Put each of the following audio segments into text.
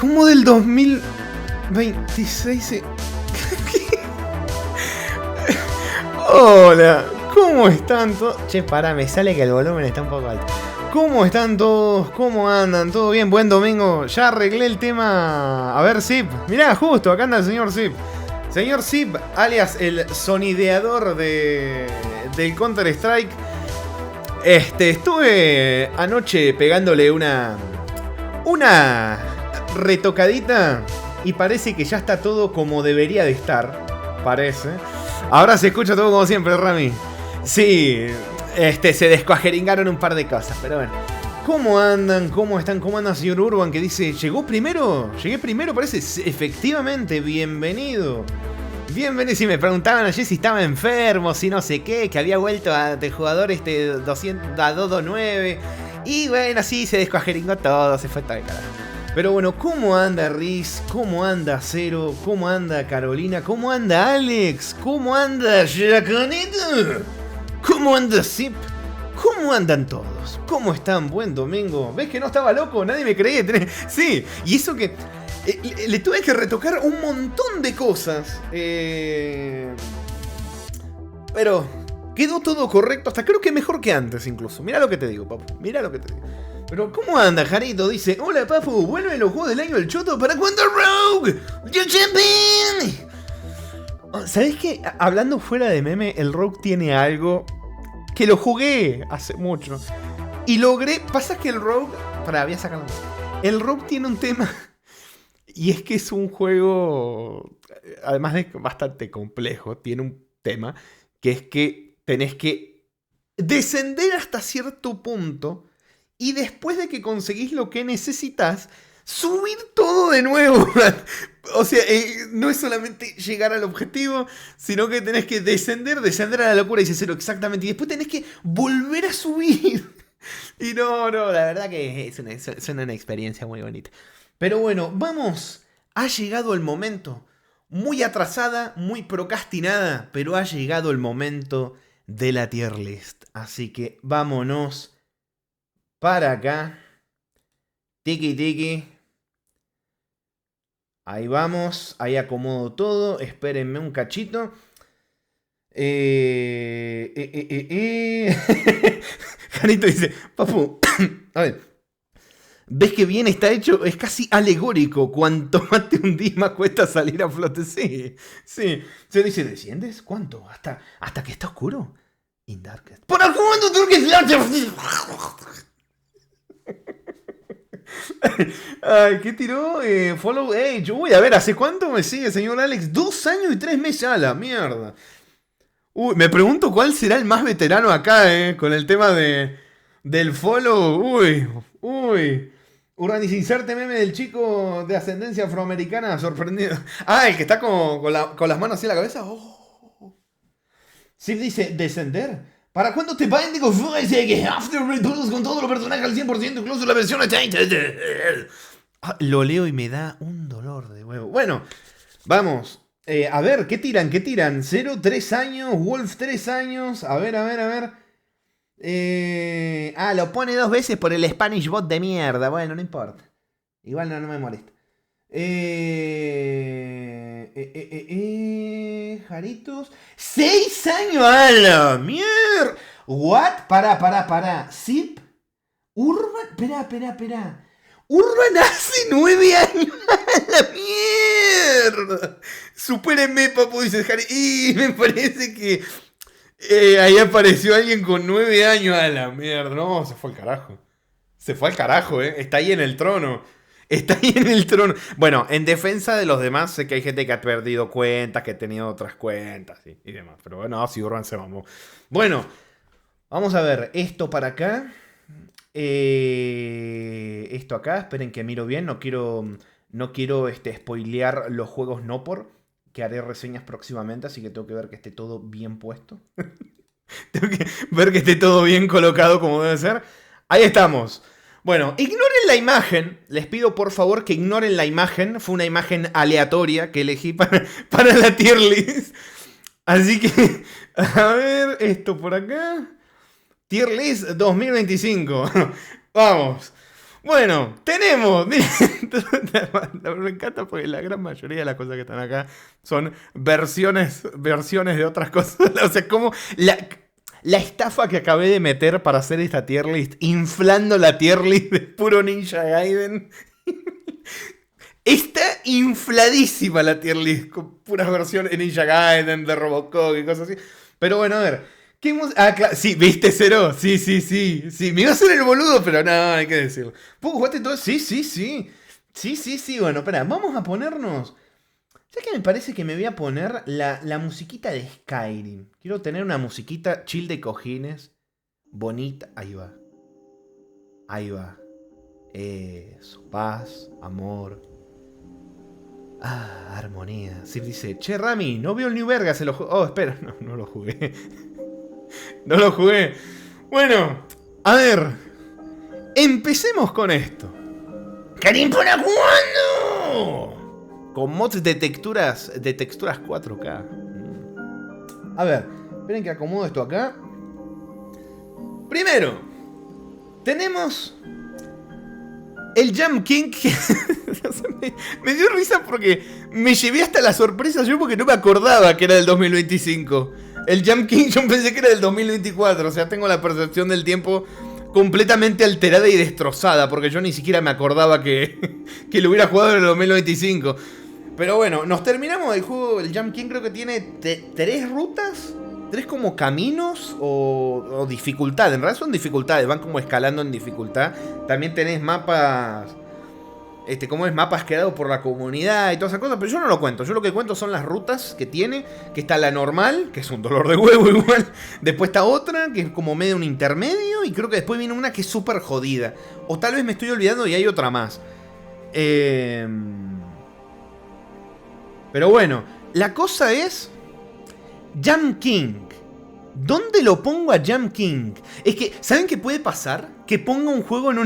¿Cómo del 2026? Hola, ¿cómo están todos? Che, pará, me sale que el volumen está un poco alto. ¿Cómo están todos? ¿Cómo andan? ¿Todo bien? Buen domingo. Ya arreglé el tema. A ver, Zip. Mirá, justo, acá anda el señor Zip. Señor Zip, alias el sonideador del Counter-Strike. Estuve anoche pegándole una retocadita y parece que ya está todo como debería de estar. Parece. Ahora se escucha todo como siempre, Rami. Sí, se descuajeringaron un par de cosas, pero bueno. ¿Cómo andan? ¿Cómo están? ¿Cómo anda señor Urban? Que dice, ¿llegó primero? Llegué primero, parece. Efectivamente, bienvenido. Bienvenido. Si me preguntaban ayer si estaba enfermo, si no sé qué, que había vuelto de jugador 229. Y bueno, sí, se descuajeringó todo, se fue todo el carajo. Pero bueno, ¿cómo anda Riz? ¿Cómo anda Cero? ¿Cómo anda Carolina? ¿Cómo anda Alex? ¿Cómo anda Jaconito? ¿Cómo anda Zip? ¿Cómo andan todos? ¿Cómo están? Buen domingo. ¿Ves que no estaba loco? Nadie me creía. Sí, y eso que le tuve que retocar un montón de cosas. Pero quedó todo correcto. Hasta creo que mejor que antes incluso. Mirá lo que te digo, papu. Mirá lo que te digo. Pero ¿cómo anda, Jarito? Dice, hola, papu. ¿Vuelven los juegos del año del Choto? ¿Para cuándo Rogue? ¡Yo champion! ¿Sabés qué? Hablando fuera de meme, el Rogue tiene algo que lo jugué hace mucho. Y logré... Pasa que el Rogue... Pará, voy a sacarlo. El Rogue tiene un tema... Y es que es un juego... Además de bastante complejo, tiene un tema... Que es que tenés que descender hasta cierto punto... Y después de que conseguís lo que necesitas... subir todo de nuevo. O sea, no es solamente llegar al objetivo, sino que tenés que descender a la locura y cero exactamente. Y después tenés que volver a subir. Y no, la verdad que es una experiencia muy bonita. Pero bueno, vamos. Ha llegado el momento. Muy atrasada, muy procrastinada, pero ha llegado el momento de la tier list. Así que vámonos para acá. Tiki tiki. Ahí vamos, ahí acomodo todo, espérenme un cachito. Janito dice, papu, a ver, ¿ves que bien está hecho? Es casi alegórico. Cuanto más te hundís, más cuesta salir a flote. Sí. Se dice, ¿desciendes? ¿Cuánto? ¿Hasta que está oscuro? In darkest. ¿Para cuándo tengo que Ay, ¿qué tiró? Follow Age. Uy, a ver, ¿hace cuánto me sigue, señor Alex? 2 años y 3 meses a la mierda. Uy, me pregunto cuál será el más veterano acá, con el tema del follow. Uy. Urbanis, inserte meme del chico de ascendencia afroamericana sorprendido. Ah, el que está con las manos así en la cabeza. Oh. Sí, dice, descender. ¿Para cuándo te Binding of Isaac After Returns con todos los personajes al 100%, incluso la versión Tainted? Lo leo y me da un dolor de huevo. Bueno, vamos. A ver, ¿qué tiran? 0, 3 años, Wolf 3 años. A ver. Lo pone 2 veces por el Spanish bot de mierda. Bueno, no importa. Igual no me molesta. Jaritos. 6 años a la mierda. What? Pará. Zip. Urban. Espera. Urban hace 9 años a la mierda. Supérenme, papu, dice Harry. Y me parece que ahí apareció alguien con 9 años a la mierda. No, se fue al carajo. Está ahí en el trono. Bueno, en defensa de los demás, sé que hay gente que ha perdido cuentas, que ha tenido otras cuentas y demás. Pero bueno, si Urban se mamó. Bueno, vamos a ver. Esto para acá. Esto acá. Esperen que miro bien. No quiero spoilear los juegos que haré reseñas próximamente. Así que tengo que ver que esté todo bien puesto. Tengo que ver que esté todo bien colocado como debe ser. Ahí estamos. Bueno, ignoren la imagen. Les pido por favor que ignoren la imagen. Fue una imagen aleatoria que elegí para la tier list. Así que, a ver, esto por acá. Tier list 2025. Vamos. Bueno, tenemos. Miren, me encanta porque la gran mayoría de las cosas que están acá son versiones de otras cosas. O sea, como la estafa que acabé de meter para hacer esta tier list, inflando la tier list de puro Ninja Gaiden. Está infladísima la tier list con puras versiones de Ninja Gaiden, de Robocop y cosas así. Pero bueno, a ver. Sí, ¿viste, Cero? Sí. Me iba a hacer el boludo, pero no, hay que decirlo. ¿Puedo jugarte todo? Sí. Sí. Bueno, espera, vamos a ponernos. Ya que me parece que me voy a poner la musiquita de Skyrim. Quiero tener una musiquita chill de cojines. Bonita. Ahí va. Eso. Paz, amor. Armonía. Sí, dice, che, Rami, no veo el New Verga, se lo jugué. Oh, espera, no lo jugué. No lo jugué. Bueno, a ver. Empecemos con esto. ¡Karim, ¿para cuándo? Con mods de texturas 4K. A ver, esperen que acomodo esto acá. Primero, tenemos el Jump King. Me dio risa porque me llevé hasta la sorpresa yo porque no me acordaba que era del 2025. El Jump King yo pensé que era del 2024. O sea, tengo la percepción del tiempo completamente alterada y destrozada, porque yo ni siquiera me acordaba que lo hubiera jugado en el 2025. Pero bueno, nos terminamos el juego. El Jump King creo que tiene 3 rutas, 3 como caminos o dificultad. En realidad son dificultades, van como escalando en dificultad. También tenés mapas, como es, mapas creados por la comunidad y todas esas cosas, pero yo no lo cuento. Yo lo que cuento son las rutas que tiene, que está la normal, que es un dolor de huevo igual. Después está otra, que es como medio un intermedio, y creo que después viene una que es súper jodida. O tal vez me estoy olvidando y hay otra más. Pero bueno, la cosa es Jump King. ¿Dónde lo pongo a Jump King? Es que, ¿saben qué puede pasar? Que ponga un juego en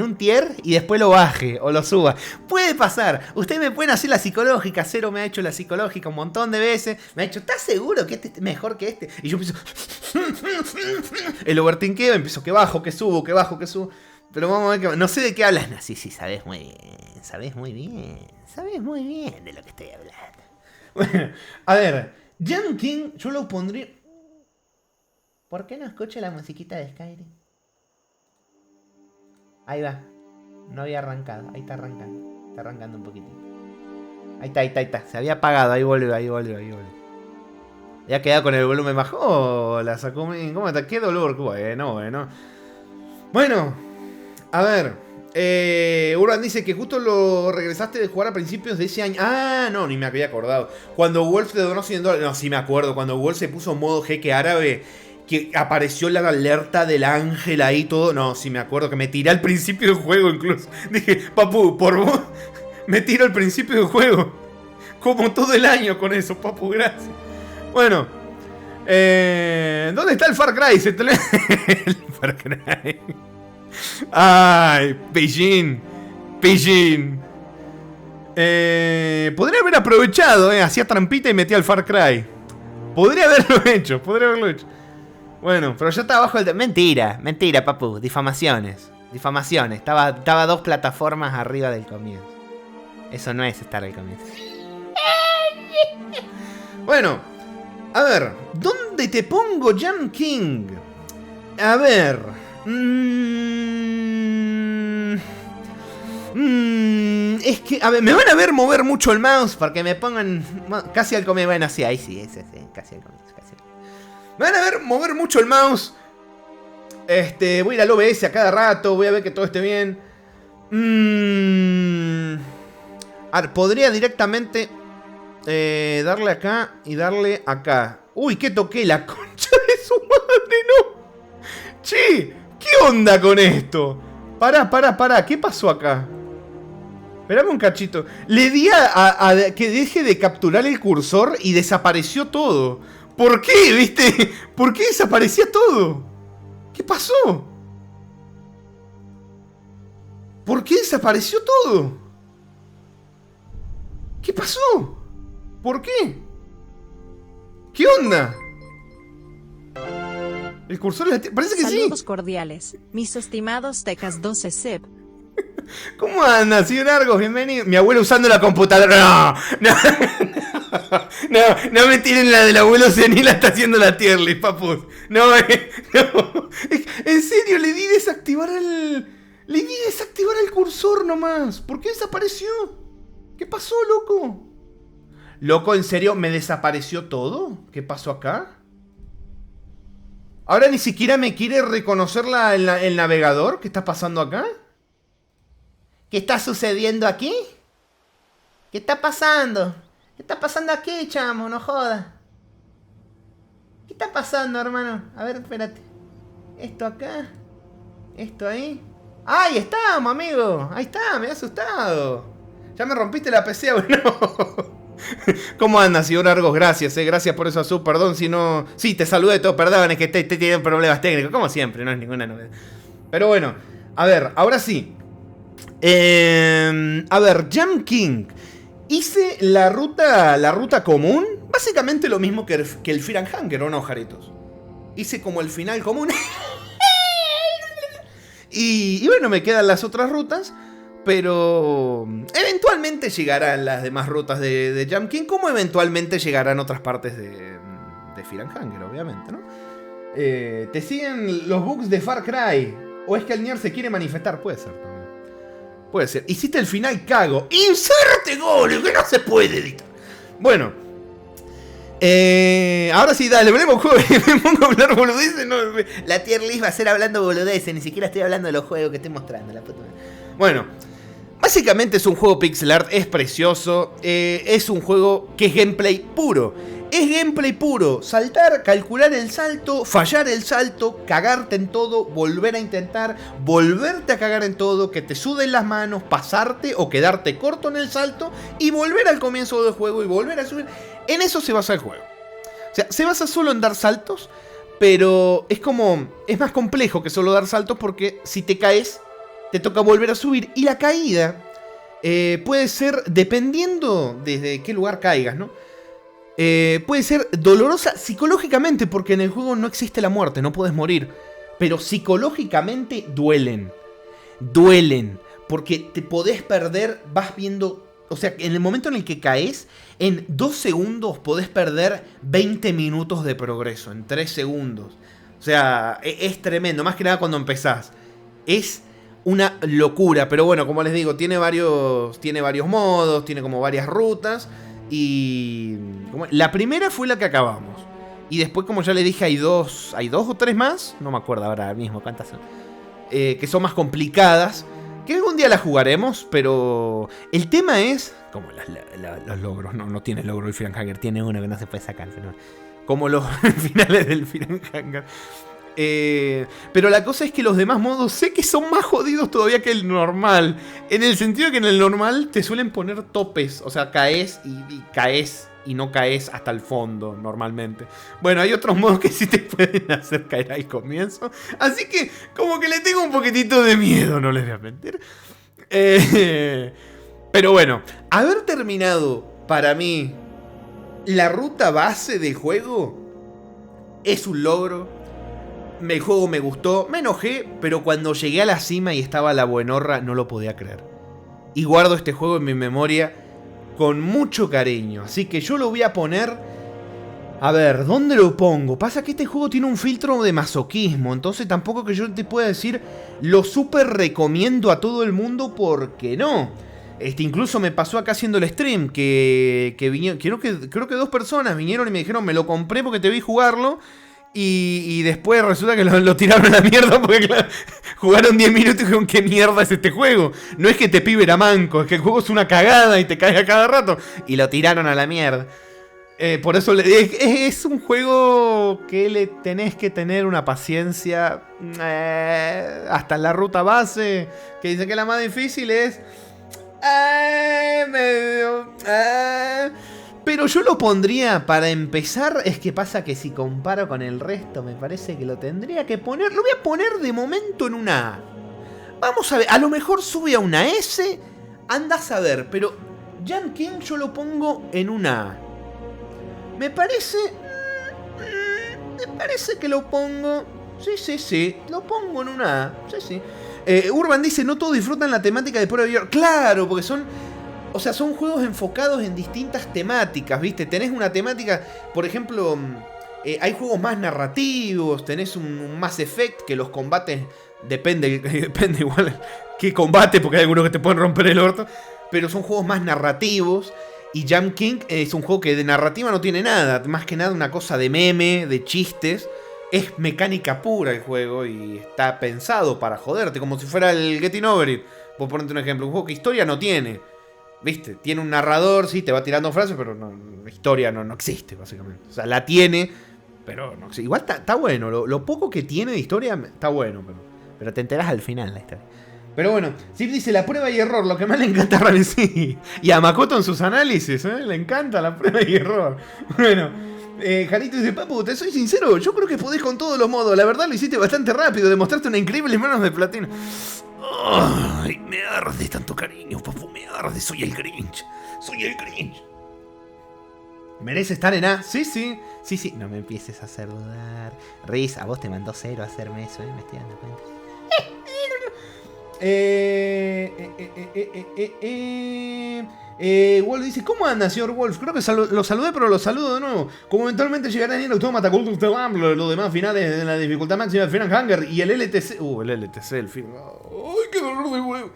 un tier y después lo baje o lo suba. Puede pasar. Ustedes me pueden hacer la psicológica. Cero me ha hecho la psicológica un montón de veces. Me ha dicho, ¿estás seguro que este es mejor que este? Y yo empiezo el overthinkeo, empiezo que bajo, que subo, que bajo, que subo. Pero vamos a ver que... No sé de qué hablas. No, sí, sabes muy bien. Sabes muy bien de lo que estoy hablando. Bueno, a ver, Jump King yo lo pondría... ¿Por qué no escucho la musiquita de Skyrim? Ahí va. No había arrancado. Ahí está arrancando. Está arrancando un poquitito. Ahí está. Se había apagado. Ahí volvió. Ya quedado con el volumen bajo. Oh, la sacó. ¿Cómo está? Qué dolor. Bueno. Bueno. A ver. Urban dice que justo lo regresaste de jugar a principios de ese año. Ah, no, ni me había acordado. Cuando Wolf te donó $100. No, sí me acuerdo. Cuando Wolf se puso modo jeque árabe, que apareció la alerta del ángel ahí todo. No, sí me acuerdo que me tiré al principio del juego incluso. Dije, papu, por vos me tiro al principio del juego. Como todo el año con eso, papu, gracias. Bueno, ¿dónde está el Far Cry? El Far Cry. Ay, Pillín. Podría haber aprovechado, hacía trampita y metía al Far Cry. Podría haberlo hecho. Bueno, pero ya estaba abajo del... Mentira, papu. Difamaciones. Estaba 2 plataformas arriba del comienzo. Eso no es estar al comienzo. Bueno, a ver. ¿Dónde te pongo Jump King? A ver. Es que, a ver, me van a ver mover mucho el mouse para que me pongan casi al comienzo. Bueno, sí, ahí sí, casi al comienzo. Me van a ver mover mucho el mouse. Voy a ir al OBS a cada rato. Voy a ver que todo esté bien. A ver, podría directamente darle acá y darle acá. Uy, ¿qué toqué? La concha de su madre, no. Che, ¿qué onda con esto? Pará. ¿Qué pasó acá? Esperame un cachito. Le di a que deje de capturar el cursor y desapareció todo. ¿Por qué? ¿Viste? ¿Por qué desaparecía todo? ¿Qué pasó? ¿Por qué desapareció todo? ¿Qué pasó? ¿Por qué? ¿Qué onda? El cursor de la Tierra. Parece que sí. Saludos cordiales, mis estimados Tecas 12 Sep. ¿Cómo anda, señor Argos? Bienvenido. Mi abuelo usando la computadora. No me tiren la del abuelo senil, está haciendo la tier list, papus. No. En serio, le di desactivar el cursor nomás. ¿Por qué desapareció? ¿Qué pasó, loco? Loco, ¿en serio me desapareció todo? ¿Qué pasó acá? Ahora ni siquiera me quiere reconocer el navegador. ¿Qué está pasando acá? ¿Qué está sucediendo aquí? ¿Qué está pasando? ¿Qué está pasando aquí, chamo? No jodas. ¿Qué está pasando, hermano? A ver, espérate. Esto acá. Esto ahí. ¡Ahí estamos, amigo! Ahí está, me he asustado. Ya me rompiste la PC, bueno. ¿Cómo andas, señor Argos? Gracias, gracias por eso, sub. Perdón si no... Sí, te saludé todo, perdón, es que te tienen problemas técnicos. Como siempre, no es ninguna novedad. Pero bueno, a ver, ahora sí. A ver, Jam King. Hice la ruta común. Básicamente lo mismo que el Fear and Hunger, ¿o no, Jaritos? Hice como el final común. y bueno, me quedan las otras rutas. Pero eventualmente llegarán las demás rutas de Jam King, como eventualmente llegarán otras partes de Fear and Hunger, obviamente, ¿no? ¿Te siguen los bugs de Far Cry? ¿O es que el Nier se quiere manifestar? Puede ser también. Puede ser. Hiciste el final cago. ¡Inserte gol! Que no se puede editar. Bueno. Ahora sí, dale, me pongo a hablar boludeces. No, la tier list va a ser hablando boludeces. Ni siquiera estoy hablando de los juegos que estoy mostrando. La puta. Bueno. Básicamente es un juego pixel art, es precioso, es un juego que es gameplay puro. Es gameplay puro, saltar, calcular el salto, fallar el salto, cagarte en todo, volver a intentar, volverte a cagar en todo, que te suden las manos, pasarte o quedarte corto en el salto y volver al comienzo del juego y volver a subir. En eso se basa el juego. O sea, se basa solo en dar saltos, pero es más complejo que solo dar saltos porque si te caes, te toca volver a subir. Y la caída puede ser, dependiendo desde qué lugar caigas, ¿no? Puede ser dolorosa psicológicamente, porque en el juego no existe la muerte, no puedes morir. Pero psicológicamente duelen. Duelen. Porque te podés perder, vas viendo... O sea, en el momento en el que caes, en 2 segundos podés perder 20 minutos de progreso. En 3 segundos. O sea, es tremendo. Más que nada cuando empezás. Es... una locura, pero bueno, como les digo, tiene varios modos, tiene como varias rutas. Y la primera fue la que acabamos. Y después, como ya les dije, hay dos o tres más. No me acuerdo ahora mismo cuántas son. Que son más complicadas. Que algún día las jugaremos, pero el tema es... Como los logros, no tiene logro el Fear and Hunger, tiene uno que no se puede sacar. Pero como los finales del Fear and Hunger. Pero la cosa es que los demás modos sé que son más jodidos todavía que el normal. En el sentido que en el normal te suelen poner topes. O sea, caes y caes y no caes hasta el fondo normalmente. Bueno, hay otros modos que sí te pueden hacer caer al comienzo. Así que como que le tengo un poquitito de miedo, no les voy a mentir. Pero bueno, haber terminado para mí la ruta base del juego es un logro. El juego me gustó, me enojé, pero cuando llegué a la cima y estaba la buenorra no lo podía creer. Y guardo este juego en mi memoria con mucho cariño, así que yo lo voy a poner... A ver, ¿dónde lo pongo? Pasa que este juego tiene un filtro de masoquismo, entonces tampoco que yo te pueda decir lo súper recomiendo a todo el mundo, porque no. Incluso me pasó acá haciendo el stream, que vinieron, creo que 2 personas vinieron y me dijeron, me lo compré porque te vi jugarlo. Y después resulta que lo tiraron a la mierda porque claro, jugaron 10 minutos y dijeron, ¿qué mierda es este juego? No es que te pibe era manco, es que el juego es una cagada y te cae a cada rato. Y lo tiraron a la mierda. Por eso es un juego que le tenés que tener una paciencia. Hasta en la ruta base, que dice que la más difícil es... Pero yo lo pondría para empezar. Es que pasa que si comparo con el resto, me parece que lo tendría que poner. Lo voy a poner de momento en una A. Vamos a ver, a lo mejor sube a una S. Andás a ver, pero Jam King yo lo pongo en una A. Me parece parece que lo pongo... Sí, lo pongo en una A. Sí. Urban dice, no todos disfrutan la temática de Prueba y Error. Claro, porque son... O sea, son juegos enfocados en distintas temáticas, ¿viste? Tenés una temática, por ejemplo, hay juegos más narrativos, tenés un Mass Effect que los combates, depende igual qué combate, porque hay algunos que te pueden romper el orto, pero son juegos más narrativos. Y Jump King es un juego que de narrativa no tiene nada, más que nada una cosa de meme, de chistes. Es mecánica pura el juego y está pensado para joderte, como si fuera el Getting Over It. Por ponerte un ejemplo, un juego que historia no tiene. ¿Viste? Tiene un narrador, sí, te va tirando frases, pero no, la historia no existe, básicamente. O sea, la tiene, pero no existe. Igual está bueno, lo poco que tiene de historia está bueno, pero te enterás al final la historia. Pero bueno, Zip dice la prueba y error, lo que más le encanta a Ramsey. Y a Makoto en sus análisis, le encanta la prueba y error. Bueno, Jarito dice, papu, te soy sincero, yo creo que podés con todos los modos. La verdad lo hiciste bastante rápido, demostraste una increíble manos de platino. Ay, me arde tanto cariño, papu, me arde, soy el Grinch. ¿Merece estar en A? Sí. No me empieces a hacer dudar. Riz, a vos te mandó 0 a hacerme eso, me estoy dando cuenta. Wolf dice, ¿cómo anda, señor Wolf? Creo que lo saludé, pero lo saludo de nuevo. Como eventualmente llegará en el Automata Culture los demás finales en la dificultad máxima de Final Hunger y el LTC. El film. ¡Ay, qué dolor de huevo!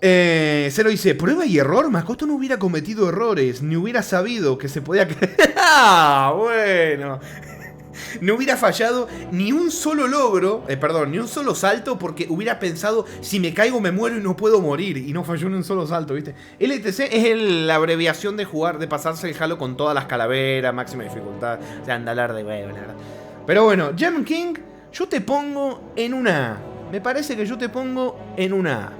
Cero dice, prueba y error, Makoto no hubiera cometido errores, ni hubiera sabido que se podía creer. Bueno. No hubiera fallado ni un solo logro, ni un solo salto, porque hubiera pensado, si me caigo me muero y no puedo morir. Y no falló ni un solo salto, ¿viste? LTC es la abreviación de jugar, de pasarse el Halo con todas las calaveras, máxima dificultad. O sea, andalar de huevo, la verdad. Pero bueno, Jump King, yo te pongo en una A. Me parece que yo te pongo en una A.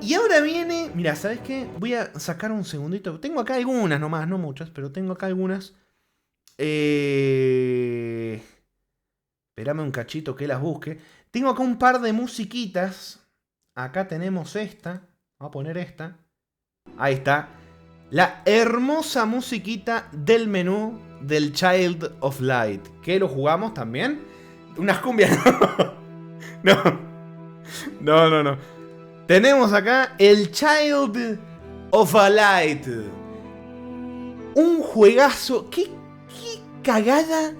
Y ahora viene, mira, ¿sabes qué? Voy a sacar un segundito. Tengo acá algunas nomás, no muchas, pero tengo acá algunas. Espérame un cachito que las busque. Tengo acá un par de musiquitas. Acá tenemos esta. Vamos a poner esta. Ahí está. La hermosa musiquita del menú del Child of Light. ¿Qué lo jugamos también? Unas cumbias. No. Tenemos acá el Child of a Light. Un juegazo. ¿Qué cagada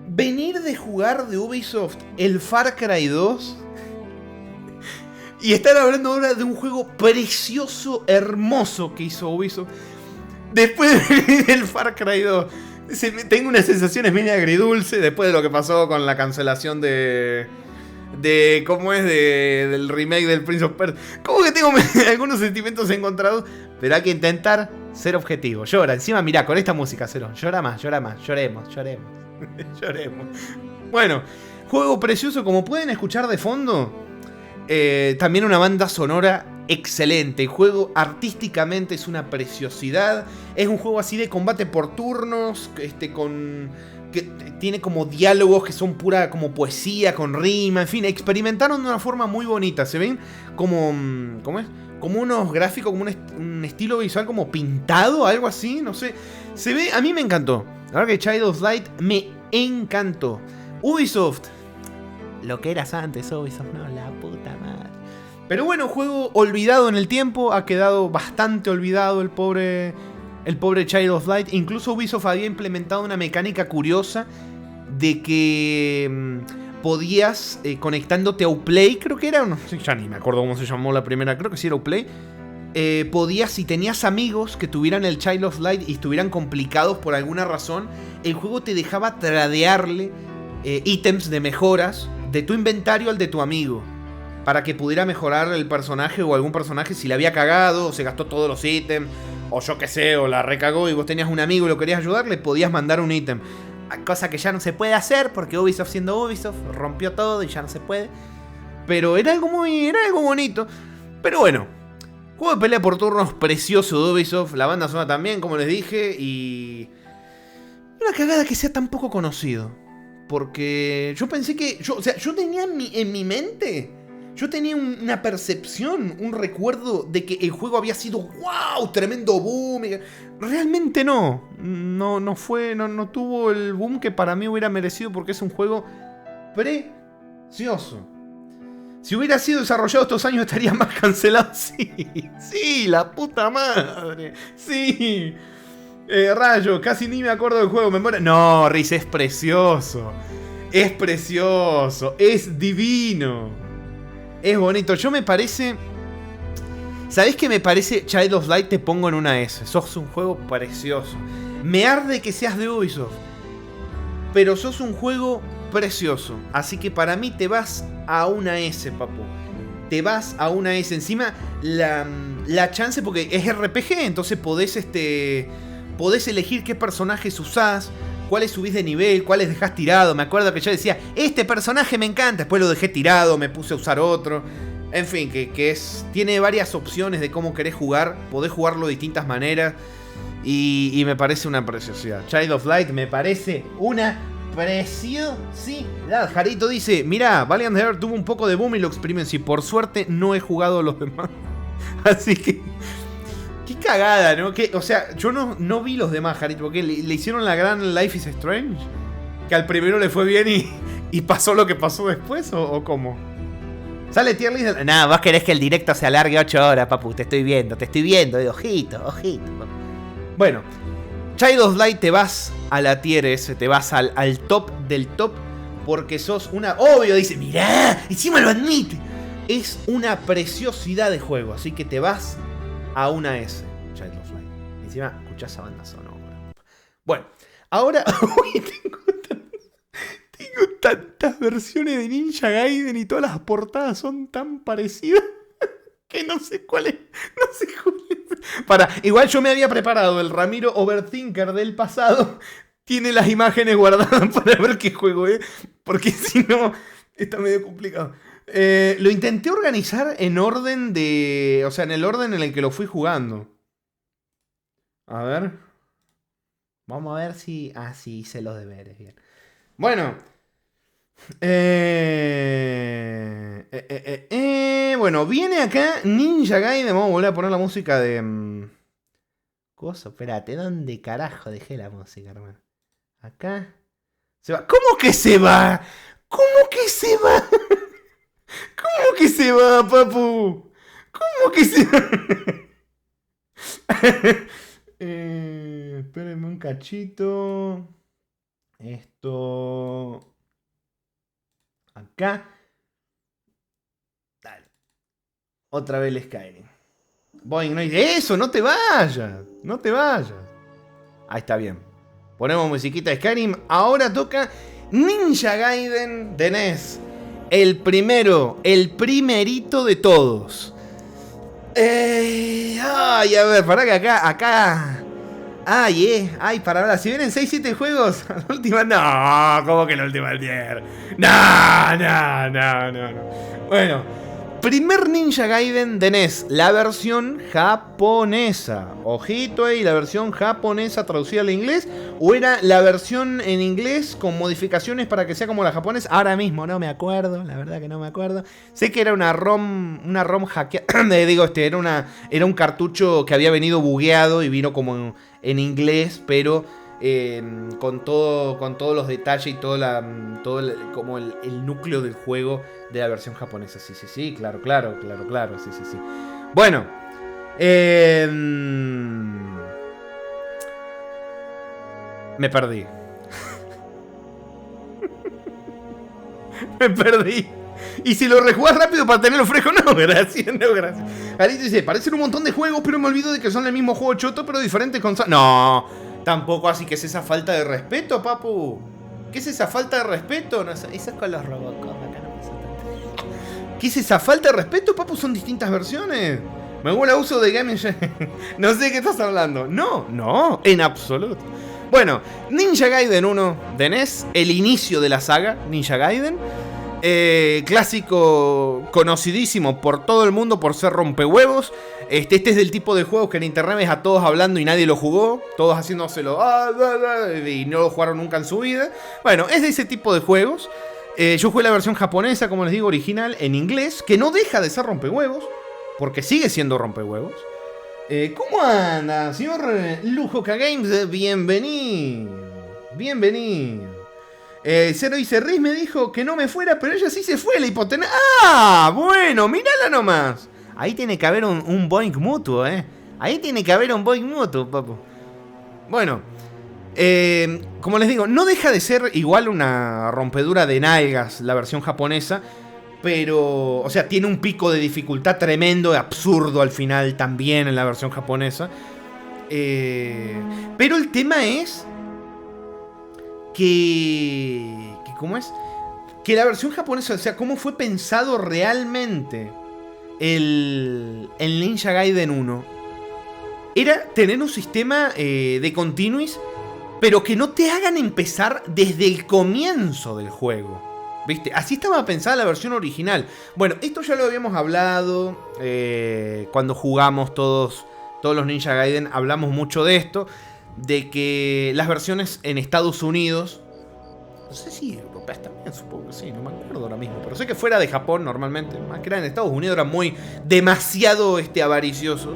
venir de jugar de Ubisoft el Far Cry 2 y estar hablando ahora de un juego precioso, hermoso que hizo Ubisoft después de venir del Far Cry 2. Tengo unas sensaciones medio agridulce después de lo que pasó con la cancelación del remake del Prince of Persia. Como que tengo algunos sentimientos encontrados, pero hay que intentar ser objetivo. Llora, encima mirá, con esta música, Cero. Llora más, lloremos. Bueno, juego precioso, como pueden escuchar de fondo. También una banda sonora excelente. El juego artísticamente es una preciosidad. Es un juego así de combate por turnos, que tiene como diálogos que son pura como poesía, con rima, en fin, experimentaron de una forma muy bonita. Se ven como, ¿cómo es? Como unos gráficos, como un estilo visual como pintado, algo así, no sé. Se ve, a mí me encantó. La verdad que Child of Light me encantó. Ubisoft, lo que eras antes, Ubisoft, no, la puta madre. Pero bueno, juego olvidado en el tiempo, ha quedado bastante olvidado el pobre Child of Light. Incluso Ubisoft había implementado una mecánica curiosa de que podías, conectándote a Uplay, creo que era, no sé, ya ni me acuerdo cómo se llamó la primera, creo que sí era Uplay. Podías, si tenías amigos que tuvieran el Child of Light y estuvieran complicados por alguna razón, el juego te dejaba tradearle ítems de mejoras de tu inventario al de tu amigo, para que pudiera mejorar el personaje o algún personaje si le había cagado, o se gastó todos los ítems, o yo qué sé, o la recagó y vos tenías un amigo y lo querías ayudar, le podías mandar un ítem. Cosa que ya no se puede hacer porque Ubisoft, siendo Ubisoft, rompió todo y ya no se puede. Pero era algo bonito. Pero bueno, juego de pelea por turnos precioso de Ubisoft. La banda sonora también, como les dije. Y una cagada que sea tan poco conocido. Porque yo pensé que... yo tenía en mi mente Yo tenía una percepción, un recuerdo de que el juego había sido wow, tremendo boom. Realmente no. No tuvo el boom que para mí hubiera merecido porque es un juego precioso. Si hubiera sido desarrollado estos años estaría más cancelado. Sí, la puta madre. Sí. Rayo, casi ni me acuerdo del juego. Memoria. No, Riz, es precioso. Es precioso. Es divino. Es bonito. Yo me parece... ¿Sabés qué me parece? Child of Light te pongo en una S. Sos un juego precioso. Me arde que seas de Ubisoft. Pero sos un juego precioso. Así que para mí te vas a una S, papu. Te vas a una S. Encima, la chance, porque es RPG, entonces podés elegir qué personajes usás, cuáles subís de nivel, cuáles dejás tirado. Me acuerdo que yo decía, este personaje me encanta. Después lo dejé tirado, me puse a usar otro. En fin, tiene varias opciones de cómo querés jugar. Podés jugarlo de distintas maneras. Y me parece una preciosidad. Child of Light me parece una preciosidad. Jarito dice, mirá, Valiant Heart tuvo un poco de boom y lo experimenté. Por suerte no he jugado a los demás. Así que... qué cagada, ¿no? O sea, yo no vi los demás, Jarito. Porque le hicieron la gran Life is Strange. Que al primero le fue bien y pasó lo que pasó después. ¿O cómo? Sale tier list. No, vos querés que el directo se alargue 8 horas, papu. Te estoy viendo. Ojito. Bueno, Child of Light te vas a la tier S. Te vas al top del top. Porque sos una... obvio, dice, mirá, encima lo admite. Es una preciosidad de juego. Así que te vas a una S. Child of Light. Encima escuchás a banda sonora. Bueno, ahora... tengo tantas versiones de Ninja Gaiden y todas las portadas son tan parecidas que no sé cuál es. Igual yo me había preparado el Ramiro Overthinker del pasado. Tiene las imágenes guardadas para ver qué juego es. Porque si no, está medio complicado. Lo intenté organizar en orden de... o sea, en el orden en el que lo fui jugando. A ver. Vamos a ver si... ah, sí, hice los deberes, bien. Bueno. Bueno, viene acá Ninja Gaiden. Vamos a volver a poner la música de... Coso, espérate, ¿dónde carajo dejé la música, hermano? Acá. Se va. ¿Cómo que se va? ¿Cómo que se va? ¿Cómo que se va, papu? ¿Cómo que se va? Espérenme un cachito. Esto... acá. Dale. Otra vez el Skyrim. Boing, no dice eso, no te vayas. No te vayas. Ahí está bien. Ponemos musiquita de Skyrim. Ahora toca Ninja Gaiden de NES. El primero, el primerito de todos. Ay, a ver, pará que acá. Ay, para hablar. Si vienen 6-7 juegos, la última. No, ¿cómo que la última tier? No. Bueno. Primer Ninja Gaiden de NES, la versión japonesa. Ojito ahí, la versión japonesa traducida al inglés. ¿O era la versión en inglés con modificaciones para que sea como la japonesa? Ahora mismo no me acuerdo, la verdad que no me acuerdo. Sé que era una ROM hackeada. Era un cartucho que había venido bugueado y vino como en inglés, pero... con todos los detalles y todo como el núcleo del juego de la versión japonesa. Sí, claro. Sí. Bueno, me perdí. Me perdí. Y si lo rejugás rápido para tenerlo fresco, no, gracias. Alito dice, parecen un montón de juegos, pero me olvido de que son el mismo juego choto, pero diferentes consolas. No, tampoco así que es esa falta de respeto, papu. ¿Qué es esa falta de respeto? No, eso es con los Robocop, acá no pasa tanto. ¿Qué es esa falta de respeto, papu? Son distintas versiones. Me huele a uso de Game Engine. No sé de qué estás hablando. No, en absoluto. Bueno, Ninja Gaiden 1 de NES, el inicio de la saga Ninja Gaiden. Clásico conocidísimo por todo el mundo por ser rompehuevos. Este es del tipo de juegos que en internet ves a todos hablando y nadie lo jugó. Todos haciéndoselo y no lo jugaron nunca en su vida. Bueno, es de ese tipo de juegos. Yo jugué la versión japonesa, como les digo, original, en inglés, que no deja de ser rompehuevos, porque sigue siendo rompehuevos. ¿Cómo anda, señor Lujoka Games? Bienvenido. Bienvenido. Cero dice, Riz me dijo que no me fuera, pero ella sí se fue, la hipotenusa. ¡Ah! Bueno, mírala nomás. Ahí tiene que haber un boink mutuo, Ahí tiene que haber un boink mutuo, papu. Bueno, como les digo, no deja de ser igual una rompedura de nalgas la versión japonesa. Pero, o sea, tiene un pico de dificultad tremendo, absurdo al final también en la versión japonesa. Pero el tema es que ¿cómo es? Que la versión japonesa, o sea, cómo fue pensado realmente el Ninja Gaiden 1, era tener un sistema de continuis, pero que no te hagan empezar desde el comienzo del juego. ¿Viste? Así estaba pensada la versión original. Bueno, esto ya lo habíamos hablado cuando jugamos todos los Ninja Gaiden. Hablamos mucho de esto. De que las versiones en Estados Unidos, no sé si europeas también, supongo que sí, no me acuerdo ahora mismo, pero sé que fuera de Japón normalmente, más que era en Estados Unidos, eran muy demasiado avariciosos.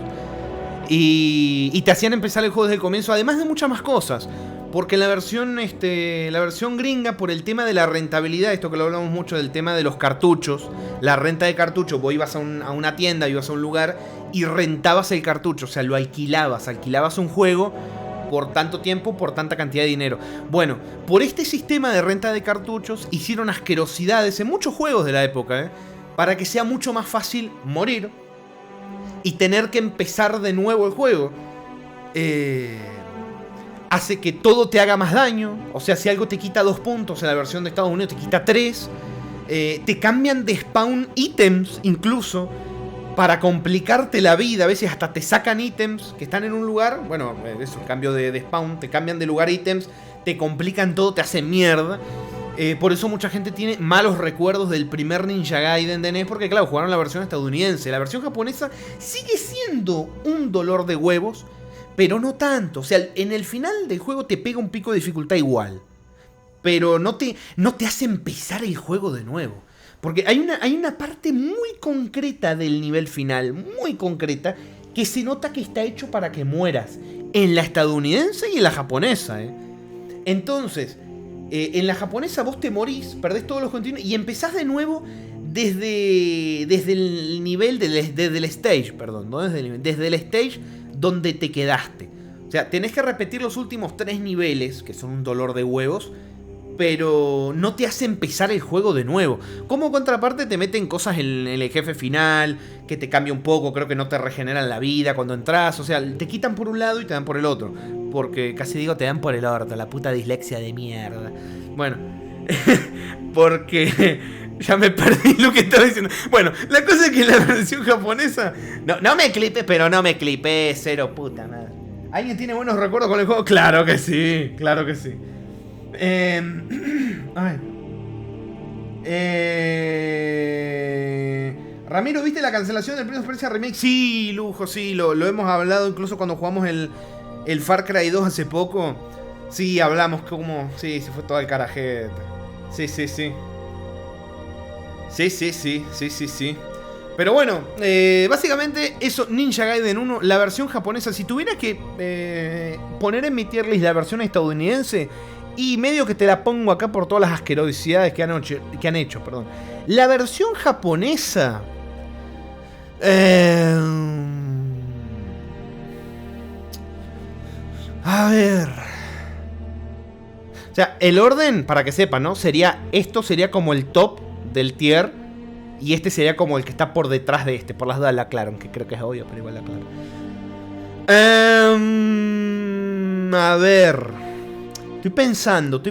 Y te hacían empezar el juego desde el comienzo, además de muchas más cosas. Porque en la versión gringa, por el tema de la rentabilidad, esto que lo hablamos mucho del tema de los cartuchos, la renta de cartuchos, vos ibas a una tienda, ibas a un lugar y rentabas el cartucho, o sea, lo alquilabas un juego por tanto tiempo, por tanta cantidad de dinero. Bueno, por este sistema de renta de cartuchos hicieron asquerosidades en muchos juegos de la época, para que sea mucho más fácil morir y tener que empezar de nuevo el juego. Hace que todo te haga más daño. O sea, si algo te quita 2 puntos en la versión de Estados Unidos, te quita 3. Te cambian de spawn ítems incluso, para complicarte la vida. A veces hasta te sacan ítems que están en un lugar. Bueno, eso, cambio de spawn. Te cambian de lugar ítems, te complican todo, te hacen mierda. Por eso mucha gente tiene malos recuerdos del primer Ninja Gaiden de NES, porque claro, jugaron la versión estadounidense. La versión japonesa sigue siendo un dolor de huevos, pero no tanto. O sea, en el final del juego te pega un pico de dificultad igual, pero no te hace empezar el juego de nuevo. Porque hay una parte muy concreta del nivel final, muy concreta, que se nota que está hecho para que mueras. En la estadounidense y en la japonesa, Entonces, en la japonesa vos te morís, perdés todos los continuos y empezás de nuevo desde el nivel, desde el stage, perdón, no desde el nivel, desde el stage donde te quedaste. O sea, tenés que repetir los últimos 3 niveles, que son un dolor de huevos, pero no te hace empezar el juego de nuevo. Como contraparte te meten cosas en el jefe final, que te cambia un poco, creo que no te regeneran la vida cuando entras. O sea, te quitan por un lado y te dan por el otro. Porque casi digo te dan por el orto, la puta dislexia de mierda. Bueno, porque ya me perdí lo que estaba diciendo. Bueno, la cosa es que en la versión japonesa... No me clipes, pero no me clipes, cero puta madre. ¿Alguien tiene buenos recuerdos con el juego? Claro que sí, claro que sí. Ramiro, ¿viste la cancelación del Prince of Persia Remake? Sí, lujo, sí, lo hemos hablado incluso cuando jugamos el Far Cry 2 hace poco. Sí, hablamos como... Sí, se fue todo el carajete. Sí. Sí. Pero bueno, básicamente eso, Ninja Gaiden 1, la versión japonesa. Si tuviera que poner en mi tier list la versión estadounidense, y medio que te la pongo acá por todas las asquerosidades que han hecho, perdón. La versión japonesa... a ver... O sea, el orden, para que sepan, ¿no? Esto sería como el top del tier, y este sería como el que está por detrás de este. Por las dudas la aclaro, aunque creo que es obvio, pero igual la aclaro. A ver... Estoy pensando.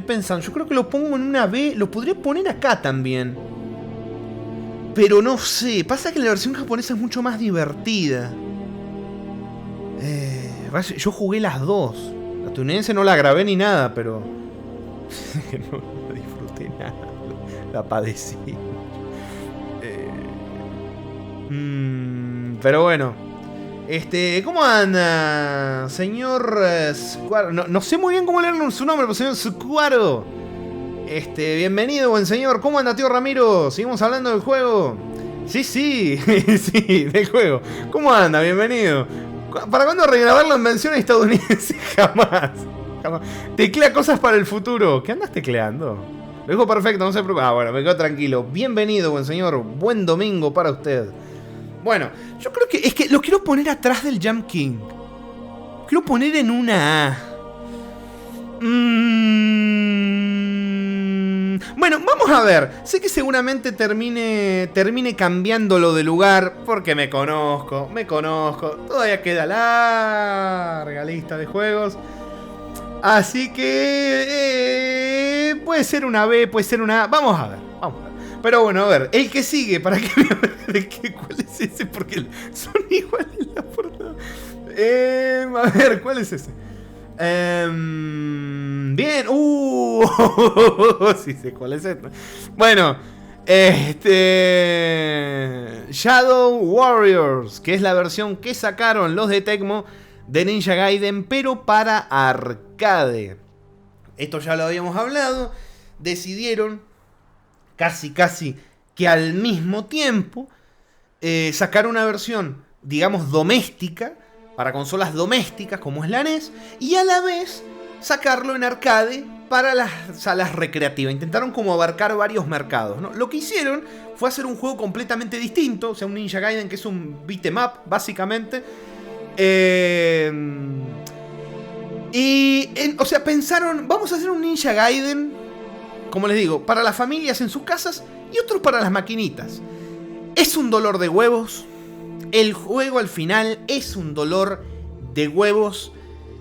Yo creo que lo pongo en una B. Lo podría poner acá también, pero no sé. Pasa que la versión japonesa es mucho más divertida. Yo jugué las dos. La estadounidense no la grabé ni nada, pero... no disfruté nada. La padecí. Pero bueno. ¿Cómo anda, señor Squaro? No sé muy bien cómo leer su nombre, pero señor Squaro. Bienvenido, buen señor. ¿Cómo anda, tío Ramiro? ¿Seguimos hablando del juego? Sí, sí, sí, del juego. ¿Cómo anda? Bienvenido. ¿Para cuándo regrabarlo en versión estadounidense? Jamás. Jamás. Teclea cosas para el futuro. ¿Qué andas tecleando? Lo dijo perfecto, no se preocupe. Ah, bueno, me quedo tranquilo. Bienvenido, buen señor. Buen domingo para usted. Bueno, yo creo que es que lo quiero poner atrás del Jump King. Quiero poner en una A. Bueno, vamos a ver. Sé que seguramente termine cambiándolo de lugar porque me conozco. Todavía queda larga lista de juegos. Así que puede ser una B, puede ser una A. Vamos a ver. Pero bueno, a ver, el que sigue, para que me de cuál es ese, porque son iguales la portada. A ver, ¿cuál es ese? Bien, sí sé cuál es este. Bueno, Shadow Warriors, que es la versión que sacaron los de Tecmo de Ninja Gaiden, pero para arcade. Esto ya lo habíamos hablado. Decidieron casi que al mismo tiempo sacar una versión, digamos, doméstica, para consolas domésticas como es la NES, y a la vez sacarlo en arcade para las salas recreativas. Intentaron como abarcar varios mercados, ¿no? Lo que hicieron fue hacer un juego completamente distinto, o sea, un Ninja Gaiden que es un beat'em up, básicamente. O sea, pensaron, vamos a hacer un Ninja Gaiden, como les digo, para las familias en sus casas y otros para las maquinitas. Es un dolor de huevos. El juego al final es un dolor de huevos.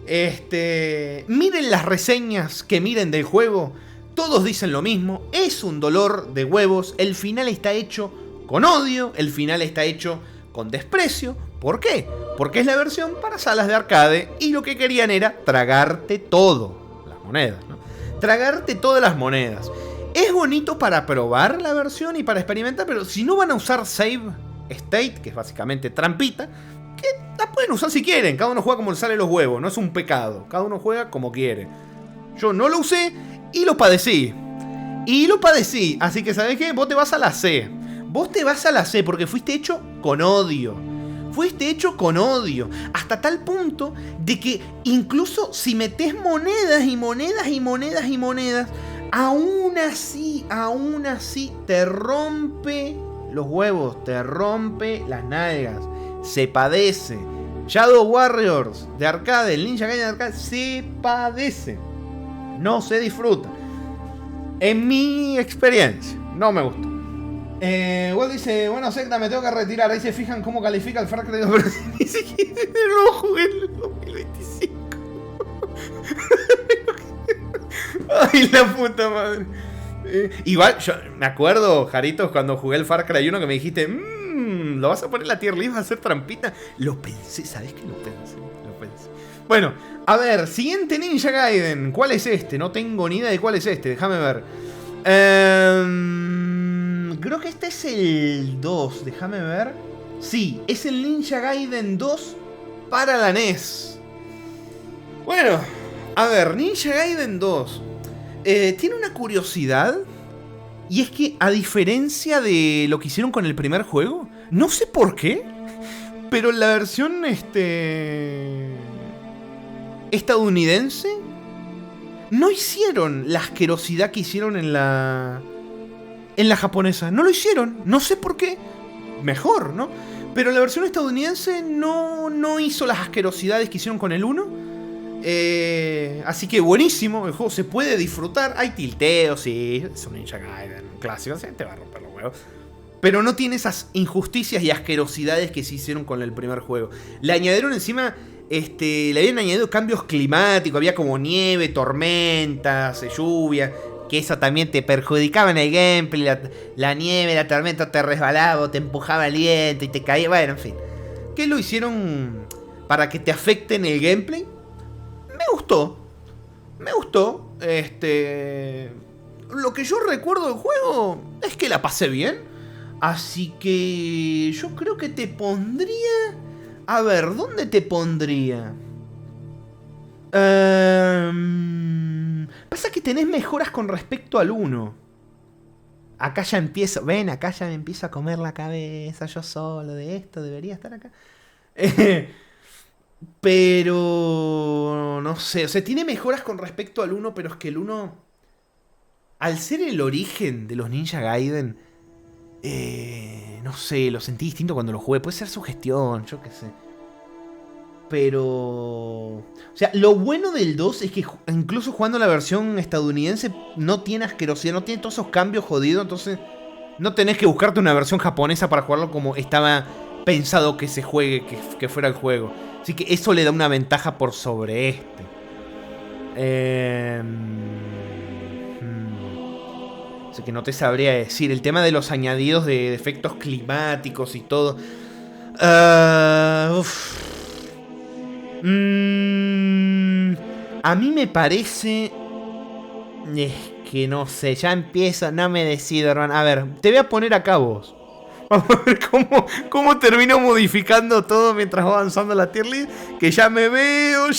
Miren las reseñas que miren del juego. Todos dicen lo mismo. Es un dolor de huevos. El final está hecho con odio. El final está hecho con desprecio. ¿Por qué? Porque es la versión para salas de arcade. Y lo que querían era tragarte todo. Las monedas, ¿no? Tragarte todas las monedas. Es bonito para probar la versión y para experimentar. Pero si no van a usar save state, que es básicamente trampita, que la pueden usar si quieren. Cada uno juega como le sale los huevos, no es un pecado. Cada uno juega como quiere. Yo no lo usé y lo padecí. Así que, ¿sabes qué? Vos te vas a la C. Porque fuiste hecho con odio. Hasta tal punto de que incluso si metés monedas y monedas y monedas y monedas, aún así te rompe los huevos, te rompe las nalgas, se padece. Shadow Warriors de arcade, el Ninja Gaiden de arcade, se padece, no se disfruta. En mi experiencia, no me gustó. Walt dice, bueno, secta, me tengo que retirar. Ahí se fijan cómo califica el Far Cry 2, pero ni siquiera lo jugué en el 2025. Ay, la puta madre. Igual, yo me acuerdo, Jaritos, cuando jugué el Far Cry 1 que me dijiste, ¿lo vas a poner en la tier list? ¿Vas a hacer trampita? Lo pensé, ¿sabes qué? Lo pensé. Bueno, a ver, siguiente Ninja Gaiden. ¿Cuál es este? No tengo ni idea de cuál es este, déjame ver. Creo que este es el 2, déjame ver. Sí, es el Ninja Gaiden 2 para la NES. Bueno, a ver, Ninja Gaiden 2 tiene una curiosidad. Y es que, a diferencia de lo que hicieron con el primer juego, no sé por qué, pero la versión estadounidense no hicieron la asquerosidad que hicieron en la japonesa. No lo hicieron, no sé por qué. Mejor, ¿no? Pero la versión estadounidense no hizo las asquerosidades que hicieron con el 1. Así que buenísimo, el juego se puede disfrutar. Hay tilteos, sí, es un Ninja Gaiden, un clásico, ¿sí? Te va a romper los huevos. Pero no tiene esas injusticias y asquerosidades que se hicieron con el primer juego. Le añadieron encima, le habían añadido cambios climáticos, había como nieve, tormentas, lluvia, que eso también te perjudicaba en el gameplay. La nieve, la tormenta te resbalaba, te empujaba el viento y te caía, bueno, en fin. ¿Qué lo hicieron para que te afecte en el gameplay? Me gustó. Lo que yo recuerdo del juego es que la pasé bien. Así que yo creo que te pondría... A ver, ¿dónde te pondría? Pasa que tenés mejoras con respecto al 1. Acá ya empiezo, ven, acá ya me empiezo a comer la cabeza yo solo de esto, debería estar acá. Pero no sé, o sea, tiene mejoras con respecto al 1, pero es que el 1, al ser el origen de los Ninja Gaiden, no sé, lo sentí distinto cuando lo jugué. Puede ser su gestión, yo qué sé. Pero... O sea, lo bueno del 2 es que incluso jugando la versión estadounidense no tiene asquerosidad, no tiene todos esos cambios jodidos. Entonces no tenés que buscarte una versión japonesa para jugarlo como estaba pensado que se juegue, que fuera el juego. Así que eso le da una ventaja por sobre este. Así que no te sabría decir. El tema de los añadidos de efectos climáticos y todo. A mí me parece... Es que no sé, ya empiezo, no me decido, hermano. A ver, te voy a poner acá vos. Vamos a ver cómo termino modificando todo mientras va avanzando la tier list. Que ya me veo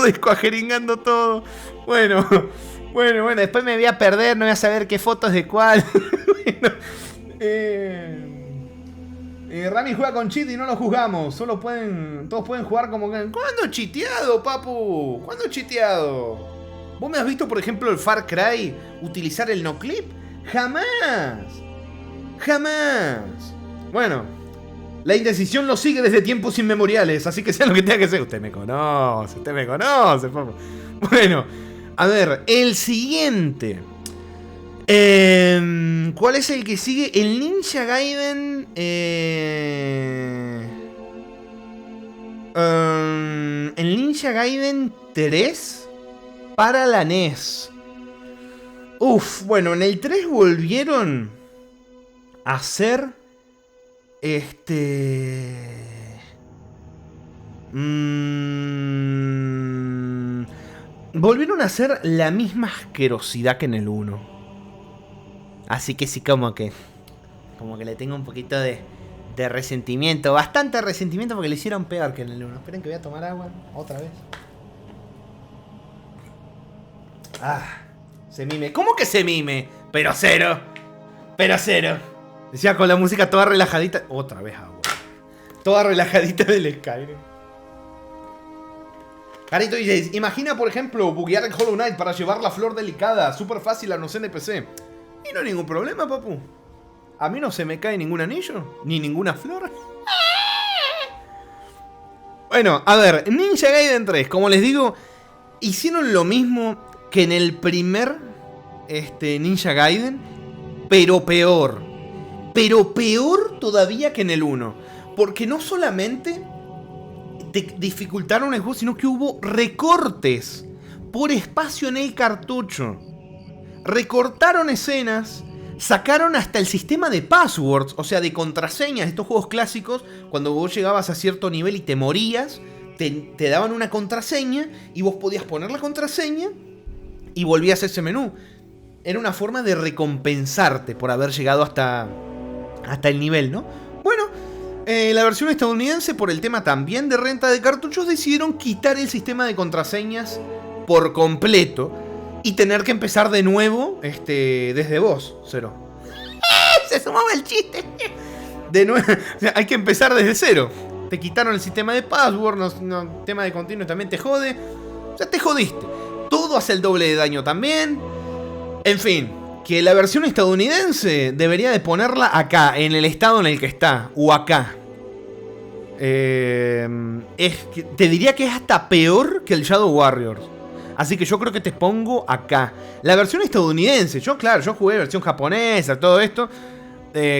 descuajeringando todo. Bueno, después me voy a perder, no voy a saber qué fotos de cuál. Bueno, Rami juega con cheat y no lo juzgamos. Todos pueden jugar como que... ¿Cuándo chiteado, papu? ¿Cuándo chiteado? ¿Vos me has visto, por ejemplo, el Far Cry utilizar el no clip? ¡Jamás! Bueno, la indecisión lo sigue desde tiempos inmemoriales, así que sea lo que tenga que ser. Usted me conoce, papu. Bueno, a ver, el siguiente... ¿Cuál es el que sigue? El Ninja Gaiden. El Ninja Gaiden 3 para la NES. Bueno, en el 3 volvieron a hacer. Volvieron a hacer la misma asquerosidad que en el 1. Así que sí, como que le tengo un poquito de resentimiento. Bastante resentimiento porque le hicieron peor que en el 1. Esperen que voy a tomar agua otra vez. Se mime. ¿Cómo que se mime? Pero cero. Decía con la música toda relajadita. Otra vez agua. Toda relajadita del Skyrim. Carito dice, imagina por ejemplo buguear el Hollow Knight para llevar la flor delicada. Súper fácil a no ser NPC. Y no hay ningún problema, papu. A mí no se me cae ningún anillo, ni ninguna flor. Bueno, a ver, Ninja Gaiden 3, como les digo, hicieron lo mismo que en el primer Ninja Gaiden, pero peor. Pero peor todavía que en el 1. Porque no solamente te dificultaron el juego, sino que hubo recortes por espacio en el cartucho. Recortaron escenas, sacaron hasta el sistema de passwords, o sea, de contraseñas. Estos juegos clásicos, cuando vos llegabas a cierto nivel y te morías, te daban una contraseña y vos podías poner la contraseña y volvías a ese menú. Era una forma de recompensarte por haber llegado hasta el nivel, ¿no? Bueno, la versión estadounidense, por el tema también de renta de cartuchos, decidieron quitar el sistema de contraseñas por completo y tener que empezar de nuevo desde vos, cero. Se sumaba el chiste. De nuevo, o sea, hay que empezar desde cero. Te quitaron el sistema de password, el tema de continuo también te jode. O sea, te jodiste. Todo hace el doble de daño también. En fin, que la versión estadounidense debería de ponerla acá, en el estado en el que está, o acá. Te diría que es hasta peor que el Shadow Warriors. Así que yo creo que te pongo acá. La versión estadounidense. Yo jugué versión japonesa, todo esto.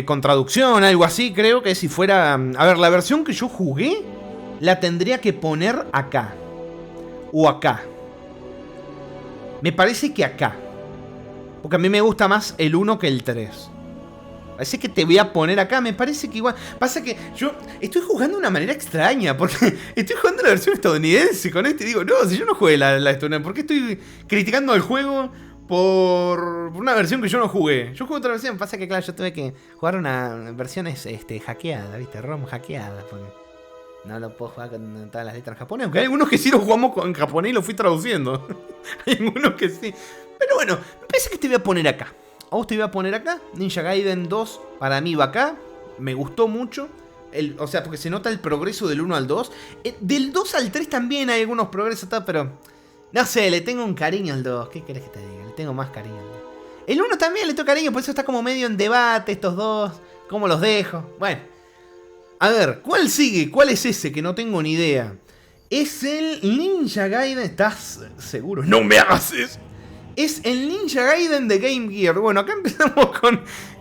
Con traducción, algo así. Creo que si fuera... A ver, la versión que yo jugué la tendría que poner acá. O acá. Me parece que acá. Porque a mí me gusta más el 1 que el 3. Parece que te voy a poner acá. Me parece que igual... Pasa que yo estoy jugando de una manera extraña. Porque estoy jugando la versión estadounidense con este. Y digo, no, si yo no jugué la estadounidense, ¿por qué estoy criticando al juego por una versión que yo no jugué? Yo jugué otra versión. Pasa que, claro, yo tuve que jugar una versión hackeada, ¿viste? ROM hackeada. Porque No lo puedo jugar con todas las letras japonesas. Aunque hay algunos que sí lo jugamos en japonés y lo fui traduciendo. Hay algunos que sí. Pero bueno, me parece que te voy a poner acá. A vos te voy a poner acá. Ninja Gaiden 2 para mí va acá. Me gustó mucho. O sea, porque se nota el progreso del 1 al 2. Del 2 al 3 también hay algunos progresos, pero... No sé, le tengo un cariño al 2. ¿Qué querés que te diga? Le tengo más cariño al 2. El 1 también le tengo cariño, por eso está como medio en debate estos dos. ¿Cómo los dejo? Bueno. A ver, ¿cuál sigue? ¿Cuál es ese? Que no tengo ni idea. Es el Ninja Gaiden. ¿Estás seguro? ¡No me hagas eso! Es el Ninja Gaiden de Game Gear. Bueno, acá empezamos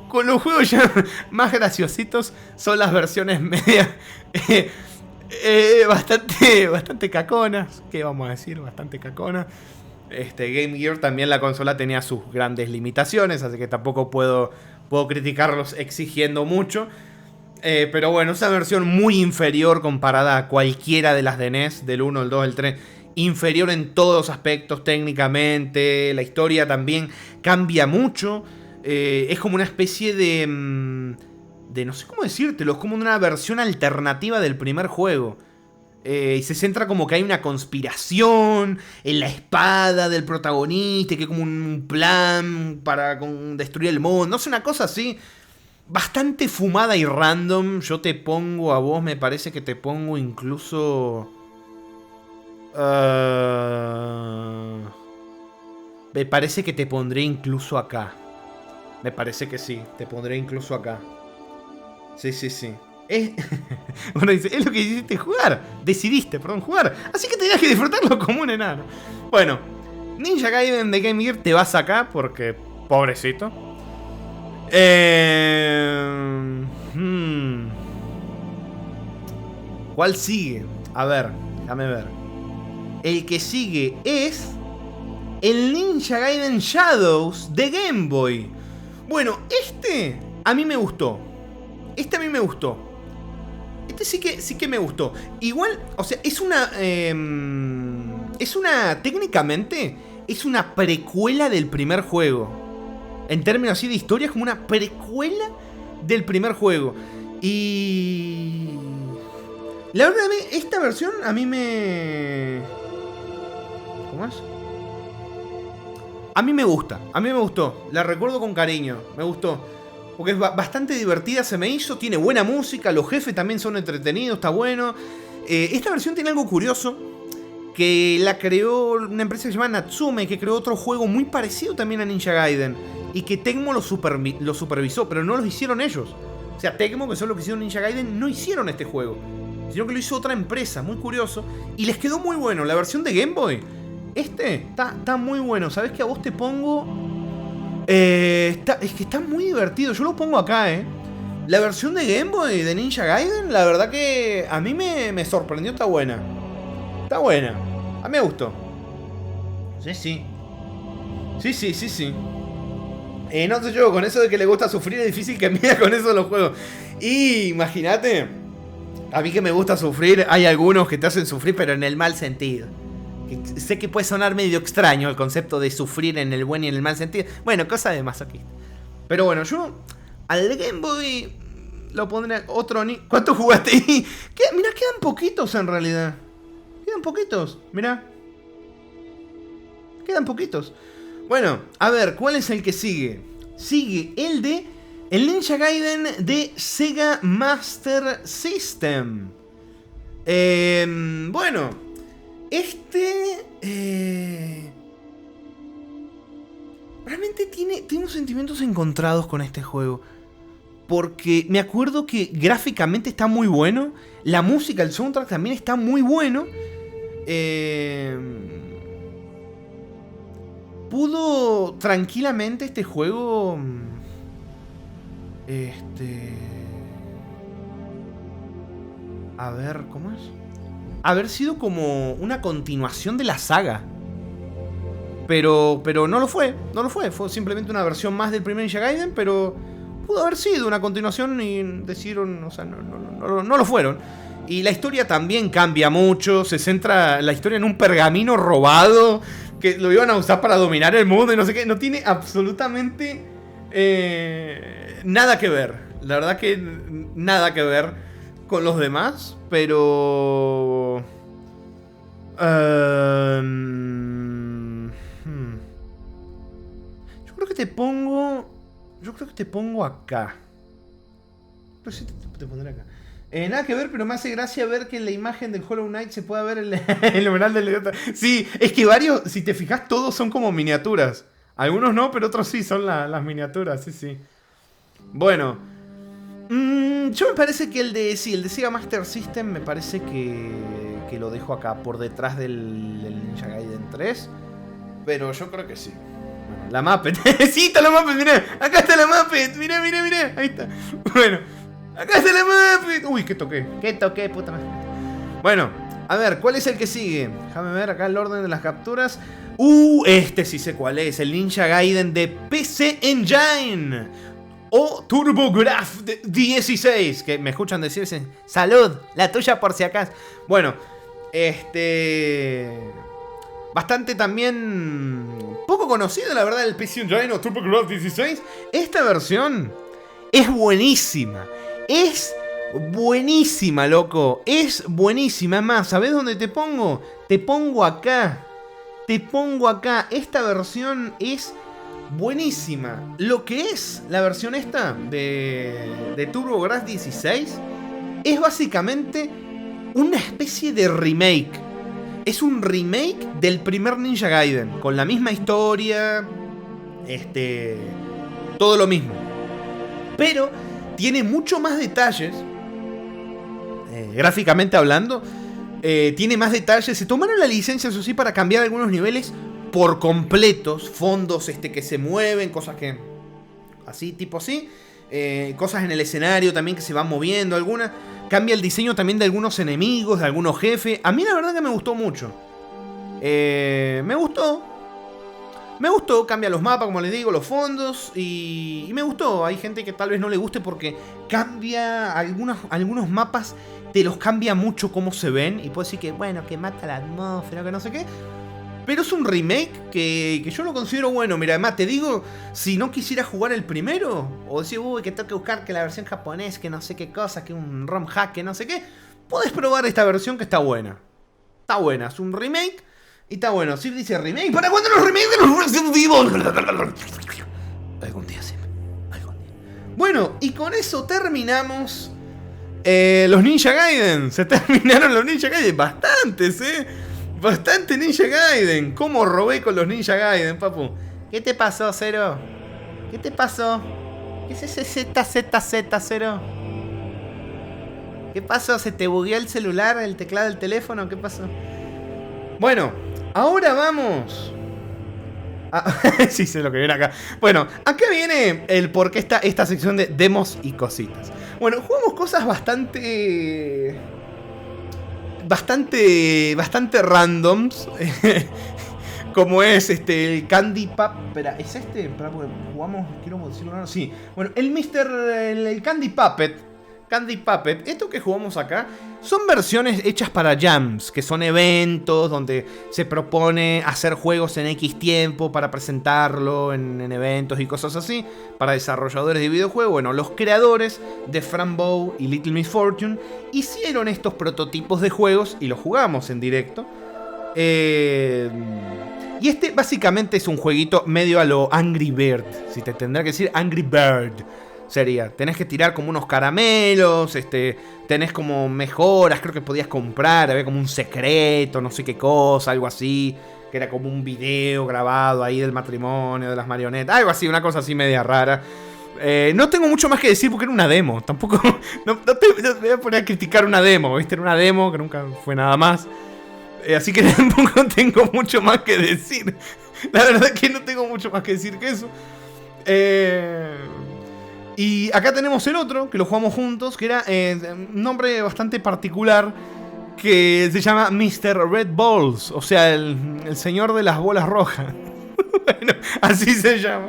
con los juegos ya más graciositos. Son las versiones medias. Bastante caconas. ¿Qué vamos a decir? Bastante caconas. Game Gear también, la consola tenía sus grandes limitaciones, así que tampoco puedo criticarlos exigiendo mucho. Pero bueno, es una versión muy inferior comparada a cualquiera de las de NES, del 1, el 2, el 3. Inferior en todos los aspectos técnicamente. La historia también cambia mucho. Es como una especie de no sé cómo decírtelo. Es como una versión alternativa del primer juego. Y se centra como que hay una conspiración en la espada del protagonista, que es como un plan para destruir el mundo. No sé, una cosa así bastante fumada y random. Yo te pongo a vos, me parece que te pongo incluso... me parece que te pondré incluso acá. Me parece que sí, te pondré incluso acá. Sí. Bueno, dice, es lo que decidiste jugar. Jugar. Así que tenías que disfrutarlo como un enano. Bueno, Ninja Gaiden de Game Gear te vas acá porque... Pobrecito. ¿Cuál sigue? A ver, déjame ver. El que sigue es... el Ninja Gaiden Shadows de Game Boy. Bueno, a mí me gustó. Este sí que me gustó. Igual, o sea, técnicamente, es una precuela del primer juego. En términos así de historia, es como una precuela del primer juego. Y... la verdad, esta versión a mí me... ¿Cómo es? A mí me gustó. La recuerdo con cariño, me gustó. Porque es bastante divertida, se me hizo. Tiene buena música, los jefes también son entretenidos, está bueno. Esta versión tiene algo curioso, que la creó una empresa que se llama Natsume, que creó otro juego muy parecido también a Ninja Gaiden, y que Tecmo lo supervisó, pero no lo hicieron ellos. O sea, Tecmo, que son los que hicieron Ninja Gaiden, no hicieron este juego, sino que lo hizo otra empresa, muy curioso. Y les quedó muy bueno. La versión de Game Boy, está muy bueno. ¿Sabes qué? A vos te pongo... es que está muy divertido. Yo lo pongo acá, La versión de Game Boy de Ninja Gaiden, la verdad que a mí me sorprendió. Está buena. A mí me gustó. Sí. No sé yo, con eso de que le gusta sufrir es difícil que mida con eso los juegos. Y imagínate, a mí que me gusta sufrir, hay algunos que te hacen sufrir, pero en el mal sentido. Sé que puede sonar medio extraño el concepto de sufrir en el buen y en el mal sentido. Bueno, cosa de masoquista. Pero bueno, yo al Game Boy lo pondré otro... ¿Cuánto jugaste ahí? Mirá, quedan poquitos en realidad. Mirá. Quedan poquitos. Bueno, a ver, ¿cuál es el que sigue? Sigue el Ninja Gaiden de Sega Master System. Bueno... realmente tiene unos sentimientos encontrados con este juego. Porque me acuerdo que gráficamente está muy bueno. La música, el soundtrack también está muy bueno. Pudo tranquilamente este juego... a ver, ¿cómo es? Haber sido como una continuación de la saga. Pero no lo fue. Fue simplemente una versión más del primer Ninja Gaiden, pero pudo haber sido una continuación y decidieron, o sea, no lo fueron. Y la historia también cambia mucho. Se centra la historia en un pergamino robado que lo iban a usar para dominar el mundo y no sé qué. No tiene absolutamente nada que ver. La verdad que nada que ver. con los demás, pero... Yo creo que te pongo... acá. Pero sí te pondré acá. Nada que ver, pero me hace gracia ver que en la imagen del Hollow Knight se pueda ver el numeral del idiota. Sí, es que varios, si te fijas, todos son como miniaturas. Algunos no, pero otros sí, son las miniaturas, sí. Bueno. Yo me parece que el de Sega Master System me parece que lo dejo acá, por detrás del Ninja Gaiden 3. Pero yo creo que sí. Bueno, la Muppet. Sí, está la Muppet, mirá. Acá está la Muppet. Mirá. Ahí está. Bueno. Acá está la Muppet. Uy, ¿qué toqué, puta madre? Bueno, a ver, ¿cuál es el que sigue? Déjame ver acá el orden de las capturas. Este sí sé cuál es. El Ninja Gaiden de PC Engine. O TurboGrafx 16. Que me escuchan decir salud, la tuya por si acaso. Bueno, bastante también poco conocido, la verdad, el PC Engine o TurboGrafx 16. Esta versión es buenísima. Es buenísima, loco. Es buenísima. Es más, ¿sabés dónde te pongo? Te pongo acá. Esta versión es buenísima. Lo que es la versión esta de TurboGrafx 16 es básicamente una especie de remake. Es un remake del primer Ninja Gaiden, con la misma historia, todo lo mismo. Pero tiene mucho más detalles, gráficamente hablando. Tiene más detalles. Se tomaron la licencia, eso sí, para cambiar algunos niveles por completos. Fondos que se mueven, cosas que... así, tipo así. Cosas en el escenario también que se van moviendo. Cambia el diseño también de algunos enemigos, de algunos jefes. A mí la verdad que me gustó mucho. Me gustó, cambia los mapas, como les digo, los fondos. Y me gustó. Hay gente que tal vez no le guste porque cambia algunos mapas. Te los cambia mucho cómo se ven. Y puedo decir que, bueno, que mata la atmósfera, que no sé qué. Pero es un remake que yo lo considero bueno. Mira, además te digo, si no quisiera jugar el primero, o decir, uy, que tengo que buscar que la versión japonés, que no sé qué cosa, que un ROM hack, que no sé qué, podés probar esta versión que está buena. Está buena, es un remake y está bueno. Sí dice remake. ¿Para cuándo los remakes de los Resident Evil? Algún día, sí. Algún día. Bueno, y con eso terminamos los Ninja Gaiden. Se terminaron los Ninja Gaiden. Bastantes, Bastante Ninja Gaiden. ¿Cómo robé con los Ninja Gaiden, papu? ¿Qué te pasó, Zero? ¿Qué te pasó? ¿Qué es ese ZZZ, Zero? ¿Qué pasó? ¿Se te bugueó el celular, el teclado del teléfono? ¿Qué pasó? Bueno, ahora vamos. Sí, sé lo que viene acá. Bueno, acá viene el por qué está esta sección de demos y cositas. Bueno, jugamos cosas bastante randoms. Como es el Candy Puppet. Espera, ¿es este? Espera, porque jugamos, quiero decirlo ahora. Sí. Bueno, el Candy Puppet. Esto que jugamos acá son versiones hechas para jams, que son eventos donde se propone hacer juegos en X tiempo para presentarlo en eventos y cosas así, para desarrolladores de videojuegos. Bueno, los creadores de Frambow y Little Miss Fortune hicieron estos prototipos de juegos y los jugamos en directo. Y básicamente es un jueguito medio a lo Angry Bird, si te tendrá que decir Angry Bird. Sería, tenés que tirar como unos caramelos, tenés como mejoras, creo que podías comprar, había como un secreto, no sé qué cosa, algo así, que era como un video grabado ahí del matrimonio, de las marionetas, algo así, una cosa así media rara. No tengo mucho más que decir porque era una demo, tampoco, no te voy a poner a criticar una demo, ¿viste? Era una demo que nunca fue nada más, así que tampoco tengo mucho más que decir, la verdad que no tengo mucho más que decir que eso. Y acá tenemos el otro, que lo jugamos juntos, que era un nombre bastante particular, que se llama Mr. Red Balls, o sea, el señor de las bolas rojas. Bueno, así se llama.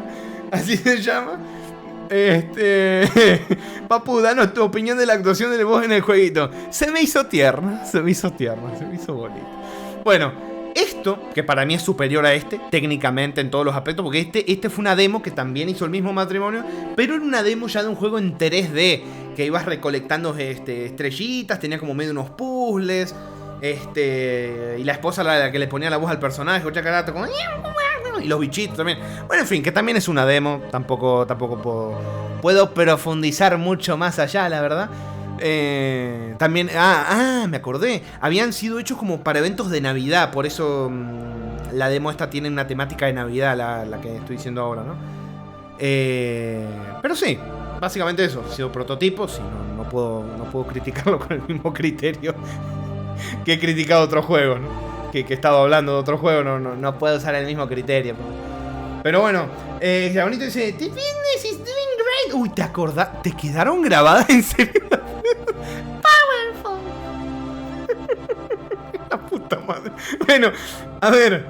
Papu, danos tu opinión de la actuación del boss en el jueguito. Se me hizo tierna, se me hizo bonito. Bueno, esto, que para mí es superior a técnicamente en todos los aspectos, porque este fue una demo que también hizo el mismo matrimonio, pero era una demo ya de un juego en 3D, que ibas recolectando estrellitas, tenía como medio unos puzzles. Y la esposa la que le ponía la voz al personaje, Chacarato, como... y los bichitos también. Bueno, en fin, que también es una demo. Tampoco puedo profundizar mucho más allá, la verdad. También, me acordé. Habían sido hechos como para eventos de Navidad. Por eso la demo esta tiene una temática de Navidad, la que estoy diciendo ahora, ¿no? Pero sí, básicamente eso. Ha sido prototipos y no puedo criticarlo con el mismo criterio que he criticado otros juegos, ¿no? Que he estado hablando de otros juegos, no puedo usar el mismo criterio. Pero bueno, la bonito dice: The business is doing great. Uy, ¿te acordás? ¿Te quedaron grabadas en serio? Powerful. La puta madre. Bueno, a ver,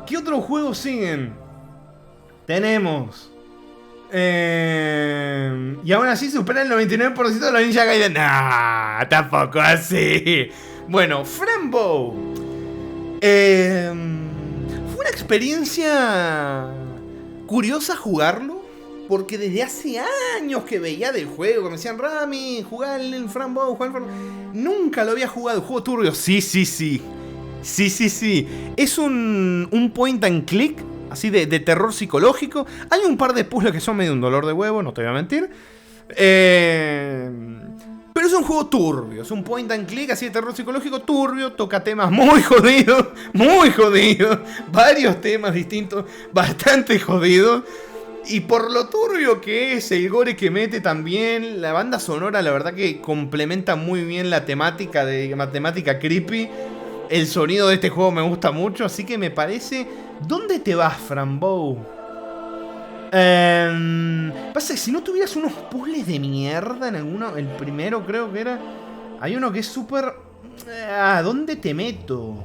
¿qué otros juegos siguen? Tenemos y aún así supera el 99% de los Ninja Gaiden. ¡Nah! Tampoco así. Bueno, Frambow. Fue una experiencia curiosa jugarlo, porque desde hace años que veía del juego, que me decían: Rami, jugar el Frambow, nunca lo había jugado. El juego turbio, sí. Es un point and click, así de terror psicológico. Hay un par de puzzles que son medio un dolor de huevo, no te voy a mentir. Pero es un juego turbio, es un point and click así de terror psicológico turbio, toca temas muy jodidos, varios temas distintos, bastante jodidos. Y por lo turbio que es, el gore que mete también, la banda sonora la verdad que complementa muy bien la temática creepy. El sonido de este juego me gusta mucho, así que me parece... ¿Dónde te vas, Frambow? Pasa que si no tuvieras unos puzzles de mierda en alguno... El primero creo que era... Hay uno que es súper... ¿dónde te meto?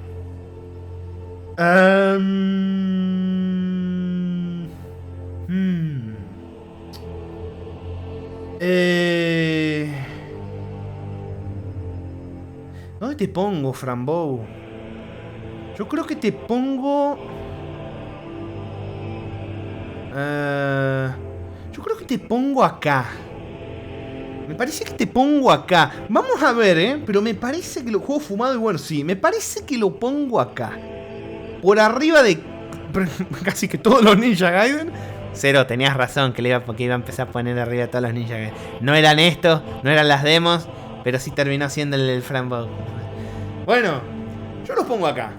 ¿Dónde te pongo, Frambow? Yo creo que te pongo... yo creo que te pongo acá. Me parece que te pongo acá. Vamos a ver, pero me parece que lo juego fumado y bueno, sí. Me parece que lo pongo acá. Por arriba de casi que todos los Ninja Gaiden. Cero, tenías razón que iba a empezar a poner arriba de todos los Ninja Gaiden. No eran estos, no eran las demos, pero sí terminó siendo el Frambow. Bueno, yo los pongo acá.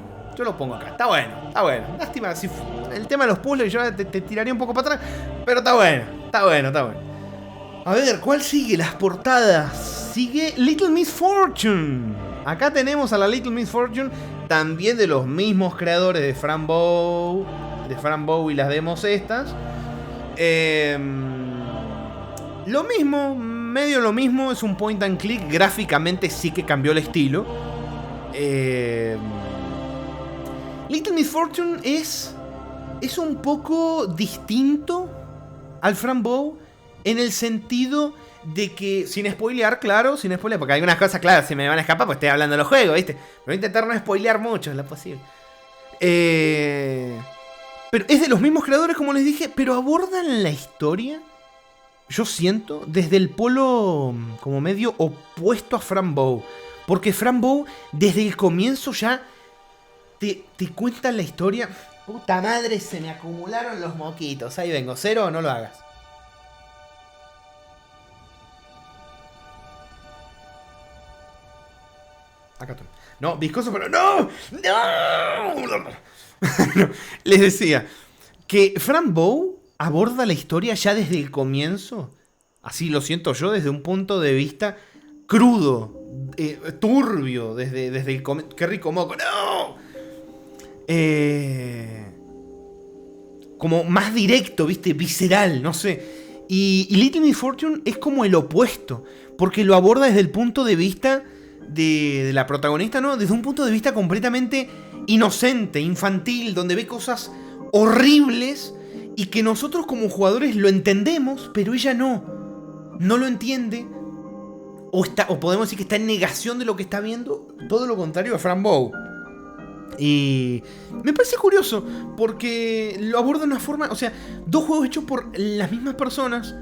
Está bueno. Lástima, si el tema de los puzzles yo te tiraría un poco para atrás. Pero está bueno. A ver, ¿cuál sigue? Las portadas. Sigue Little Miss Fortune. Acá tenemos a la Little Miss Fortune, también de los mismos creadores de Frambow y las demos estas. Lo mismo, medio lo mismo. Es un point and click. Gráficamente sí que cambió el estilo. Little Miss Fortune es un poco distinto al Frambow en el sentido de que, sin spoilear, porque algunas cosas, claro, se me van a escapar porque estoy hablando de los juegos, ¿viste? Pero voy a intentar no spoilear mucho, es lo posible. Pero es de los mismos creadores, como les dije, pero abordan la historia, yo siento, desde el polo como medio opuesto a Frambow. Porque Frambow, desde el comienzo ya te cuentan la historia. Puta madre, se me acumularon los moquitos. Ahí vengo, Cero, no lo hagas. Acá estoy. No, viscoso, pero ¡no! No. Les decía que Frambow aborda la historia ya desde el comienzo. Así lo siento yo, desde un punto de vista crudo, turbio, desde el comienzo. ¡Qué rico moco! ¡No! Como más directo, ¿viste? Visceral, no sé. Y Little Miss Fortune es como el opuesto, porque lo aborda desde el punto de vista de la protagonista, ¿no? Desde un punto de vista completamente inocente, infantil, donde ve cosas horribles y que nosotros como jugadores lo entendemos, pero ella no lo entiende. O podemos decir que está en negación de lo que está viendo. Todo lo contrario a Frambow. Y me parece curioso porque lo aborda de una forma... O sea, dos juegos hechos por las mismas personas.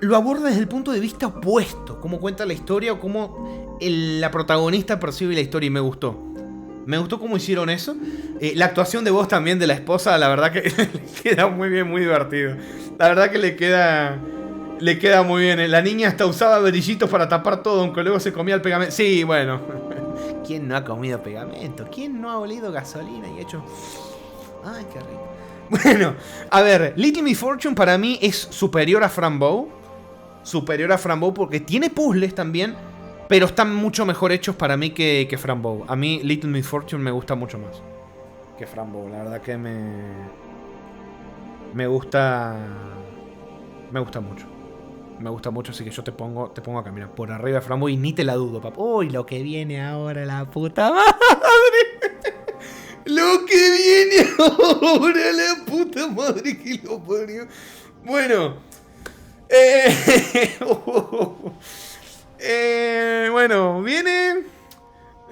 lo aborda desde el punto de vista opuesto. Cómo cuenta la historia o cómo la protagonista percibe la historia. Y me gustó. Me gustó cómo hicieron eso. La actuación de voz también de la esposa, la verdad que le queda muy bien, muy divertido. La verdad que le queda muy bien. La niña hasta usaba brillitos para tapar todo, aunque luego se comía el pegamento. Sí, bueno. ¿Quién no ha comido pegamento? ¿Quién no ha olido gasolina y hecho... Ay, qué rico. Bueno, a ver, Little Miss Fortune para mí es superior a Fran Bow. Superior a Fran Bow porque tiene puzzles también, pero están mucho mejor hechos para mí que Fran Bow. A mí Little Miss Fortune me gusta mucho más que Fran Bow. La verdad que me gusta mucho. Me gusta mucho, así que yo te pongo a caminar por arriba de Fran Bow y ni te la dudo, papá. Uy, lo que viene ahora, la puta madre. Lo que viene ahora, la puta madre que lo parió. Bueno. Bueno, viene...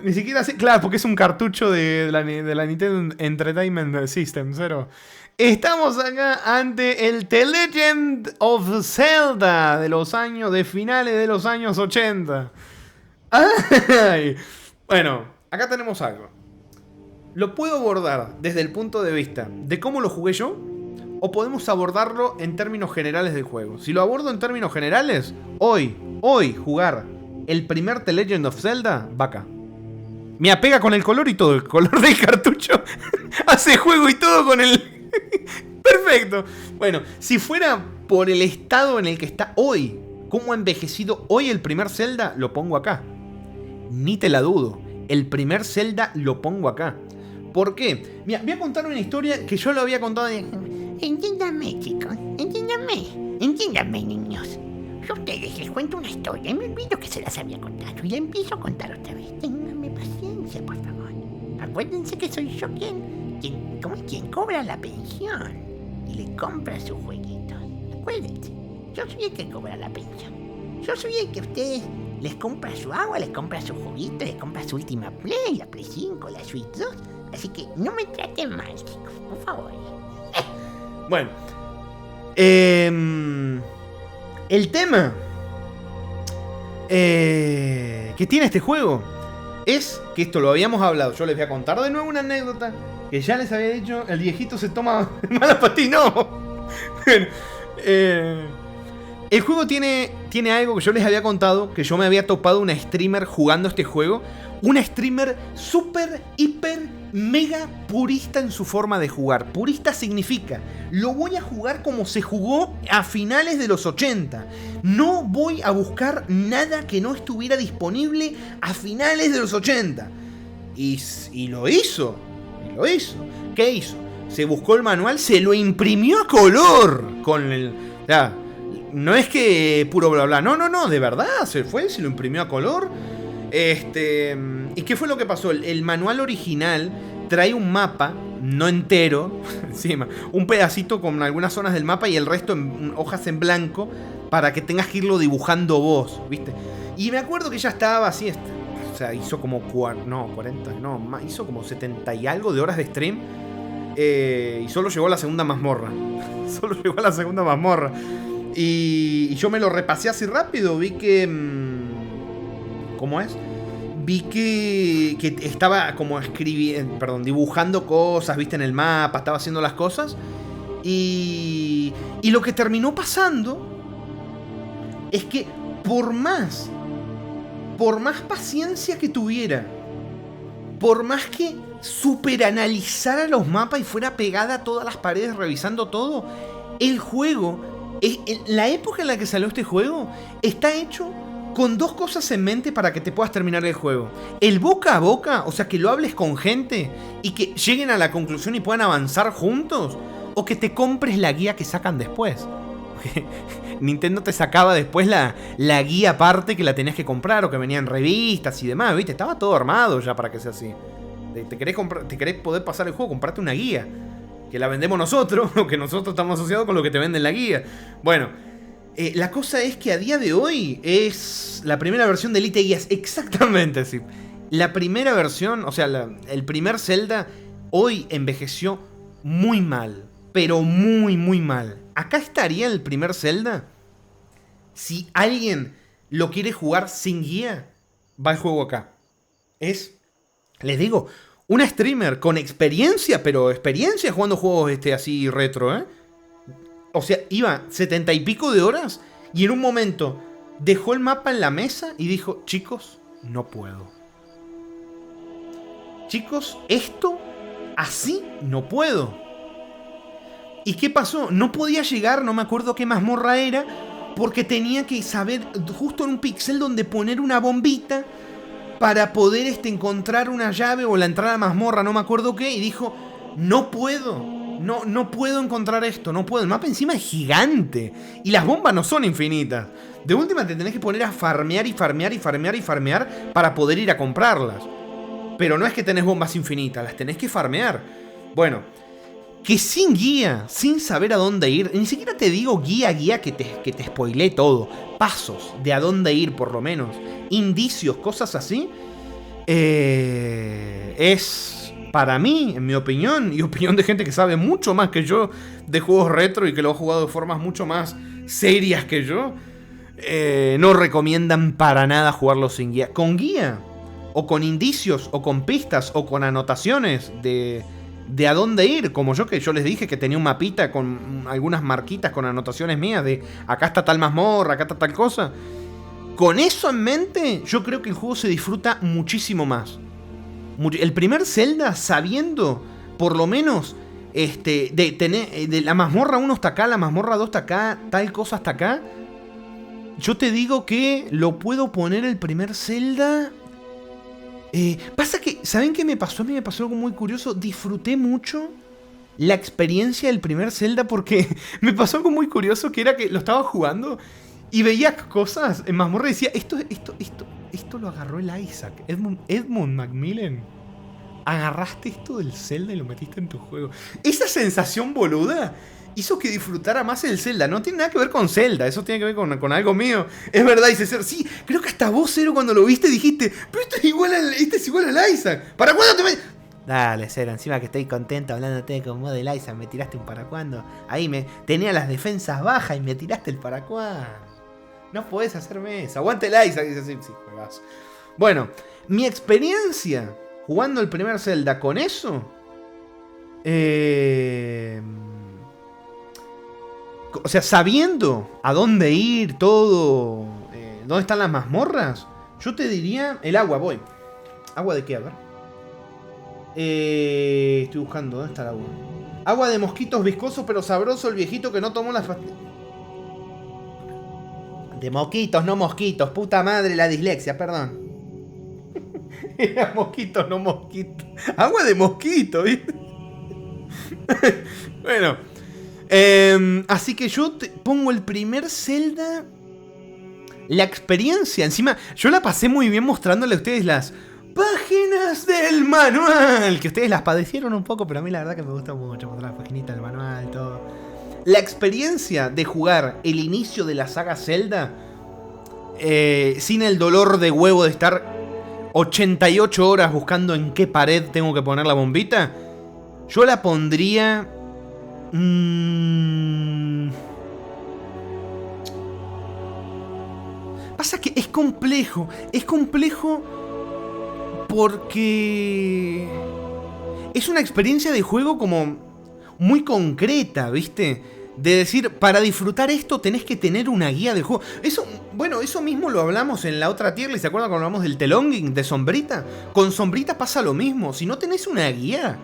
Ni siquiera así... Claro, porque es un cartucho de la Nintendo Entertainment System 0. Estamos acá ante el The Legend of Zelda de finales de los años 80. Ay. Bueno, acá tenemos algo. Lo puedo abordar desde el punto de vista de cómo lo jugué yo, o podemos abordarlo en términos generales del juego. Si lo abordo en términos generales, hoy jugar el primer The Legend of Zelda va acá. Me apega con el color y todo, el color del cartucho. Hace juego y todo con el... Perfecto. Bueno, si fuera por el estado en el que está hoy, cómo ha envejecido hoy el primer Zelda, lo pongo acá. Ni te la dudo. El primer Zelda lo pongo acá. ¿Por qué? Mira, voy a contar una historia que yo lo había contado de... Entiéndame, chicos, entiéndame, niños. Yo a ustedes les cuento una historia y me olvido que se las había contado y la empiezo a contar otra vez. Ténganme paciencia, por favor. Acuérdense que soy yo quien cobra la pensión y le compra sus jueguitos. Acuérdense, yo soy el que cobra la pensión. Yo soy el que a ustedes les compra su agua, les compra su juguito, les compra su última Play, la Play 5, la Switch 2. Así que no me traten mal, chicos, por favor. Bueno. El tema que tiene este juego es que esto lo habíamos hablado. Yo les voy a contar de nuevo una anécdota que ya les había dicho. El viejito se toma mala patina. No. Bueno, el juego tiene algo que yo les había contado, que yo me había topado una streamer jugando este juego. Una streamer súper, hiper, mega purista en su forma de jugar. Purista significa, lo voy a jugar como se jugó a finales de los 80. No voy a buscar nada que no estuviera disponible a finales de los 80. Y lo hizo. ¿Qué hizo? Se buscó el manual, se lo imprimió a color. No es que puro bla bla. No, de verdad. Se lo imprimió a color. ¿Y qué fue lo que pasó? El manual original trae un mapa, no entero, encima, un pedacito con algunas zonas del mapa y el resto en hojas en blanco para que tengas que irlo dibujando vos, ¿viste? Y me acuerdo que ya estaba así, o sea, hizo como 40, hizo como 70 y algo de horas de stream y solo llegó a la segunda mazmorra. Y yo me lo repasé así rápido, vi que... ¿Cómo es? Vi que estaba como dibujando cosas, viste, en el mapa, estaba haciendo las cosas. Y lo que terminó pasando es que por más paciencia que tuviera, por más que superanalizara los mapas y fuera pegada a todas las paredes revisando todo, el juego, en la época en la que salió este juego, está hecho con dos cosas en mente para que te puedas terminar el juego. El boca a boca, o sea, que lo hables con gente y que lleguen a la conclusión y puedan avanzar juntos. O que te compres la guía que sacan después. Nintendo te sacaba después la guía aparte que la tenías que comprar o que venía en revistas y demás, ¿viste? Estaba todo armado ya para que sea así. Te querés poder pasar el juego, comprarte una guía. Que la vendemos nosotros, o que nosotros estamos asociados con lo que te venden la guía. Bueno... la cosa es que a día de hoy es la primera versión de Elite Guías. Exactamente, sí. La primera versión, o sea, el primer Zelda hoy envejeció muy mal. Pero muy, muy mal. Acá estaría el primer Zelda Si alguien lo quiere jugar sin guía, va el juego acá. Les digo, una streamer con experiencia, pero experiencia jugando juegos así retro, ¿eh? O sea, iba 70 y pico de horas y en un momento dejó el mapa en la mesa y dijo, chicos, no puedo. Chicos, esto así no puedo. ¿Y qué pasó? No podía llegar, no me acuerdo qué mazmorra era, porque tenía que saber justo en un pixel donde poner una bombita para poder encontrar una llave o la entrada a mazmorra, no me acuerdo qué, y dijo, no puedo. No puedo encontrar esto, no puedo. El mapa encima es gigante y las bombas no son infinitas. De última te tenés que poner a farmear y farmear y farmear y farmear para poder ir a comprarlas. Pero no es que tenés bombas infinitas, las tenés que farmear. Bueno, que sin guía, sin saber a dónde ir, ni siquiera te digo guía que te spoilee todo. Pasos de a dónde ir por lo menos, indicios, cosas así. Es... Para mí, en mi opinión, y opinión de gente que sabe mucho más que yo de juegos retro y que lo ha jugado de formas mucho más serias que yo, no recomiendan para nada jugarlo sin guía. Con guía, o con indicios, o con pistas, o con anotaciones de a dónde ir. Como que yo les dije que tenía un mapita con algunas marquitas, con anotaciones mías de acá está tal mazmorra, acá está tal cosa. Con eso en mente, yo creo que el juego se disfruta muchísimo más. El primer Zelda, sabiendo, por lo menos, de tener de la mazmorra 1 hasta acá, la mazmorra 2 hasta acá, tal cosa hasta acá, yo te digo que lo puedo poner el primer Zelda. Pasa que, ¿saben qué me pasó? A mí me pasó algo muy curioso. Disfruté mucho la experiencia del primer Zelda porque me pasó algo muy curioso, que era que lo estaba jugando y veía cosas en mazmorra y decía, esto lo agarró el Isaac. Edmund Macmillan. Agarraste esto del Zelda y lo metiste en tu juego. Esa sensación boluda hizo que disfrutara más el Zelda. No tiene nada que ver con Zelda, eso tiene que ver con algo mío. Es verdad, dice Cero. Sí, creo que hasta vos, Cero, cuando lo viste dijiste, pero esto es igual al Isaac. ¿Para cuándo te metes? Dale, Cero, encima que estoy contento hablándote con vos del Isaac, me tiraste un para cuándo. Ahí tenía las defensas bajas y me tiraste el para cuándo. No podés hacerme eso. Aguante el Isaac, dice así. Sí, juegazo. Bueno, mi experiencia jugando el primer Zelda con eso. O sea, sabiendo a dónde ir, todo. Dónde están las mazmorras. Yo te diría. El agua, voy. ¿Agua de qué? A ver. Estoy buscando. ¿Dónde está el agua? Agua de mosquitos viscoso pero sabroso. El viejito que no tomó las pastillas. De mosquitos, no mosquitos. Puta madre, la dislexia, perdón. Era mosquitos, no mosquitos. Agua de mosquito, ¿viste? Bueno. Así que yo te pongo el primer Zelda. La experiencia. Encima, yo la pasé muy bien mostrándole a ustedes las páginas del manual. Que ustedes las padecieron un poco, pero a mí la verdad que me gusta mucho mostrar las paginitas del manual, todo. La experiencia de jugar el inicio de la saga Zelda sin el dolor de huevo de estar 88 horas buscando en qué pared tengo que poner la bombita, yo la pondría... Pasa que es complejo porque es una experiencia de juego como muy concreta, ¿viste? De decir, para disfrutar esto tenés que tener una guía de juego. Eso, bueno, eso mismo lo hablamos en la otra tier. ¿Se acuerdan cuando hablamos del Telonging de Sombrita? Con Sombrita pasa lo mismo. Si no tenés una guía,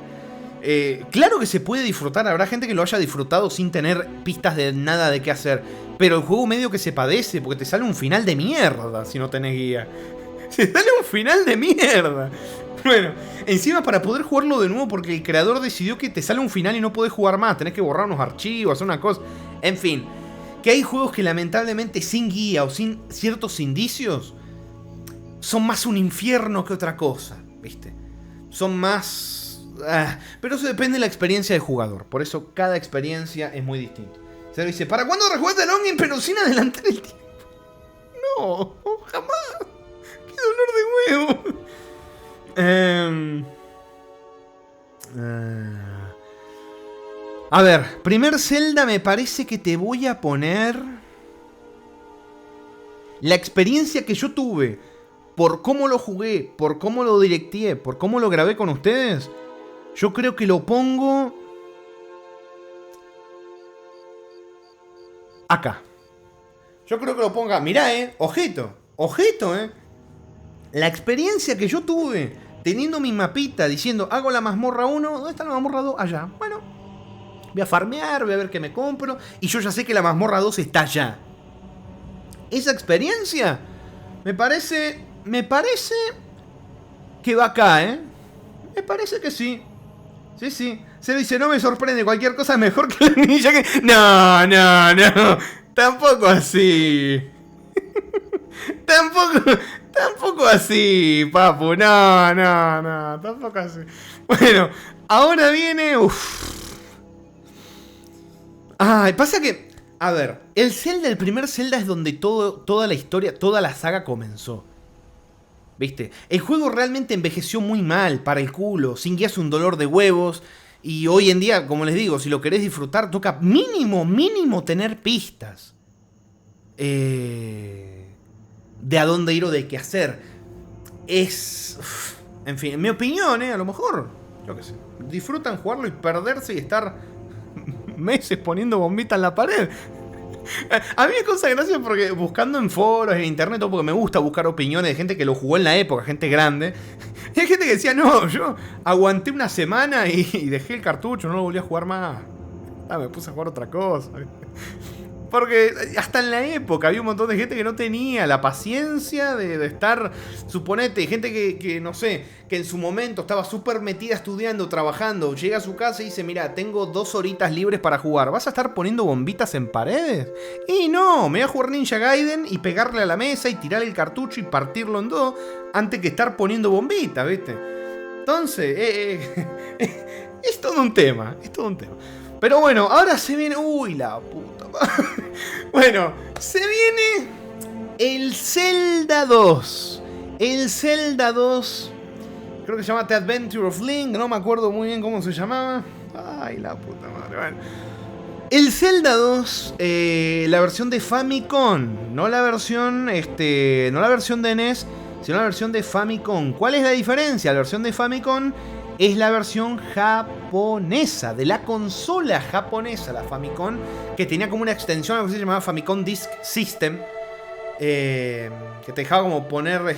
claro que se puede disfrutar. Habrá gente que lo haya disfrutado sin tener pistas de nada de qué hacer. Pero el juego medio que se padece porque te sale un final de mierda si no tenés guía. Se sale un final de mierda. Bueno, encima para poder jugarlo de nuevo porque el creador decidió que te sale un final y no podés jugar más. Tenés que borrar unos archivos, hacer una cosa. En fin, que hay juegos que lamentablemente sin guía o sin ciertos indicios son más un infierno que otra cosa, ¿viste? Son más... pero eso depende de la experiencia del jugador. Por eso cada experiencia es muy distinta. Se dice, ¿para cuándo rejuegas The Longing pero sin adelantar el tiempo? No, jamás. ¡Qué dolor de huevo! A ver, primer Zelda me parece que te voy a poner... la experiencia que yo tuve, por cómo lo jugué, por cómo lo directeé, por cómo lo grabé con ustedes, yo creo que lo pongo acá. Yo creo que lo ponga, mirá, ojito, la experiencia que yo tuve teniendo mi mapita diciendo, hago la mazmorra 1, ¿dónde está la mazmorra 2? Allá. Bueno, voy a farmear, voy a ver qué me compro, y yo ya sé que la mazmorra 2 está allá. Esa experiencia me parece que va acá, Me parece que sí. Sí. Se dice, no me sorprende, cualquier cosa es mejor que la ninja que... No. Tampoco así. Tampoco así, papu. No. Tampoco así. Bueno, ahora viene... Ay, pasa que... A ver, el primer Zelda es donde toda la historia, toda la saga comenzó. ¿Viste? El juego realmente envejeció muy mal, para el culo, sin guías, un dolor de huevos. Y hoy en día, como les digo, si lo querés disfrutar, toca mínimo tener pistas. De a dónde ir o de qué hacer. En fin, en mi opinión, a lo mejor, yo qué sé, disfrutan jugarlo y perderse y estar meses poniendo bombitas en la pared. A mí me causa gracia porque buscando en foros, en internet, todo, porque me gusta buscar opiniones de gente que lo jugó en la época, gente grande. Y hay gente que decía, no, yo aguanté una semana y dejé el cartucho, no lo volví a jugar más. Me puse a jugar otra cosa. Porque hasta en la época había un montón de gente que no tenía la paciencia de estar, suponete, gente que no sé, que en su momento estaba súper metida estudiando, trabajando, llega a su casa y dice, mira, tengo 2 horitas libres para jugar, ¿vas a estar poniendo bombitas en paredes? Y no, me voy a jugar Ninja Gaiden y pegarle a la mesa y tirar el cartucho y partirlo en 2 antes que estar poniendo bombitas, ¿viste? Entonces, es todo un tema, Pero bueno, ahora se viene... Uy, la puta madre. Bueno, se viene el Zelda 2. El Zelda 2. Creo que se llama The Adventure of Link. No me acuerdo muy bien cómo se llamaba. Ay, la puta madre. Bueno. El Zelda 2, la versión de Famicom. No la versión de NES, sino la versión de Famicom. ¿Cuál es la diferencia? La versión de Famicom es la versión japonesa, de la consola japonesa, la Famicom, que tenía como una extensión, algo que se llamaba Famicom Disk System, que te dejaba como poner creo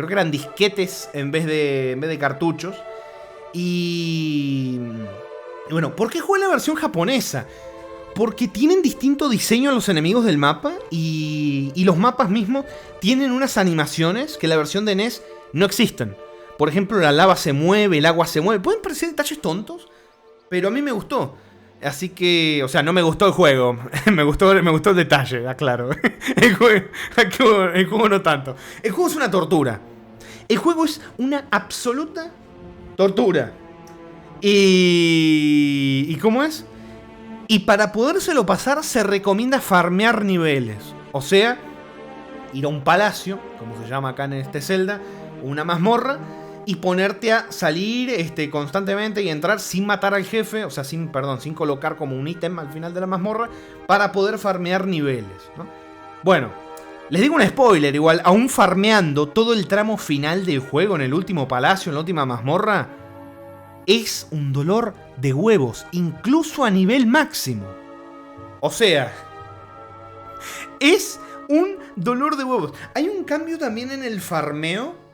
que eran disquetes en vez de cartuchos. Y bueno, ¿por qué jugué la versión japonesa? Porque tienen distinto diseño a los enemigos del mapa y los mapas mismos tienen unas animaciones que la versión de NES no existen. Por ejemplo, la lava se mueve, el agua se mueve. Pueden parecer detalles tontos, pero a mí me gustó. Así que, o sea, no me gustó el juego. me gustó el detalle, aclaro. El juego no tanto. El juego es una tortura. El juego es una absoluta tortura. ¿Y cómo es? Y para podérselo pasar se recomienda farmear niveles. O sea, ir a un palacio, como se llama acá en este Zelda, una mazmorra, y ponerte a salir constantemente y entrar sin matar al jefe, o sea, sin colocar como un ítem al final de la mazmorra, para poder farmear niveles, ¿no? Bueno, les digo un spoiler igual, aún farmeando todo el tramo final del juego, en el último palacio, en la última mazmorra, es un dolor de huevos, incluso a nivel máximo. O sea, es un dolor de huevos. Hay un cambio también en el farmeo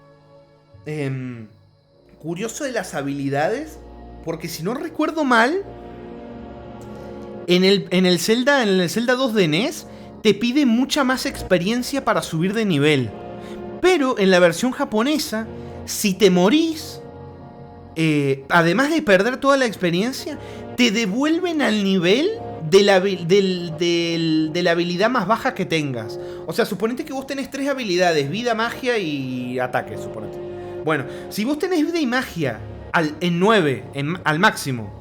curioso de las habilidades, porque si no recuerdo mal, en el Zelda 2 de NES te pide mucha más experiencia para subir de nivel. Pero en la versión japonesa, si te morís, además de perder toda la experiencia, te devuelven al nivel de la habilidad más baja que tengas. O sea, suponete que vos tenés 3 habilidades: vida, magia y ataque, suponete. Bueno, si vos tenés vida y magia en 9, al máximo,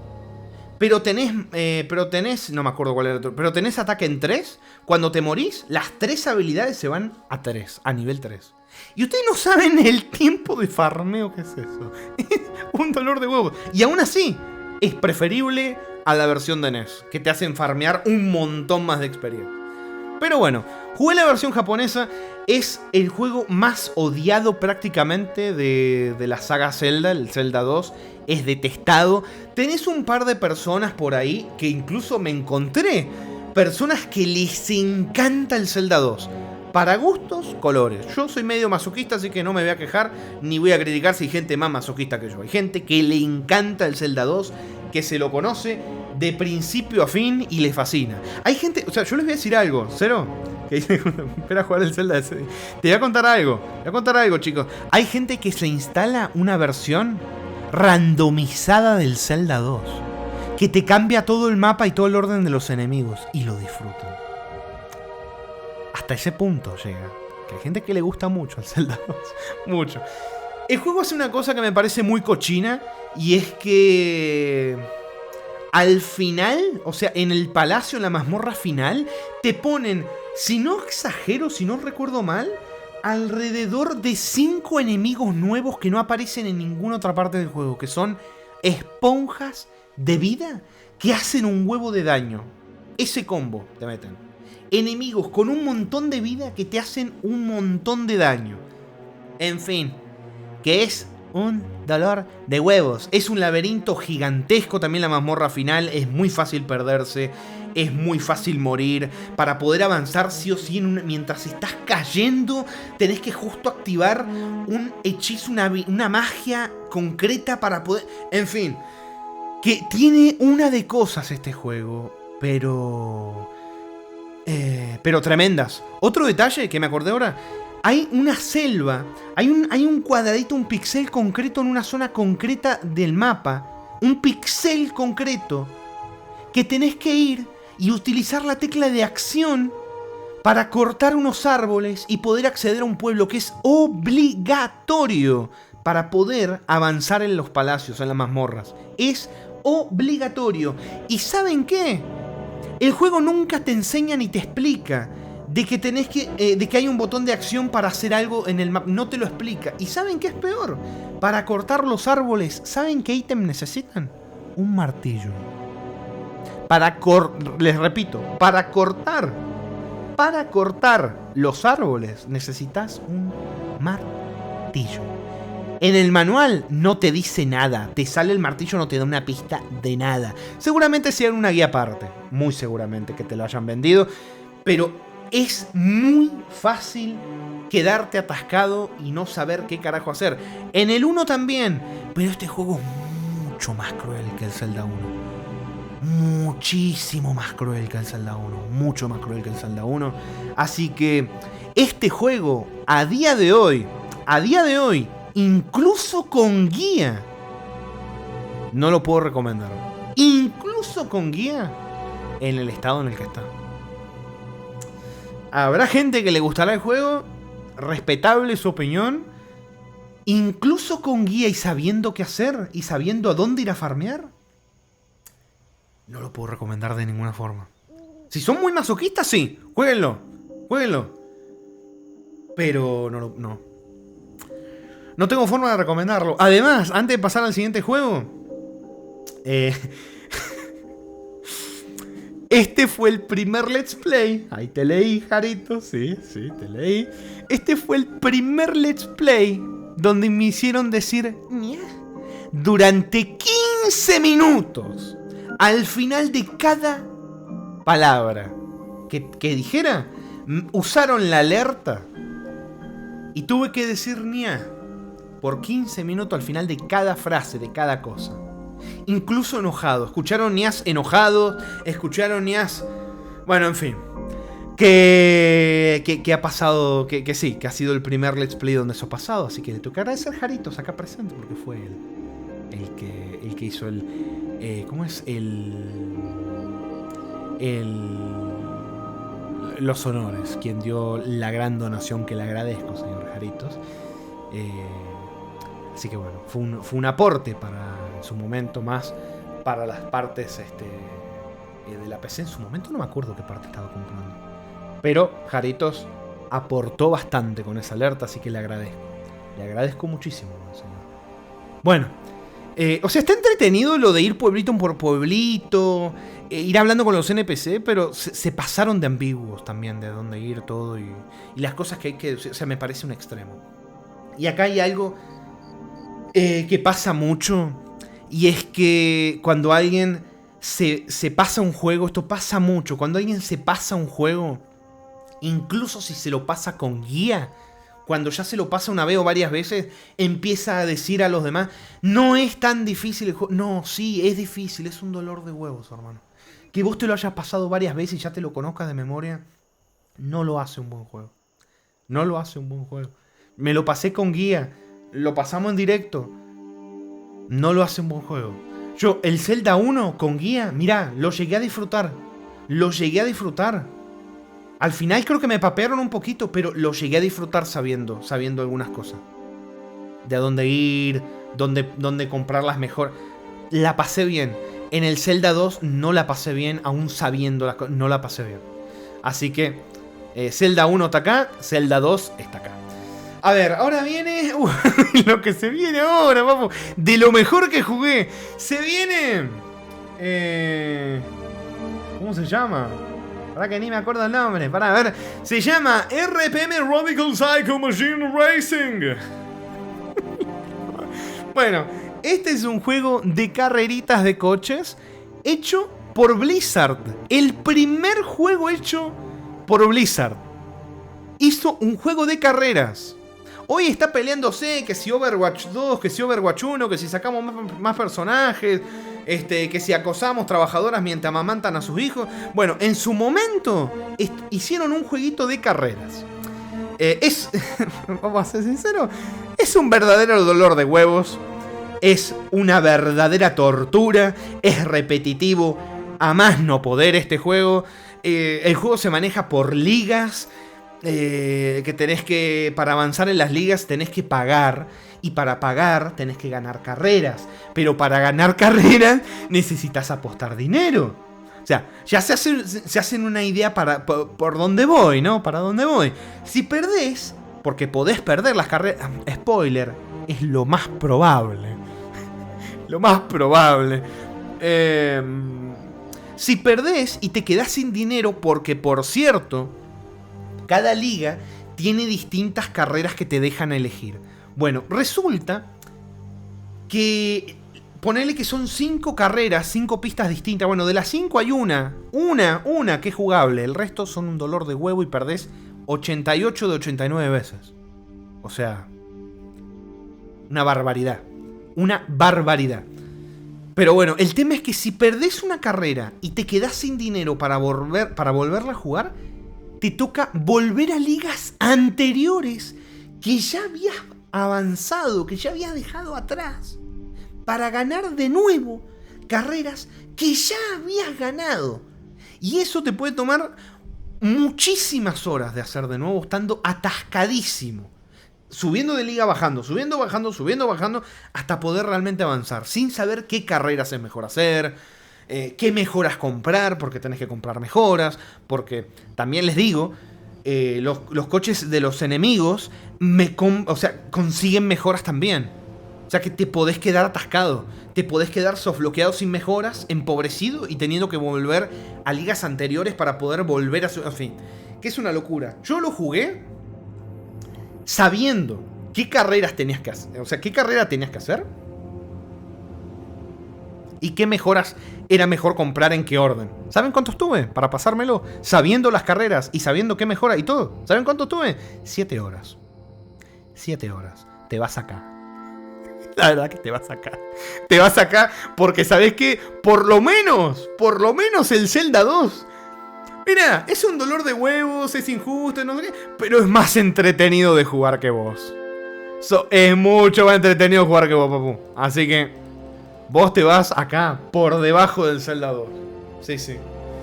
pero tenés, no me acuerdo cuál era el otro, pero tenés ataque en 3, cuando te morís, las 3 habilidades se van a 3, a nivel 3. Y ustedes no saben el tiempo de farmeo que es eso. Es un dolor de huevos. Y aún así, es preferible a la versión de NES, que te hacen farmear un montón más de experiencia. Pero bueno, jugué la versión japonesa. Es el juego más odiado prácticamente de la saga Zelda, el Zelda 2. Es detestado. Tenés un par de personas por ahí que incluso me encontré. Personas que les encanta el Zelda 2. Para gustos, colores. Yo soy medio masoquista, así que no me voy a quejar ni voy a criticar si hay gente más masoquista que yo. Hay gente que le encanta el Zelda 2, que se lo conoce de principio a fin y le fascina. Hay gente, o sea, yo les voy a decir algo, Cero, que dice, espera jugar el Zelda. Te voy a contar algo, chicos. Hay gente que se instala una versión randomizada del Zelda 2, que te cambia todo el mapa y todo el orden de los enemigos, y lo disfrutan. Hasta ese punto llega. Que hay gente que le gusta mucho el Zelda 2. Mucho. El juego hace una cosa que me parece muy cochina. Y es que al final, o sea, en el palacio, en la mazmorra final, te ponen, si no exagero, si no recuerdo mal, alrededor de 5 enemigos nuevos que no aparecen en ninguna otra parte del juego. Que son esponjas de vida que hacen un huevo de daño. Ese combo te meten. Enemigos con un montón de vida que te hacen un montón de daño. En fin, que es un dolor de huevos. Es un laberinto gigantesco también la mazmorra final. Es muy fácil perderse. Es muy fácil morir. Para poder avanzar sí o sí mientras estás cayendo, tenés que justo activar un hechizo, una magia concreta para poder... En fin, que tiene una de cosas este juego, pero tremendas. Otro detalle que me acordé ahora. Hay una selva. Hay un cuadradito, un pixel concreto en una zona concreta del mapa. Un pixel concreto. Que tenés que ir y utilizar la tecla de acción para cortar unos árboles y poder acceder a un pueblo, que es obligatorio para poder avanzar en los palacios, en las mazmorras. Es obligatorio. ¿Y saben qué? El juego nunca te enseña ni te explica de que tenés de que hay un botón de acción para hacer algo en el mapa. No te lo explica. ¿Y saben qué es peor? Para cortar los árboles, ¿saben qué ítem necesitan? Un martillo. Les repito, para cortar los árboles necesitas un martillo. En el manual no te dice nada. Te sale el martillo, no te da una pista de nada. Seguramente sea una guía aparte. Muy seguramente que te lo hayan vendido. Pero es muy fácil quedarte atascado y no saber qué carajo hacer. En el 1 también. Pero este juego es mucho más cruel que el Zelda 1. Muchísimo más cruel que el Zelda 1. Mucho más cruel que el Zelda 1. Así que este juego, a día de hoy, incluso con guía, no lo puedo recomendar. Incluso con guía, en el estado en el que está. Habrá gente que le gustará el juego, respetable su opinión. Incluso con guía y sabiendo qué hacer y sabiendo a dónde ir a farmear, no lo puedo recomendar de ninguna forma. Si son muy masoquistas, sí, jueguenlo. Pero no tengo forma de recomendarlo. Además, antes de pasar al siguiente juego, este fue el primer Let's Play. Ahí te leí, Jarito. Sí, te leí. Este fue el primer Let's Play donde me hicieron decir "Ña" durante 15 minutos. Al final de cada palabra que dijera, usaron la alerta y tuve que decir "ña" por 15 minutos al final de cada frase, de cada cosa. Incluso enojado. Escucharon ñas enojados, escucharon ñas... Bueno, en fin. Que ha pasado, que sí, que ha sido el primer Let's Play donde eso ha pasado. Así que le toca agradecer a Jaritos acá presente, porque fue él el que hizo ¿cómo es? Los honores, quien dio la gran donación, que le agradezco, señor Jaritos. Así que bueno, fue un aporte para, en su momento, más para las partes de la PC. En su momento no me acuerdo qué parte estaba comprando, pero Jaritos aportó bastante con esa alerta, así que le agradezco muchísimo, señor. Bueno, O sea, está entretenido lo de ir pueblito por pueblito, ir hablando con los NPC, pero se pasaron de ambiguos también de dónde ir todo y las cosas que hay que... O sea, me parece un extremo. Y acá hay algo que pasa mucho, y es que cuando alguien se pasa un juego, esto pasa mucho, cuando alguien se pasa un juego, incluso si se lo pasa con guía, cuando ya se lo pasa una vez o varias veces, empieza a decir a los demás, no es tan difícil el juego. No, sí, es difícil, es un dolor de huevos, hermano. Que vos te lo hayas pasado varias veces y ya te lo conozcas de memoria, no lo hace un buen juego. No lo hace un buen juego. Me lo pasé con guía, lo pasamos en directo, no lo hace un buen juego. Yo, el Zelda 1 con guía, mirá, lo llegué a disfrutar. Lo llegué a disfrutar. Al final creo que me papearon un poquito, pero lo llegué a disfrutar sabiendo algunas cosas. De a dónde ir, dónde comprarlas mejor. La pasé bien. En el Zelda 2 no la pasé bien, aún sabiendo las cosas. No la pasé bien. Así que Zelda 1 está acá, Zelda 2 está acá. A ver, ahora viene... lo que se viene ahora, vamos. De lo mejor que jugué. Se viene... ¿cómo se llama? Para que ni me acuerdo el nombre. Para ver. Se llama RPM Radical Psycho Machine Racing. Bueno, este es un juego de carreritas de coches hecho por Blizzard. El primer juego hecho por Blizzard. Hizo un juego de carreras. Hoy está peleándose que si Overwatch 2, que si Overwatch 1, que si sacamos más personajes, que si acosamos trabajadoras mientras amamantan a sus hijos. Bueno, en su momento hicieron un jueguito de carreras. Vamos a ser sinceros, es un verdadero dolor de huevos. Es una verdadera tortura. Es repetitivo a más no poder este juego. El juego se maneja por ligas. Que tenés que, para avanzar en las ligas tenés que pagar, y para pagar tenés que ganar carreras, pero para ganar carreras necesitas apostar dinero. O sea, ya se hacen una idea por dónde voy, ¿no? Para dónde voy. Si perdés, porque podés perder las carreras, spoiler, es lo más probable. Lo más probable. Si perdés y te quedás sin dinero, porque por cierto, cada liga tiene distintas carreras que te dejan elegir. Bueno, resulta que... Ponele que son 5 carreras, 5 pistas distintas. Bueno, de las 5 hay una que es jugable. El resto son un dolor de huevo y perdés 88 de 89 veces. O sea, una barbaridad. Una barbaridad. Pero bueno, el tema es que si perdés una carrera y te quedás sin dinero para volverla a jugar, te toca volver a ligas anteriores que ya habías avanzado, que ya habías dejado atrás, para ganar de nuevo carreras que ya habías ganado. Y eso te puede tomar muchísimas horas de hacer de nuevo, estando atascadísimo. Subiendo de liga, bajando, subiendo, bajando, subiendo, bajando, hasta poder realmente avanzar, sin saber qué carreras es mejor hacer. ¿Qué mejoras comprar? Porque tenés que comprar mejoras. Porque también les digo, los coches de los enemigos consiguen mejoras también. O sea que te podés quedar atascado, te podés quedar softbloqueado sin mejoras, empobrecido y teniendo que volver a ligas anteriores para poder volver a su... En fin, que es una locura. Yo lo jugué sabiendo qué carreras tenías que hacer. O sea, qué carrera tenías que hacer y qué mejoras era mejor comprar en qué orden. ¿Saben cuánto estuve para pasármelo? Sabiendo las carreras y sabiendo qué mejora y todo. ¿Saben cuánto estuve? 7 horas. 7 horas. Te vas acá. La verdad que te vas acá. Te vas acá porque sabés que por lo menos el Zelda 2. Mira, es un dolor de huevos, es injusto, no sé qué, pero es más entretenido de jugar que vos. Es mucho más entretenido jugar que vos, papu. Así que vos te vas acá, por debajo del Zelda 2. Sí, sí.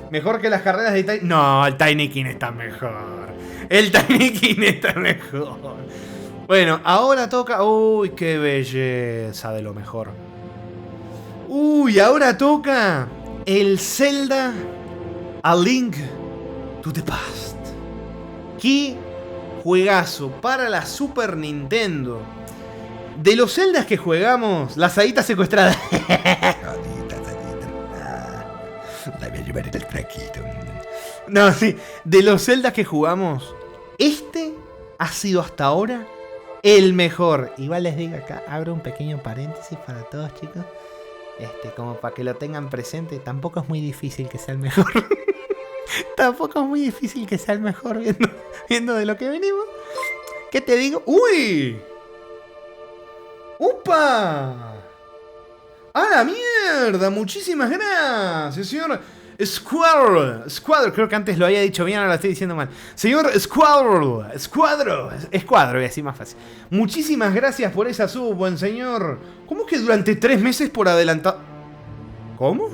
Mejor que las carreras de Tiny... No, el Tiny King está mejor. El Tiny King está mejor. Bueno, ahora toca... Uy, qué belleza de lo mejor. Uy, ahora toca el Zelda A Link to the Past. Qué juegazo para la Super Nintendo. De los celdas que jugamos, las haditas secuestradas. La voy a llevar en el traquito. No, sí. De los celdas que jugamos, este ha sido hasta ahora el mejor. Igual les digo acá, abro un pequeño paréntesis para todos, chicos. Como para que lo tengan presente. Tampoco es muy difícil que sea el mejor. Tampoco es muy difícil que sea el mejor viendo de lo que venimos. ¿Qué te digo? ¡Uy! ¡Upa! ¡A la mierda! Muchísimas gracias, señor Squadro. Creo que antes lo había dicho bien, ahora lo estoy diciendo mal. Señor Squadro, voy a decir más fácil. Muchísimas gracias por esa sub, buen señor. ¿Cómo que durante 3 meses por adelantado? ¿Cómo?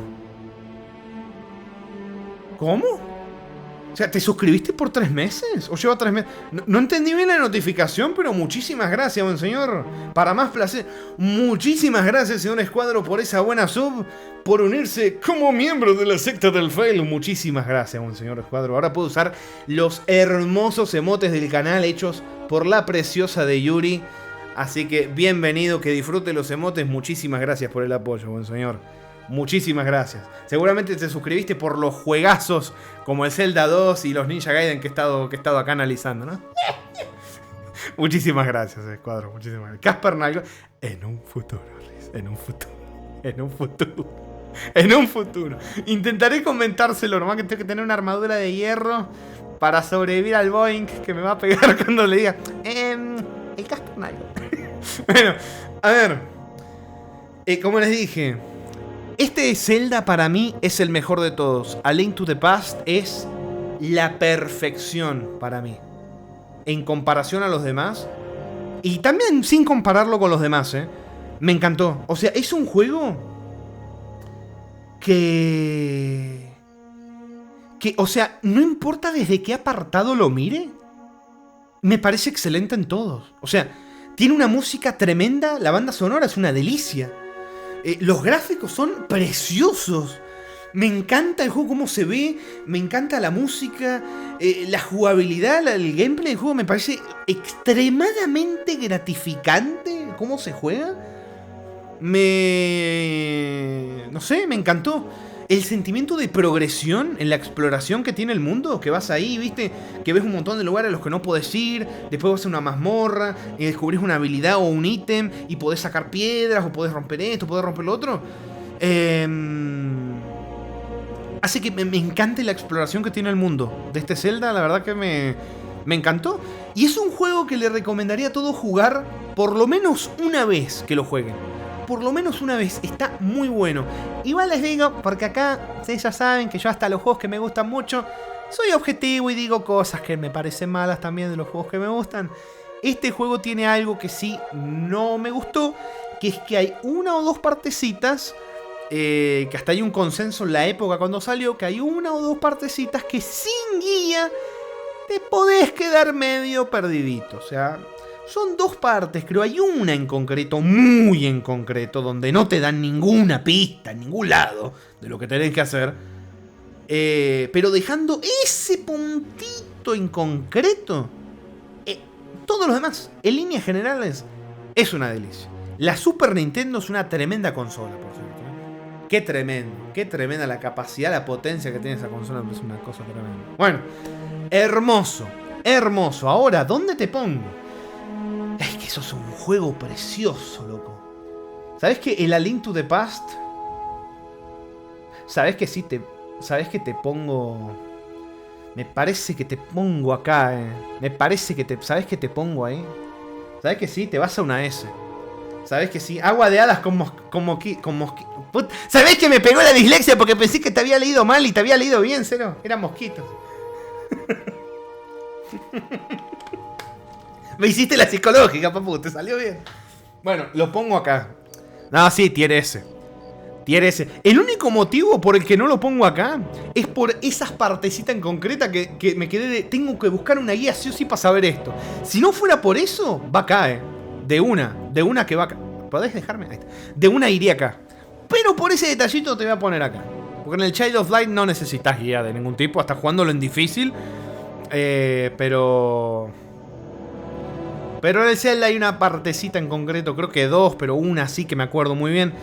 O sea, ¿te suscribiste por 3 meses? ¿O lleva 3 meses? No entendí bien la notificación, pero muchísimas gracias, buen señor. Para más placer, muchísimas gracias, señor Escuadro, por esa buena sub, por unirse como miembro de la secta del fail. Muchísimas gracias, buen señor Escuadro. Ahora puedo usar los hermosos emotes del canal hechos por la preciosa de Yuri. Así que bienvenido, que disfrute los emotes. Muchísimas gracias por el apoyo, buen señor. Muchísimas gracias. Seguramente te suscribiste por los juegazos como el Zelda 2 y los Ninja Gaiden que he estado acá analizando, ¿no? Muchísimas gracias, Escuadro. Muchísimas gracias. Casper Nalgo. En un futuro, Riz. En un futuro. Intentaré comentárselo, nomás que tengo que tener una armadura de hierro para sobrevivir al Boeing que me va a pegar cuando le diga. El Casper Nalgo. Bueno, a ver. Como les dije, este Zelda para mí es el mejor de todos. A Link to the Past es la perfección para mí. En comparación a los demás. Y también sin compararlo con los demás, me encantó. O sea, es un juego que, o sea, no importa desde qué apartado lo mire, me parece excelente en todos. O sea, tiene una música tremenda, la banda sonora es una delicia. Los gráficos son preciosos. Me encanta el juego, cómo se ve. Me encanta la música. La jugabilidad, el gameplay del juego me parece extremadamente gratificante. Cómo se juega. No sé, me encantó. El sentimiento de progresión en la exploración que tiene el mundo. Que vas ahí, viste, que ves un montón de lugares a los que no podés ir. Después vas a una mazmorra y descubrís una habilidad o un ítem y podés sacar piedras o podés romper esto, podés romper lo otro. Hace que me encante la exploración que tiene el mundo de este Zelda. La verdad que me encantó. Y es un juego que le recomendaría a todos jugar por lo menos una vez que lo jueguen. Por lo menos una vez, está muy bueno. Igual les digo, porque acá ustedes ya saben que yo hasta los juegos que me gustan mucho soy objetivo y digo cosas que me parecen malas también de los juegos que me gustan. Este juego tiene algo que sí no me gustó, que es que hay una o dos partecitas, que hasta hay un consenso en la época cuando salió, que hay una o dos partecitas que sin guía te podés quedar medio perdidito. O sea, son dos partes, creo. Hay una en concreto, muy en concreto, donde no te dan ninguna pista en ningún lado de lo que tenés que hacer. Pero dejando ese puntito en concreto, todo lo demás, en líneas generales, es una delicia. La Super Nintendo es una tremenda consola, por cierto. Qué tremenda la capacidad, la potencia que tiene esa consola. Es una cosa tremenda. Bueno, hermoso. Ahora, ¿dónde te pongo? Es que eso es un juego precioso, loco. ¿Sabes que el A Link to the Past? ¿Sabes que sí te pongo? Me parece que te pongo acá, ¿Sabes que te pongo ahí? ¿Sabes que sí? Te vas a una S. ¿Sabes que sí? Agua de hadas con mosquitos. ¿Sabés que me pegó la dislexia porque pensé que te había leído mal y te había leído bien, cero? Eran mosquitos. Me hiciste la psicológica, papu, te salió bien. Bueno, lo pongo acá. No, sí, tiene ese. El único motivo por el que no lo pongo acá es por esas partecitas en concreta que me quedé de... Tengo que buscar una guía sí o sí para saber esto. Si no fuera por eso, va acá, De una que va acá. ¿Podés dejarme? Ahí está. De una iría acá. Pero por ese detallito te voy a poner acá. Porque en el Child of Light no necesitas guía de ningún tipo. Hasta jugándolo en difícil. Pero Pero en el Zelda hay una partecita en concreto, creo que dos, pero una sí que me acuerdo muy bien.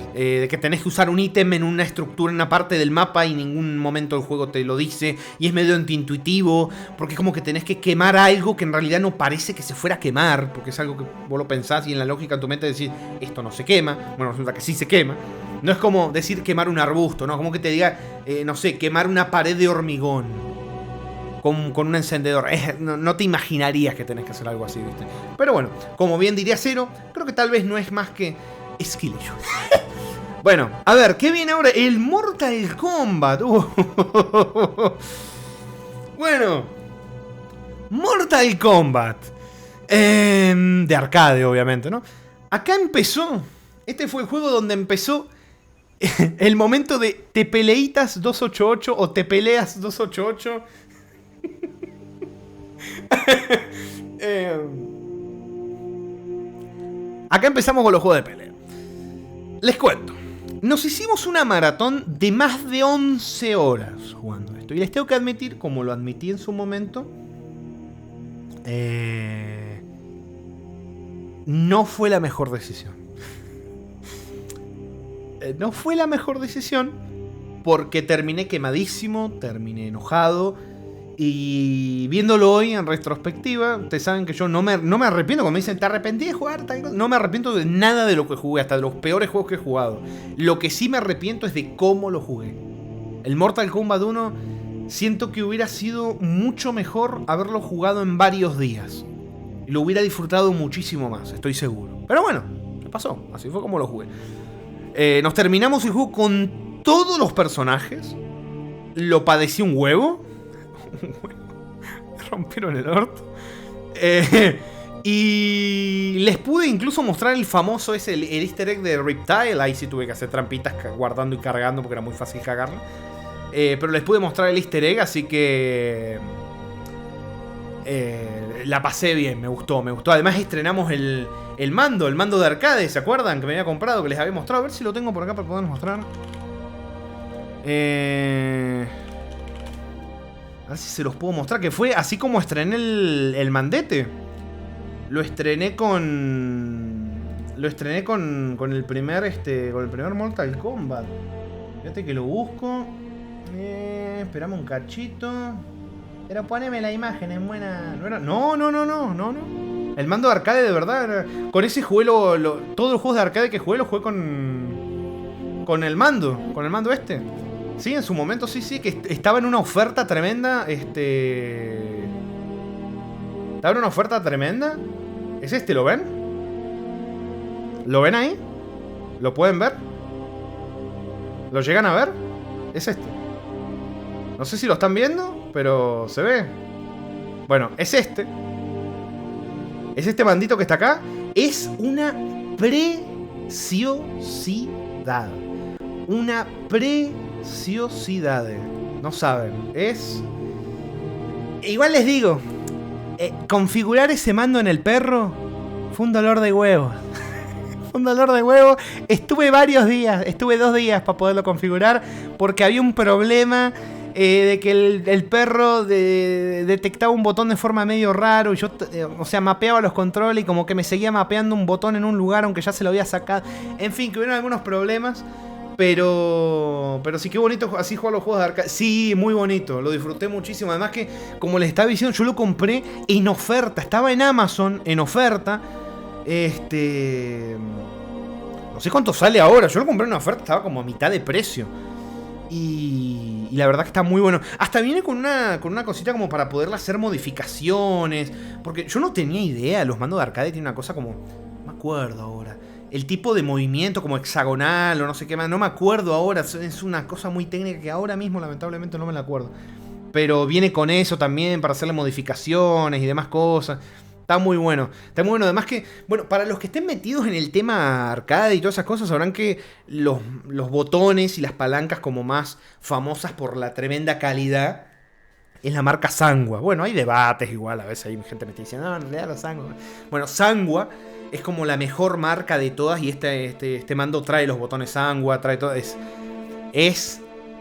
De que tenés que usar un ítem en una estructura, en una parte del mapa y en ningún momento el juego te lo dice. Y es medio antiintuitivo, porque es como que tenés que quemar algo que en realidad no parece que se fuera a quemar. Porque es algo que vos lo pensás y en la lógica en tu mente decís, esto no se quema. Bueno, resulta que sí se quema. No es como decir quemar un arbusto, ¿no? Como que te diga, no sé, quemar una pared de hormigón con un encendedor. No te imaginarías que tenés que hacer algo así, ¿viste? Pero bueno, como bien diría Zero, creo que tal vez no es más que skill issue. Bueno, a ver, ¿qué viene ahora? El Mortal Kombat. Bueno, Mortal Kombat. De arcade, obviamente, ¿no? Acá empezó. Este fue el juego donde empezó el momento de te peleitas 288 o te peleas 288. Acá empezamos con los juegos de pelea. Les cuento. Nos hicimos una maratón de más de 11 horas jugando esto. Y les tengo que admitir, como lo admití en su momento, no fue la mejor decisión. No fue la mejor decisión porque terminé quemadísimo, terminé enojado. Y viéndolo hoy en retrospectiva, ustedes saben que yo no me arrepiento. Cuando me dicen, ¿te arrepentí de jugar? No me arrepiento de nada de lo que jugué, hasta de los peores juegos que he jugado. Lo que sí me arrepiento es de cómo lo jugué. El Mortal Kombat 1 siento que hubiera sido mucho mejor haberlo jugado en varios días. Y lo hubiera disfrutado muchísimo más, estoy seguro. Pero bueno, ¿qué pasó? Así fue como lo jugué. Nos terminamos el juego con todos los personajes. Lo padecí un huevo. Me rompieron el orto. Y les pude incluso mostrar el famoso el easter egg de Riptile. Ahí sí tuve que hacer trampitas guardando y cargando porque era muy fácil cagarlo. Pero les pude mostrar el easter egg, así que la pasé bien, me gustó. Además estrenamos el mando de arcade, ¿se acuerdan? Que me había comprado, que les había mostrado. A ver si lo tengo por acá para poderles mostrar. A ver si se los puedo mostrar. Que fue así como estrené el mandete. Lo estrené con el primer Mortal Kombat. Fíjate que lo busco. Esperame un cachito. Pero poneme la imagen en buena. No. El mando de arcade de verdad. Con ese jugué todos los juegos de arcade que jugué los jugué con el mando. Con el mando este. Sí, en su momento sí, que estaba en una oferta tremenda. Estaba en una oferta tremenda. ¿Es este? ¿Lo ven? ¿Lo ven ahí? ¿Lo pueden ver? ¿Lo llegan a ver? Es este. No sé si lo están viendo, pero se ve. Bueno, es este. Es este bandito que está acá. Es una preciosidad. Una preciosidad. No saben. Es... Igual les digo, configurar ese mando en el perro fue un dolor de huevo. Fue un dolor de huevo. Estuve 2 días para poderlo configurar porque había un problema de que el perro detectaba un botón de forma medio raro y yo, mapeaba los controles y como que me seguía mapeando un botón en un lugar aunque ya se lo había sacado. En fin, que hubieron algunos problemas. Pero sí, qué bonito así jugar los juegos de arcade. Sí, muy bonito, lo disfruté muchísimo. Además que, como les estaba diciendo, yo lo compré en oferta. Estaba en Amazon, en oferta. No sé cuánto sale ahora. Yo lo compré en oferta, estaba como a mitad de precio. Y la verdad que está muy bueno. Hasta viene con una cosita como para poderle hacer modificaciones. Porque yo no tenía idea. Los mandos de arcade tienen una cosa como... No me acuerdo ahora. El tipo de movimiento como hexagonal o no sé qué más. No me acuerdo ahora. Es una cosa muy técnica que ahora mismo lamentablemente no me la acuerdo. Pero viene con eso también para hacerle modificaciones y demás cosas. Está muy bueno. Está muy bueno. Además que, bueno, para los que estén metidos en el tema arcade y todas esas cosas, sabrán que los botones y las palancas como más famosas por la tremenda calidad es la marca Sanwa. Bueno, hay debates igual. A veces hay gente que me dice, no, le da la Sanwa. Bueno, Sanwa es como la mejor marca de todas y este mando trae los botones Sanwa, trae todo. Es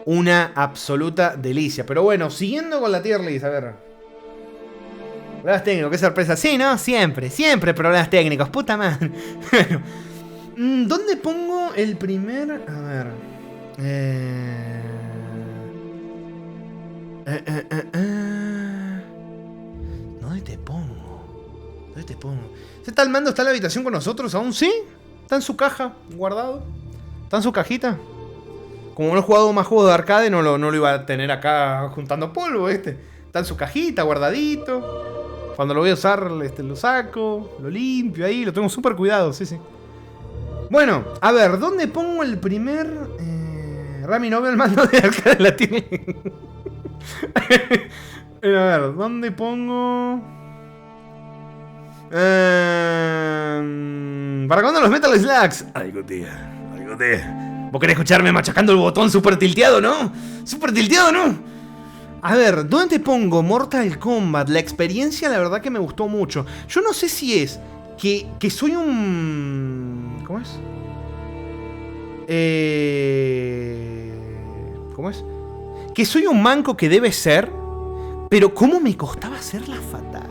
una absoluta delicia. Pero bueno, siguiendo con la tier list, a ver. Problemas técnicos, qué sorpresa. Sí, ¿no? Siempre, siempre problemas técnicos, puta madre. Bueno, ¿dónde pongo el primer? A ver. ¿Dónde te pongo? ¿Dónde te pongo? ¿Ese tal mando está en la habitación con nosotros aún? ¿Sí? Está en su caja, guardado. Está en su cajita. Como no he jugado más juegos de arcade, no lo iba a tener acá juntando polvo, Está en su cajita, guardadito. Cuando lo voy a usar, lo saco, lo limpio ahí, lo tengo súper cuidado, sí. Bueno, a ver, ¿dónde pongo el primer... Rami no veo el mando de arcade, la tiene. A ver, ¿dónde pongo...? ¿Para cuándo los Metal Slugs? Algo, tía. ¿Vos querés escucharme machacando el botón super tilteado, no? ¿Super tilteado, no? A ver, ¿dónde te pongo? Mortal Kombat. La experiencia, la verdad que me gustó mucho. Yo no sé si es que soy un... ¿Cómo es? ¿Cómo es? Que soy un manco que debe ser, pero cómo me costaba hacer las fatales.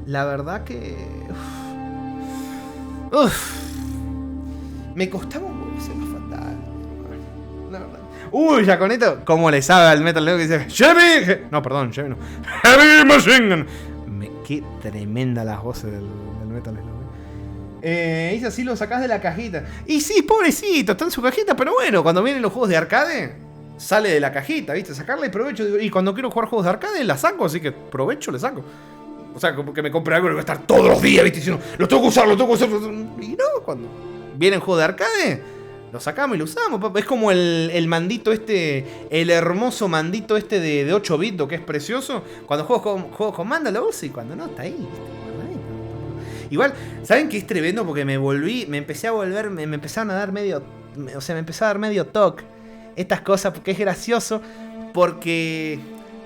La verdad que... me costaba un poco hacer las fatales. La verdad. Uy, ya con esto, ¿cómo le sabe al Metal Slug que dice Heavy? No, perdón, Heavy no. Heavy Machine Gun. Qué tremenda las voces del Metal Slug. Dice así, lo sacás de la cajita. Y sí, pobrecito, está en su cajita, pero bueno, cuando vienen los juegos de arcade, sale de la cajita, ¿viste? Sacarle provecho. Y cuando quiero jugar juegos de arcade, la saco, así que provecho le saco. O sea, como que me compre algo y voy a estar todos los días, ¿viste? Diciendo, lo tengo que usar. Y no, cuando vienen juegos de arcade, lo sacamos y lo usamos. Es como el mandito el hermoso mandito de 8 bits, que es precioso. Cuando juego con mando lo uso y cuando no, está ahí, ¿viste? Igual, ¿saben qué es tremendo? Porque me empezaron a dar medio... O sea, me empezó a dar medio toque estas cosas, porque es gracioso. Porque...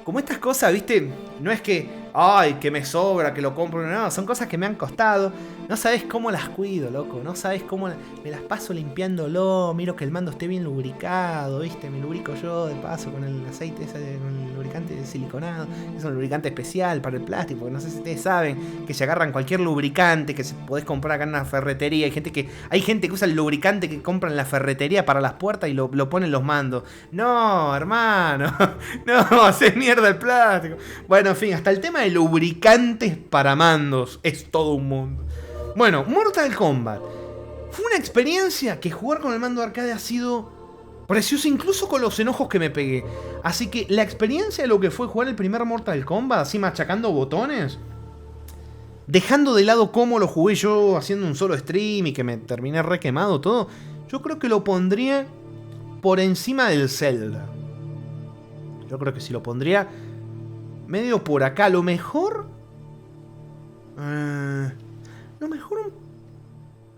Como estas cosas, ¿viste? No es que... Ay, que me sobra, que lo compro. No, son cosas que me han costado. No sabes cómo las cuido, loco. No sabes cómo... Me las paso limpiándolo. Miro que el mando esté bien lubricado, ¿viste? Me lubrico yo de paso con el aceite ese, con el lubricante de siliconado. Es un lubricante especial para el plástico. Porque no sé si ustedes saben que se agarran cualquier lubricante que se podés comprar acá en una ferretería. Hay gente que usa el lubricante que compran en la ferretería para las puertas y lo ponen en los mandos. No, hermano. No, haces mierda el plástico. Bueno, en fin, hasta el tema de lubricantes para mandos es todo un mundo. Bueno, Mortal Kombat fue una experiencia que jugar con el mando de arcade ha sido preciosa, incluso con los enojos que me pegué. Así que la experiencia de lo que fue jugar el primer Mortal Kombat, así machacando botones, dejando de lado cómo lo jugué yo haciendo un solo stream y que me terminé re quemado todo, yo creo que lo pondría por encima del Zelda. Yo creo que si lo pondría medio por acá, lo mejor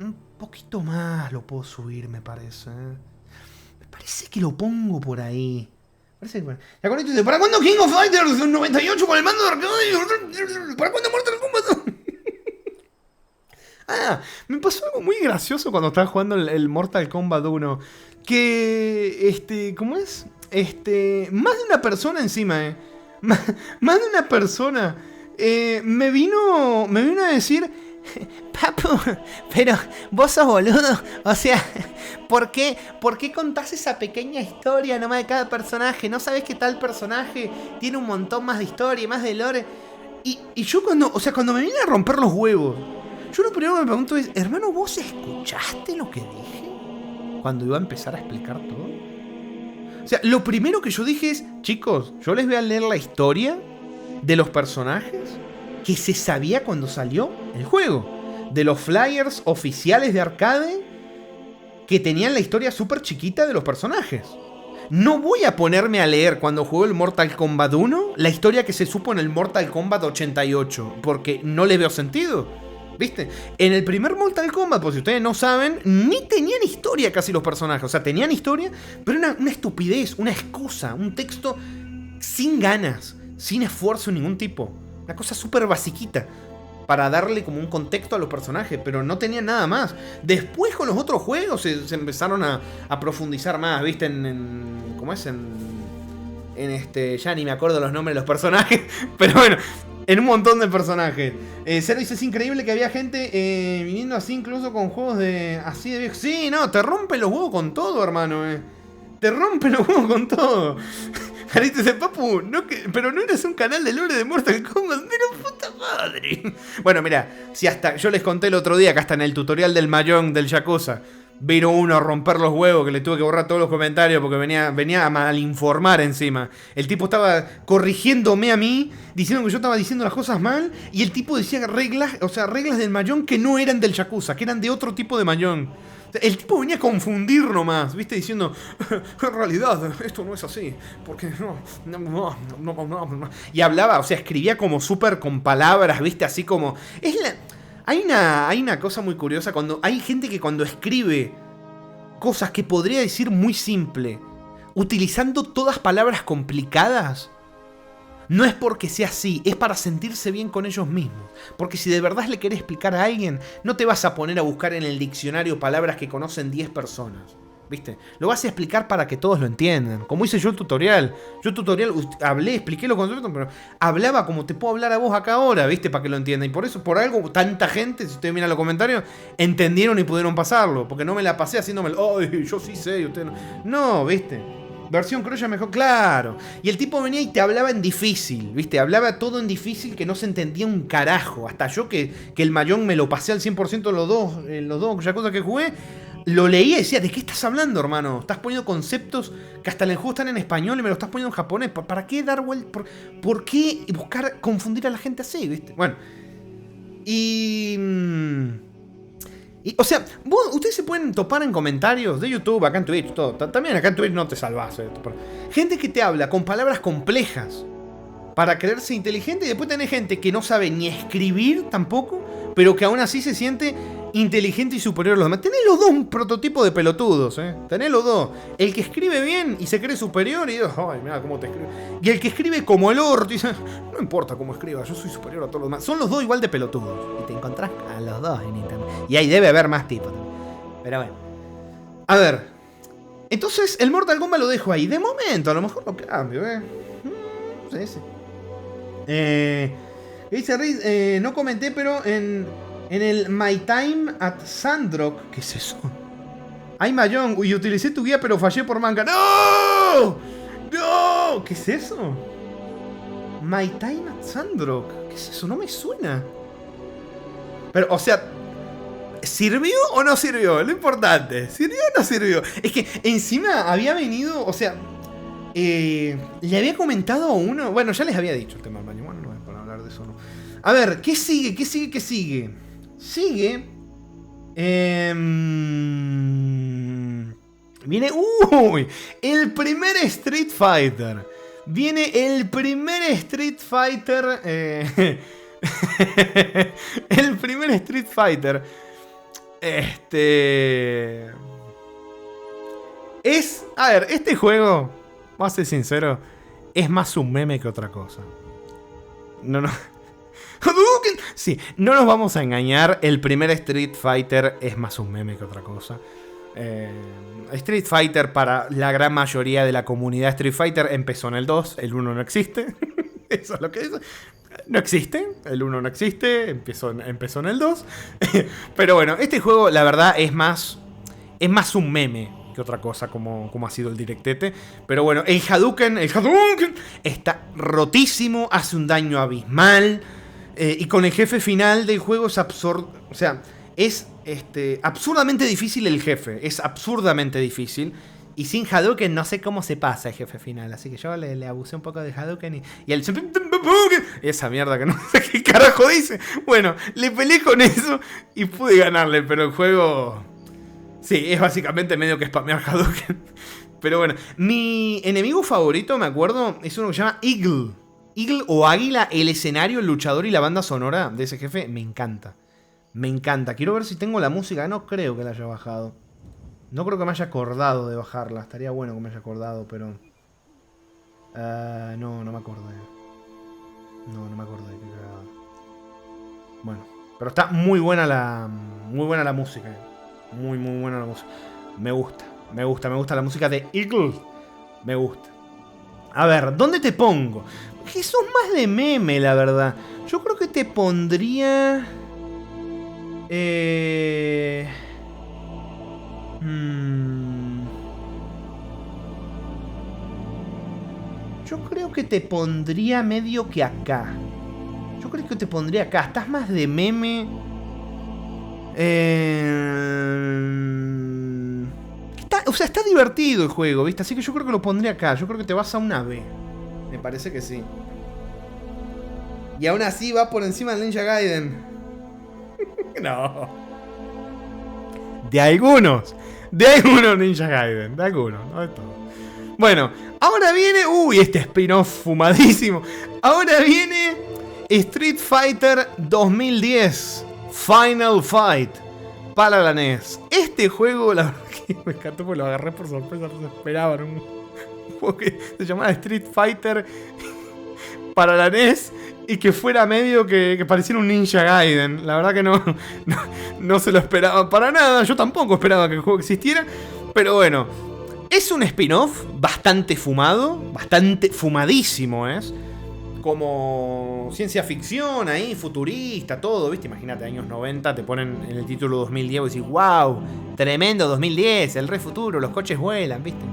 un poquito más lo puedo subir, me parece. Me parece que lo pongo por ahí. Parece que... Ya con esto dice, ¿para cuándo King of Fighters 98 con el mando de arcade? ¿Para cuándo Mortal Kombat? Me pasó algo muy gracioso cuando estaba jugando el Mortal Kombat 1. Que, ¿cómo es? Más de una persona encima, Más de una persona me vino a decir, Papu, pero vos sos boludo. O sea, ¿por qué contás esa pequeña historia nomás de cada personaje? ¿No sabés que tal personaje tiene un montón más de historia y más de lore? Y yo cuando me vine a romper los huevos, yo lo primero que me pregunto es, hermano, ¿vos escuchaste lo que dije cuando iba a empezar a explicar todo? O sea, lo primero que yo dije es, chicos, yo les voy a leer la historia de los personajes que se sabía cuando salió el juego. De los flyers oficiales de arcade que tenían la historia súper chiquita de los personajes. No voy a ponerme a leer cuando juego el Mortal Kombat 1 la historia que se supo en el Mortal Kombat 88, porque no le veo sentido. ¿Viste? En el primer Mortal Kombat, por si ustedes no saben, ni tenían historia casi los personajes. O sea, tenían historia, pero era una estupidez, una excusa, un texto sin ganas, sin esfuerzo de ningún tipo. Una cosa súper basiquita para darle como un contexto a los personajes, pero no tenían nada más. Después con los otros juegos se empezaron a profundizar más, ¿viste? ¿Cómo es? ya ni me acuerdo los nombres de los personajes, pero bueno, en un montón de personajes. Cero dice, es increíble que había gente viniendo así incluso con juegos así de viejos. Sí, no, te rompe los huevos con todo, hermano, Te rompe los huevos con todo. Jarito dice, papu, pero no eres un canal de lore de Mortal Kombat, pero puta madre. Bueno, mira, si hasta yo les conté el otro día que hasta en el tutorial del Mahjong del Yakuza vino uno a romper los huevos, que le tuve que borrar todos los comentarios porque venía a malinformar encima. El tipo estaba corrigiéndome a mí, diciendo que yo estaba diciendo las cosas mal, y el tipo decía reglas del Mahjong que no eran del Yakuza, que eran de otro tipo de Mahjong. El tipo venía a confundir nomás, ¿viste? Diciendo, en realidad, esto no es así, porque no. Y hablaba, o sea, escribía como súper con palabras, ¿viste? Así como... Hay una cosa muy curiosa, hay gente que cuando escribe cosas que podría decir muy simple, utilizando todas palabras complicadas, no es porque sea así, es para sentirse bien con ellos mismos. Porque si de verdad le querés explicar a alguien, no te vas a poner a buscar en el diccionario palabras que conocen 10 personas, ¿viste? Lo vas a explicar para que todos lo entiendan. Como hice yo el tutorial. Hablé, expliqué los conceptos, pero hablaba como te puedo hablar a vos acá ahora, ¿viste? Para que lo entiendan. Y por eso, por algo, tanta gente, si ustedes miran los comentarios, entendieron y pudieron pasarlo. Porque no me la pasé haciéndome ¡ay, yo sí sé! Y ustedes no. No, ¿viste? Versión criolla mejor, claro. Y el tipo venía y te hablaba en difícil, ¿viste? Hablaba todo en difícil que no se entendía un carajo. Hasta yo que el Mahjong me lo pasé al 100% los dos Yakuza que jugué, lo leía y decía, ¿de qué estás hablando, hermano? Estás poniendo conceptos que hasta en el juego están en español y me lo estás poniendo en japonés. ¿Para qué dar vuelta? ¿Por qué buscar confundir a la gente así, ¿viste? Bueno. O sea, ustedes se pueden topar en comentarios de YouTube, acá en Twitch, todo. También acá en Twitch no te salvás. Gente que te habla con palabras complejas para creerse inteligente, y después tenés gente que no sabe ni escribir tampoco, pero que aún así se siente inteligente y superior a los demás. Tenés los dos un prototipo de pelotudos, Tenés los dos. El que escribe bien y se cree superior y dice, ay, mira cómo te escribe. Y el que escribe como el orto y dice, no importa cómo escriba, yo soy superior a todos los demás. Son los dos igual de pelotudos. Y te encontrás a los dos en internet. Y ahí debe haber más tipos también. Pero bueno. A ver. Entonces, el Mortal Kombat lo dejo ahí. De momento, a lo mejor lo cambio, Sí. Dice Riz, no comenté, pero en el My Time at Sandrock, ¿qué es eso? Hay Mahjong y utilicé tu guía, pero fallé por manga. ¡No! ¡No! ¿Qué es eso? My Time at Sandrock. ¿Qué es eso? No me suena. Pero, o sea, ¿sirvió o no sirvió? Lo importante. ¿Sirvió o no sirvió? Es que encima había venido, o sea, le había comentado a uno. Bueno, ya les había dicho el tema del baño. Bueno, no es para hablar de eso, ¿no? A ver, ¿qué sigue? ¿Qué sigue? ¿Qué sigue? Sigue. Viene. ¡Uy! El primer Street Fighter. Viene el primer Street Fighter. El primer Street Fighter. A ver, este juego, vamos a ser sincero, es más un meme que otra cosa. No. Sí, no nos vamos a engañar, el primer Street Fighter es más un meme que otra cosa. Street Fighter, para la gran mayoría de la comunidad Street Fighter, empezó en el 2, el 1 no existe. Eso es lo que es. No existe, el 1 no existe, empezó en el 2. Pero bueno, este juego la verdad es más un meme que otra cosa, como ha sido el directete. Pero bueno, el Hadouken está rotísimo, hace un daño abismal. Y con el jefe final del juego es absurdo. O sea, es absurdamente difícil el jefe. Es absurdamente difícil. Y sin Hadouken no sé cómo se pasa el jefe final. Así que yo le abusé un poco de Hadouken y el... esa mierda que no sé qué carajo dice. Bueno, le peleé con eso y pude ganarle. Pero el juego... sí, es básicamente medio que spamear Hadouken. Pero bueno, mi enemigo favorito, me acuerdo, es uno que se llama Eagle. Eagle o Águila, el escenario, el luchador y la banda sonora de ese jefe, me encanta. Me encanta. Quiero ver si tengo la música. No creo que la haya bajado. No creo que me haya acordado de bajarla. Estaría bueno que me haya acordado, pero... no me acordé. No me acordé. Bueno, pero está muy buena la música. Muy buena la música. Me gusta la música de Eagle. Me gusta. A ver, ¿dónde te pongo? Que sos más de meme, la verdad. Yo creo que te pondría... Yo creo que te pondría medio que acá. Yo creo que te pondría acá. Estás más de meme. Está divertido el juego, ¿viste? Así que yo creo que lo pondría acá. Yo creo que te vas a una B. Me parece que sí. Y aún así va por encima del Ninja Gaiden. No. De algunos Ninja Gaiden. De algunos, no de todos. Bueno, ahora viene... Uy, este spin-off fumadísimo. Ahora viene Street Fighter 2010 Final Fight para la NES. Este juego, la verdad que me encantó porque lo agarré por sorpresa. No se esperaban un juego que se llamaba Street Fighter para la NES y que fuera medio que pareciera un Ninja Gaiden. La verdad que no se lo esperaba para nada. Yo tampoco esperaba que el juego existiera. Pero bueno... Es un spin-off bastante fumado, bastante fumadísimo, ¿es? Como ciencia ficción ahí, futurista, todo, ¿viste? Imagínate, años 90, te ponen en el título 2010 y decís, wow, tremendo 2010, el re futuro, los coches vuelan, ¿viste?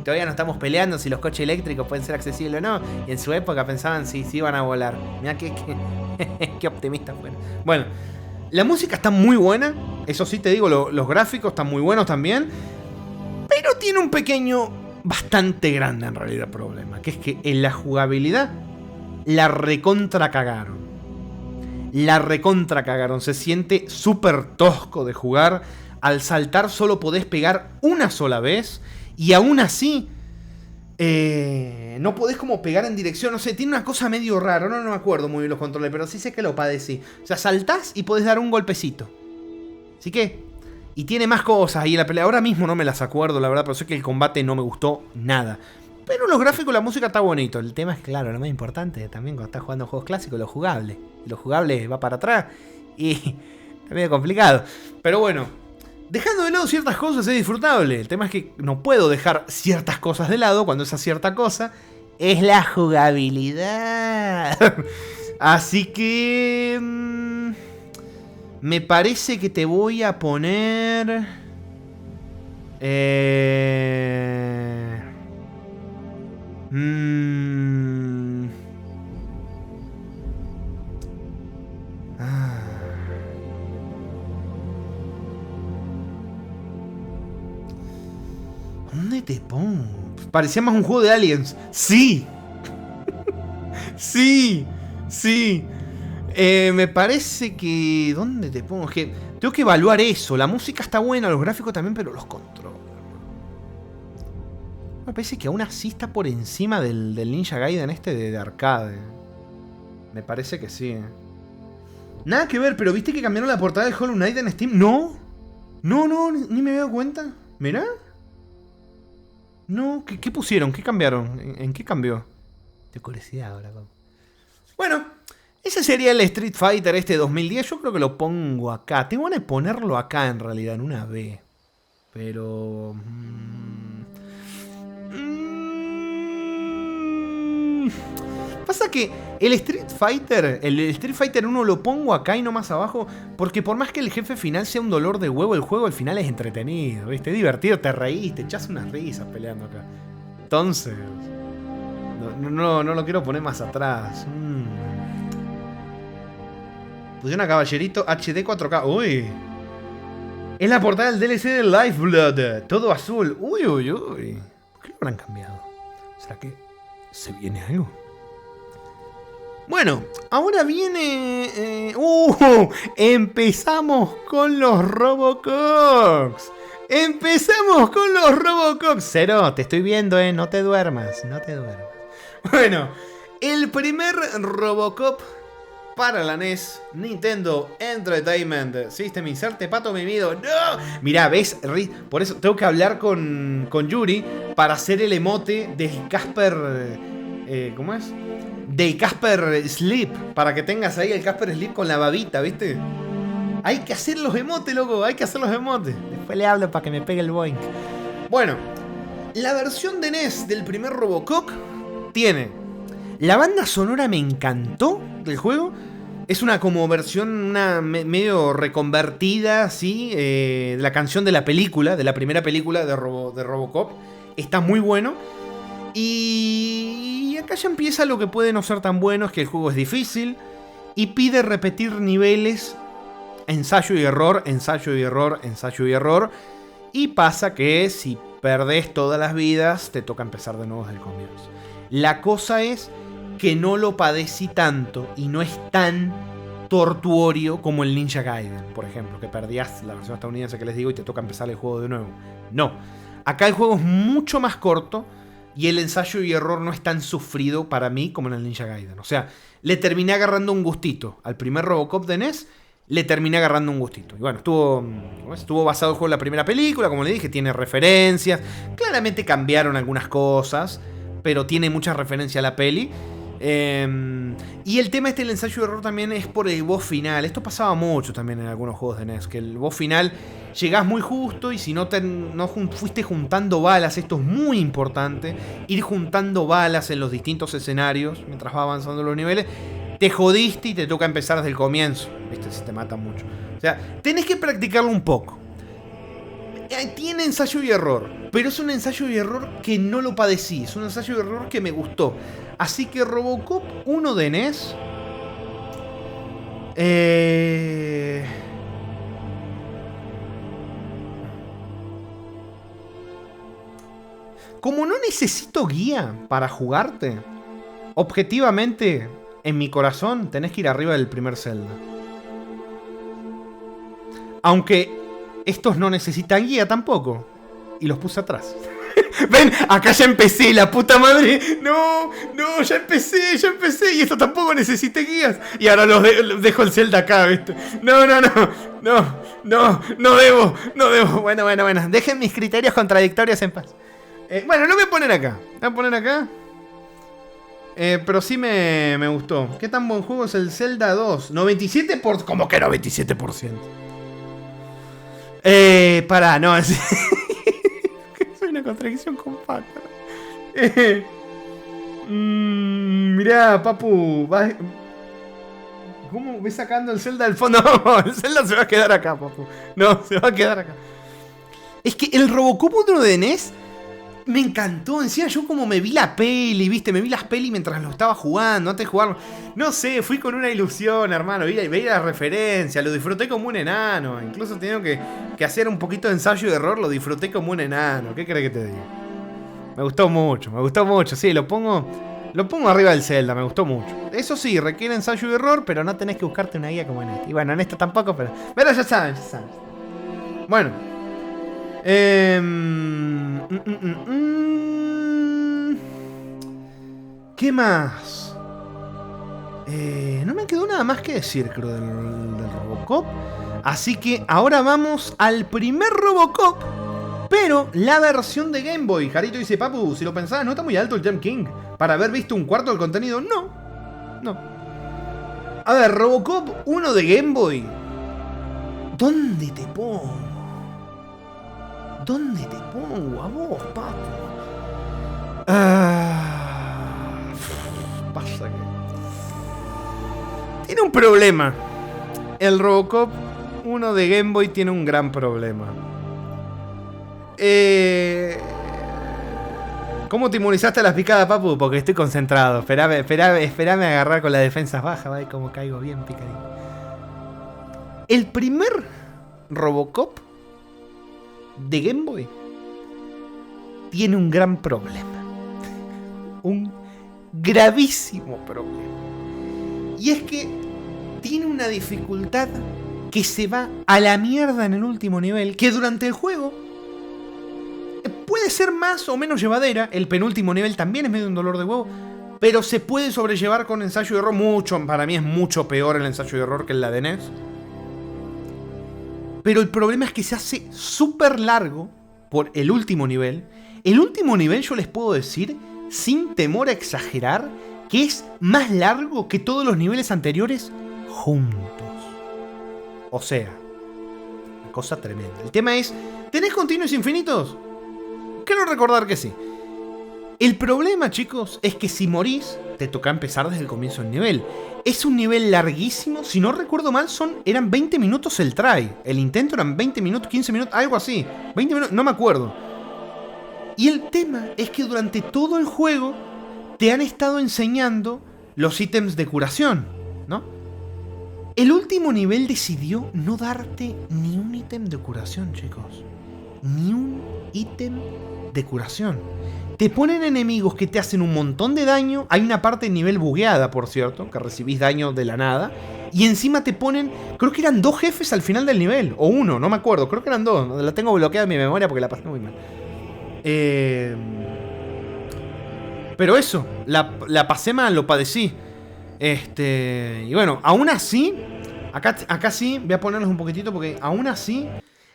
Todavía no estamos peleando si los coches eléctricos pueden ser accesibles o no. Y en su época pensaban si iban a volar. Mirá qué optimistas fueron. Bueno, la música está muy buena, eso sí te digo, los gráficos están muy buenos también. Pero tiene un pequeño, bastante grande en realidad problema, que es que en la jugabilidad la recontra cagaron. Se siente súper tosco de jugar. Al saltar solo podés pegar una sola vez. Y aún así, no podés como pegar en dirección. No sé, tiene una cosa medio rara. No me acuerdo muy bien los controles, pero sí sé que lo padecí. O sea, saltás y podés dar un golpecito. Así que... Y tiene más cosas ahí en la pelea. Ahora mismo no me las acuerdo, la verdad, pero sé que el combate no me gustó nada. Pero los gráficos, la música está bonito. El tema es, claro, lo más importante también cuando estás jugando juegos clásicos, lo jugable. Lo jugable va para atrás y está medio complicado. Pero bueno, dejando de lado ciertas cosas es disfrutable. El tema es que no puedo dejar ciertas cosas de lado cuando esa cierta cosa es la jugabilidad. Así que... me parece que te voy a poner... ¿Dónde te pongo? Parecía más un juego de aliens. ¡Sí! ¡Sí! ¡Sí! Me parece que... ¿Dónde te pongo? Es que tengo que evaluar eso. La música está buena, los gráficos también, pero los controles... Me parece que aún así está por encima del Ninja Gaiden este de arcade. Me parece que sí. Nada que ver, pero ¿viste que cambiaron la portada de Hollow Knight en Steam? No, ni me había dado cuenta. ¿Mirá? No, ¿qué pusieron? ¿Qué cambiaron? ¿En qué cambió? De curiosidad ahora. Bueno, ese sería el Street Fighter este 2010. Yo creo que lo pongo acá. Tengo ganas de ponerlo acá en realidad, en una B. Pero... Pasa que el Street Fighter 1 lo pongo acá y no más abajo, porque por más que el jefe final sea un dolor de huevo, el juego al final es entretenido, ¿viste? Es divertido, te reís, te echás unas risas peleando acá. Entonces, no lo quiero poner más atrás. Pusieron a Caballerito HD 4K. Uy. Es la portada del DLC de Lifeblood, todo azul. Uy. ¿Por qué lo habrán cambiado? ¿Será que se viene algo? Bueno, ahora viene... empezamos con los Robocops. Cero, te estoy viendo, no te duermas. Bueno, el primer Robocop para la NES, Nintendo Entertainment System. Inserte pato mimido. ¡No! Mirá, ¿ves? Por eso tengo que hablar con Yuri para hacer el emote del Casper... ¿cómo es? Del Casper Sleep. Para que tengas ahí el Casper Sleep con la babita, ¿viste? Hay que hacer los emotes, loco. Después le hablo para que me pegue el boink. Bueno, la versión de NES del primer Robocop tiene. La banda sonora me encantó del juego. Es una como versión medio reconvertida, ¿sí? De la canción de la película, de la primera película de Robocop. Está muy bueno. Y acá ya empieza lo que puede no ser tan bueno, es que el juego es difícil. Y pide repetir niveles, ensayo y error, ensayo y error, ensayo y error. Y pasa que si perdés todas las vidas, te toca empezar de nuevo desde el comienzo. La cosa es que no lo padecí tanto y no es tan tortuorio como el Ninja Gaiden, por ejemplo, que perdías la versión estadounidense que les digo y te toca empezar el juego de nuevo. No, acá el juego es mucho más corto y el ensayo y error no es tan sufrido para mí como en el Ninja Gaiden. O sea, le terminé agarrando un gustito al primer Robocop de NES. Le terminé agarrando un gustito. Y bueno, estuvo basado el juego en la primera película, como le dije, tiene referencias. Claramente cambiaron algunas cosas, pero tiene mucha referencia a la peli. Y el tema del ensayo de error también es por el boss final. Esto pasaba mucho también en algunos juegos de NES, que el boss final llegás muy justo y si no fuiste juntando balas, esto es muy importante, ir juntando balas en los distintos escenarios mientras va avanzando los niveles, te jodiste y te toca empezar desde el comienzo, ¿viste? Si te matan mucho. O sea, tenés que practicarlo un poco. Tiene ensayo y error, pero es un ensayo y error que no lo padecí. Es un ensayo y error que me gustó. Así que Robocop 1 de NES... Como no necesito guía para jugarte, objetivamente, en mi corazón, tenés que ir arriba del primer Zelda. Aunque estos no necesitan guía tampoco. Y los puse atrás. Ven, acá ya empecé, la puta madre. No, ya empecé. Y esto tampoco necesita guías. Y ahora dejo el Zelda acá, ¿viste? No debo. Bueno. Dejen mis criterios contradictorios en paz. Bueno, lo voy a poner acá. Pero sí me gustó. ¿Qué tan buen juego es el Zelda 2? 97%. ¿Cómo que 97%? No. Soy una contradicción compacta. Mirá, papu. ¿Cómo ves sacando el Zelda del fondo? No, el Zelda se va a quedar acá, papu. No, se va a quedar acá. Es que el Robocop 1 de NES me encantó. Encima yo como me vi la peli, ¿viste? Me vi las pelis mientras lo estaba jugando, antes de jugarlo. No sé, fui con una ilusión, hermano. Veía la referencia, lo disfruté como un enano. Incluso tenía que hacer un poquito de ensayo y error, lo disfruté como un enano. ¿Qué crees que te diga? Me gustó mucho. Sí, lo pongo arriba del Zelda, me gustó mucho. Eso sí, requiere ensayo y error, pero no tenés que buscarte una guía como en este. Y bueno, en este tampoco, pero ya saben. Bueno. ¿Qué más? No me quedó nada más que decir, creo, del Robocop. Así que ahora vamos al primer Robocop, pero la versión de Game Boy. Jarito dice, papu, si lo pensabas, ¿no está muy alto el Jump King para haber visto un cuarto del contenido? No. A ver, Robocop 1 de Game Boy. ¿Dónde te pongo a vos, papu? Pasa que tiene un problema. El Robocop 1 de Game Boy tiene un gran problema. ¿Cómo te inmunizaste a las picadas, papu? Porque estoy concentrado. Esperame a agarrar con las defensas bajas. Va, como caigo bien picadito. El primer Robocop de Game Boy tiene un gran problema. Un gravísimo problema. Y es que tiene una dificultad que se va a la mierda en el último nivel, que durante el juego puede ser más o menos llevadera. El penúltimo nivel también es medio un dolor de huevo, pero se puede sobrellevar con ensayo y error mucho. Para mí es mucho peor el ensayo y error que el de NES. Pero el problema es que se hace súper largo por el último nivel. El último nivel, yo les puedo decir, sin temor a exagerar, que es más largo que todos los niveles anteriores juntos. O sea, una cosa tremenda. El tema es, ¿tenés continuos infinitos? Quiero recordar que sí. El problema, chicos, es que si morís, te toca empezar desde el comienzo del nivel. Es un nivel larguísimo, si no recuerdo mal, eran 20 minutos el try. El intento eran 20 minutos, 15 minutos, algo así. 20 minutos, no me acuerdo. Y el tema es que durante todo el juego te han estado enseñando los ítems de curación, ¿no? El último nivel decidió no darte ni un ítem de curación, chicos. Ni un ítem de curación. Te ponen enemigos que te hacen un montón de daño. Hay una parte de nivel bugueada, por cierto, que recibís daño de la nada. Y encima te ponen, creo que eran 2 jefes al final del nivel. O 1, no me acuerdo. Creo que eran 2. La tengo bloqueada en mi memoria porque la pasé muy mal. Pero eso, la pasé mal, lo padecí. Y bueno, aún así, acá sí, voy a ponerles un poquitito porque aún así,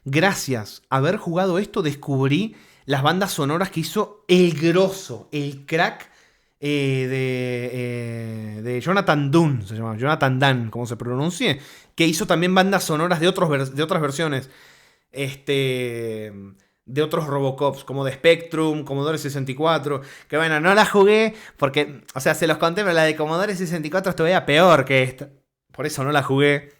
gracias a haber jugado esto, descubrí las bandas sonoras que hizo el grosso, el crack de Jonathan Dunn, se llama Jonathan Dunn, como se pronuncie, que hizo también bandas sonoras de otras versiones, de otros Robocops, como de Spectrum, Commodore 64, que bueno, no la jugué porque, o sea, se los conté, pero la de Commodore 64 es todavía peor que esta, por eso no la jugué.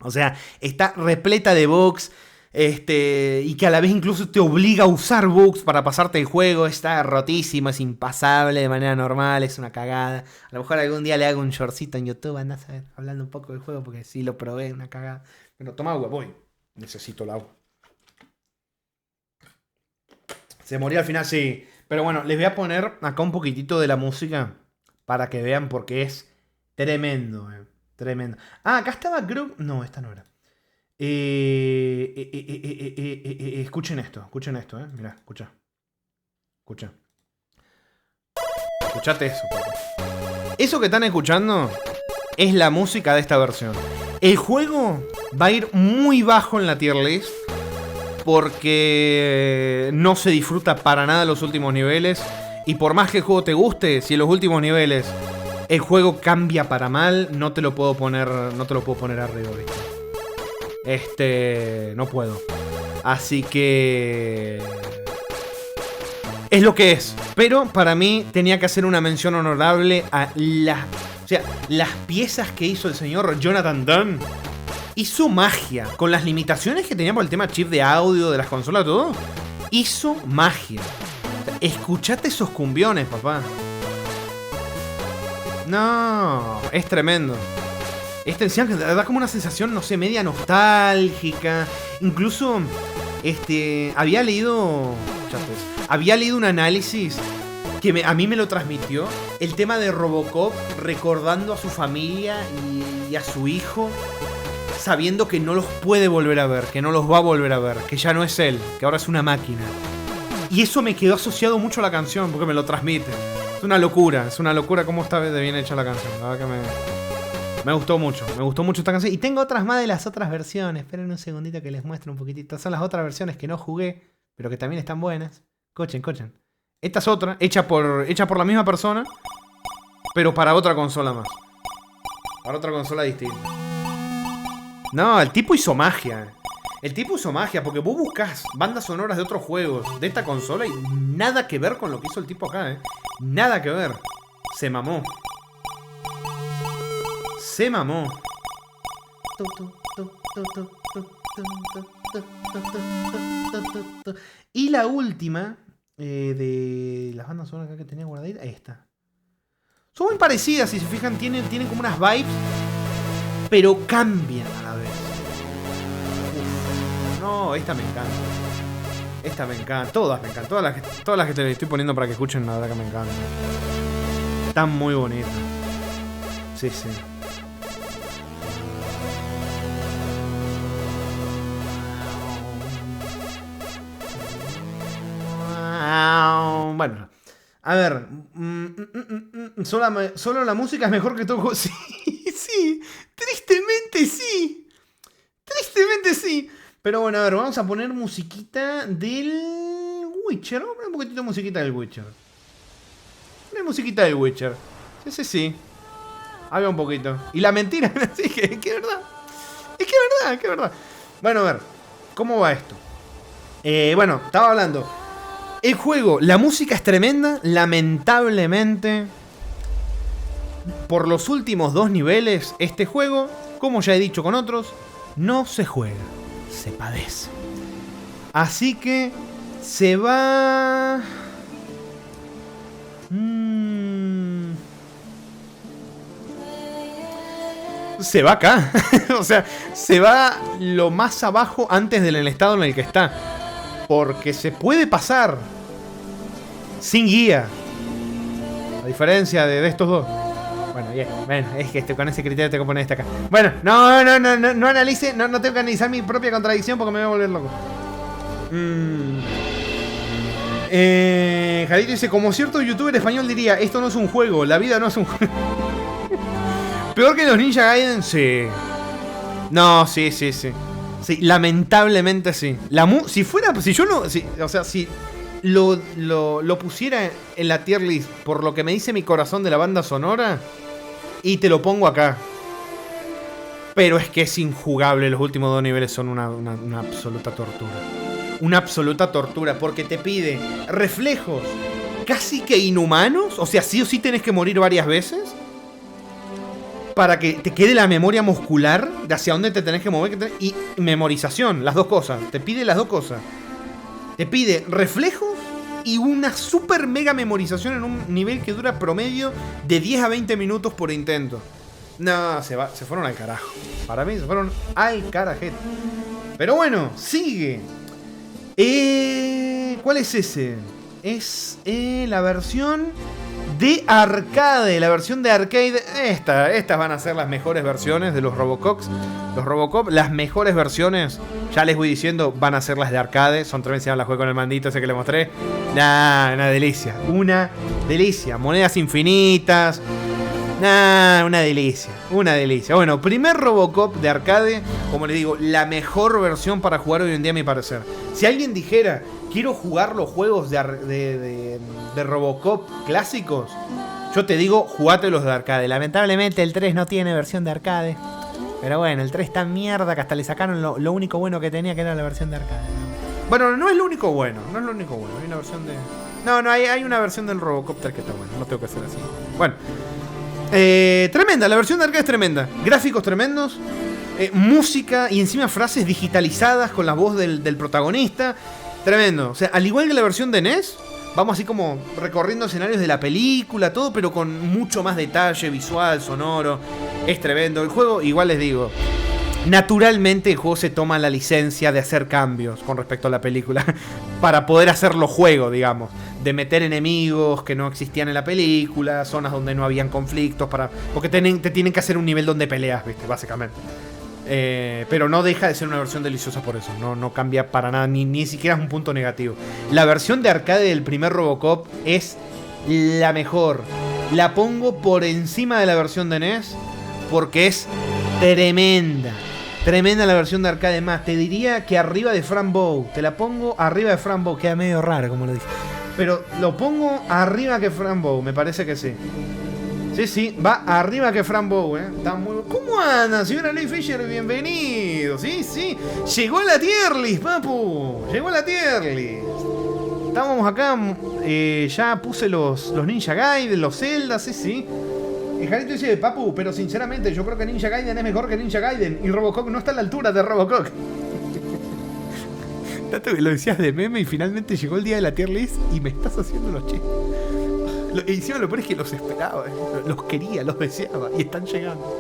O sea, está repleta de bugs, y que a la vez incluso te obliga a usar bugs para pasarte el juego. Está rotísimo, es impasable de manera normal, es una cagada. A lo mejor algún día le hago un shortcito en YouTube, andás a ver, hablando un poco del juego, porque sí lo probé, una cagada. Pero toma agua, voy. Necesito el agua. Se murió al final, sí. Pero bueno, les voy a poner acá un poquitito de la música para que vean porque es tremendo, tremendo. Ah, acá estaba, creo... No, esta no era. Escuchen esto, mirá, escucha. Escuchate eso, papá. Eso que están escuchando es la música de esta versión. El juego va a ir muy bajo en la tier list porque no se disfruta para nada los últimos niveles. Y por más que el juego te guste, si en los últimos niveles el juego cambia para mal, no te lo puedo poner arriba, ¿viste? No puedo. Así que... es lo que es. Pero para mí tenía que hacer una mención honorable a las piezas que hizo el señor Jonathan Dunn. Hizo magia. Con las limitaciones que tenía por el tema chip de audio de las consolas, todo. Hizo magia. Escuchate esos cumbiones, papá. No, es tremendo. Da como una sensación, no sé, media nostálgica. Incluso, había leído un análisis que a mí me lo transmitió. El tema de Robocop recordando a su familia y a su hijo, sabiendo que no los puede volver a ver, que no los va a volver a ver, que ya no es él, que ahora es una máquina. Y eso me quedó asociado mucho a la canción, porque me lo transmite. Es una locura cómo está de bien hecha la canción. La verdad que me gustó mucho esta canción. Y tengo otras más de las otras versiones. Esperen un segundito que les muestro un poquitito. Son las otras versiones que no jugué, pero que también están buenas. Escuchen. Esta es otra, hecha por la misma persona, pero para otra consola más. Para otra consola distinta. No, el tipo hizo magia. Porque vos buscás bandas sonoras de otros juegos de esta consola y nada que ver con lo que hizo el tipo acá, Nada que ver. Se mamó. Y la última de las bandas sonoras acá que tenía guardadita, esta. Son muy parecidas, si se fijan, tienen como unas vibes, pero cambian a la vez. Uf, no, esta me encanta. Todas me encantan. Todas las que te estoy poniendo para que escuchen, la verdad que me encantan. Están muy bonitas. Sí. Bueno, a ver. Solo la música es mejor que todo. Sí. Tristemente sí. Pero bueno, a ver, vamos a poner musiquita del Witcher. Vamos a poner un poquitito de musiquita del Witcher. Sí. Habla un poquito. Y la mentira, sí, que es verdad. Es verdad. Bueno, a ver, ¿cómo va esto? Bueno, estaba hablando. El juego, la música es tremenda. Lamentablemente, por los últimos 2 niveles, este juego, como ya he dicho con otros, no se juega, se padece. Así que se va... Se va acá. O sea, se va lo más abajo antes del estado en el que está. Porque se puede pasar sin guía. A diferencia de estos dos. Bueno, bueno, es que con ese criterio te compones acá. Bueno, no analice, no tengo que analizar mi propia contradicción porque me voy a volver loco. Jarito dice, como cierto youtuber español diría, esto no es un juego, la vida no es un juego. Peor que los Ninja Gaiden, sí. No, sí. Sí, lamentablemente sí. Si yo no... o sea, si lo pusiera en la tier list por lo que me dice mi corazón de la banda sonora, y te lo pongo acá. Pero es que es injugable. Los últimos 2 niveles son una absoluta tortura. Una absoluta tortura, porque te pide reflejos casi que inhumanos. O sea, sí o sí tenés que morir varias veces para que te quede la memoria muscular de hacia dónde te tenés que mover. Y memorización, las dos cosas. Te pide las dos cosas. Te pide reflejos y una super mega memorización en un nivel que dura promedio de 10 a 20 minutos por intento. No, se fueron al carajo. Para mí se fueron al carajete. Pero bueno, sigue. ¿Cuál es ese? Es la versión de arcade. La versión de arcade. Estas van a ser las mejores versiones de los Robocops. Los Robocop, las mejores versiones, ya les voy diciendo, van a ser las de arcade. Son tremendas, las juego con el mandito ese que le mostré. Una delicia. Una delicia. Monedas infinitas. Una delicia. Una delicia. Bueno, primer Robocop de arcade. Como les digo, la mejor versión para jugar hoy en día, a mi parecer. Si alguien dijera, quiero jugar los juegos de Robocop clásicos, yo te digo, jugate los de arcade. Lamentablemente el 3 no tiene versión de arcade. Pero bueno, el 3 está mierda que hasta le sacaron lo único bueno que tenía, que era la versión de arcade. Bueno, no es lo único bueno. No es lo único bueno. Hay una versión de... No, hay una versión del Robocopter que está buena. No tengo que hacer así. Bueno. Tremenda, la versión de arcade es tremenda. Gráficos tremendos. Música y encima frases digitalizadas con la voz del protagonista. Tremendo. O sea, al igual que la versión de NES, vamos así como recorriendo escenarios de la película, todo, pero con mucho más detalle visual, sonoro. Es tremendo. El juego, igual les digo, naturalmente el juego se toma la licencia de hacer cambios con respecto a la película para poder hacerlo juego, digamos. De meter enemigos que no existían en la película, zonas donde no habían conflictos, porque te tienen que hacer un nivel donde peleas, ¿viste? Básicamente. Pero no deja de ser una versión deliciosa por eso. No cambia para nada, ni siquiera es un punto negativo. La versión de arcade del primer Robocop es la mejor. La pongo por encima de la versión de NES porque es tremenda. Tremenda la versión de arcade. Más, te diría que arriba de Fran Bow. Te la pongo arriba de Fran Bow. Queda medio raro como lo dije, pero lo pongo arriba que Fran Bow. Me parece que sí. Sí, va arriba que Fran Bow, Está muy... ¿Cómo anda, señora Ley Fisher? Bienvenido. Sí. Llegó la tier list, papu. Llegó la tier list. Estábamos acá. Ya puse los Ninja Gaiden, los Zelda, sí. El Jarito dice, papu, pero sinceramente yo creo que Ninja Gaiden es mejor que Ninja Gaiden. Y Robocop no está a la altura de Robocop. Tanto que lo decías de meme y finalmente llegó el día de la tier list y me estás haciendo los chistes. Y encima lo peor es que los esperaba, los quería, los deseaba y están llegando.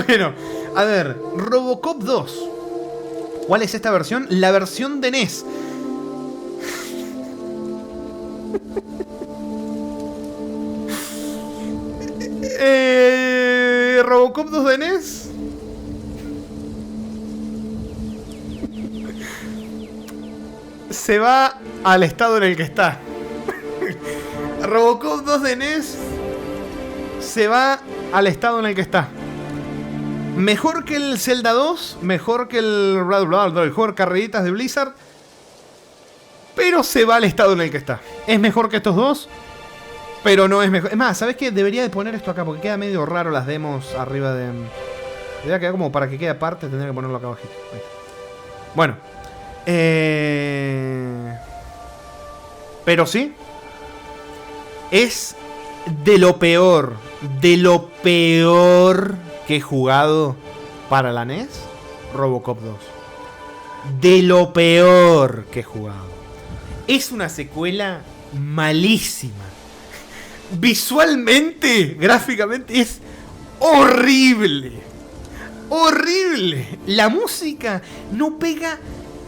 Bueno, a ver, Robocop 2. ¿Cuál es esta versión? La versión de NES. Robocop 2 de NES. Se va al estado en el que está. Robocop 2 de NES se va al estado en el que está. Mejor que el Zelda 2, mejor que el juego de carreritas de Blizzard, pero se va al estado en el que está. Es mejor que estos dos, pero no es mejor. Es más, ¿sabes qué? Debería de poner esto acá porque queda medio raro las demos arriba de... Debería quedar como para que quede aparte, tendría que ponerlo acá abajito. Bueno. Pero sí, es de lo peor que he jugado para la NES, Robocop 2. De lo peor que he jugado. Es una secuela malísima. Visualmente, gráficamente, es horrible. Horrible. La música no pega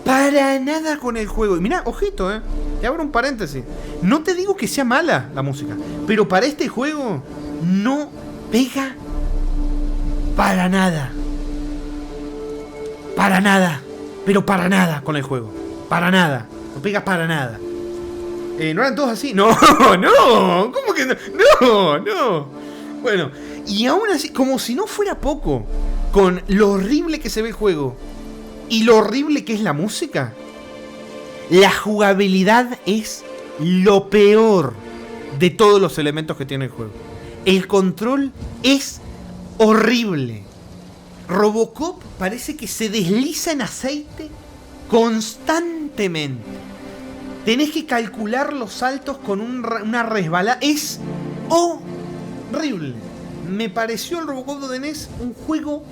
para nada con el juego. Y mira, ojito, te abro un paréntesis. No te digo que sea mala la música, pero para este juego no pega para nada. Para nada. Pero para nada con el juego. Para nada. No pega para nada. ¿No eran todos así? No, no. ¿Cómo que no? No, no. Bueno, y aún así, como si no fuera poco, con lo horrible que se ve el juego y lo horrible que es la música, la jugabilidad es lo peor de todos los elementos que tiene el juego. El control es horrible. Robocop parece que se desliza en aceite constantemente. Tenés que calcular los saltos con una resbalada. Es horrible. Me pareció el Robocop de NES un juego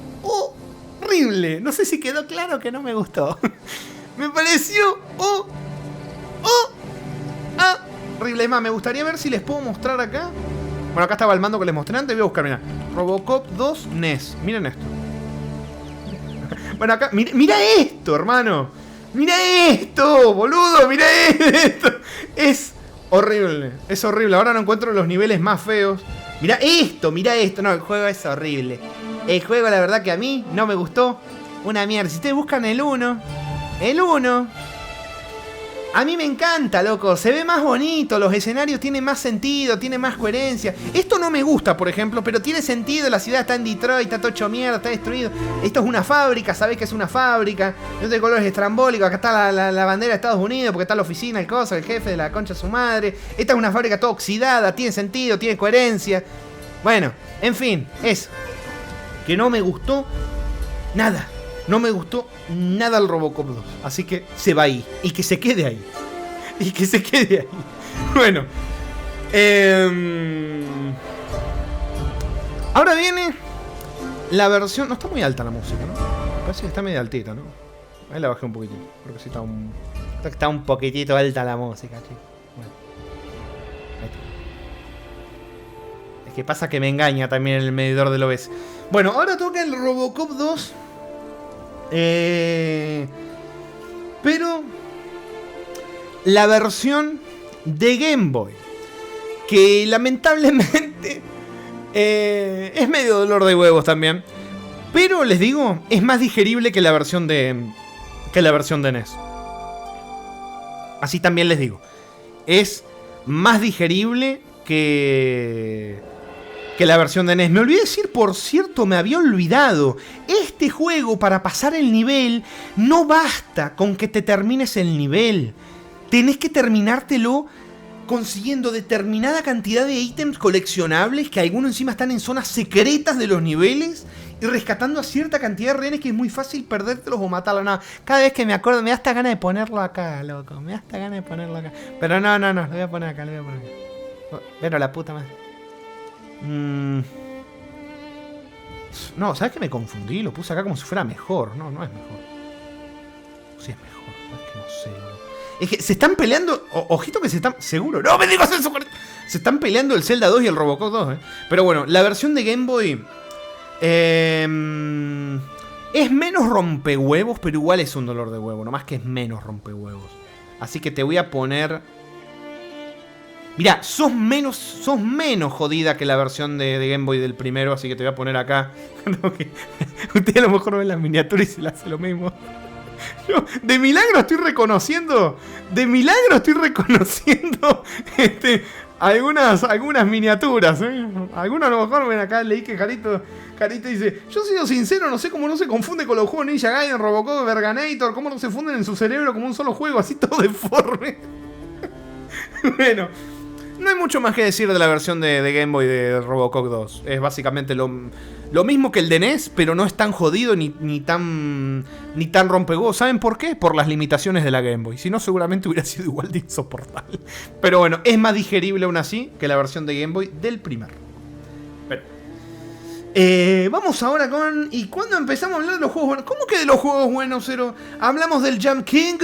horrible. No sé si quedó claro que no me gustó. Me pareció horrible. Es más, me gustaría ver si les puedo mostrar acá. Bueno, acá estaba el mando que les mostré antes. Voy a buscar, mirá. Robocop 2 NES. Miren esto. Bueno, acá, mira esto, hermano. Mira esto, boludo, mira esto. Es horrible, es horrible. Ahora no encuentro los niveles más feos. Mira esto. No, el juego es horrible. El juego, la verdad que a mí no me gustó una mierda. Si ustedes buscan el 1, a mí me encanta, loco. Se ve más bonito, los escenarios tienen más sentido, tienen más coherencia. Esto no me gusta, por ejemplo, pero tiene sentido. La ciudad está en Detroit, está todo hecho mierda, está destruido. Esto es una fábrica, sabés que es una fábrica. No de colores estrambólicos. Acá está la bandera de Estados Unidos, porque está la oficina, el coso, el jefe de la concha de su madre. Esta es una fábrica toda oxidada, tiene sentido, tiene coherencia. Bueno, en fin, eso. Que no me gustó nada. No me gustó nada el Robocop 2. Así que se va ahí. Y que se quede ahí. Bueno. Ahora viene la versión... No está muy alta la música, ¿no? Parece que está medio altita, ¿no? Ahí la bajé un poquitito. Creo que sí está un poquitito alta la música, chicos. Bueno. Ahí está. Es que pasa que me engaña también el medidor del OBS. Bueno, ahora toca el Robocop 2. Pero la versión de Game Boy, que lamentablemente es medio dolor de huevos también, pero les digo, es más digerible que la versión de NES. Así también les digo, es más digerible que la versión de NES. Me olvidé decir, por cierto, me había olvidado. Este juego, para pasar el nivel, no basta con que te termines el nivel. Tenés que terminártelo consiguiendo determinada cantidad de ítems coleccionables, que algunos encima están en zonas secretas de los niveles, y rescatando a cierta cantidad de rehenes que es muy fácil perdértelos o matarlos. No, cada vez que me acuerdo, me da hasta ganas de ponerlo acá, loco. Pero no, lo voy a poner acá, Pero la puta madre. No, ¿sabes qué? Me confundí, lo puse acá como si fuera mejor. No, no es mejor. Sí es mejor, es que no sé. Es que se están peleando. Ojito que se están. Seguro. No me digas eso. Se están peleando el Zelda 2 y el Robocop 2, Pero bueno, la versión de Game Boy es menos rompehuevos, pero igual es un dolor de huevo. Nomás que es menos rompehuevos. Así que te voy a poner. Mirá, sos menos jodida que la versión de Game Boy del primero, así que te voy a poner acá. Ustedes a lo mejor ven las miniaturas y se le hace lo mismo. Yo, de milagro estoy reconociendo algunas miniaturas. Algunos a lo mejor ven acá, leí que Carito dice: yo he sido sincero, no sé cómo no se confunde con los juegos Ninja Gaiden, Robocop, Verganator, cómo no se funden en su cerebro como un solo juego, así todo deforme. Bueno, No hay mucho más que decir de la versión de Game Boy de Robocop 2. Es básicamente lo mismo que el de NES, pero no es tan jodido ni tan rompehuevos. ¿Saben por qué? Por las limitaciones de la Game Boy. Si no, seguramente hubiera sido igual de insoportable. Pero bueno, es más digerible aún así que la versión de Game Boy del primer. Vamos ahora con... ¿Y cuándo empezamos a hablar de los juegos buenos? ¿Cómo que de los juegos buenos, Cero? Hablamos del Jump King,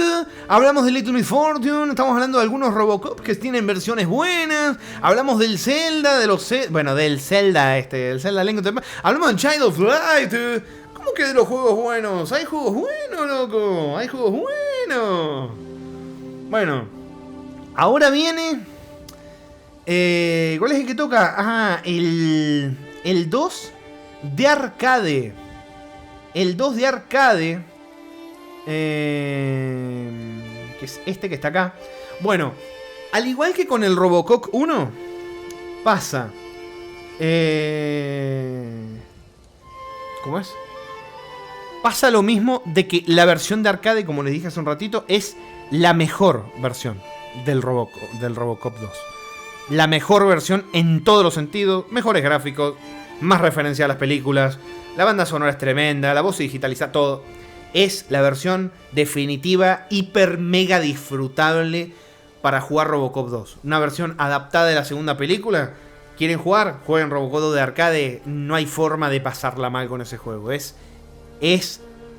hablamos de Little Miss Fortune, estamos hablando de algunos Robocop que tienen versiones buenas, hablamos del Zelda, del Zelda, el Zelda Link to the Past, hablamos del Child of Light. ¿Cómo que de los juegos buenos? ¿Hay juegos buenos, loco? ¿Hay juegos buenos? Bueno, ahora viene... ¿cuál es el que toca? Ah, el 2 de arcade. El 2 de arcade. Que es este que está acá. Bueno, al igual que con el Robocop 1, pasa. ¿Cómo es? Pasa lo mismo de que la versión de arcade, como les dije hace un ratito, es la mejor versión del Robocop 2. La mejor versión en todos los sentidos. Mejores gráficos, más referencia a las películas, la banda sonora es tremenda, la voz se digitaliza, todo. Es la versión definitiva, hiper mega disfrutable para jugar Robocop 2. Una versión adaptada de la segunda película. ¿Quieren jugar? Jueguen Robocop 2 de arcade. No hay forma de pasarla mal con ese juego. Es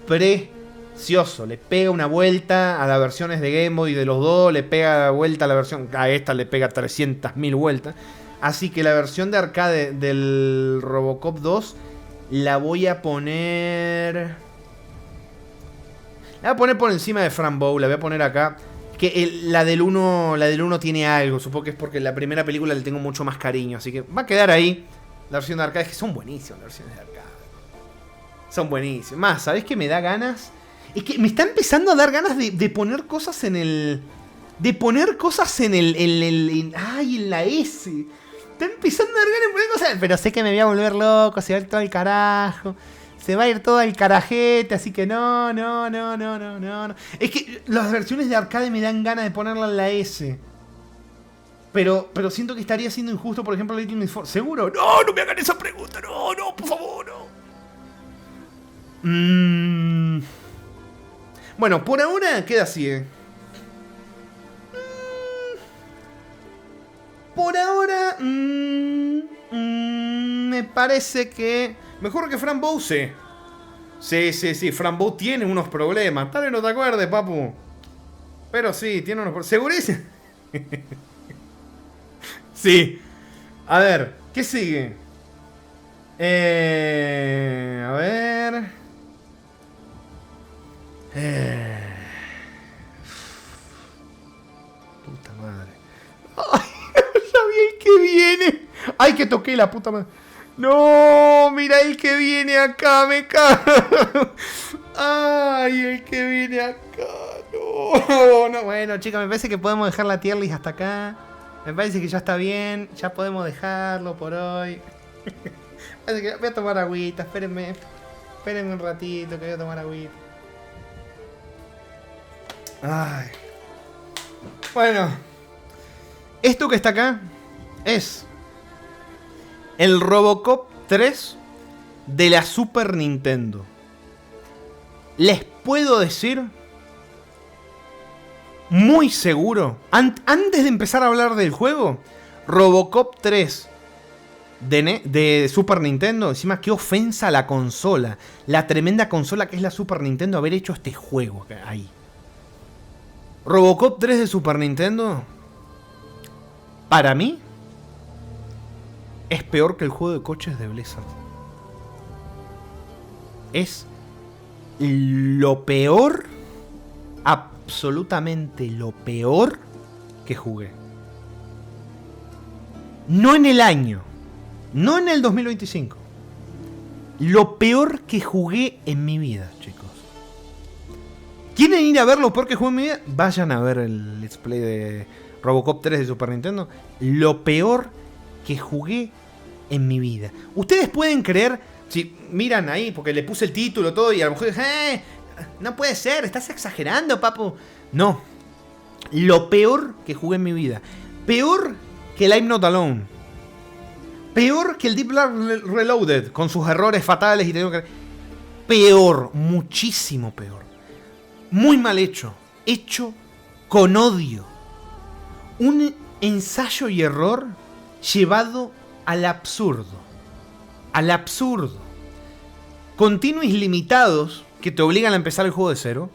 precioso. Le pega una vuelta a las versiones de Game Boy de los dos. Le pega vuelta a la versión... A esta le pega 300.000 vueltas. Así que la versión de arcade del Robocop 2 la voy a poner... La voy a poner por encima de Fran Bow. La voy a poner acá. Que la del 1 tiene algo. Supongo que es porque la primera película le tengo mucho más cariño. Así que va a quedar ahí la versión de arcade. Es que son buenísimas las versiones de arcade. Son buenísimas. Más, ¿sabés qué me da ganas? Es que me está empezando a dar ganas de poner cosas en el... De poner cosas en el... ¡Ay! En la S. Está empezando a dar ganas de poner cosas... Pero sé que me voy a volver loco. Se va a ir todo al carajo. Se va a ir todo al carajete. Así que no. Es que las versiones de arcade me dan ganas de ponerla en la S. Pero siento que estaría siendo injusto, por ejemplo, Little Miss Fortune. ¿Seguro? No me hagan esa pregunta. No, por favor, no. Bueno, por ahora queda así, Por ahora... me parece que... Mejor que Fran Bow, sí. Sí. Fran Bow tiene unos problemas. Tal vez no te acuerdes, papu. Pero sí, tiene unos problemas. ¿Segurísimo? Sí. A ver, ¿qué sigue? A ver... Puta madre. Ay, sabía el que viene. Ay, que toqué la puta madre. No, mira el que viene acá, me cago. Ay, el que viene acá. No. Bueno, chicos, me parece que podemos dejar la tier list hasta acá. Me parece que ya está bien. Ya podemos dejarlo por hoy. Así que voy a tomar agüita. Espérenme un ratito que voy a tomar agüita. Ay. Bueno, esto que está acá es el Robocop 3 de la Super Nintendo. Les puedo decir muy seguro, antes de empezar a hablar del juego, Robocop 3 de Super Nintendo. Encima, qué ofensa a la consola, la tremenda consola que es la Super Nintendo, haber hecho este juego ahí. Robocop 3 de Super Nintendo, para mí, es peor que el juego de coches de Blizzard. Es lo peor, absolutamente lo peor que jugué. No en el año, no en el 2025. Lo peor que jugué en mi vida, chicos. ¿Quieren ir a ver lo peor que jugué en mi vida? Vayan a ver el Let's Play de Robocop 3 de Super Nintendo. Lo peor que jugué en mi vida. Ustedes pueden creer, si miran ahí, porque le puse el título todo y a lo mejor no puede ser, estás exagerando, papu. No. Lo peor que jugué en mi vida. Peor que el I'm Not Alone. Peor que el Deep Black Reloaded, con sus errores fatales y tengo que... Peor, muchísimo peor. Muy mal hecho. Hecho con odio. Un ensayo y error llevado al absurdo. Al absurdo. Continuos limitados que te obligan a empezar el juego de cero.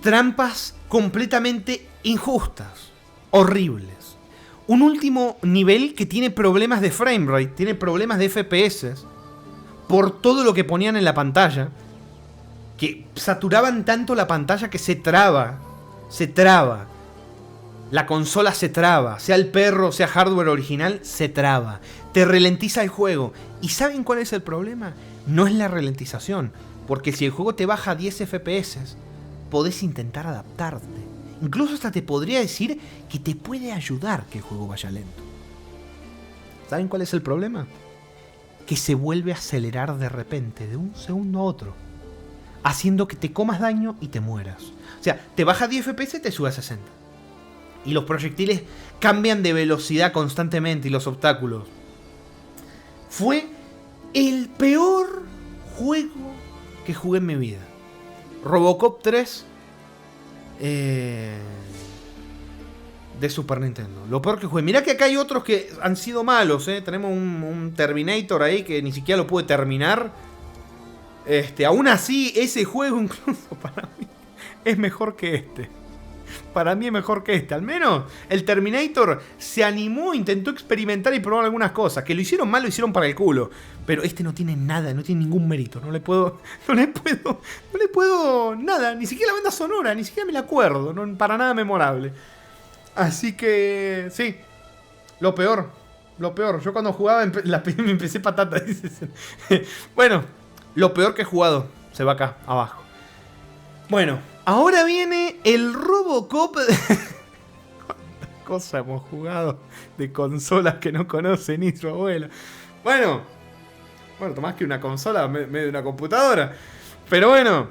Trampas completamente injustas. Horribles. Un último nivel que tiene problemas de framerate, tiene problemas de FPS, por todo lo que ponían en la pantalla, que saturaban tanto la pantalla que se traba. La consola se traba, sea el perro, sea hardware original, se traba. Te ralentiza el juego. ¿Y saben cuál es el problema? No es la ralentización, porque si el juego te baja a 10 FPS, podés intentar adaptarte. Incluso hasta te podría decir que te puede ayudar que el juego vaya lento. ¿Saben cuál es el problema? Que se vuelve a acelerar de repente, de un segundo a otro, haciendo que te comas daño y te mueras. O sea, te baja 10 FPS y te sube a 60. Y los proyectiles cambian de velocidad constantemente y los obstáculos. Fue el peor juego que jugué en mi vida. Robocop 3 de Super Nintendo. Lo peor que jugué. Mirá que acá hay otros que han sido malos, Tenemos un Terminator ahí que ni siquiera lo pude terminar. Aún así, ese juego incluso para mí es mejor que este. Para mí es mejor que este. Al menos el Terminator se animó, intentó experimentar y probar algunas cosas. Que lo hicieron mal, lo hicieron para el culo. Pero este no tiene nada, no tiene ningún mérito. No le puedo nada. Ni siquiera la banda sonora, ni siquiera me la acuerdo. No, para nada memorable. Así que, sí. Lo peor. Yo cuando jugaba me empecé patata. Bueno, lo peor que he jugado. Se va acá, abajo. Bueno, ahora viene el Robocop. ¿Cuántas cosas hemos jugado de consolas que no conoce ni su abuela? Bueno, más que una consola, medio de una computadora. Pero bueno,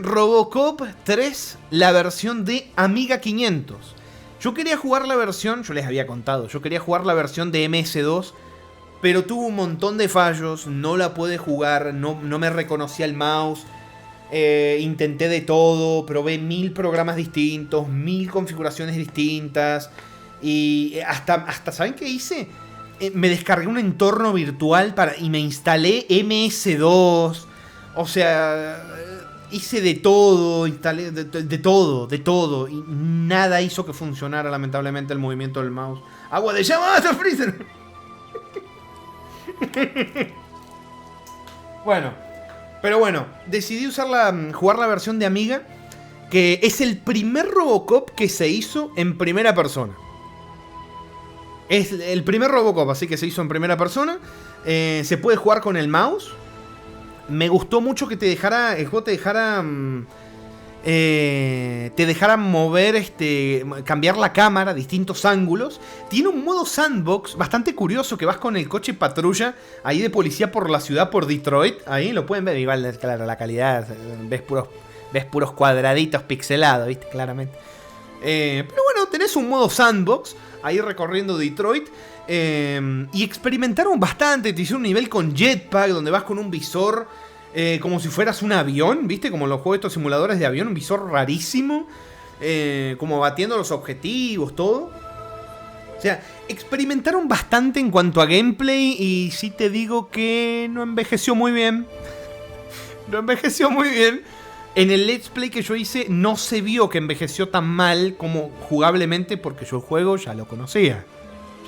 Robocop 3, la versión de Amiga 500. Yo quería jugar la versión, yo les había contado, yo quería jugar la versión de MS2, pero tuvo un montón de fallos, no la pude jugar, no me reconocía el mouse. Intenté de todo, probé 1000 programas distintos, 1000 configuraciones distintas. Y hasta ¿saben qué hice? Me descargué un entorno virtual y me instalé MS2. O sea, hice de todo, instalé de todo. Y nada hizo que funcionara lamentablemente el movimiento del mouse. ¡Agua de llama, Master Freezer! Pero bueno, decidí jugar la versión de Amiga, que es el primer Robocop que se hizo en primera persona. Es el primer Robocop, así que se hizo en primera persona. Se puede jugar con el mouse. Me gustó mucho que el juego te dejara mover, cambiar la cámara, distintos ángulos. Tiene un modo sandbox bastante curioso, que vas con el coche patrulla ahí de policía por la ciudad, por Detroit. Ahí lo pueden ver, igual, claro, la calidad, ves puros cuadraditos pixelados, ¿viste? Claramente. Pero bueno, tenés un modo sandbox ahí recorriendo Detroit. Y experimentaron bastante. Te hicieron un nivel con jetpack, donde vas con un visor como si fueras un avión, ¿viste? Como los juegos de estos simuladores de avión, un visor rarísimo, como batiendo los objetivos, todo. O sea, experimentaron bastante en cuanto a gameplay. Y sí te digo que no envejeció muy bien. En el let's play que yo hice no se vio que envejeció tan mal como jugablemente, porque yo el juego ya lo conocía.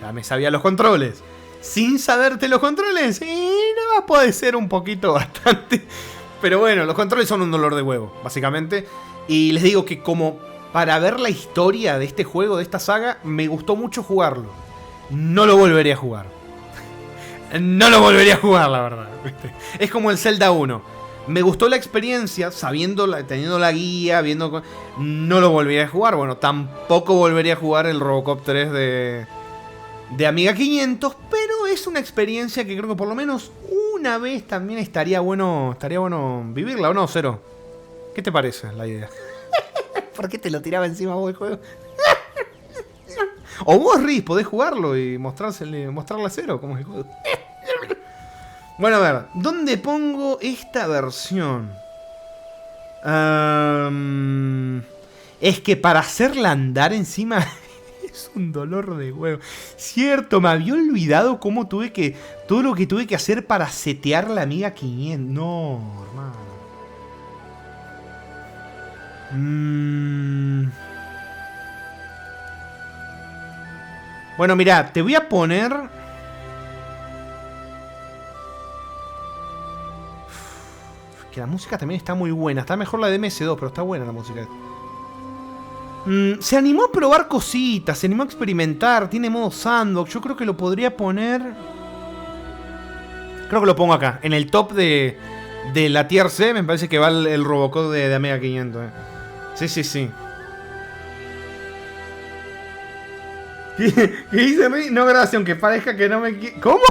Ya me sabía los controles. Sin saberte los controles, no puede ser un poquito bastante. Pero bueno, los controles son un dolor de huevo, básicamente. Y les digo que como para ver la historia de este juego, de esta saga, me gustó mucho jugarlo. No lo volvería a jugar. No lo volvería a jugar, la verdad. Es como el Zelda 1. Me gustó la experiencia, teniendo la guía, viendo... No lo volvería a jugar. Bueno, tampoco volvería a jugar el Robocop 3 de Amiga 500, pero es una experiencia que creo que por lo menos una vez también estaría bueno vivirla, ¿o no, Cero? ¿Qué te parece la idea? ¿Por qué te lo tiraba encima vos el juego? O vos, Riz, podés jugarlo y mostrarle a Cero cómo es el juego. Bueno, a ver, ¿dónde pongo esta versión? Es que para hacerla andar encima es un dolor de huevo. Cierto, me había olvidado cómo todo lo que tuve que hacer para setear la Amiga 500. No, hermano. Bueno, mirá, te voy a poner... Que la música también está muy buena. Está mejor la de MS2, pero está buena la música. Se animó a probar cositas, se animó a experimentar. Tiene modo sandbox. Yo creo que lo podría poner... Creo que lo pongo acá, en el top de la tier C. Me parece que va el Robocop de Amiga 500. Sí. ¿Qué dice Rey? No, gracias, aunque parezca que no me quiere. ¿Cómo?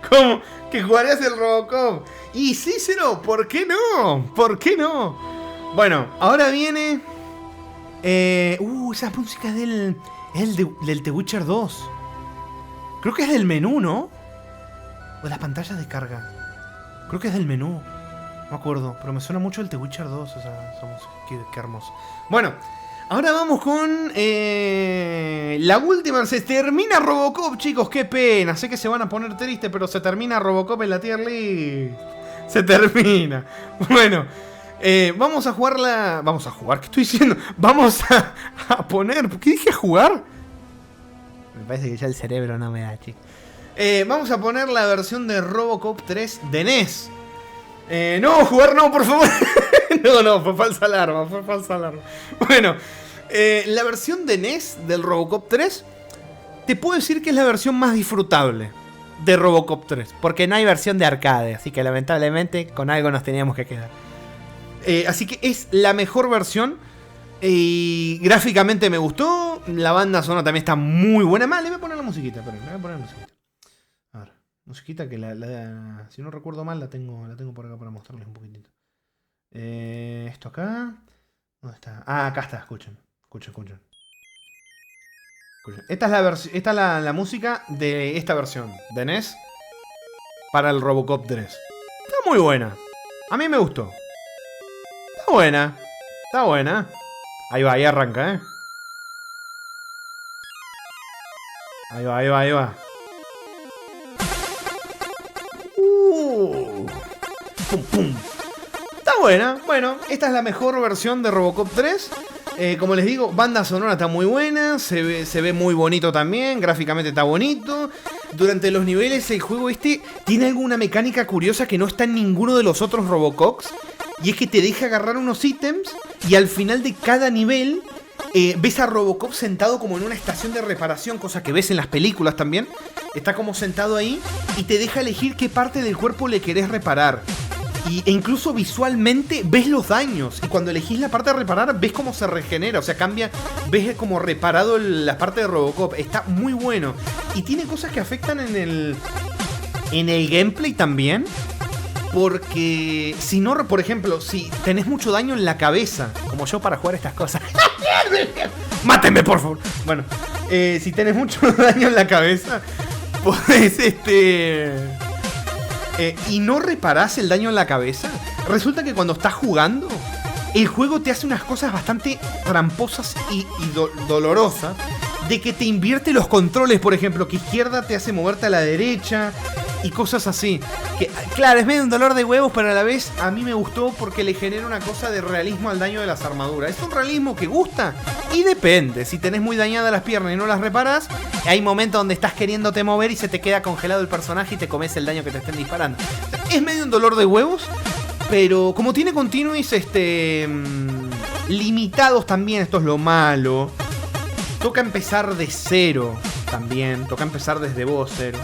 ¿Cómo? ¿Que jugarías el Robocop? Y sí, Cero, ¿por qué no? ¿Por qué no? Bueno, ahora viene... esa música es del The Witcher 2. Creo que es del menú, ¿no? O de las pantallas de carga. Creo que es del menú. No me acuerdo, pero me suena mucho el The Witcher 2. O sea, qué hermoso. Bueno, ahora vamos con la última. Se termina Robocop, chicos. Qué pena. Sé que se van a poner tristes, pero se termina Robocop en la tier list. Se termina. Bueno, vamos a jugarla. Vamos a jugar, ¿qué estoy diciendo? Vamos a poner. ¿Qué dije, jugar? Me parece que ya el cerebro no me da, chicos. Vamos a poner la versión de Robocop 3 de NES. No, jugar no, por favor. No, fue falsa alarma. Bueno, la versión de NES del Robocop 3, te puedo decir que es la versión más disfrutable de Robocop 3, porque no hay versión de arcade, así que lamentablemente con algo nos teníamos que quedar. Así que es la mejor versión. Y gráficamente me gustó. La banda sonora también está muy buena. Le voy a poner la musiquita, pero le voy a poner la musiquita. A ver, musiquita que si no recuerdo mal la tengo por acá para mostrarles un poquitito. Esto acá. ¿Dónde está? Ah, acá está, escuchen. Esta es la música de esta versión de NES para el Robocop 3. Está muy buena. A mí me gustó. Está buena. Ahí va, ahí arranca, Ahí va. Pum. Está buena. Bueno, esta es la mejor versión de Robocop 3. Como les digo, banda sonora está muy buena. Se ve muy bonito también. Gráficamente está bonito. Durante los niveles el juego tiene alguna mecánica curiosa que no está en ninguno de los otros Robocops. Y es que te deja agarrar unos ítems y al final de cada nivel ves a Robocop sentado como en una estación de reparación, cosa que ves en las películas también. Está como sentado ahí y te deja elegir qué parte del cuerpo le querés reparar. E incluso visualmente ves los daños. Y cuando elegís la parte de reparar, ves cómo se regenera. O sea, cambia, ves como reparado la parte de Robocop. Está muy bueno. Y tiene cosas que afectan en el gameplay también. Porque si no, por ejemplo, si tenés mucho daño en la cabeza, como yo para jugar estas cosas. ¡Mátenme, por favor! Bueno, si tenés mucho daño en la cabeza, podés y no reparás el daño en la cabeza, resulta que cuando estás jugando, el juego te hace unas cosas bastante tramposas y dolorosas. De que te invierte los controles, por ejemplo, que izquierda te hace moverte a la derecha y cosas así. Que, claro, es medio un dolor de huevos, pero a la vez a mí me gustó porque le genera una cosa de realismo al daño de las armaduras. Es un realismo que gusta y depende. Si tenés muy dañadas las piernas y no las reparás, hay momentos donde estás queriéndote mover y se te queda congelado el personaje y te comes el daño que te estén disparando. Es medio un dolor de huevos, pero como tiene continuos limitados también, esto es lo malo. Toca empezar de cero también. Toca empezar desde vos cero.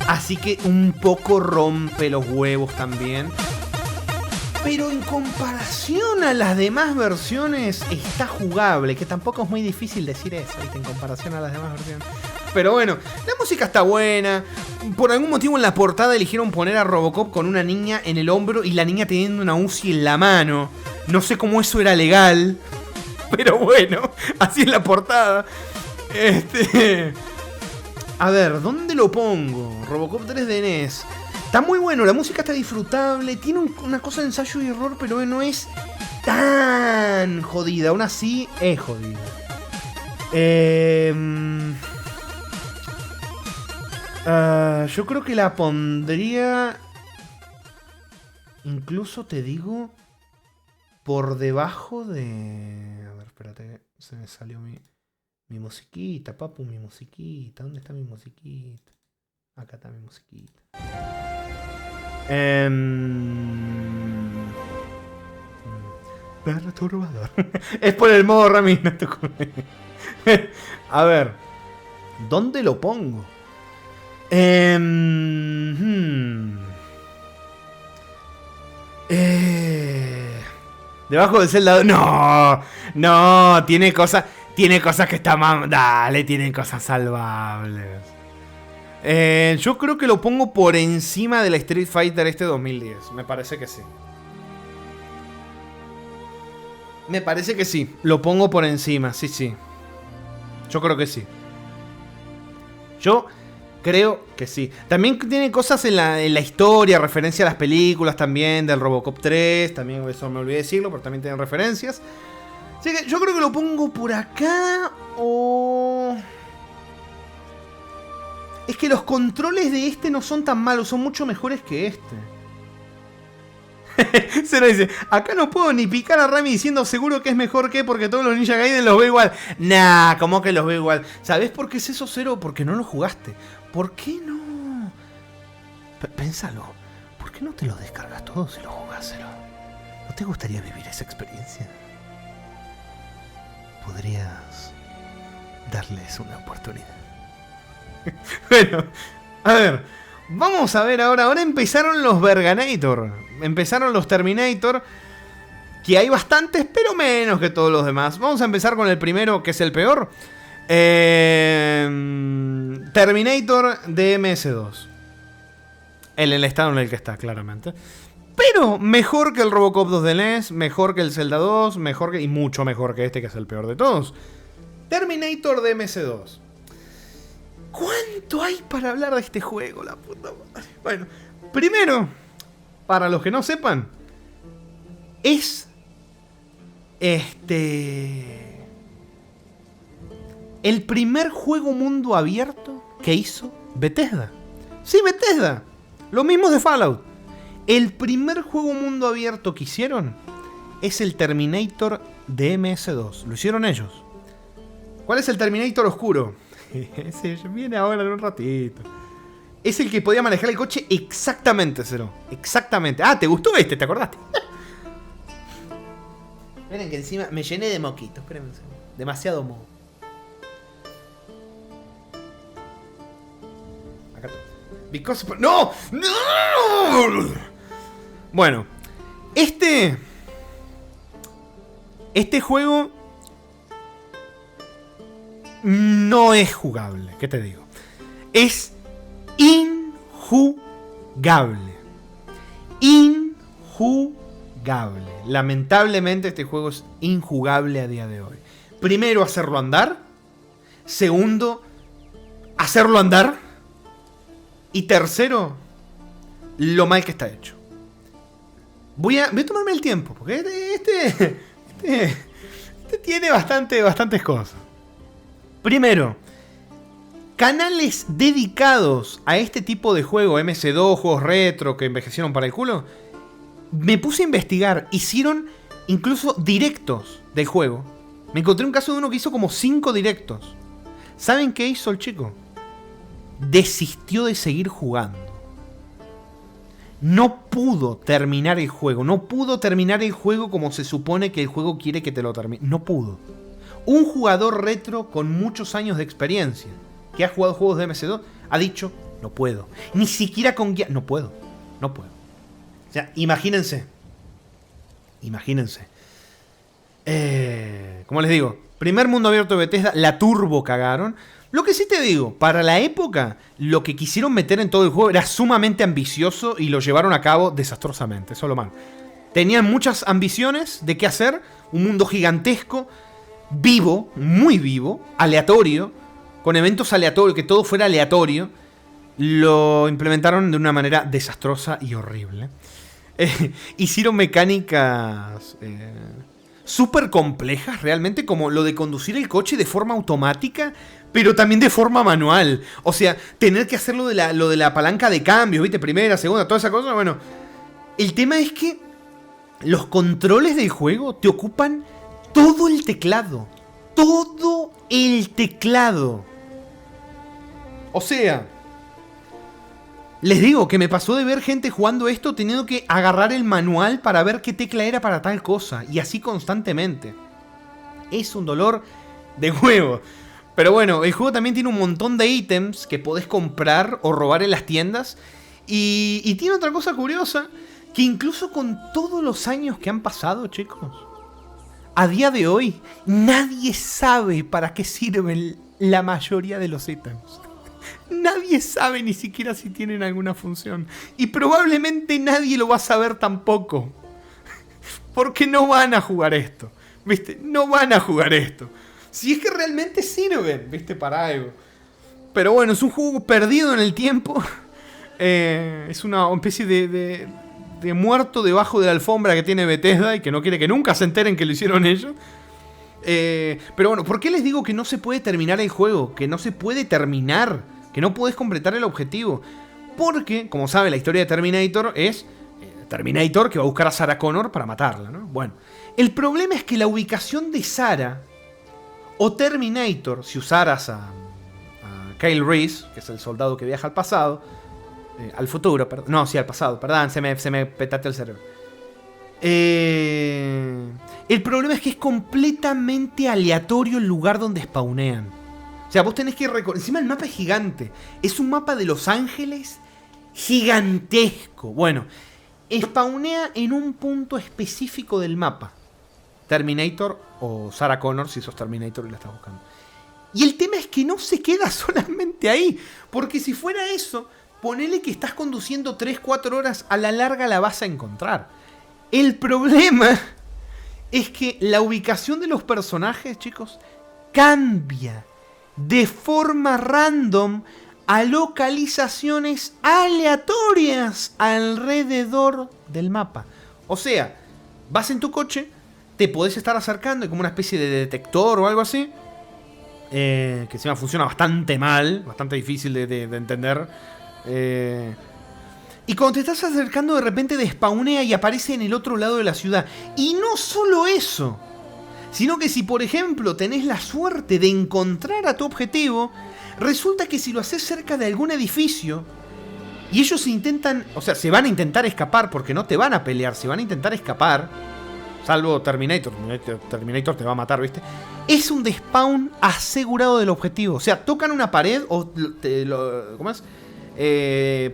Así que un poco rompe los huevos también. Pero en comparación a las demás versiones está jugable. Que tampoco es muy difícil decir eso, ¿viste? En comparación a las demás versiones. Pero bueno, la música está buena. Por algún motivo en la portada eligieron poner a Robocop con una niña en el hombro y la niña teniendo una Uzi en la mano. No sé cómo eso era legal. Pero bueno, así es la portada. A ver, ¿dónde lo pongo? Robocop 3 de NES. Está muy bueno, la música está disfrutable. Tiene una cosa de ensayo y error, pero no es tan jodida. Aún así, es jodida. Yo creo que la pondría... Incluso te digo... Por debajo de... A ver, espérate. Se me salió mi musiquita, papu, mi musiquita. ¿Dónde está mi musiquita? Acá está mi musiquita. Perturbador. Es por el modo Rami. A ver. ¿Dónde lo pongo? Debajo del Zelda. No, tiene cosas que están más. Dale, tienen cosas salvables. Yo creo que lo pongo por encima del Street Fighter 2010. Me parece que sí. Me parece que sí. Lo pongo por encima, sí. Yo creo que sí. Yo creo que sí. También tiene cosas en la historia, referencia a las películas también, del Robocop 3. También eso me olvidé decirlo, pero también tienen referencias. Así que yo creo que lo pongo por acá o... Es que los controles de este no son tan malos, son mucho mejores que este. Se lo dice, acá no puedo ni picar a Rami diciendo seguro que es mejor que porque todos los Ninja Gaiden los veo igual. Nah, ¿cómo que los veo igual? ¿Sabés por qué es eso, Cero? Porque no lo jugaste. ¿Por qué no? Pénsalo. ¿Por qué no te los descargas todos y los jugás, Cero? ¿No te gustaría vivir esa experiencia? Podrías darles una oportunidad. Bueno, a ver, vamos a ver ahora. Ahora empezaron los Verganator. Empezaron los Terminator. Que hay bastantes, pero menos que todos los demás. Vamos a empezar con el primero, que es el peor. Terminator de MS2. En el estado en el que está, claramente. Pero mejor que el Robocop 2 de NES. Mejor que el Zelda 2. Y mucho mejor que este, que es el peor de todos. Terminator de MS2. ¿Cuánto hay para hablar de este juego? La puta madre. Bueno, primero, para los que no sepan, es el primer juego mundo abierto que hizo Bethesda. Sí, Bethesda. Lo mismo de Fallout. El primer juego mundo abierto que hicieron es el Terminator de MS2. Lo hicieron ellos. ¿Cuál es el Terminator oscuro? Ese viene ahora en un ratito. Es el que podía manejar el coche exactamente, Cero. Exactamente. Ah, ¿te gustó este? ¿Te acordaste? Miren que encima me llené de moquitos. Espérenme un segundo. Demasiado moho. Acá está. Because... ¡No! ¡No! Bueno. Este juego no es jugable. ¿Qué te digo? Es injugable. Injugable. Lamentablemente este juego es injugable a día de hoy. Primero, hacerlo andar. Segundo, hacerlo andar. Y tercero, lo mal que está hecho. Voy a tomarme el tiempo, porque este tiene bastantes cosas. Primero, canales dedicados a este tipo de juego, MS2, juegos retro que envejecieron para el culo. Me puse a investigar, hicieron incluso directos del juego. Me encontré un caso de uno que hizo como 5 directos. ¿Saben qué hizo el chico? Desistió de seguir jugando. No pudo terminar el juego. No pudo terminar el juego como se supone que el juego quiere que te lo termine. No pudo. Un jugador retro con muchos años de experiencia, que ha jugado juegos de MS2, ha dicho, no puedo. Ni siquiera con guía. No puedo. O sea, imagínense. Como les digo, primer mundo abierto de Bethesda, la turbo cagaron. Lo que sí te digo, para la época, lo que quisieron meter en todo el juego era sumamente ambicioso y lo llevaron a cabo desastrosamente. Eso es lo malo. Tenían muchas ambiciones de qué hacer, un mundo gigantesco, vivo, muy vivo, aleatorio, con eventos aleatorios, que todo fuera aleatorio, lo implementaron de una manera desastrosa y horrible. Hicieron mecánicas súper complejas, realmente, como lo de conducir el coche de forma automática, pero también de forma manual. O sea, tener que hacer lo de la palanca de cambios, ¿viste? Primera, segunda, toda esa cosa. Bueno, el tema es que los controles del juego te ocupan todo el teclado. Todo el teclado. O sea, les digo que me pasó de ver gente jugando esto teniendo que agarrar el manual para ver qué tecla era para tal cosa. Y así constantemente. Es un dolor de huevo. Pero bueno, el juego también tiene un montón de ítems que podés comprar o robar en las tiendas. Y tiene otra cosa curiosa, que incluso con todos los años que han pasado, chicos, a día de hoy, nadie sabe para qué sirven la mayoría de los ítems. Nadie sabe ni siquiera si tienen alguna función. Y probablemente nadie lo va a saber tampoco. Porque no van a jugar esto. ¿Viste? No van a jugar esto. Si es que realmente sirven, ¿viste? Para algo. Pero bueno, es un juego perdido en el tiempo. Es una especie de muerto debajo de la alfombra que tiene Bethesda y que no quiere que nunca se enteren que lo hicieron ellos. Pero bueno, ¿por qué les digo que no se puede terminar el juego? Que no se puede terminar. Que no puedes completar el objetivo. Porque, como sabe, la historia de Terminator es Terminator que va a buscar a Sarah Connor para matarla, ¿no? Bueno, el problema es que la ubicación de Sarah o Terminator, si usaras a Kyle Reese, que es el soldado que viaja al pasado, al futuro, perdón, no, sí, al pasado, perdón, se me petateó el cerebro. El problema es que es completamente aleatorio el lugar donde spawnean. O sea, vos tenés que recorrer. Encima el mapa es gigante. Es un mapa de Los Ángeles gigantesco. Bueno, spawnea en un punto específico del mapa. Terminator o Sarah Connor, si sos Terminator y la estás buscando. Y el tema es que no se queda solamente ahí. Porque si fuera eso, ponele que estás conduciendo 3-4 horas, a la larga la vas a encontrar. El problema es que la ubicación de los personajes, chicos, cambia de forma random a localizaciones aleatorias alrededor del mapa. O sea, vas en tu coche, te podés estar acercando, como una especie de detector o algo así, que encima funciona bastante mal, bastante difícil de entender. Y cuando te estás acercando, de repente despawnea y aparece en el otro lado de la ciudad. Y no solo eso, sino que si, por ejemplo, tenés la suerte de encontrar a tu objetivo, resulta que si lo haces cerca de algún edificio y ellos intentan, o sea, se van a intentar escapar porque no te van a pelear, se van a intentar escapar, salvo Terminator. Terminator te va a matar, ¿viste? Es un despawn asegurado del objetivo. O sea, tocan una pared o ¿cómo es?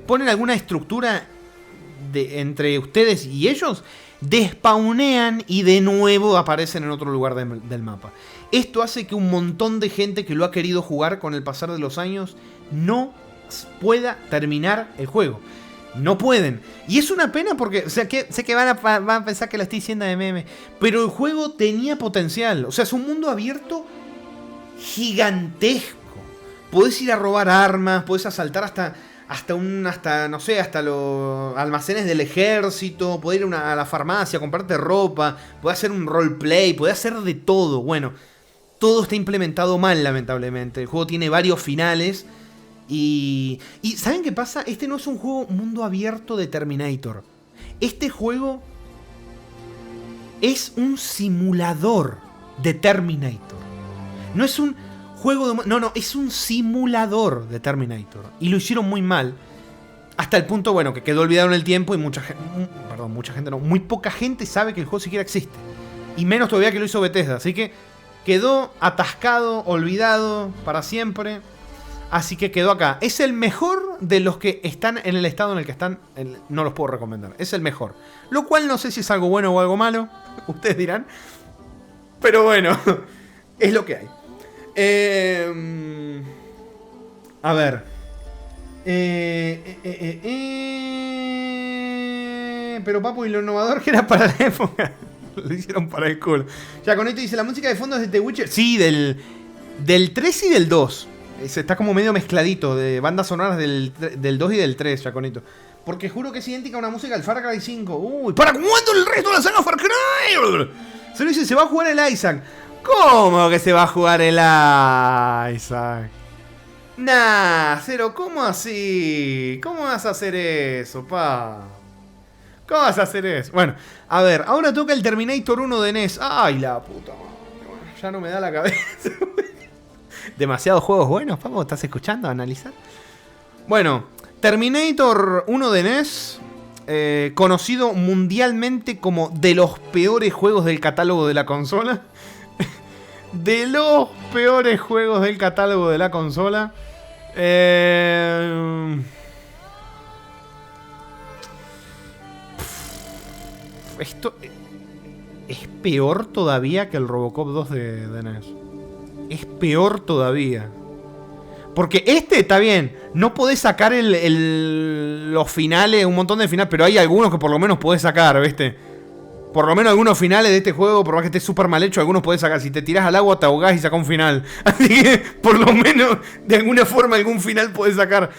Ponen alguna estructura entre ustedes y ellos, despawnean y de nuevo aparecen en otro lugar del mapa. Esto hace que un montón de gente que lo ha querido jugar con el pasar de los años no pueda terminar el juego. No pueden. Y es una pena porque, o sea, sé que van a pensar que la estoy diciendo de meme, pero el juego tenía potencial. O sea, es un mundo abierto gigantesco. Podés ir a robar armas, podés asaltar hasta los almacenes del ejército, podés ir a la farmacia, comprarte ropa, podés hacer un roleplay, podés hacer de todo. Bueno, todo está implementado mal, lamentablemente. El juego tiene varios finales. Y ¿saben qué pasa? Este no es un juego mundo abierto de Terminator. Este juego es un simulador de Terminator. No es un juego de... No, es un simulador de Terminator. Y lo hicieron muy mal. Hasta el punto, bueno, que quedó olvidado en el tiempo y muy poca gente sabe que el juego siquiera existe. Y menos todavía que lo hizo Bethesda. Así que quedó atascado, olvidado para siempre. Así que quedó acá. Es el mejor de los que están en el estado en el que están. No los puedo recomendar. Es el mejor. Lo cual no sé si es algo bueno o algo malo. Ustedes dirán. Pero bueno, es lo que hay. A ver. Pero papu, y lo innovador que era para la época. Lo hicieron para el culo. Yaconito dice, la música de fondo es de The Witcher. Sí, del 3 y del 2. Está como medio mezcladito, de bandas sonoras del 2 y del 3, Yaconito. Porque juro que es idéntica a una música del Far Cry 5. Uy, ¿para cuándo el resto de la saga Far Cry? Se lo dice, se va a jugar el Isaac. ¿Cómo que se va a jugar el Isaac? Nah, Cero, ¿cómo así? ¿Cómo vas a hacer eso, pa? ¿Cómo vas a hacer eso? Bueno, a ver, ahora toca el Terminator 1 de NES. Ay, la puta madre. Bueno, ya no me da la cabeza. Demasiados juegos buenos, Pablo. ¿Estás escuchando? ¿A analizar? Bueno, Terminator 1 de NES. Conocido mundialmente como de los peores juegos del catálogo de la consola. De los peores juegos del catálogo de la consola. Esto es peor todavía que el Robocop 2 de NES. Es peor todavía. Porque este está bien. No podés sacar los finales, un montón de finales, pero hay algunos que por lo menos podés sacar, ¿viste? Por lo menos algunos finales de este juego, por más que esté súper mal hecho, algunos podés sacar. Si te tirás al agua, te ahogás y sacás un final. Así que, por lo menos, de alguna forma, algún final podés sacar.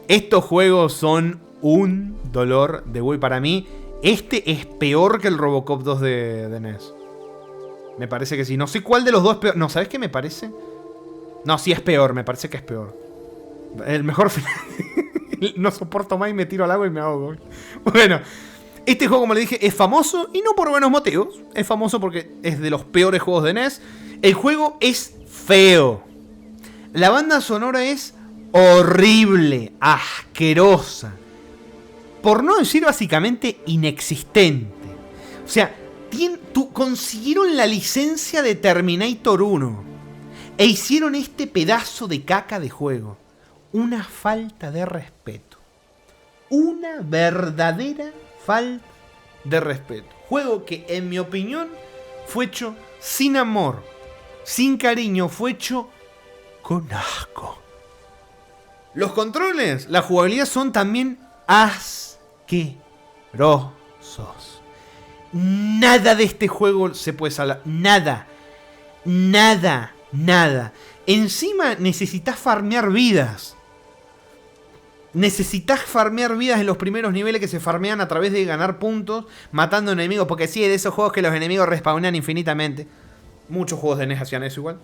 Estos juegos son un dolor de huevo. Para mí, este es peor que el Robocop 2 de NES. Me parece que sí. No sé cuál de los dos es peor. No, ¿sabes qué me parece? No, sí es peor. Me parece que es peor. El mejor final. No soporto más y me tiro al agua y me ahogo. Bueno, este juego, como le dije, es famoso. Y no por buenos motivos. Es famoso porque es de los peores juegos de NES. El juego es feo. La banda sonora es horrible. Asquerosa. Por no decir básicamente inexistente. O sea, consiguieron la licencia de Terminator 1 e hicieron este pedazo de caca de juego. Una falta de respeto. Una verdadera falta de respeto. Juego que, en mi opinión, fue hecho sin amor, sin cariño, fue hecho con asco. Los controles, la jugabilidad son también asquerosos. Nada de este juego se puede salvar. Nada. Nada. Nada. Encima necesitas farmear vidas. Necesitas farmear vidas en los primeros niveles que se farmean a través de ganar puntos, matando enemigos. Porque sí, de esos juegos que los enemigos respawnan infinitamente. Muchos juegos de NES hacían eso igual.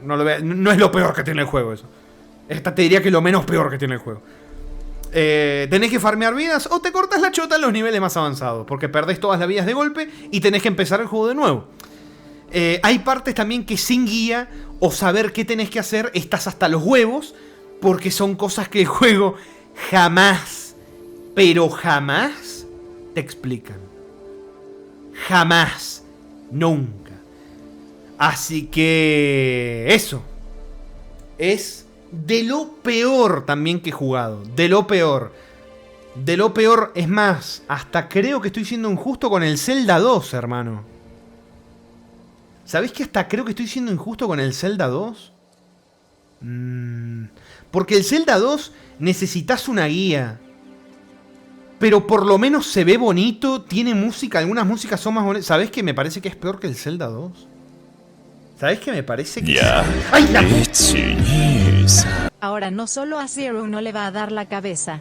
No es lo peor que tiene el juego eso. Esta te diría que es lo menos peor que tiene el juego. Tenés que farmear vidas o te cortas la chota en los niveles más avanzados, porque perdés todas las vidas de golpe y tenés que empezar el juego de nuevo. Hay partes también que sin guía o saber qué tenés que hacer estás hasta los huevos, porque son cosas que el juego jamás, pero jamás te explican. Jamás. Nunca. Así que eso es de lo peor también que he jugado. De lo peor. De lo peor. Es más, hasta creo que estoy siendo injusto con el Zelda 2, hermano. ¿Sabés que hasta creo que estoy siendo injusto con el Zelda 2? Porque el Zelda 2 necesitas una guía. Pero por lo menos se ve bonito. Tiene música. Algunas músicas son más bonitas. ¿Sabés que me parece que es peor que el Zelda 2? ¿Sabés que me parece que... ¡Ay, la puta! Ahora no solo a Zero no le va a dar la cabeza.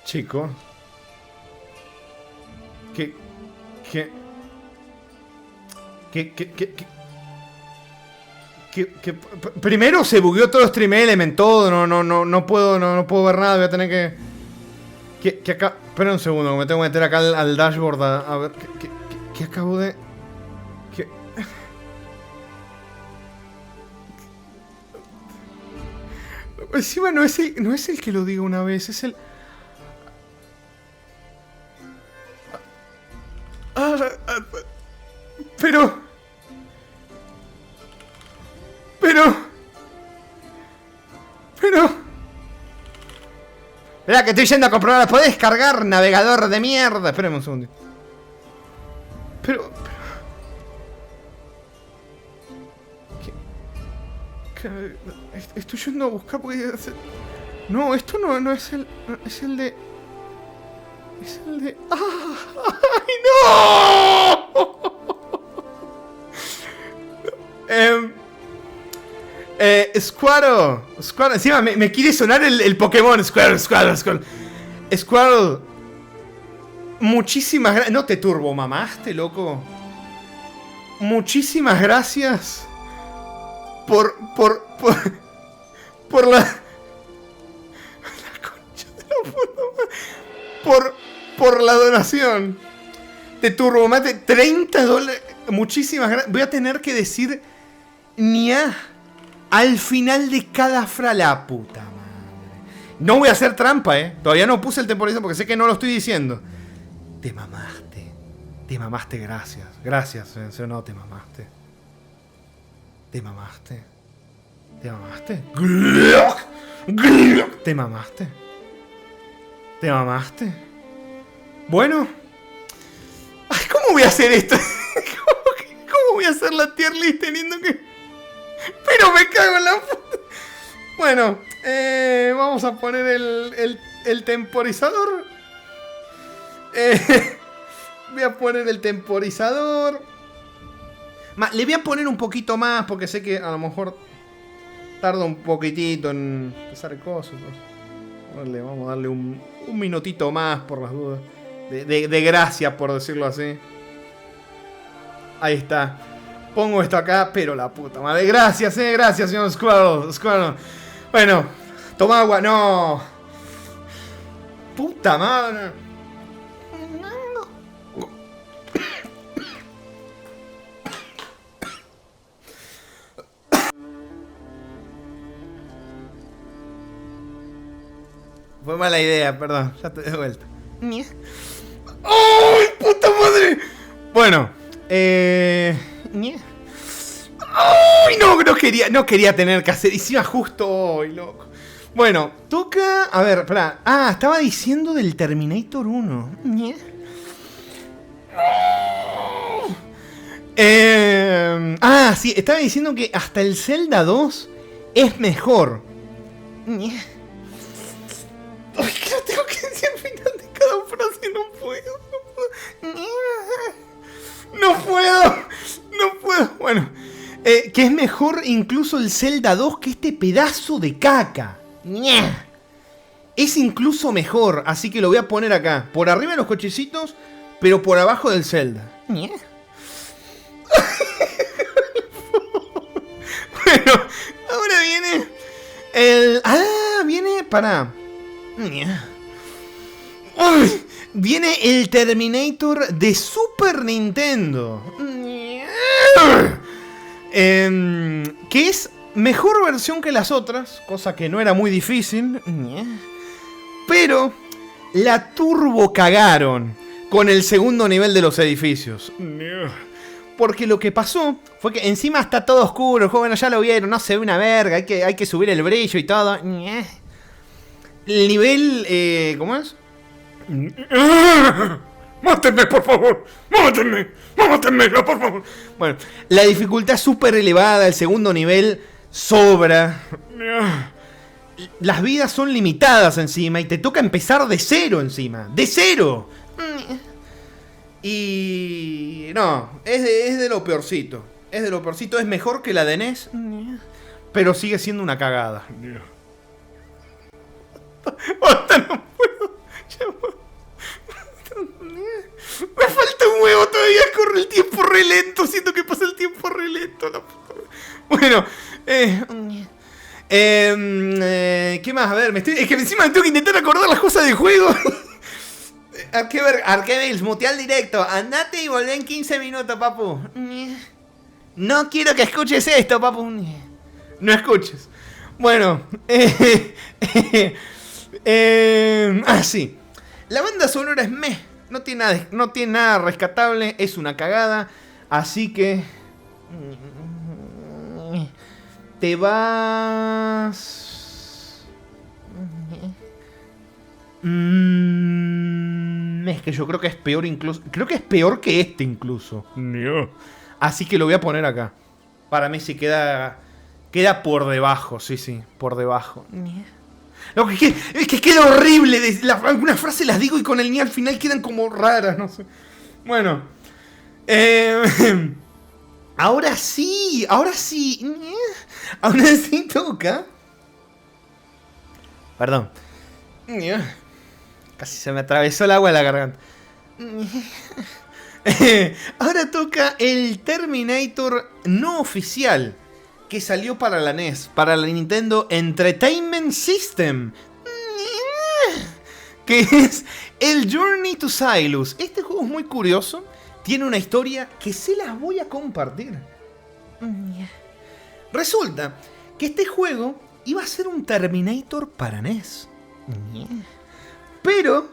Chico. Primero se bugueó todo Stream Element, todo, no puedo ver nada, voy a tener que acá, espera un segundo, me tengo que meter acá al dashboard a ver qué acabo de... Encima no es el que lo diga una vez, es el... Esperá que estoy yendo a comprobar. ¿Podés cargar, navegador de mierda? Espérame un segundo. Pero... Estoy yendo a buscar porque... No, esto no es el... Es el de... Es el de... ¡Ay, no! Squirtle. Encima me quiere sonar el Pokémon. Squirtle. Muchísimas gracias. No te turbo mamaste, loco. Muchísimas gracias. Por la... La concha de la puta madre. Por la donación. Te turbo mate. $30. Muchísimas gracias. Voy a tener que decir... Nia al final de cada fra, la puta madre. No voy a hacer trampa, Todavía no puse el temporizador porque sé que no lo estoy diciendo. Te mamaste. Te mamaste, gracias. Gracias, en serio, no, te mamaste. Te mamaste. Te mamaste. Te mamaste. Te mamaste. Bueno. Ay, ¿cómo voy a hacer esto? ¿Cómo voy a hacer la tier list teniendo que... Pero me cago en la puta. Bueno, vamos a poner el temporizador. Voy a poner el temporizador. Le voy a poner un poquito más porque sé que a lo mejor tarda un poquitito en empezar cosas. Vamos a darle un minutito más por las dudas. De gracia, por decirlo así. Ahí está. Pongo esto acá, pero la puta madre. Gracias, gracias, señor Squirtle. Bueno, toma agua, no. Puta madre. Fue mala idea, perdón. Ya te de vuelta. ¡Ay, puta madre! Bueno, ¡ay, no quería tener que hacer! Hicimos justo hoy, loco. Bueno, toca... A ver, espera. Estaba diciendo del Terminator 1. Sí, estaba diciendo que hasta el Zelda 2 es mejor. Ay, que lo tengo que decir al final de cada frase, no puedo. Bueno, que es mejor incluso el Zelda 2 que este pedazo de caca. Es incluso mejor, así que lo voy a poner acá. Por arriba de los cochecitos, pero por abajo del Zelda. Bueno, ahora viene el... viene... Pará. Viene el Terminator de Super Nintendo. Que es mejor versión que las otras, cosa que no era muy difícil. Pero la turbo cagaron con el segundo nivel de los edificios. Porque lo que pasó fue que encima está todo oscuro. Bueno, ya lo vieron, no se ve una verga. Hay que subir el brillo y todo. El nivel... ¿cómo es? ¡Mátenme, por favor! ¡Mátenme, por favor! Bueno, la dificultad es súper elevada. El segundo nivel sobra. Las vidas son limitadas encima. Y te toca empezar de cero encima. ¡De cero! Y... no, es de lo peorcito. Es de lo peorcito. Es mejor que la de NES. Pero sigue siendo una cagada. Hasta no puedo. Me falta un huevo todavía. Corre el tiempo re lento. Siento que pasa el tiempo re lento. La puta. Bueno, ¿qué más? A ver, es que encima me tengo que intentar acordar las cosas del juego. Arcade mutear directo. Andate y volvé en 15 minutos, papu. No quiero que escuches esto, papu. No escuches. Bueno, sí. La banda sonora es meh. No tiene nada rescatable. Es una cagada. Así que... te vas... Es que yo creo que es peor incluso. Creo que es peor que este incluso. Así que lo voy a poner acá. Para mí sí queda por debajo, sí, por debajo. Lo que es que queda horrible. Algunas frases las digo y con el ni al final quedan como raras, no sé. Bueno. Ahora sí. Ahora sí toca. Perdón. Casi se me atravesó el agua de la garganta. Ahora toca el Terminator no oficial que salió para la NES, para la Nintendo Entertainment System, que es el Journey to Silos. Este juego es muy curioso, tiene una historia que se las voy a compartir. Resulta que este juego iba a ser un Terminator para NES, pero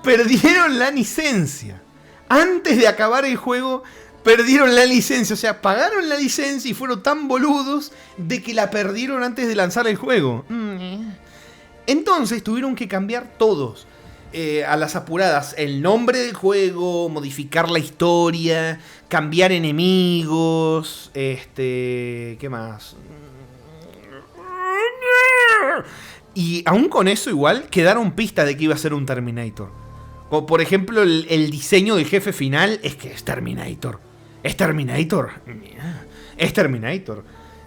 perdieron la licencia. Antes de acabar el juego, perdieron la licencia. O sea, pagaron la licencia y fueron tan boludos de que la perdieron antes de lanzar el juego. Entonces tuvieron que cambiar todos. A las apuradas. El nombre del juego, modificar la historia, cambiar enemigos. ¿Qué más? Y aún con eso igual quedaron pistas de que iba a ser un Terminator. Como por ejemplo el diseño del jefe final es que es Terminator. ¿Es Terminator? Es Terminator.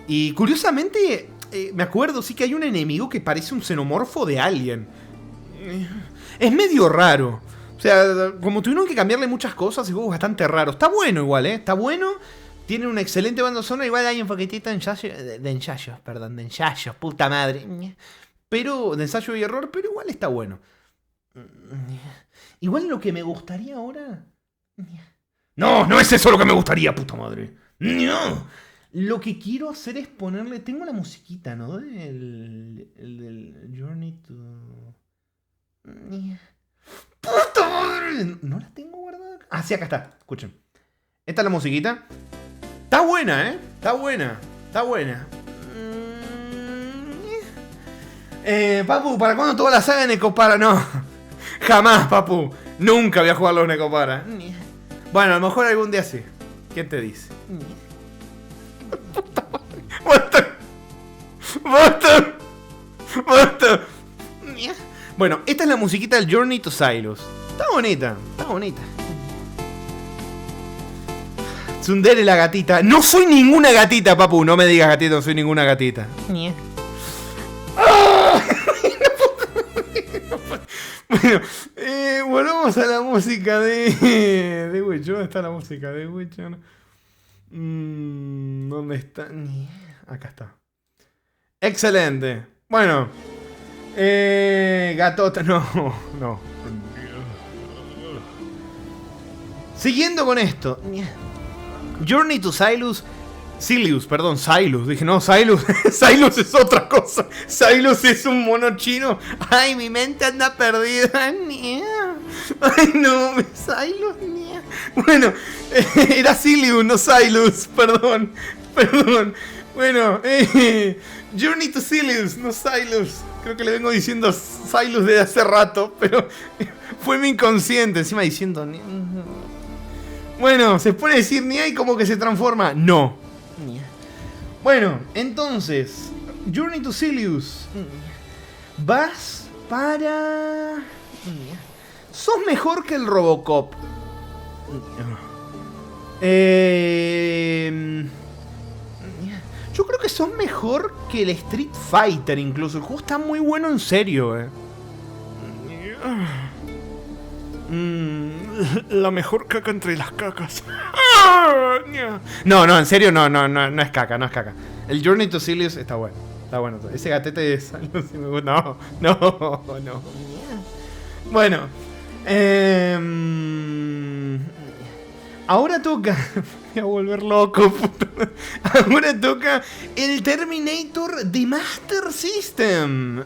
Y curiosamente me acuerdo sí que hay un enemigo que parece un xenomorfo de Alien. Es medio raro. O sea, como tuvieron que cambiarle muchas cosas, el juego es bastante raro. Está bueno igual, Está bueno. Tiene una excelente banda sonora. Igual hay un poquitito de ensayos, puta madre. Pero, de ensayo y error, pero igual está bueno. Igual lo que me gustaría ahora... No es eso lo que me gustaría, puta madre. No. Lo que quiero hacer es ponerle... Tengo la musiquita, ¿no? El Journey to... ¡Puta madre! ¿No la tengo guardada? Ah, sí, acá está. Escuchen. Esta es la musiquita. Está buena, Está buena. Papu, ¿para cuándo toda la saga de Necopara? No. Jamás, papu. Nunca voy a jugar los Necopara. Bueno, a lo mejor algún día sí. ¿Quién te dice? ¡Basta! Bueno, esta es la musiquita del Journey to Silos. Está bonita. Tsundere la gatita. No soy ninguna gatita, papu. No me digas gatita, no soy ninguna gatita. Bueno, volvamos a la música de Witcher. ¿Dónde está la música de Witcher? ¿Dónde está? Acá está. Excelente. Bueno. Gatota. No. Siguiendo con esto. Journey to Silos. Dije, no, Silos. Silos es otra cosa. Silos es un mono chino. Ay, mi mente anda perdida. Ay, no, Silos. Bueno, era Silius, no Silos. Perdón. Bueno, Journey to Silos, no Silos. Creo que le vengo diciendo Silos desde hace rato, pero fue mi inconsciente. Encima diciendo... Bueno, se pone a decir ni hay como que se transforma. No. Bueno, entonces, Journey to Silos. Vas para... Sos mejor que el Robocop. Yo creo que sos mejor que el Street Fighter incluso. El juego está muy bueno en serio, La mejor caca entre las cacas. No, en serio, no es caca, no es caca. El Journey to Silos está bueno. Está bueno. Ese gatete de Silos sí me gusta. No. Bueno. Ahora toca... Me voy a volver loco, puto. Ahora toca el Terminator de Master System.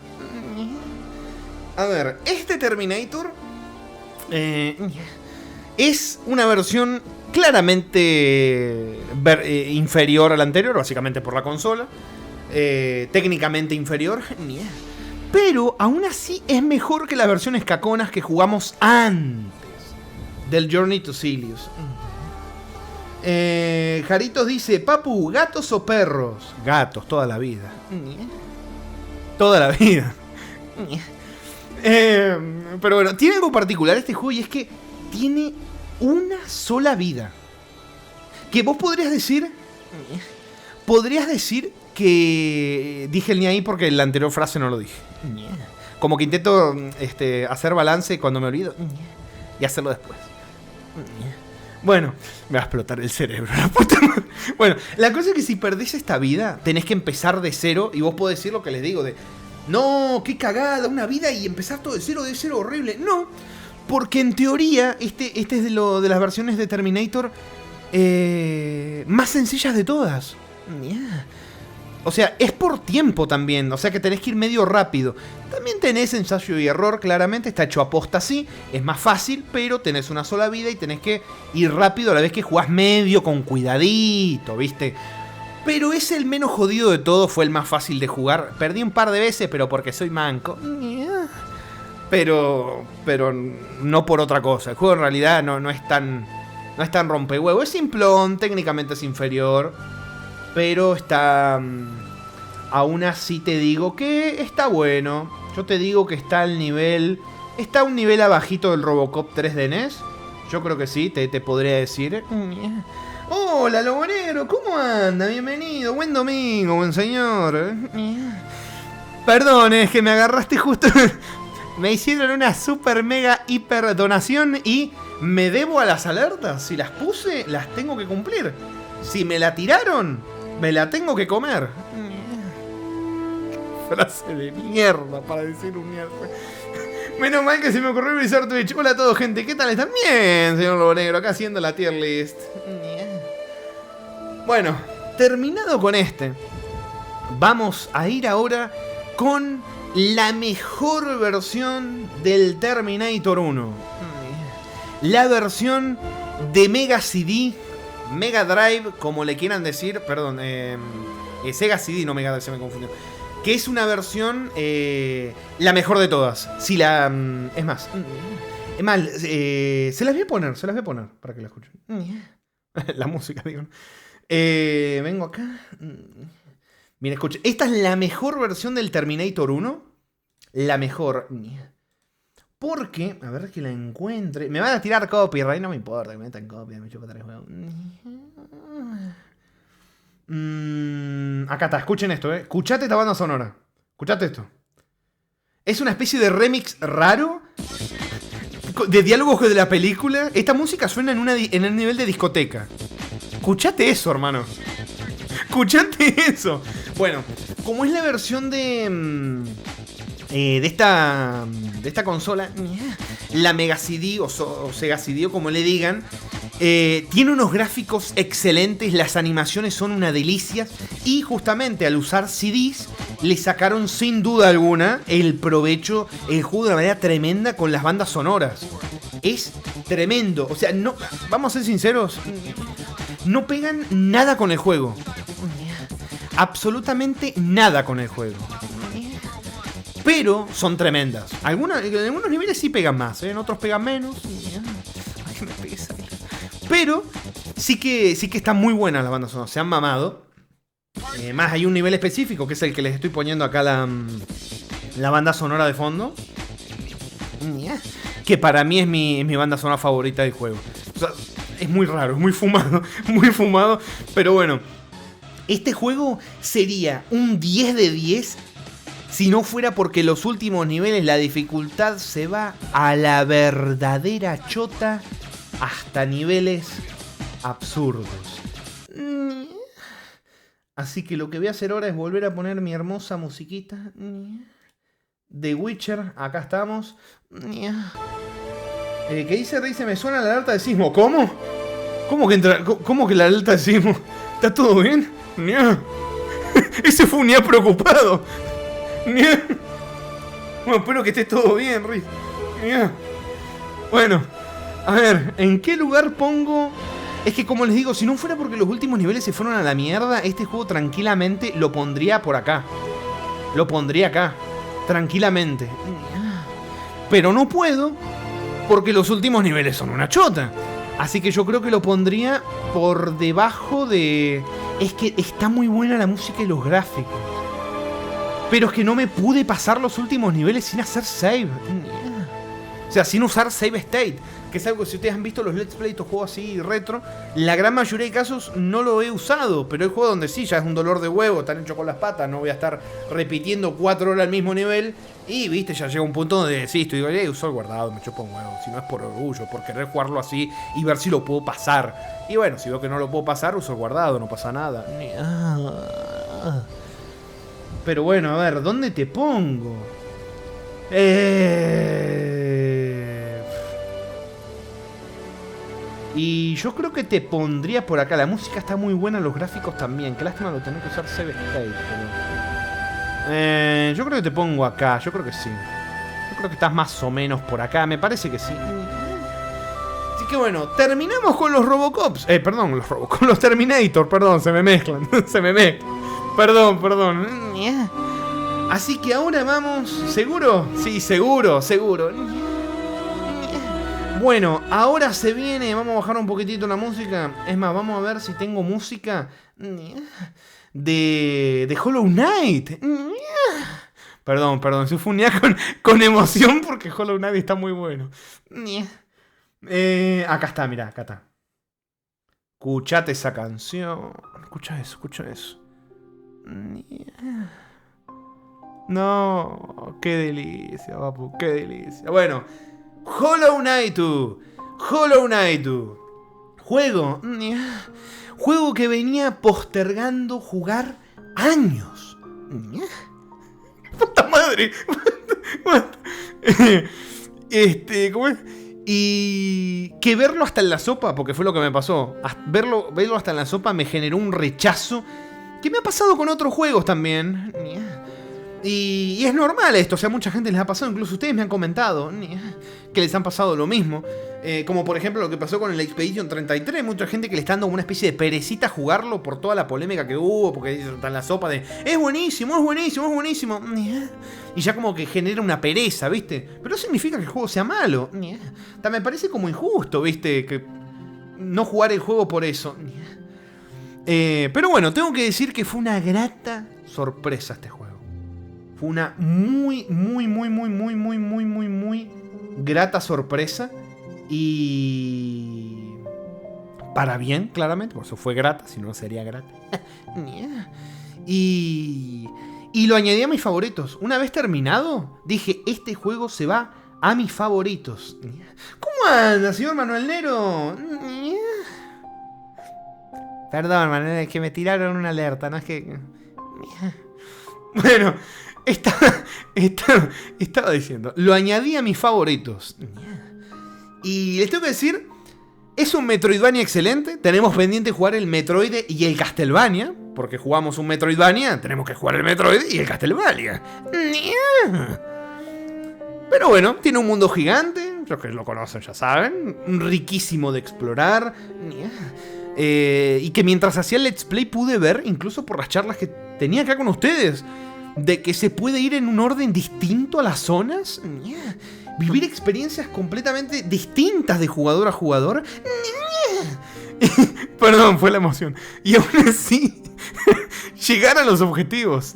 A ver, este Terminator... es una versión claramente inferior a la anterior, básicamente por la consola. Técnicamente inferior. Pero aún así es mejor que las versiones caconas que jugamos antes del Journey to Silius. Jaritos dice, Papu, ¿gatos o perros? Gatos, toda la vida. Toda la vida. Pero bueno, tiene algo particular este juego y es que tiene una sola vida. Que vos podrías decir que dije el ni ahí porque la anterior frase no lo dije. Como que intento hacer balance cuando me olvido y hacerlo después. Bueno, me va a explotar el cerebro, la puta madre. Bueno, la cosa es que si perdés esta vida, tenés que empezar de cero. Y vos podés decir lo que les digo de, no, qué cagada, una vida y empezar todo de cero horrible. No, porque en teoría este es de las versiones de Terminator más sencillas de todas. O sea, es por tiempo también. O sea que tenés que ir medio rápido. También tenés ensayo y error, claramente. Está hecho a posta así. Es más fácil, pero tenés una sola vida y tenés que ir rápido a la vez que jugás medio con cuidadito, ¿viste? Pero es el menos jodido de todo. Fue el más fácil de jugar. Perdí un par de veces, pero porque soy manco. Pero no por otra cosa. El juego en realidad no es tan rompehuevo. Es simplón, técnicamente es inferior. Pero está... aún así te digo que está bueno. Yo te digo que está al nivel... Está a un nivel abajito del Robocop 3 de NES. Yo creo que sí, te podría decir. Hola, Lobo Negro, ¿cómo anda? Bienvenido, buen domingo, buen señor. Perdón, es que me agarraste justo... Me hicieron una super mega hiper donación y me debo a las alertas. Si las puse, las tengo que cumplir. Si me la tiraron, me la tengo que comer. Frase de mierda para decir un mierda. Menos mal que se me ocurrió revisar Twitch. Hola a todos, gente. ¿Qué tal? ¿Están bien, señor Lobo Negro? Acá haciendo la tier list. Bueno, terminado con este, vamos a ir ahora con la mejor versión del Terminator 1. La versión de Mega CD, Mega Drive, como le quieran decir. Perdón, Sega CD, no Mega Drive, se me confundió. Que es una versión la mejor de todas. Si la... es más, se las voy a poner para que la escuchen. La música, digo. Vengo acá. Mira, escuchen. Esta es la mejor versión del Terminator 1. La mejor. Porque, a ver que la encuentre. Me van a tirar copyright, no me importa que me metan copyright, me chupo tres juegos. Acá está, escuchen esto, escuchate esta banda sonora. Escuchate esto. Es una especie de remix raro de diálogos de la película. Esta música suena en el nivel de discoteca. Escuchate eso, hermano. Escuchate eso. Bueno, como es la versión de esta consola, la Mega CD o Sega CD o como le digan, tiene unos gráficos excelentes, las animaciones son una delicia y justamente al usar CDs le sacaron sin duda alguna el provecho, el juego de una manera tremenda con las bandas sonoras. Es tremendo, o sea, no, vamos a ser sinceros, no pegan nada con el juego. Absolutamente nada con el juego. Pero son tremendas. En algunos niveles sí pegan más, en otros pegan menos. Ay, me pesa. Pero sí que están muy buenas las bandas sonoras. Se han mamado. Más hay un nivel específico que es el que les estoy poniendo acá la banda sonora de fondo. Que para mí es mi banda sonora favorita del juego. O sea, es muy raro, es muy fumado. Muy fumado. Pero bueno, este juego sería un 10 de 10 si no fuera porque los últimos niveles la dificultad se va a la verdadera chota hasta niveles absurdos. Así que lo que voy a hacer ahora es volver a poner mi hermosa musiquita de Witcher. Acá estamos. ¿Qué dice? Dice, me suena la alerta de sismo. ¿Cómo? ¿Cómo que la alerta de sismo? ¿Está todo bien? Ese fue un día preocupado. Bueno, espero que esté todo bien, Riz. Bueno, a ver, ¿en qué lugar pongo? Es que como les digo, si no fuera porque los últimos niveles se fueron a la mierda, este juego tranquilamente lo pondría por acá. Lo pondría acá. tranquilamente. Pero no puedo porque los últimos niveles son una chota. Así que yo creo que lo pondría por debajo de... Es que está muy buena la música y los gráficos. Pero es que no me pude pasar los últimos niveles sin hacer save. O sea, sin usar save state. Que es algo que si ustedes han visto los Let's Play, estos juegos así retro, la gran mayoría de casos no lo he usado. Pero hay juegos donde sí, ya es un dolor de huevo, están hechos con las patas. No voy a estar repitiendo 4 horas el mismo nivel. Y viste, ya llega un punto donde sí, estoy digo, uso el guardado, me chupo un huevo. Si no es por orgullo, por querer jugarlo así y ver si lo puedo pasar. Y bueno, si veo que no lo puedo pasar, uso el guardado, no pasa nada. Pero bueno, a ver, ¿dónde te pongo? Y yo creo que te pondría por acá. La música está muy buena, los gráficos también. Qué lástima lo tenés que usar save state, pero... yo creo que te pongo acá, yo creo que sí. Yo creo que estás más o menos por acá, me parece que sí. Así que bueno, terminamos con los Robocops. Perdón, con los Terminator, perdón, se me mezclan. Se me mezclan. Perdón. Así que ahora vamos... ¿Seguro? Sí, seguro. Bueno, ahora se viene... Vamos a bajar un poquitito la música. Es más, vamos a ver si tengo música... De Hollow Knight. Perdón, se fue un con emoción porque Hollow Knight está muy bueno. Acá está, mirá, acá está. Escuchate esa canción. Escucha eso. No, qué delicia, papu, qué delicia. Bueno, Hollow Knight 2. Juego que venía postergando jugar años. ¡Puta madre! ¿Cómo es? Y que verlo hasta en la sopa, porque fue lo que me pasó. Verlo hasta en la sopa me generó un rechazo que me ha pasado con otros juegos también. Y es normal esto, o sea, mucha gente les ha pasado, incluso ustedes me han comentado que les han pasado lo mismo. Como por ejemplo lo que pasó con el Expedition 33, mucha gente que le está dando una especie de perecita a jugarlo por toda la polémica que hubo, porque está en la sopa de es buenísimo. Y ya como que genera una pereza, ¿viste? Pero no significa que el juego sea malo. Me parece como injusto, ¿viste? Que no jugar el juego por eso. Pero bueno, tengo que decir que fue una grata sorpresa este juego. Fue una muy grata sorpresa. Y... para bien, claramente. Por eso fue grata, si no sería grata. Y lo añadí a mis favoritos. Una vez terminado, dije, este juego se va a mis favoritos. ¿Cómo anda, señor Manuel Nero? Perdón, Manuel, es que me tiraron una alerta, no es que... Bueno... Estaba diciendo, lo añadí a mis favoritos. Y les tengo que decir, es un Metroidvania excelente. Tenemos pendiente jugar el Metroid y el Castlevania, porque jugamos un Metroidvania, tenemos que jugar el Metroid y el Castlevania. Pero bueno, tiene un mundo gigante, los que lo conocen ya saben, riquísimo de explorar. Y que mientras hacía el Let's Play pude ver, incluso por las charlas que tenía acá con ustedes, de que se puede ir en un orden distinto a las zonas. Vivir experiencias completamente distintas de jugador a jugador. Perdón, fue la emoción. Y aún así, llegar a los objetivos.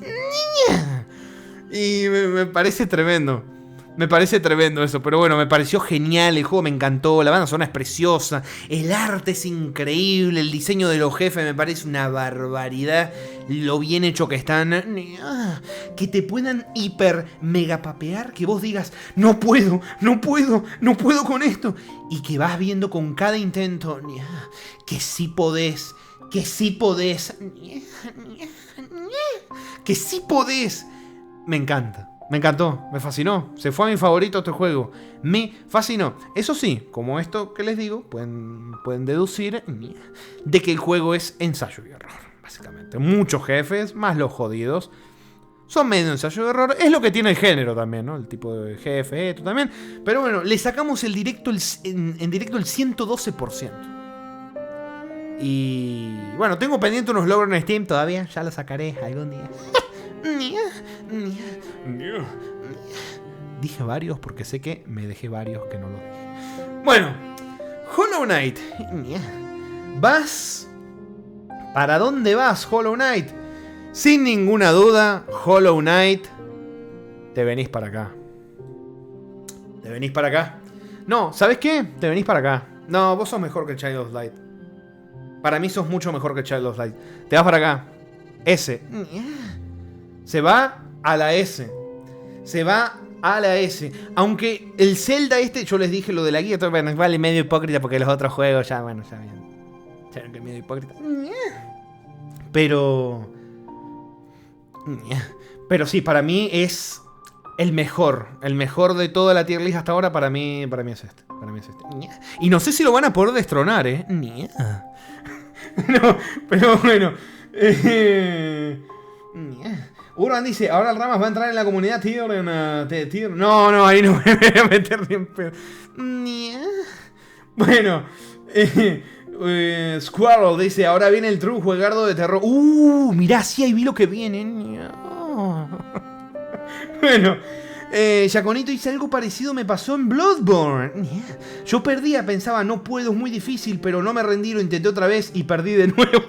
Y me parece tremendo. Me parece tremendo eso, pero bueno, me pareció genial, el juego me encantó, la banda sonora es preciosa, el arte es increíble, el diseño de los jefes me parece una barbaridad, lo bien hecho que están, que te puedan hiper mega papear, que vos digas, no puedo con esto, y que vas viendo con cada intento, que sí podés, que sí podés, me encanta. Me encantó, me fascinó, se fue a mi favorito este juego, me fascinó. Eso sí, como esto que les digo, pueden deducir de que el juego es ensayo y error, básicamente. Muchos jefes, más los jodidos, son medio ensayo y error. Es lo que tiene el género también, ¿no? El tipo de jefe, esto también. Pero bueno, le sacamos el directo en directo el 112%. Y bueno, tengo pendiente unos logros en Steam todavía, ya los sacaré algún día. Dije varios porque sé que me dejé varios que no los dije. Bueno, Hollow Knight. ¿Vas? ¿Para dónde vas, Hollow Knight? Sin ninguna duda, Hollow Knight, te venís para acá. ¿Te venís para acá? No, ¿sabes qué? Te venís para acá. No, vos sos mejor que Child of Light. Para mí sos mucho mejor que Child of Light. Te vas para acá. S. Se va a la S. Se va a la S. Aunque el Zelda este, yo les dije lo de la guía, bueno, vale medio hipócrita porque los otros juegos ya, bueno, ya bien. Ya que medio hipócrita. Pero sí, para mí es el mejor de toda la tier list hasta ahora. Para mí es este. Y no sé si lo van a poder destronar, no, pero bueno. Urban dice, ahora el Ramas va a entrar en la comunidad tier. No, ahí no me voy a meter ni en pedo. Bueno, Squirrel dice, ahora viene el true juegardo de terror. Mirá, sí, ahí vi lo que viene. Bueno, Yaconito dice, algo parecido me pasó en Bloodborne. Yo perdía, pensaba, no puedo, es muy difícil, pero no me rendí, lo intenté otra vez y perdí de nuevo.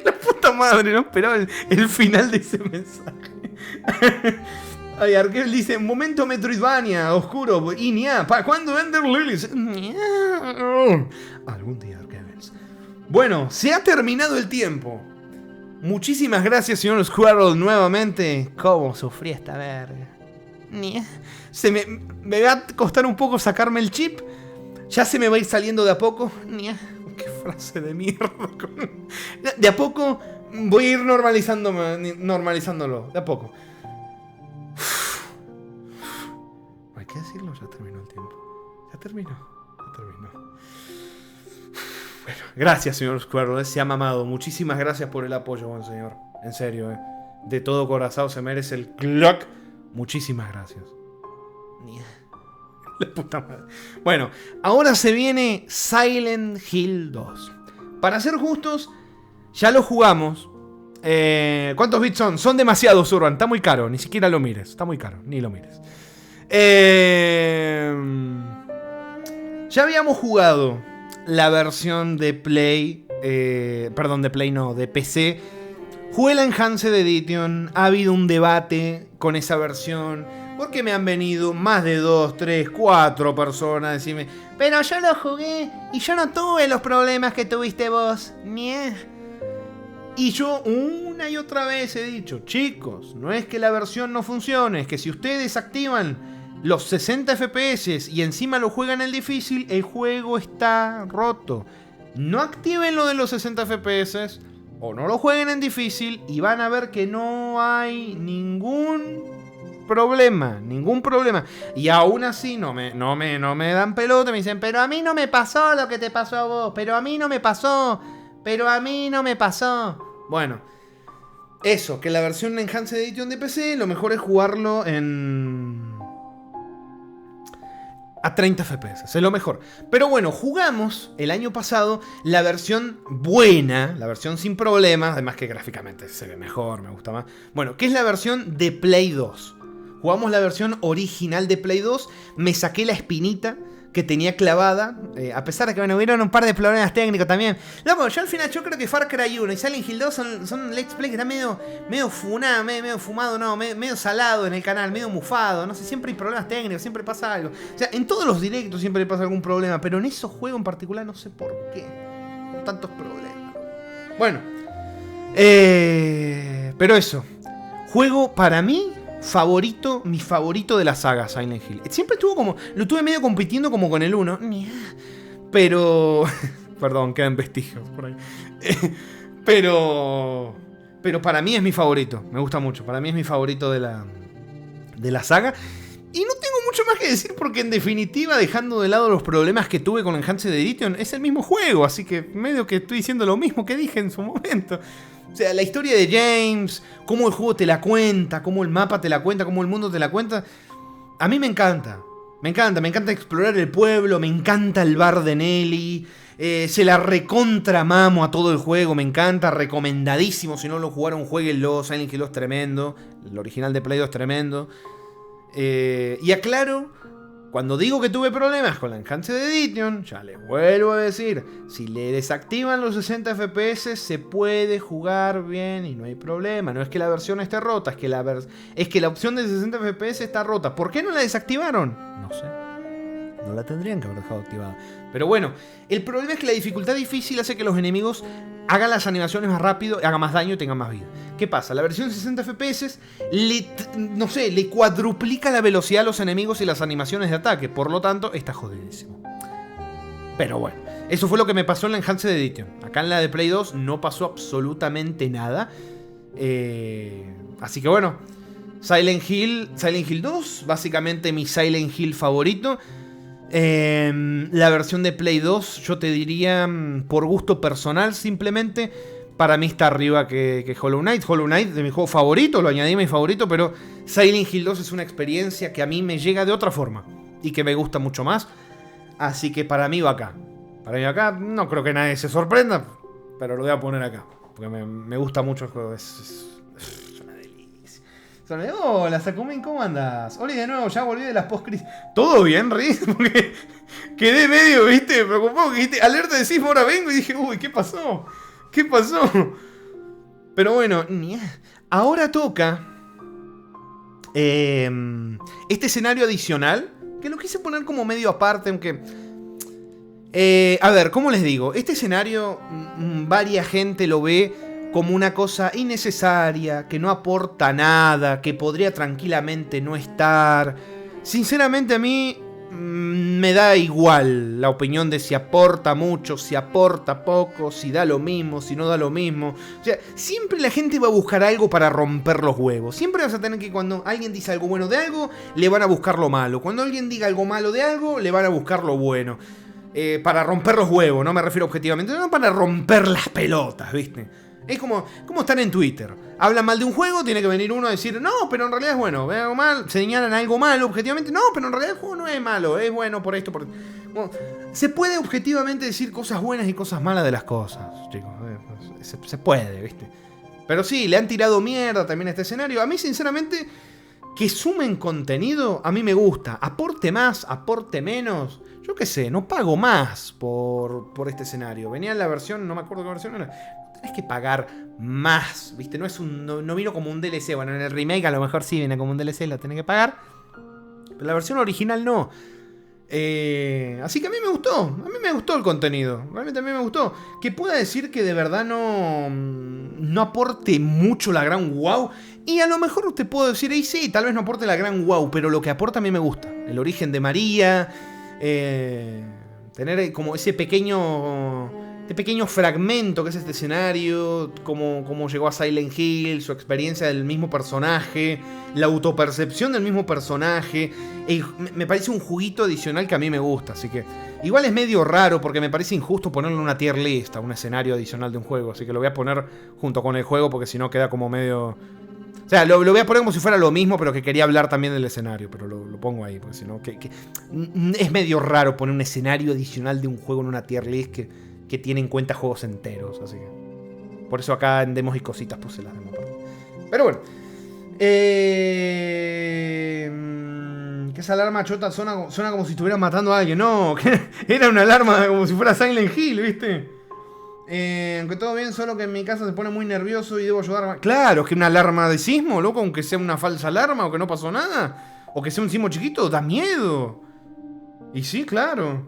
La puta madre, no esperaba el final de ese mensaje. Ay, Arkel dice, momento Metroidvania, oscuro, y ¿cuándo Ender Lilies? Algún día, Arkevens. Bueno, se ha terminado el tiempo. Muchísimas gracias, señor Squirrel, nuevamente. ¿Cómo sufrí esta verga? Me va a costar un poco sacarme el chip. Ya se me va a ir saliendo de a poco. Qué frase de mierda. De a poco voy a ir normalizándolo. De a poco. Hay que decirlo, ya terminó el tiempo. Ya terminó. Bueno, gracias, señor Squirrel. Se ha mamado. Muchísimas gracias por el apoyo, buen señor. En serio, de todo corazón se merece el clock. Muchísimas gracias. La puta madre. Bueno, ahora se viene Silent Hill 2. Para ser justos, ya lo jugamos. ¿Cuántos bits son? Son demasiados, Urban. Está muy caro, ni siquiera lo mires. Está muy caro, ni lo mires. Ya habíamos jugado la versión de Play. De PC. Jugué la Enhanced Edition. Ha habido un debate con esa versión. Porque me han venido más de 2, 3, 4 personas a decirme, pero yo lo jugué y yo no tuve los problemas que tuviste vos. Y yo una y otra vez he dicho, chicos, no es que la versión no funcione, es que si ustedes activan los 60 FPS y encima lo juegan en difícil, el juego está roto. No activen lo de los 60 FPS o no lo jueguen en difícil y van a ver que no hay ningún problema. Y aún así no me dan pelota. Me dicen, pero a mí no me pasó lo que te pasó a vos. Pero a mí no me pasó. Bueno, eso, que la versión Enhanced Edition de PC, lo mejor es jugarlo a 30 FPS, es lo mejor. Pero bueno, jugamos el año pasado la versión buena, la versión sin problemas, además que gráficamente se ve mejor, me gusta más. Bueno, que es la versión de Play 2. Jugamos la versión original de Play 2. Me saqué la espinita que tenía clavada. A pesar de que hubieron un par de problemas técnicos también. Loco, yo al final creo que Far Cry 1 y Silent Hill 2 son Let's Play que están medio fumado, no, medio salado en el canal, medio mufado. No sé, siempre hay problemas técnicos, siempre pasa algo. O sea, en todos los directos siempre pasa algún problema. Pero en esos juegos en particular no sé por qué. Con tantos problemas. Bueno. Pero eso. Juego para mí mi favorito de la saga Silent Hill. Siempre lo estuve medio compitiendo como con el 1. Pero perdón, quedan vestigios por ahí. Pero para mí es mi favorito. Me gusta mucho. Para mí es mi favorito de la saga. Y no tengo mucho más que decir porque en definitiva, dejando de lado los problemas que tuve con Enhanced Edition, es el mismo juego. Así que medio que estoy diciendo lo mismo que dije en su momento. O sea, la historia de James, cómo el juego te la cuenta, cómo el mapa te la cuenta, cómo el mundo te la cuenta, a mí me encanta. Me encanta explorar el pueblo, me encanta el bar de Nelly. Se la recontra mamo a todo el juego, me encanta, recomendadísimo. Si no lo jugaron, jueguenlo. Silent Hill 2 es tremendo. El original de Play 2 es tremendo. Y aclaro, cuando digo que tuve problemas con la Enhanced Edition, ya les vuelvo a decir, si le desactivan los 60 FPS se puede jugar bien y no hay problema. No es que la versión esté rota, es que la opción de 60 FPS está rota. ¿Por qué no la desactivaron? No sé. No la tendrían que haber dejado activada. Pero bueno, el problema es que la dificultad difícil hace que los enemigos hagan las animaciones más rápido, hagan más daño y tengan más vida. ¿Qué pasa? La versión de 60 FPS le cuadruplica la velocidad a los enemigos y las animaciones de ataque. Por lo tanto, está jodidísimo. Pero bueno, eso fue lo que me pasó en la Enhanced Edition. Acá en la de Play 2 no pasó absolutamente nada. Así que bueno, Silent Hill 2, básicamente mi Silent Hill favorito. La versión de Play 2, yo te diría, por gusto personal, simplemente, para mí está arriba que Hollow Knight. Hollow Knight de mi juego favorito, lo añadí a mi favorito, pero Silent Hill 2 es una experiencia que a mí me llega de otra forma y que me gusta mucho más. Así que para mí va acá. Para mí va acá, no creo que nadie se sorprenda, pero lo voy a poner acá, porque me gusta mucho el juego. Es una delicia. Hola, Sakumin, ¿cómo andas? Oli, de nuevo, ya volví de las post-crisis. ¿Todo bien, Riz? Porque quedé medio, ¿viste? Preocupado que dijiste, alerta de sismo, ahora vengo y dije, uy, ¿qué pasó? ¿Qué pasó? Pero bueno, ahora toca este escenario adicional, que lo quise poner como medio aparte, aunque... a ver, ¿cómo les digo? Este escenario, varia gente lo ve como una cosa innecesaria, que no aporta nada, que podría tranquilamente no estar. Sinceramente a mí me da igual la opinión de si aporta mucho, si aporta poco, si da lo mismo, si no da lo mismo. O sea, siempre la gente va a buscar algo para romper los huevos. Siempre vas a tener que, cuando alguien dice algo bueno de algo, le van a buscar lo malo. Cuando alguien diga algo malo de algo, le van a buscar lo bueno. Para romper los huevos, no me refiero objetivamente, no para romper las pelotas, ¿viste? Es como están en Twitter. Hablan mal de un juego, tiene que venir uno a decir, no, pero en realidad es bueno. Ven algo mal, señalan algo malo objetivamente. No, pero en realidad el juego no es malo, es bueno por esto, por... Bueno, se puede objetivamente decir cosas buenas y cosas malas de las cosas, chicos. Se puede, ¿viste? Pero sí, le han tirado mierda también a este escenario. A mí, sinceramente, que sumen contenido, a mí me gusta. Aporte más, aporte menos. Yo qué sé, no pago más por este escenario. Venía en la versión, no me acuerdo qué versión era. Tenés que pagar más, ¿viste? No vino como un DLC. Bueno, en el remake a lo mejor sí viene como un DLC, lo tenés que pagar. Pero la versión original no. Así que a mí me gustó. A mí me gustó el contenido. Realmente a mí me gustó. Que pueda decir que de verdad no aporte mucho la gran wow. Y a lo mejor te puedo decir, y sí, tal vez no aporte la gran wow, pero lo que aporta a mí me gusta. El origen de María. Tener como ese pequeño fragmento que es este escenario, cómo llegó a Silent Hill, su experiencia del mismo personaje, la autopercepción del mismo personaje. Me parece un juguito adicional que a mí me gusta, así que igual es medio raro porque me parece injusto ponerlo en una tier list, un escenario adicional de un juego, así que lo voy a poner junto con el juego porque si no queda como medio... O sea, lo voy a poner como si fuera lo mismo, pero que quería hablar también del escenario. Pero lo pongo ahí, porque si no... es medio raro poner un escenario adicional de un juego en una tier list que tiene en cuenta juegos enteros. Así que... Por eso acá en demos y cositas puse las demos. Pero bueno. Que esa alarma chota suena como si estuvieran matando a alguien. No, que era una alarma como si fuera Silent Hill, ¿viste? Aunque todo bien, solo que en mi casa se pone muy nervioso y debo ayudar. Claro, es que una alarma de sismo, loco, aunque sea una falsa alarma o que no pasó nada, o que sea un sismo chiquito, da miedo. Y sí, claro.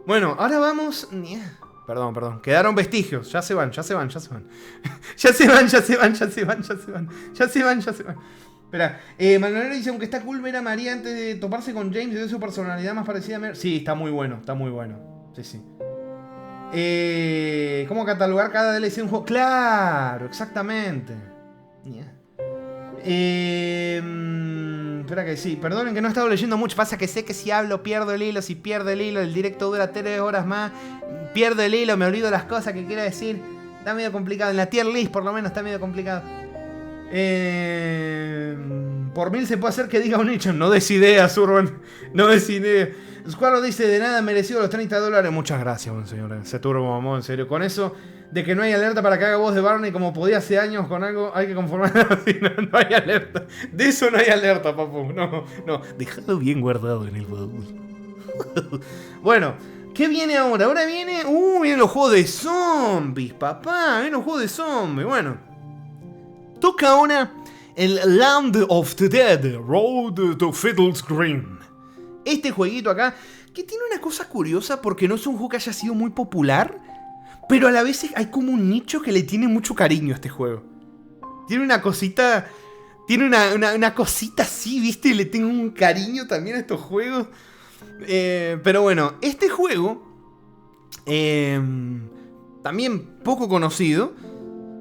Bueno, ahora vamos... Perdón, quedaron vestigios. Ya se van. Ya se van. Espera, Manuel dice, aunque está cool ver a María antes de toparse con James y de su personalidad más parecida a Mer. Sí, está muy bueno. Sí. ¿Cómo catalogar cada DLC de un juego? Claro, exactamente. Espera que sí, perdonen que no he estado leyendo mucho. Pasa que sé que si hablo pierdo el hilo. Si pierdo el hilo, el directo dura 3 horas más. Pierdo el hilo, me olvido las cosas que quiero decir. Está medio complicado. En la tier list por lo menos está medio complicado. por 1000 se puede hacer que diga un hecho. No des ideas, Urban. No des ideas. Squaro dice, de nada merecido los $30. Muchas gracias, buen señor. Se turbo, mamón, en serio. Con eso de que no hay alerta para que haga voz de Barney como podía hace años con algo, hay que conformarnos así. No hay alerta. De eso no hay alerta, papu. No. Déjalo bien guardado en el baúl. Bueno, ¿qué viene ahora? Ahora vienen los juegos de zombies, papá. Vienen los juegos de zombies. Bueno. Toca ahora el Land of the Dead, Road to Fiddle's Green. Este jueguito acá, que tiene una cosa curiosa porque no es un juego que haya sido muy popular, pero a la vez hay como un nicho que le tiene mucho cariño a este juego. Tiene una cosita, una cosita así, ¿viste? Y le tengo un cariño también a estos juegos. Pero bueno, este juego, también poco conocido,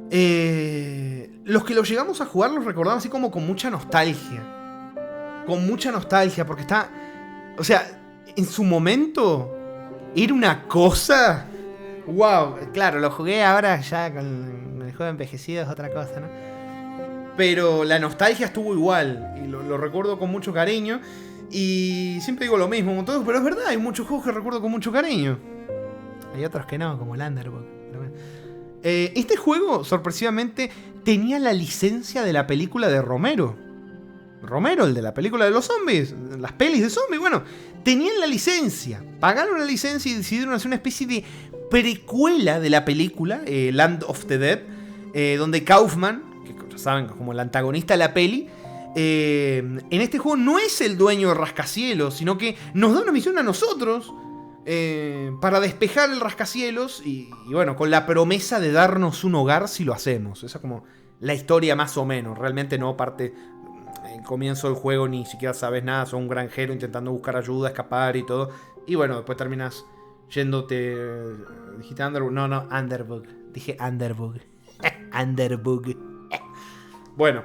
los que lo llegamos a jugar los recordamos así como con mucha nostalgia. Con mucha nostalgia, porque está... O sea, en su momento era una cosa... ¡Wow! Claro, lo jugué ahora ya con el juego envejecido, es otra cosa, ¿no? Pero la nostalgia estuvo igual, y lo recuerdo con mucho cariño. Y siempre digo lo mismo, pero es verdad, hay muchos juegos que recuerdo con mucho cariño. Hay otros que no, como el Underworld. Este juego, sorpresivamente, tenía la licencia de la película de Romero. Romero, el de la película de los zombies, las pelis de zombies, bueno, tenían la licencia, pagaron la licencia y decidieron hacer una especie de precuela de la película, Land of the Dead, donde Kaufman, que ya saben, como el antagonista de la peli, en este juego no es el dueño de rascacielos, sino que nos da una misión a nosotros para despejar el rascacielos y bueno, con la promesa de darnos un hogar si lo hacemos. Esa es como la historia más o menos, realmente no parte... En comienzo del juego ni siquiera sabes nada, sos un granjero intentando buscar ayuda, escapar y todo. Y bueno, después terminas yéndote... ¿Dijiste Underbug? No, Underbug. Dije Underbug. Underbug. Bueno.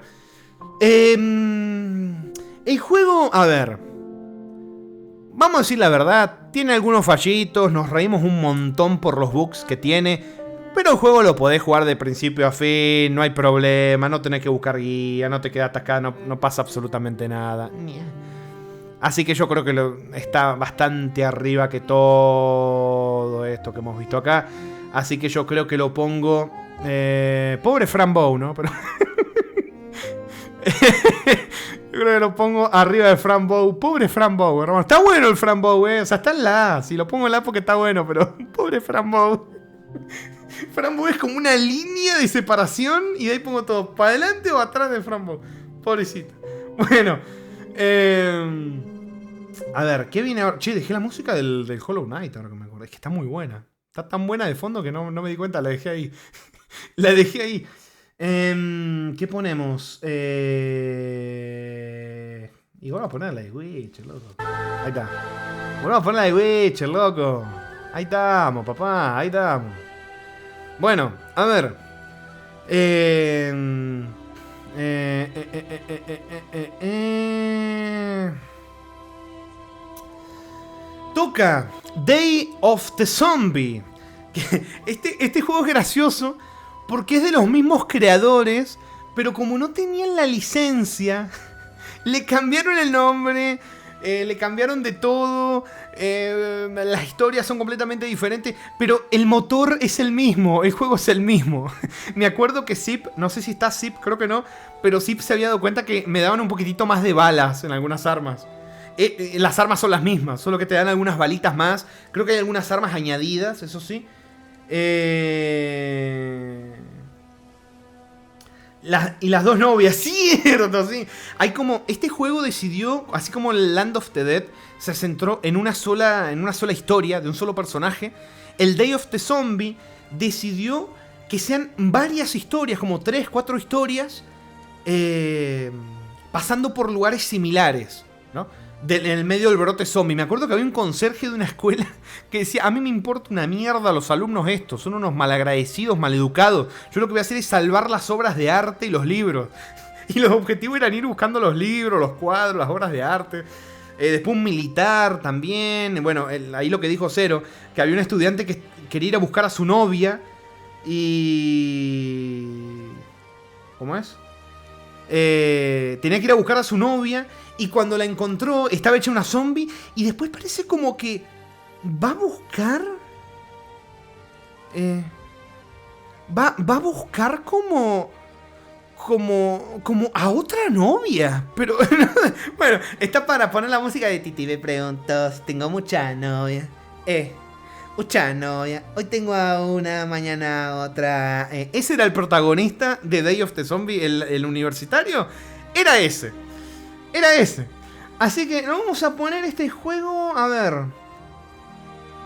El juego, a ver. Vamos a decir la verdad, tiene algunos fallitos, nos reímos un montón por los bugs que tiene. Pero el juego lo podés jugar de principio a fin, no hay problema, no tenés que buscar guía, no te quedas atascado, no pasa absolutamente nada. Así que yo creo que está bastante arriba que todo esto que hemos visto acá. Así que yo creo que lo pongo... pobre Fran Bow, ¿no? Pero yo creo que lo pongo arriba de Fran Bow. Pobre Fran Bow, hermano. Está bueno el Fran Bow, O sea, está en la A. Si lo pongo en la A porque está bueno, pero pobre Fran Bow. Fran Bow es como una línea de separación y de ahí pongo todo para adelante o atrás de Fran Bow. Pobrecito. Bueno, a ver, ¿qué viene ahora? Che, dejé la música del Hollow Knight ahora que me acordé. Es que está muy buena. Está tan buena de fondo que no me di cuenta, la dejé ahí. La dejé ahí. ¿Qué ponemos? Y vamos a poner la de Witcher, loco. Ahí está. Vamos a poner la de Witcher, loco. Ahí estamos, papá. Ahí estamos. Bueno, a ver. Toca Day of the Zombie. Este juego es gracioso porque es de los mismos creadores, pero como no tenían la licencia, le cambiaron el nombre, le cambiaron de todo, las historias son completamente diferentes, pero el motor es el mismo, el juego es el mismo. Me acuerdo que Zip, no sé si está Zip, creo que no, pero Zip se había dado cuenta que me daban un poquitito más de balas en algunas armas. Las armas son las mismas, solo que te dan algunas balitas más. Creo que hay algunas armas añadidas, eso sí. Y las dos novias, cierto, sí. Hay como, este juego decidió, así como el Land of the Dead se centró en una sola historia de un solo personaje. El Day of the Zombie decidió que sean varias historias, como 3, 4 historias, pasando por lugares similares, ¿no? En el medio del brote zombie. Me acuerdo que había un conserje de una escuela que decía: a mí me importa una mierda los alumnos estos, son unos malagradecidos, maleducados. Yo lo que voy a hacer es salvar las obras de arte y los libros. Y los objetivos eran ir buscando los libros, los cuadros, las obras de arte. Después un militar también. Bueno, ahí lo que dijo Cero, que había un estudiante que quería ir a buscar a su novia y... ¿Cómo es? tenía que ir a buscar a su novia. Y cuando la encontró, estaba hecha una zombie. Y después parece como que va a buscar... va a buscar como a otra novia. Pero bueno, está para poner la música de Titi. Me preguntó si tengo mucha novia. Mucha novia. Hoy tengo a una, mañana a otra. Ese era el protagonista de Day of the Zombie, el universitario. Era ese. Así que vamos a poner este juego. A ver.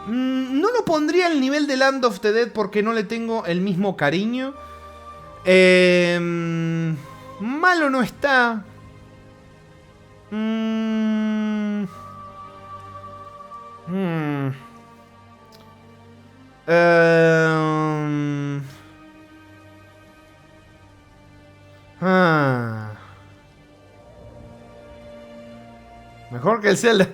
No lo pondría al nivel de Land of the Dead porque no le tengo el mismo cariño. Malo no está. Mejor que el Zelda.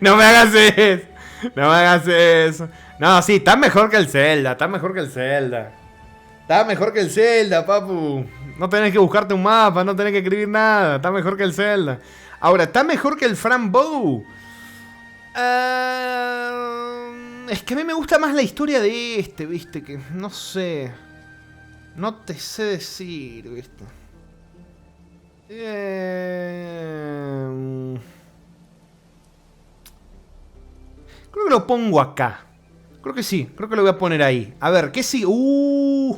No me hagas eso. No me hagas eso. No, sí, está mejor que el Zelda. Está mejor que el Zelda, papu. No tenés que buscarte un mapa, no tenés que escribir nada. Está mejor que el Zelda. Ahora, está mejor que el Fran Bow. Es que a mí me gusta más la historia de este, viste, que no sé. No te sé decir, viste. Creo que lo pongo acá. Creo que sí, creo que lo voy a poner ahí. A ver, ¿qué sigue? Uy,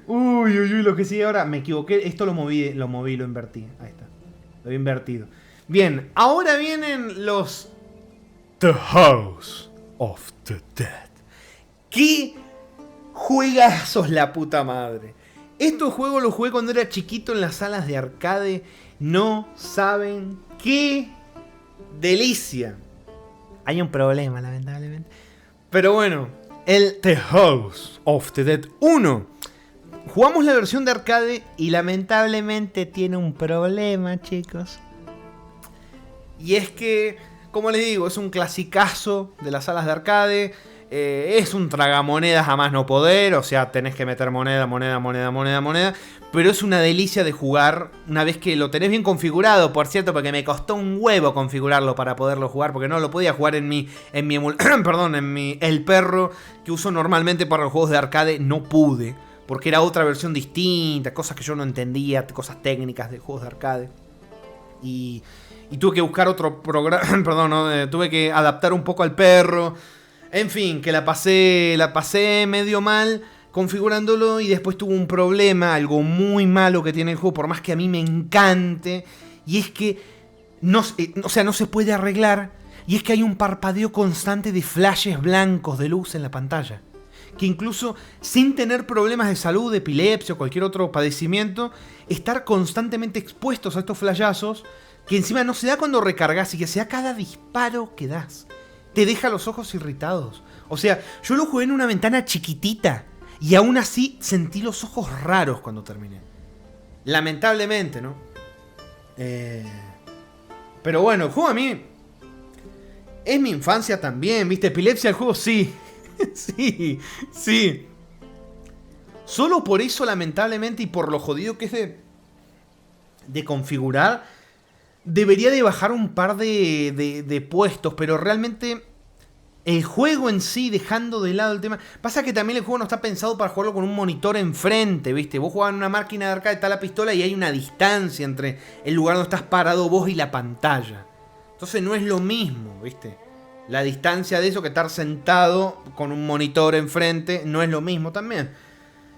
lo que sigue ahora. Me equivoqué, esto lo moví, lo invertí. Ahí está, lo he invertido. Bien, ahora vienen los The House of the Dead. ¡Qué juegazos, la puta madre! Estos juegos los jugué cuando era chiquito en las salas de arcade. No saben qué delicia. Hay un problema, lamentablemente. Pero bueno, el The House of the Dead 1. Jugamos la versión de arcade y lamentablemente tiene un problema, chicos. Y es que, como les digo, es un clasicazo de las salas de arcade. Es un tragamonedas a más no poder. O sea, tenés que meter moneda. Pero es una delicia de jugar una vez que lo tenés bien configurado. Por cierto, porque me costó un huevo configurarlo para poderlo jugar. Porque no lo podía jugar en mi el perro que uso normalmente para los juegos de arcade. No pude, porque era otra versión distinta. Cosas que yo no entendía. Cosas técnicas de juegos de arcade. Y tuve que buscar otro programa. Tuve que adaptar un poco al perro. En fin, que la pasé medio mal configurándolo y después tuvo un problema, algo muy malo que tiene el juego, por más que a mí me encante, y es que no se puede arreglar, y es que hay un parpadeo constante de flashes blancos de luz en la pantalla, que incluso sin tener problemas de salud, de epilepsia o cualquier otro padecimiento, estar constantemente expuestos a estos flashazos, que encima no se da cuando recargas y que se da cada disparo que das. Te deja los ojos irritados. O sea, yo lo jugué en una ventana chiquitita y aún así sentí los ojos raros cuando terminé. Lamentablemente, ¿no? Pero bueno, el juego a mí es mi infancia también, ¿viste? Epilepsia el juego, sí. sí. Solo por eso, lamentablemente, y por lo jodido que es de configurar, debería de bajar un par de puestos, pero realmente el juego en sí, dejando de lado el tema... Pasa que también el juego no está pensado para jugarlo con un monitor enfrente, ¿viste? Vos jugás en una máquina de arcade, está la pistola y hay una distancia entre el lugar donde estás parado vos y la pantalla. Entonces no es lo mismo, ¿viste? La distancia de eso que estar sentado con un monitor enfrente no es lo mismo también.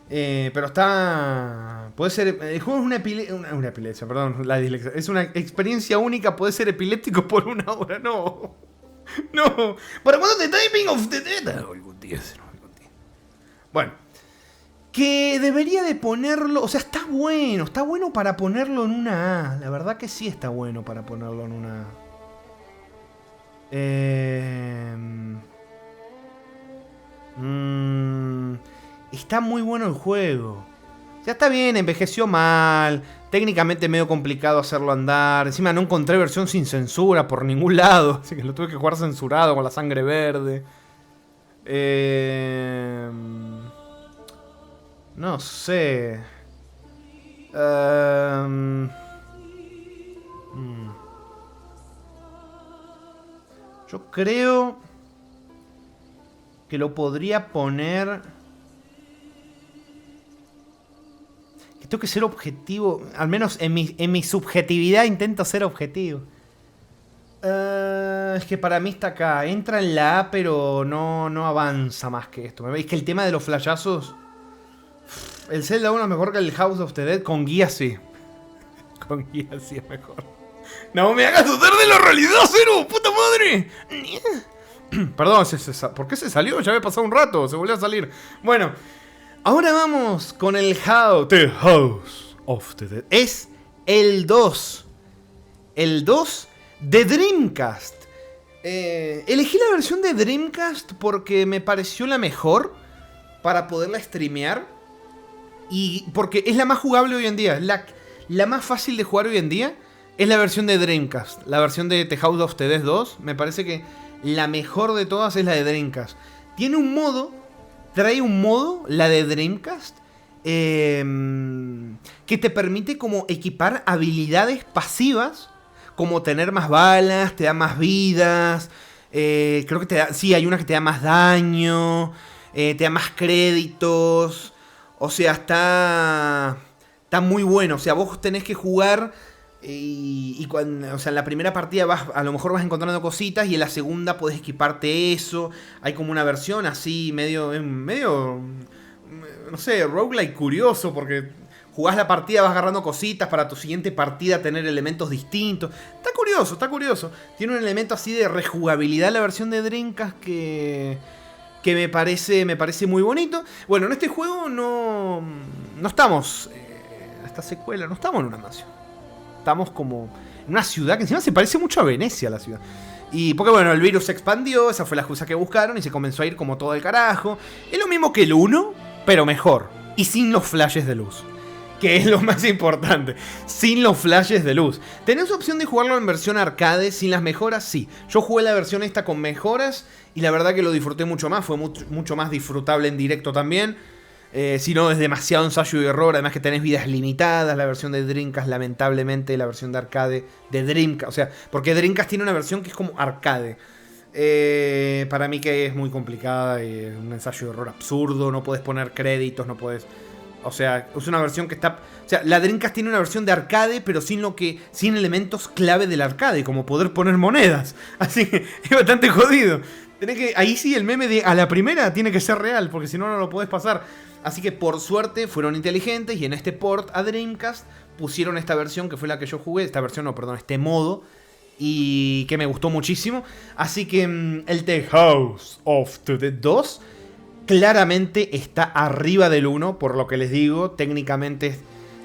Pero está... Puede ser... El juego es una epilepsia, perdón, la dislexia. Es una experiencia única, puede ser epiléptico por una hora, no. No. ¿Para cuándo The Typing of the Dead? Algún día. Bueno. Que debería de ponerlo... O sea, está bueno para ponerlo en una A. La verdad que sí está bueno para ponerlo en una A. Está muy bueno el juego. Ya está bien, envejeció mal. Técnicamente medio complicado hacerlo andar. Encima no encontré versión sin censura por ningún lado. Así que lo tuve que jugar censurado con la sangre verde. No sé. Yo creo que lo podría poner... Que tengo que ser objetivo. Al menos en mi subjetividad intento ser objetivo. Es que para mí está acá. Entra en la A, pero no avanza más que esto. Es que el tema de los flashazos... El Zelda 1 es mejor que el House of the Dead. Con guía sí. Con guía sí es mejor. ¡No me hagas dudar de la realidad, Cero! ¡Puta madre! Perdón, ¿por qué se salió? Ya había pasado un rato, se volvió a salir. Bueno, ahora vamos con el The House of the Dead. Es el 2. El 2 de Dreamcast. Elegí la versión de Dreamcast porque me pareció la mejor para poderla streamear. Y porque es la más jugable hoy en día. La más fácil de jugar hoy en día es la versión de Dreamcast. La versión de The House of the Dead 2. Me parece que la mejor de todas es la de Dreamcast. Tiene un modo. Trae un modo, la de Dreamcast, que te permite como equipar habilidades pasivas. Como tener más balas, te da más vidas. Creo que te da... Sí, hay una que te da más daño. Te da más créditos. O sea, está muy bueno. O sea, vos tenés que jugar y cuando, o sea, en la primera partida a lo mejor vas encontrando cositas y en la segunda podés equiparte eso. Hay como una versión así medio, no sé, roguelike curioso porque jugás la partida, vas agarrando cositas para tu siguiente partida tener elementos distintos. Está curioso. Tiene un elemento así de rejugabilidad la versión de Dreamcast que me parece muy bonito. Bueno, en este juego no estamos... esta secuela, no estamos en una mansión. Estamos como en una ciudad que encima se parece mucho a Venecia, la ciudad. Y porque bueno, el virus se expandió, esa fue la excusa que buscaron y se comenzó a ir como todo el carajo. Es lo mismo que el 1, pero mejor. Y sin los flashes de luz. Que es lo más importante. Sin los flashes de luz. ¿Tenés opción de jugarlo en versión arcade sin las mejoras? Sí. Yo jugué la versión esta con mejoras y la verdad que lo disfruté mucho más. Fue mucho más disfrutable en directo también. Si no, es demasiado ensayo y error. Además que tenés vidas limitadas. La versión de Dreamcast, lamentablemente, la versión de arcade de Dreamcast. O sea, porque Dreamcast tiene una versión que es como arcade. Para mí que es muy complicada. Un ensayo y error absurdo. No podés poner créditos, no podés... O sea, es una versión que está... O sea, la Dreamcast tiene una versión de arcade, pero sin elementos clave del arcade, como poder poner monedas. Así que es bastante jodido. Ahí sí el meme de a la primera tiene que ser real, porque si no, no lo podés pasar. Así que por suerte fueron inteligentes y en este port a Dreamcast pusieron esta versión que fue la que yo jugué. Este modo. Y que me gustó muchísimo. Así que el The House of the Dead 2... claramente está arriba del 1, por lo que les digo. Técnicamente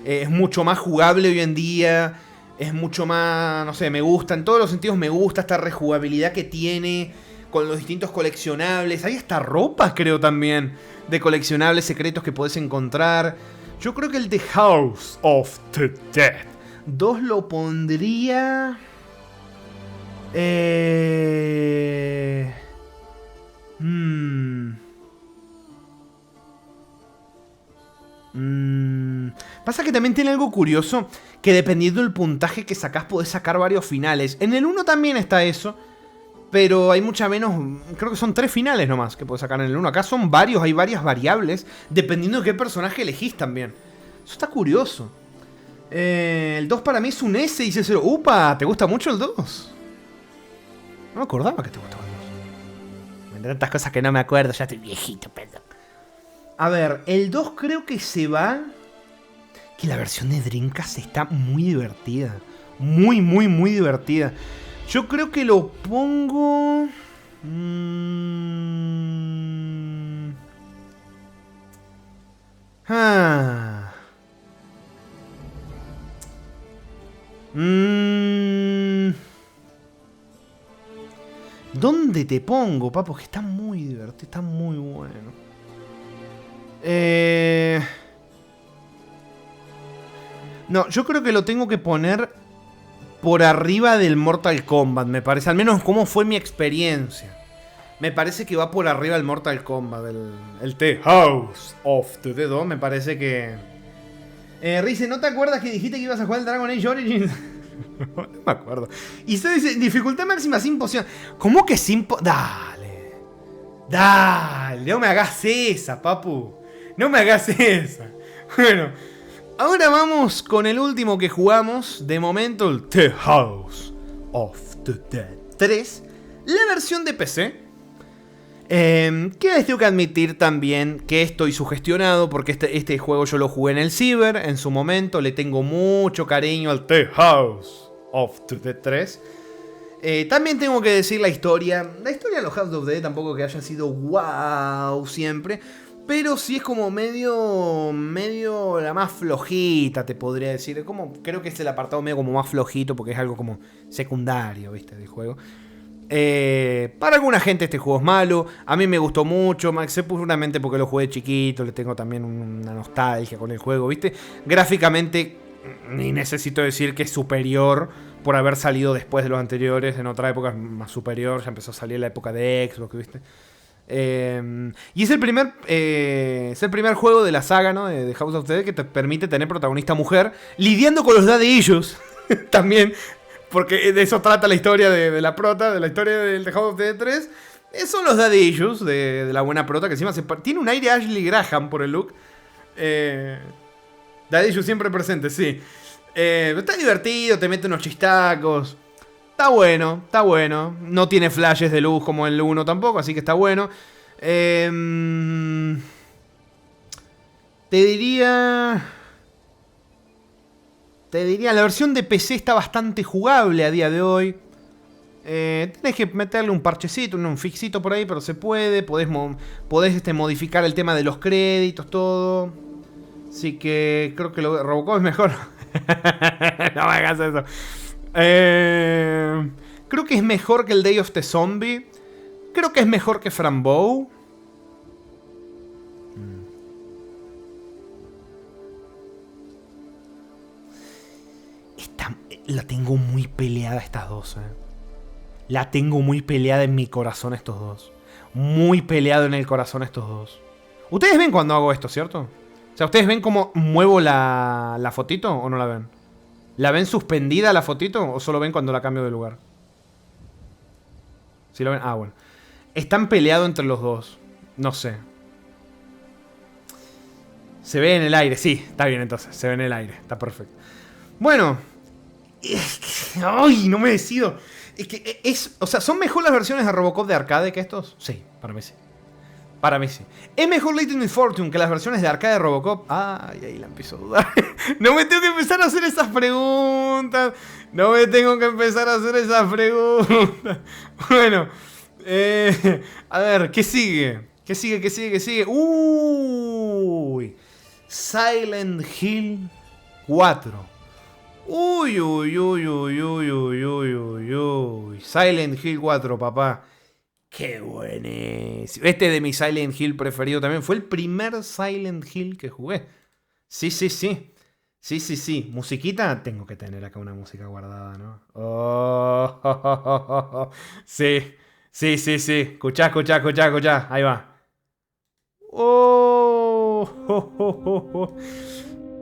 es mucho más jugable hoy en día. Es mucho más, no sé, me gusta. En todos los sentidos me gusta esta rejugabilidad que tiene con los distintos coleccionables. Hay hasta ropas, creo, también, de coleccionables secretos que podés encontrar. Yo creo que el The House of the Dead 2 lo pondría... Pasa que también tiene algo curioso, que dependiendo del puntaje que sacás podés sacar varios finales. En el 1 también está eso, pero hay mucha menos... Creo que son 3 finales nomás que podés sacar en el 1. Acá son varios, hay varias variables, dependiendo de qué personaje elegís también. Eso está curioso. El 2 para mí es un S, dice Cero. ¡Upa! ¿Te gusta mucho el 2? No me acordaba que te gustaba el 2. Me tantas cosas que no me acuerdo, ya estoy viejito, perdón. A ver, el 2 creo que se va... Que la versión de Dreamcast está muy divertida. Muy divertida. Yo creo que lo pongo... ¿Dónde te pongo, papo? Que está muy divertido, está muy bueno. No, yo creo que lo tengo que poner por arriba del Mortal Kombat, me parece. Al menos como fue mi experiencia. Me parece que va por arriba del Mortal Kombat. El The House of the Dead 2 me parece que Rice, ¿no te acuerdas que dijiste que ibas a jugar el Dragon Age Origins? No me acuerdo. Y se dice, dificultad máxima sin poción. ¿Cómo que sin poción? Dale, no me hagas esa, papu. No me hagas esa. Bueno, ahora vamos con el último que jugamos. De momento, el The House of the Dead 3. La versión de PC. Que les tengo que admitir también que estoy sugestionado porque este juego yo lo jugué en el Ciber en su momento. Le tengo mucho cariño al The House of the Dead 3. También tengo que decir la historia. La historia de los House of the Dead tampoco que haya sido wow siempre. Pero sí es como medio la más flojita, te podría decir. Creo que es el apartado medio como más flojito porque es algo como secundario, ¿viste? Del juego. Para alguna gente este juego es malo. A mí me gustó mucho, seguramente porque lo jugué chiquito. Le tengo también una nostalgia con el juego, ¿viste? Gráficamente ni necesito decir que es superior por haber salido después de los anteriores. En otra época es más superior. Ya empezó a salir en la época de Xbox, ¿viste? Y es el primer juego de la saga, ¿no? de House of the Dead que te permite tener protagonista mujer lidiando con los daddy issues. También, porque de eso trata la historia de la prota, de la historia del House of the Dead 3. Son los daddy issues de la buena prota, que encima tiene un aire Ashley Graham por el look. Daddy issues siempre presente, sí. Está divertido, te mete unos chistacos. Está bueno. No tiene flashes de luz como el 1 tampoco, así que está bueno. Te diría, la versión de PC está bastante jugable a día de hoy. Tenés que meterle un parchecito, un fixito por ahí, pero se puede. Podés modificar el tema de los créditos, todo. Así que creo que lo de Robocop es mejor. No me hagas eso. Creo que es mejor que el Day of the Zombie. Creo que es mejor que Frambow. La tengo muy peleada estas dos, La tengo muy peleada en mi corazón estos dos. Muy peleado en el corazón estos dos. Ustedes ven cuando hago esto, ¿cierto? O sea, ¿ustedes ven cómo muevo la fotito o no la ven? ¿La ven suspendida la fotito o solo ven cuando la cambio de lugar? ¿Sí lo ven? Ah, bueno. Están peleados entre los dos. No sé. Se ve en el aire. Sí, está bien entonces. Se ve en el aire. Está perfecto. Bueno. ¡Ay! No me decido. Es que o sea, ¿son mejor las versiones de Robocop de arcade que estos? Sí, para mí sí. Para mí sí. ¿Es mejor Lightning Fortune que las versiones de arcade de Robocop? Ay, ahí la empiezo a dudar. No me tengo que empezar a hacer esas preguntas. Bueno. A ver, ¿qué sigue? ¿Qué sigue? Uy. Silent Hill 4. Uy. Silent Hill 4, papá. Qué buenísimo. Este de mi Silent Hill preferido también. Fue el primer Silent Hill que jugué. Sí. Musiquita. Tengo que tener acá una música guardada, ¿no? Oh. Sí. Escuchá. Ahí va. Oh.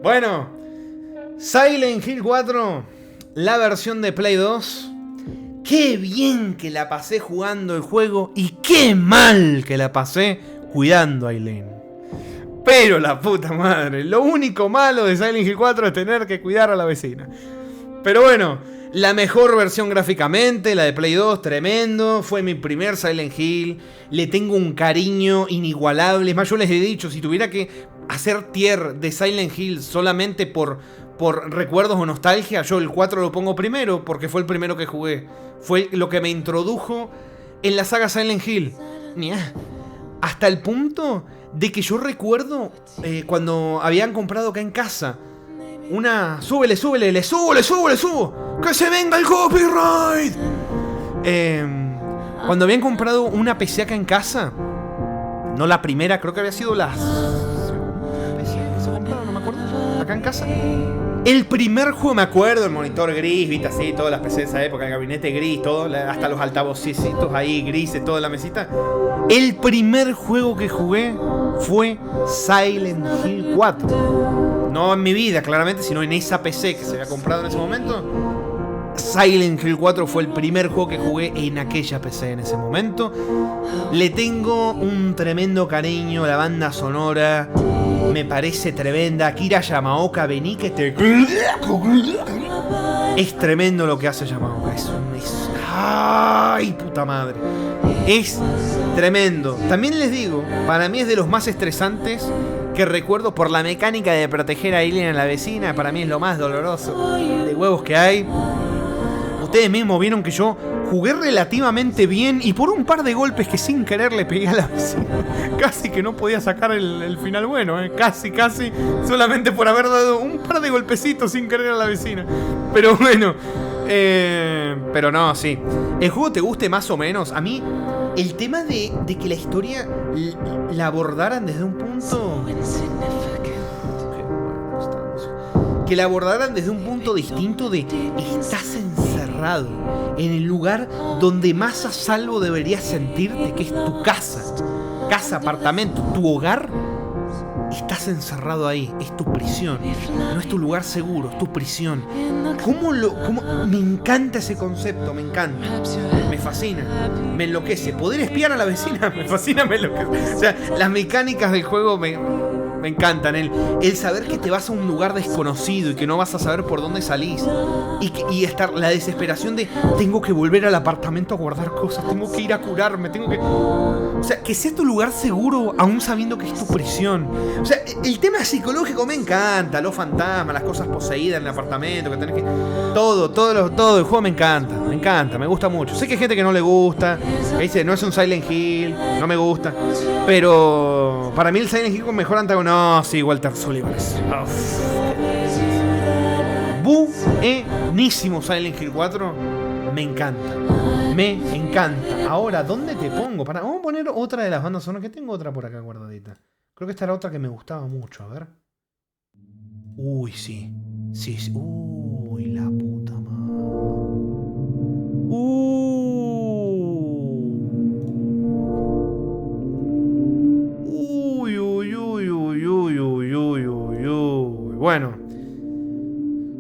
Bueno. Silent Hill 4. La versión de Play 2. Qué bien que la pasé jugando el juego y qué mal que la pasé cuidando a Eileen. Pero la puta madre, lo único malo de Silent Hill 4 es tener que cuidar a la vecina. Pero bueno, la mejor versión gráficamente, la de Play 2, tremendo. Fue mi primer Silent Hill. Le tengo un cariño inigualable. Es más, yo les he dicho, si tuviera que hacer tier de Silent Hill solamente por recuerdos o nostalgia, yo el 4 lo pongo primero porque fue el primero que jugué. Fue lo que me introdujo en la saga Silent Hill. Hasta el punto de que yo recuerdo cuando habían comprado acá en casa una... Súbele, le subo. ¡Que se venga el copyright! Cuando habían comprado una PC acá en casa, no la primera, creo que había sido la segunda PC que se compraron, no me acuerdo, acá en casa. El primer juego, me acuerdo, el monitor gris, viste así, todas las PCs de esa época, el gabinete gris, todo, hasta los altavocitos ahí grises, toda la mesita. El primer juego que jugué fue Silent Hill 4. no en mi vida claramente, sino en esa PC que se había comprado en ese momento, Silent Hill 4 fue el primer juego que jugué en aquella PC en ese momento. Le tengo un tremendo cariño, la banda sonora me parece tremenda. Akira Yamaoka, vení que te... Es tremendo lo que hace Yamaoka. ¡Ay, puta madre! Es tremendo. También les digo, para mí es de los más estresantes que recuerdo por la mecánica de proteger a Aileen a la vecina. Para mí es lo más doloroso de huevos que hay. Ustedes mismos vieron que yo jugué relativamente bien y por un par de golpes que sin querer le pegué a la vecina. Casi que no podía sacar el final bueno, casi, solamente por haber dado un par de golpecitos sin querer a la vecina. Pero bueno, pero no, sí. El juego te guste más o menos. A mí, el tema de que la historia la abordaran desde un punto... Que la abordaran desde un punto distinto de estás encerrado en el lugar donde más a salvo deberías sentirte, que es tu casa, apartamento, tu hogar. Estás encerrado ahí, es tu prisión, no es tu lugar seguro, es tu prisión. ¿Cómo me encanta ese concepto? Me encanta, me fascina, me enloquece. Poder espiar a la vecina, me fascina, me enloquece. O sea, las mecánicas del juego me encantan. El saber que te vas a un lugar desconocido y que no vas a saber por dónde salís. Y estar la desesperación de tengo que volver al apartamento a guardar cosas, tengo que ir a curarme, tengo que... O sea, que sea tu lugar seguro aún sabiendo que es tu prisión. O sea, el tema psicológico me encanta. Los fantasmas, las cosas poseídas en el apartamento, que tenés que... Todo el juego me encanta, me gusta mucho. Sé que hay gente que no le gusta, que dice, no es un Silent Hill, no me gusta. Pero para mí el Silent Hill con mejor antagonista... No, sí, Walter Sullivan. Buenísimo Silent Hill 4. Me encanta. Ahora, ¿dónde te pongo? Vamos a poner otra de las bandas sonoras. Que tengo otra por acá guardadita. Creo que esta era otra que me gustaba mucho. A ver. Uy, sí. Uy, la puta madre. Bueno,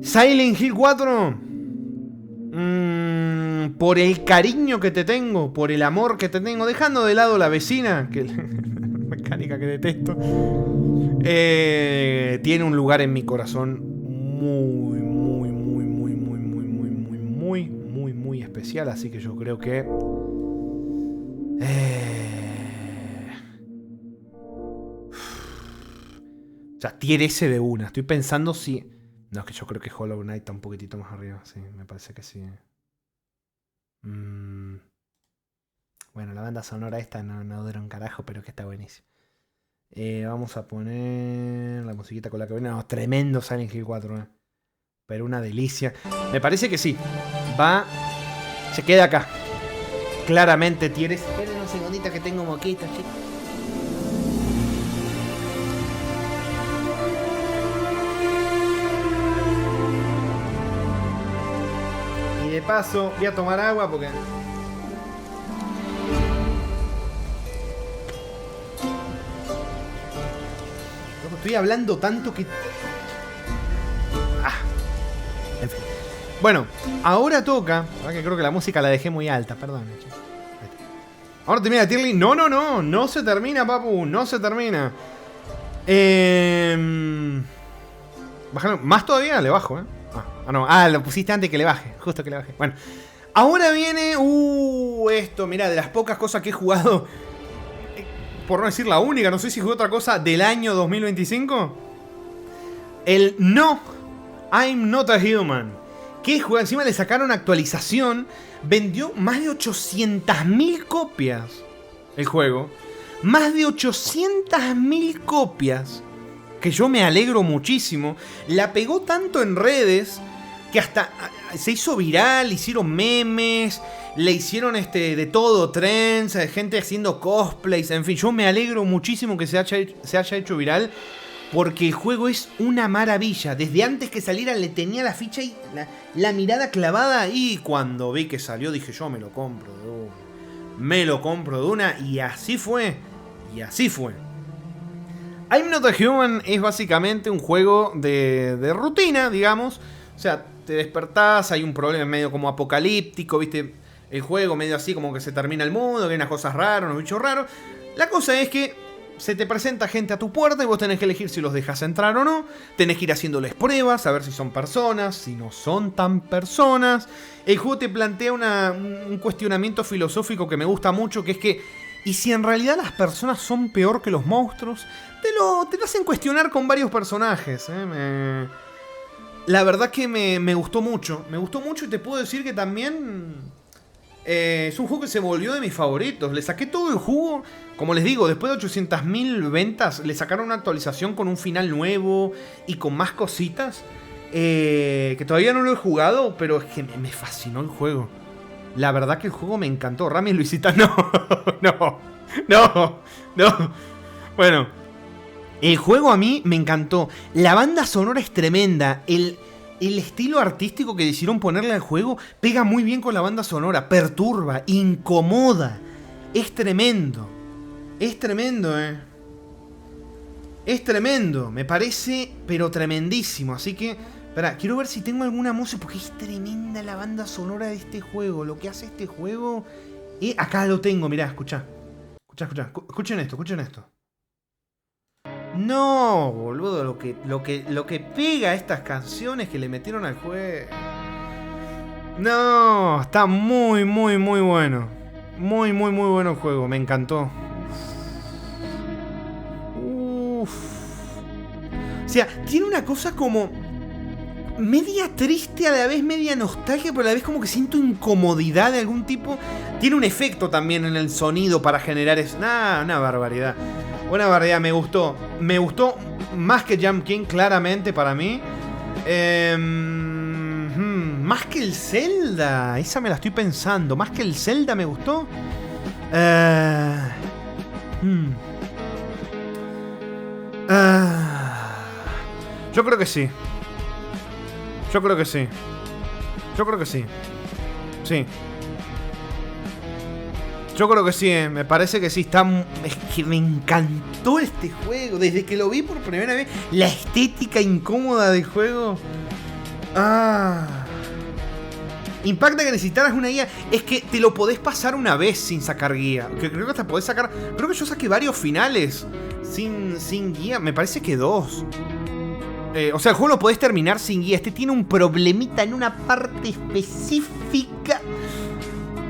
Silent Hill 4, por el cariño que te tengo, por el amor que te tengo, dejando de lado la vecina, que mecánica que detesto, tiene un lugar en mi corazón muy especial, así que yo creo que o sea, tier S de una. Estoy pensando si... No, es que yo creo que Hollow Knight está un poquitito más arriba. Sí, me parece que sí. Bueno, la banda sonora esta no dura un carajo, pero que está buenísima. Vamos a poner la musiquita con la que viene. No, tremendo Silent Hill 4. Pero una delicia. Me parece que sí. Se queda acá. Claramente tier S. Esperen un segundito que tengo moquitos, chicos. De paso, voy a tomar agua porque... Estoy hablando tanto que... En fin. Bueno, ahora toca... Ahora que creo que la música la dejé muy alta, perdón. Ahora termina Tirly. No se termina, papu. No se termina. Bájalo. Más todavía le bajo, no. Lo pusiste antes que le baje. Justo que le baje. Bueno. Ahora viene... esto, mirá, de las pocas cosas que he jugado. Por no decir la única, no sé si jugué otra cosa del año 2025. El No, I'm Not a Human. Que juega, encima le sacaron actualización. Vendió más de 800.000 copias. El juego. Más de 800.000 copias. Que yo me alegro muchísimo. La pegó tanto en redes que hasta se hizo viral, hicieron memes, le hicieron de todo, trends, gente haciendo cosplays, en fin, yo me alegro muchísimo que se haya hecho viral porque el juego es una maravilla. Desde antes que saliera le tenía la ficha y la mirada clavada y cuando vi que salió dije yo me lo compro de una. Y así fue. I'm Not a Human es básicamente un juego de rutina, digamos. O sea, te despertás, hay un problema medio como apocalíptico, ¿viste? El juego medio así como que se termina el mundo, que hay unas cosas raras, unos bichos raros. La cosa es que se te presenta gente a tu puerta y vos tenés que elegir si los dejas entrar o no. Tenés que ir haciéndoles pruebas, a ver si son personas, si no son tan personas. El juego te plantea un cuestionamiento filosófico que me gusta mucho, que es que ¿y si en realidad las personas son peor que los monstruos? Te lo hacen cuestionar con varios personajes. La verdad que me gustó mucho. Me gustó mucho y te puedo decir que también es un juego que se volvió de mis favoritos. Le saqué todo el jugo. Como les digo, después de 800.000 ventas, le sacaron una actualización con un final nuevo y con más cositas. Que todavía no lo he jugado, pero es que me fascinó el juego. La verdad que el juego me encantó. Rami y Luisita, no. Bueno, el juego a mí me encantó. La banda sonora es tremenda. El estilo artístico que decidieron ponerle al juego pega muy bien con la banda sonora. Perturba, incomoda. Es tremendo. Es tremendo, Es tremendo. Me parece, pero tremendísimo. Así que, espera, quiero ver si tengo alguna música. Porque es tremenda la banda sonora de este juego. Lo que hace este juego. Acá lo tengo, mirá, escuchá. Escuchen esto. No, boludo, lo que pega a estas canciones que le metieron al juego. No, está muy bueno. Muy bueno el juego, me encantó. Uf. O sea, tiene una cosa como media triste, a la vez media nostalgia, pero a la vez como que siento incomodidad de algún tipo. Tiene un efecto también en el sonido para generar eso. Una barbaridad. Una barbaridad, me gustó. Me gustó más que Jump King, claramente, para mí. Más que el Zelda. Esa me la estoy pensando. Más que el Zelda me gustó. Yo creo que sí. Sí. Yo creo que sí, me parece que sí. Es que me encantó este juego. Desde que lo vi por primera vez, la estética incómoda del juego. Impacta que necesitaras una guía. Es que te lo podés pasar una vez sin sacar guía. Creo que hasta podés sacar. Creo que yo saqué varios finales sin guía. Me parece que 2. O sea, el juego lo podés terminar sin guía. Este tiene un problemita en una parte específica.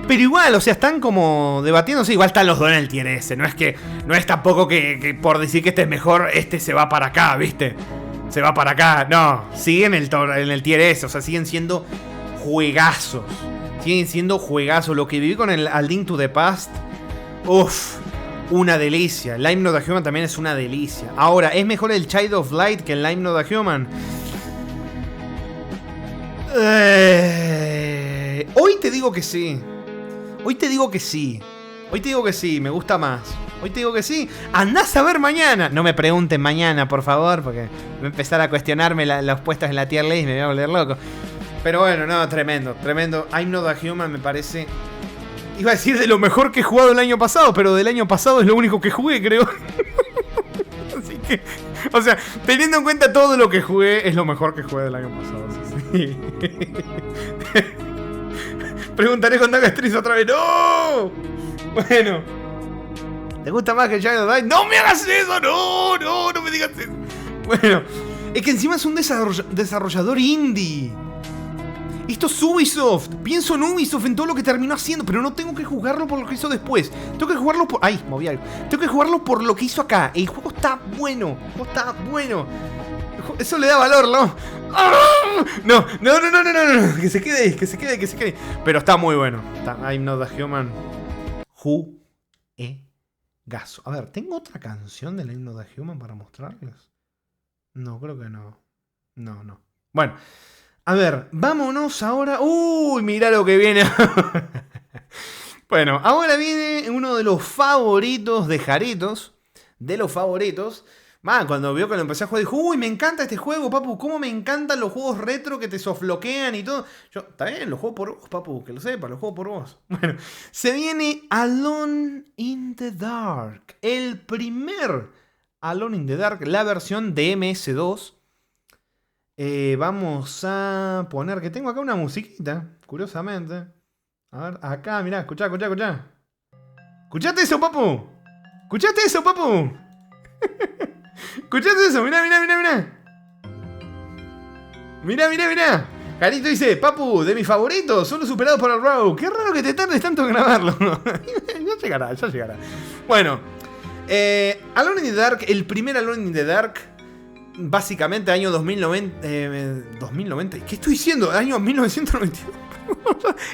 Pero igual, o sea, están como debatiéndose. Igual están los dos en el tier S. No es tampoco que por decir que este es mejor, este se va para acá, ¿viste? Se va para acá. No, siguen en el tier S. O sea, siguen siendo juegazos. Lo que viví con el A Link to the Past. Uff, una delicia. Live Not a Human también es una delicia. Ahora, ¿es mejor el Child of Light que el Live Not a Human? Hoy te digo que sí. Me gusta más. Hoy te digo que sí. Andás a ver mañana. No me pregunten mañana, por favor, porque voy a empezar a cuestionarme los puestos en la tier list. Me voy a volver loco. Pero bueno, no, tremendo. I'm Not a Human me parece... Iba a decir de lo mejor que he jugado el año pasado, pero del año pasado es lo único que jugué, creo. Así que... O sea, teniendo en cuenta todo lo que jugué, es lo mejor que jugué del año pasado. Sí. Preguntaré con Daga Street otra vez. ¡No! Bueno. ¿Te gusta más que Child of Light? ¡No me hagas eso! ¡No me digas eso! Bueno. Es que encima es un desarrollador indie. Esto es Ubisoft. Pienso en Ubisoft, en todo lo que terminó haciendo, pero no tengo que jugarlo por lo que hizo después. Tengo que jugarlo por... ¡Ay! Moví algo. Tengo que jugarlo por lo que hizo acá. El juego está bueno. Eso le da valor, ¿no? No. Que se quede. Pero está muy bueno. I'm Not a Human. Gaso. A ver, ¿tengo otra canción de I'm Not a Human para mostrarles? No, creo que no. No. Bueno, a ver, vámonos ahora. ¡Uy! Mirá lo que viene. Bueno, ahora viene uno de los favoritos de Jaritos. Cuando vio que lo empecé a jugar, dijo: uy, me encanta este juego, papu. Cómo me encantan los juegos retro que te sofloquean y todo. Yo, está bien, lo juego por vos, papu, que lo sepa, lo juego por vos. Bueno, se viene Alone in the Dark. El primer Alone in the Dark, la versión de MS2. Vamos a poner que tengo acá una musiquita, curiosamente. A ver, acá, mirá, escuchá. ¿Escuchaste eso, papu? ¿Escuchaste eso, papu? ¿Escuchaste eso? Mirá. Mirá. Carito dice, papu, de mis favoritos, solo superado por el Rogue. Qué raro que te tardes tanto en grabarlo. Ya llegará. Bueno, Alone in the Dark, el primer Alone in the Dark, básicamente año 2090. 2090, ¿qué estoy diciendo? Año 1992.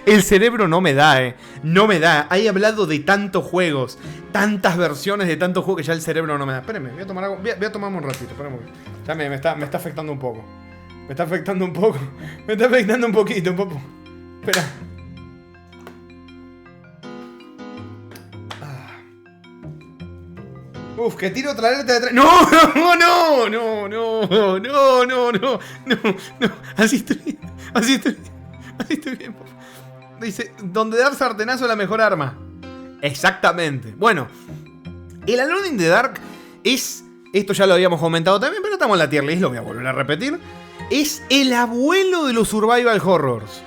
El cerebro no me da, no me da. He hablado de tantos juegos, tantas versiones de tantos juegos que ya el cerebro no me da. Espérenme, voy a tomar algo. Voy a tomarme un ratito, espérenme. Ya me está afectando un poco. Me está afectando un poquito, papu. Espera. Uf, que tiro otra alerta de atrás. ¡No! Así estoy bien, papu. Dice, donde dar sartenazo es la mejor arma. Exactamente. Bueno, el Alone in the Dark es... Esto ya lo habíamos comentado también, pero estamos en la tier list, lo voy a volver a repetir. Es el abuelo de los survival horrors.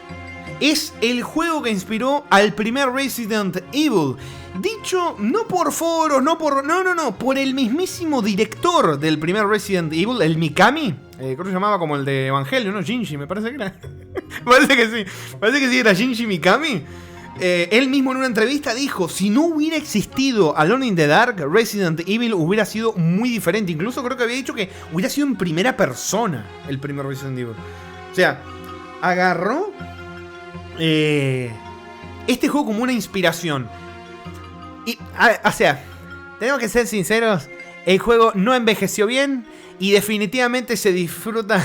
Es el juego que inspiró al primer Resident Evil. Dicho no por foros, por el mismísimo director del primer Resident Evil, el Mikami. Creo que se llamaba como el de Evangelio, ¿no? Shinji, me parece que era. Parece que sí, era Shinji Mikami. Él mismo en una entrevista dijo, si no hubiera existido Alone in the Dark, Resident Evil hubiera sido muy diferente. Incluso creo que había dicho que hubiera sido en primera persona el primer Resident Evil. O sea, agarró este juego como una inspiración. Y, o sea, tenemos que ser sinceros, el juego no envejeció bien y definitivamente se disfruta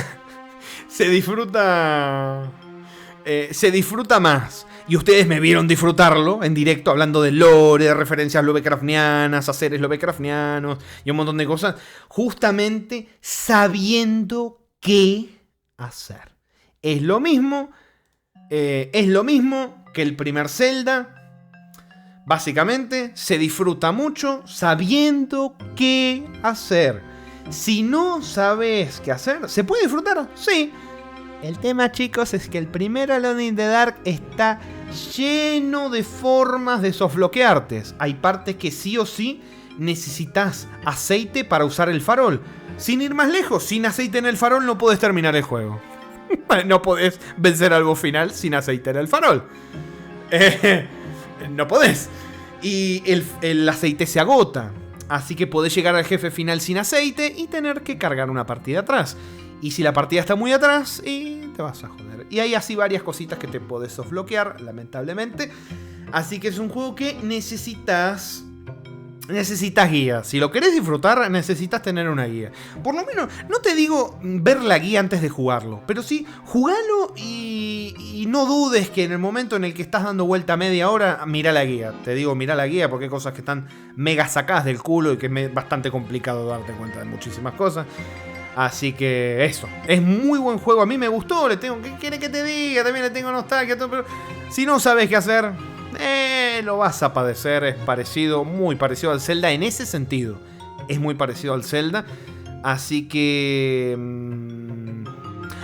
más. Y ustedes me vieron disfrutarlo en directo, hablando de lore, de referencias Lovecraftianas, a seres Lovecraftianos y un montón de cosas, justamente sabiendo qué hacer. Es lo mismo que el primer Zelda. Básicamente, se disfruta mucho sabiendo qué hacer. Si no sabes qué hacer, ¿se puede disfrutar? Sí. El tema, chicos, es que el primer Alone in the Dark está lleno de formas de softloquearte. Hay partes que sí o sí necesitas aceite para usar el farol. Sin ir más lejos, sin aceite en el farol no podés terminar el juego. No podés vencer algo final sin aceite en el farol. No podés. Y el aceite se agota. Así que podés llegar al jefe final sin aceite y tener que cargar una partida atrás. Y si la partida está muy atrás, y te vas a joder. Y hay así varias cositas que te podés softbloquear, lamentablemente. Así que es un juego que necesitas guía. Si lo querés disfrutar, necesitas tener una guía. Por lo menos, no te digo ver la guía antes de jugarlo, pero sí, jugalo y no dudes que en el momento en el que estás dando vuelta media hora, mira la guía. Te digo, mira la guía porque hay cosas que están mega sacadas del culo y que es bastante complicado darte cuenta de muchísimas cosas. Así que eso, es muy buen juego, a mí me gustó, ¿qué quiere que te diga? También le tengo nostalgia, todo, pero si no sabes qué hacer, lo vas a padecer. Es muy parecido al Zelda en ese sentido. Es muy parecido al Zelda. Así que...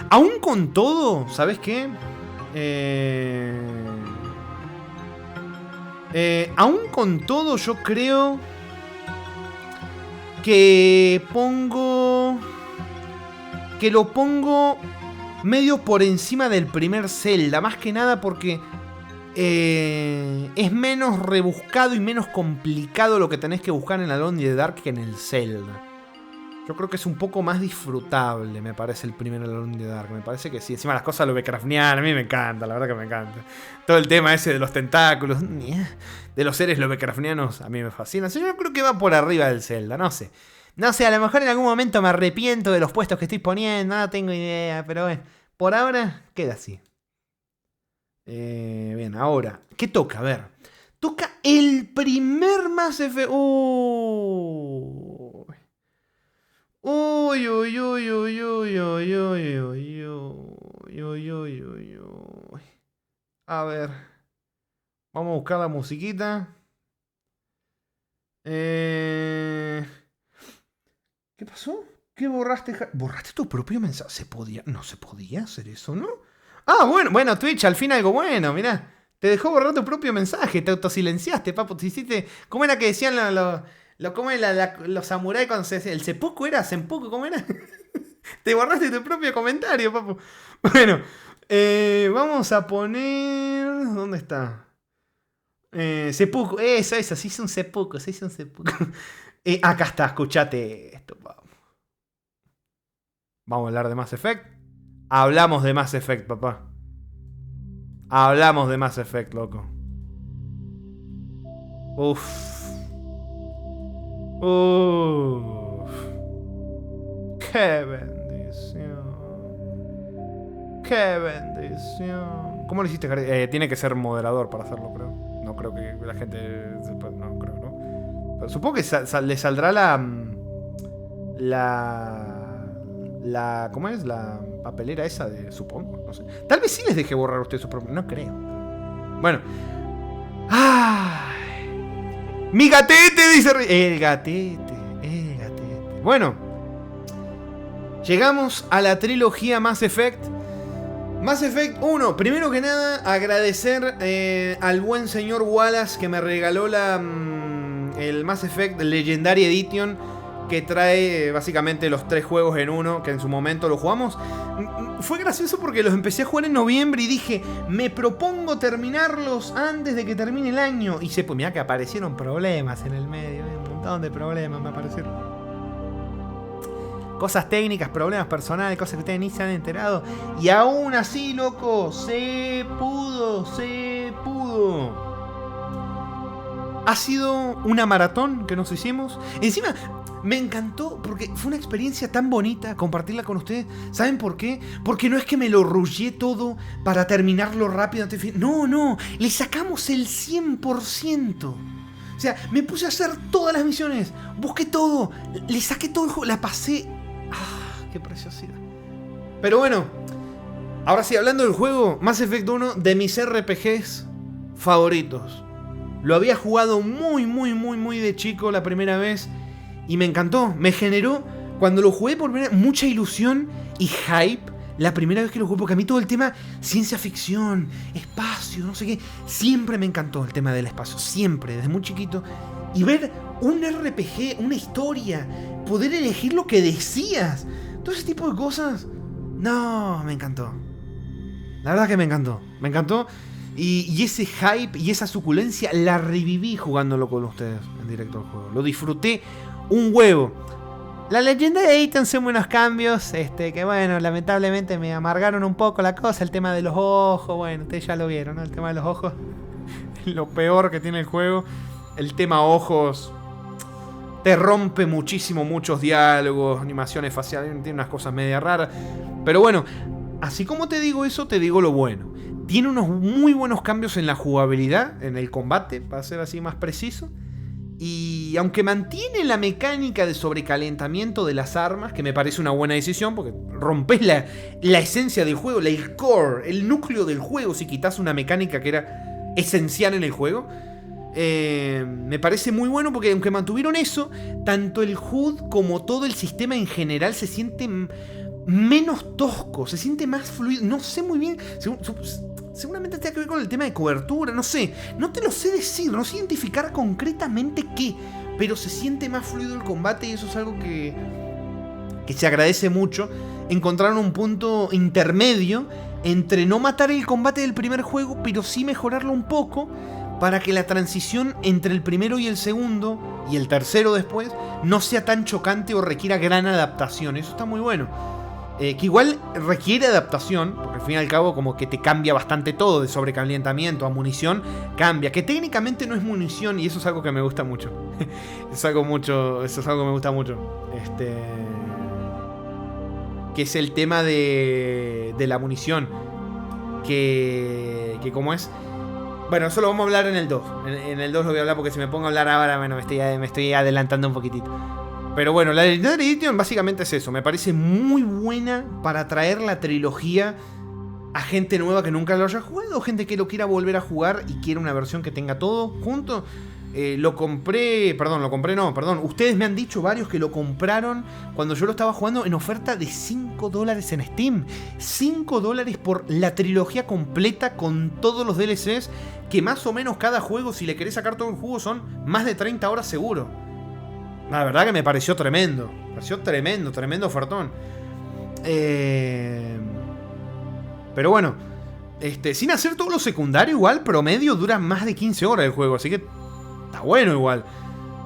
aún con todo, ¿sabes qué? Aún con todo, yo creo que lo pongo medio por encima del primer Zelda. Más que nada porque es menos rebuscado y menos complicado lo que tenés que buscar en Alone in the Dark que en el Zelda. Yo creo que es un poco más disfrutable, me parece, el primer Alone in the Dark. Me parece que sí. Encima las cosas Lovecraftianas, a mí me encanta, la verdad que me encanta. Todo el tema ese de los tentáculos, de los seres Lovecraftianos, a mí me fascina. Yo creo que va por arriba del Zelda, no sé. No sé, a lo mejor en algún momento me arrepiento de los puestos que estoy poniendo, no tengo idea, pero bueno, por ahora queda así. Bien, ahora, ¿qué toca? A ver, toca el primer Mass Effect. Uy, uy, uy, uy, uy, uy, uy, uy, uy, uy, uy, uy. A ver, vamos a buscar la musiquita. ¿Qué pasó? ¿Qué borraste? ¿Borraste tu propio mensaje? ¿Se podía? No se podía hacer eso, ¿no? Ah, bueno, Twitch, al fin algo bueno, mirá. Te dejó borrar tu propio mensaje, te autosilenciaste, papo. Te hiciste... ¿Cómo era que decían los samuráis con el seppuku? ¿Era? ¿Senpuku? ¿Cómo era? Te borraste tu propio comentario, papo. Bueno, vamos a poner... ¿Dónde está? Seppuku, eso, se hizo un seppuku, acá está, escuchate esto, papo. Vamos a hablar de Mass Effect. Hablamos de Mass Effect, papá. Hablamos de Mass Effect, loco. Uff. Qué bendición. Qué bendición. ¿Cómo lo hiciste, Jari? Tiene que ser moderador para hacerlo, creo. No creo que la gente... No, creo, ¿no? Pero supongo que le saldrá ¿cómo es? La papelera esa de... Supongo, no sé. Tal vez sí les deje borrar a ustedes su propio... No creo. Bueno. ¡Ay! ¡Mi gatete! Dice... El gatete. Bueno. Llegamos a la trilogía Mass Effect. Mass Effect 1. Primero que nada, agradecer al buen señor Wallace que me regaló el Mass Effect Legendary Edition, que trae básicamente los 3 juegos en uno, que en su momento lo jugamos. Fue gracioso porque los empecé a jugar en noviembre y dije, me propongo terminarlos antes de que termine el año. Y pues mirá que aparecieron problemas en el medio, un montón de problemas me aparecieron. Cosas técnicas, problemas personales, cosas que ustedes ni se han enterado. Y aún así, loco, se pudo. Ha sido una maratón que nos hicimos. Encima, me encantó porque fue una experiencia tan bonita compartirla con ustedes. ¿Saben por qué? Porque no es que me lo rushé todo para terminarlo rápido. No, le sacamos el 100%. O sea, me puse a hacer todas las misiones, busqué todo, le saqué todo el juego, la pasé. ¡Ah, qué preciosidad! Pero bueno, ahora sí, hablando del juego, Mass Effect 1 de mis RPGs favoritos. Lo había jugado muy de chico la primera vez y me encantó. Me generó, cuando lo jugué por primera vez, mucha ilusión y hype. La primera vez que lo jugué, porque a mí todo el tema ciencia ficción, espacio, no sé qué, siempre me encantó el tema del espacio, siempre, desde muy chiquito. Y ver un RPG, una historia, poder elegir lo que decías, todo ese tipo de cosas, no, me encantó. La verdad que me encantó. Y ese hype y esa suculencia la reviví jugándolo con ustedes en directo al juego. Lo disfruté un huevo. La leyenda de Ethan hace unos cambios, que bueno, lamentablemente me amargaron un poco la cosa. El tema de los ojos, bueno, ustedes ya lo vieron, ¿no? El tema de los ojos, lo peor que tiene el juego. El tema ojos te rompe muchísimo, muchos diálogos, animaciones faciales, tiene unas cosas media raras. Pero bueno, así como te digo eso, te digo lo bueno. Tiene unos muy buenos cambios en la jugabilidad, en el combate, para ser así más preciso. Y aunque mantiene la mecánica de sobrecalentamiento de las armas, que me parece una buena decisión, porque rompes la esencia del juego, el core, el núcleo del juego, si quitas una mecánica que era esencial en el juego. Me parece muy bueno porque aunque mantuvieron eso, tanto el HUD como todo el sistema en general se siente menos tosco, se siente más fluido. No sé muy bien, seguramente tenga que ver con el tema de cobertura, no sé, no te lo sé decir, no sé identificar concretamente qué, pero se siente más fluido el combate y eso es algo que se agradece mucho. Encontraron un punto intermedio entre no matar el combate del primer juego, pero sí mejorarlo un poco para que la transición entre el primero y el segundo y el tercero después no sea tan chocante o requiera gran adaptación. Eso está muy bueno. Que igual requiere adaptación, porque al fin y al cabo como que te cambia bastante todo, de sobrecalentamiento a munición, cambia, que técnicamente no es munición y eso es algo que me gusta mucho. Eso es algo que me gusta mucho. Que es el tema de la munición. Que como es... Bueno, eso lo vamos a hablar en el 2. En el 2 lo voy a hablar porque si me pongo a hablar ahora, bueno, me estoy adelantando un poquitito. Pero bueno, la Legendary Edition básicamente es eso. Me parece muy buena para traer la trilogía a gente nueva que nunca lo haya jugado, gente que lo quiera volver a jugar y quiera una versión que tenga todo junto. Lo compré ustedes me han dicho varios que lo compraron cuando yo lo estaba jugando en oferta de $5 en Steam. $5 por la trilogía completa con todos los DLCs, que más o menos cada juego, si le querés sacar todo el jugo, son más de 30 horas seguro. La verdad que me pareció tremendo. Tremendo ofertón. Pero bueno, sin hacer todo lo secundario, igual promedio dura más de 15 horas el juego, así que está bueno igual.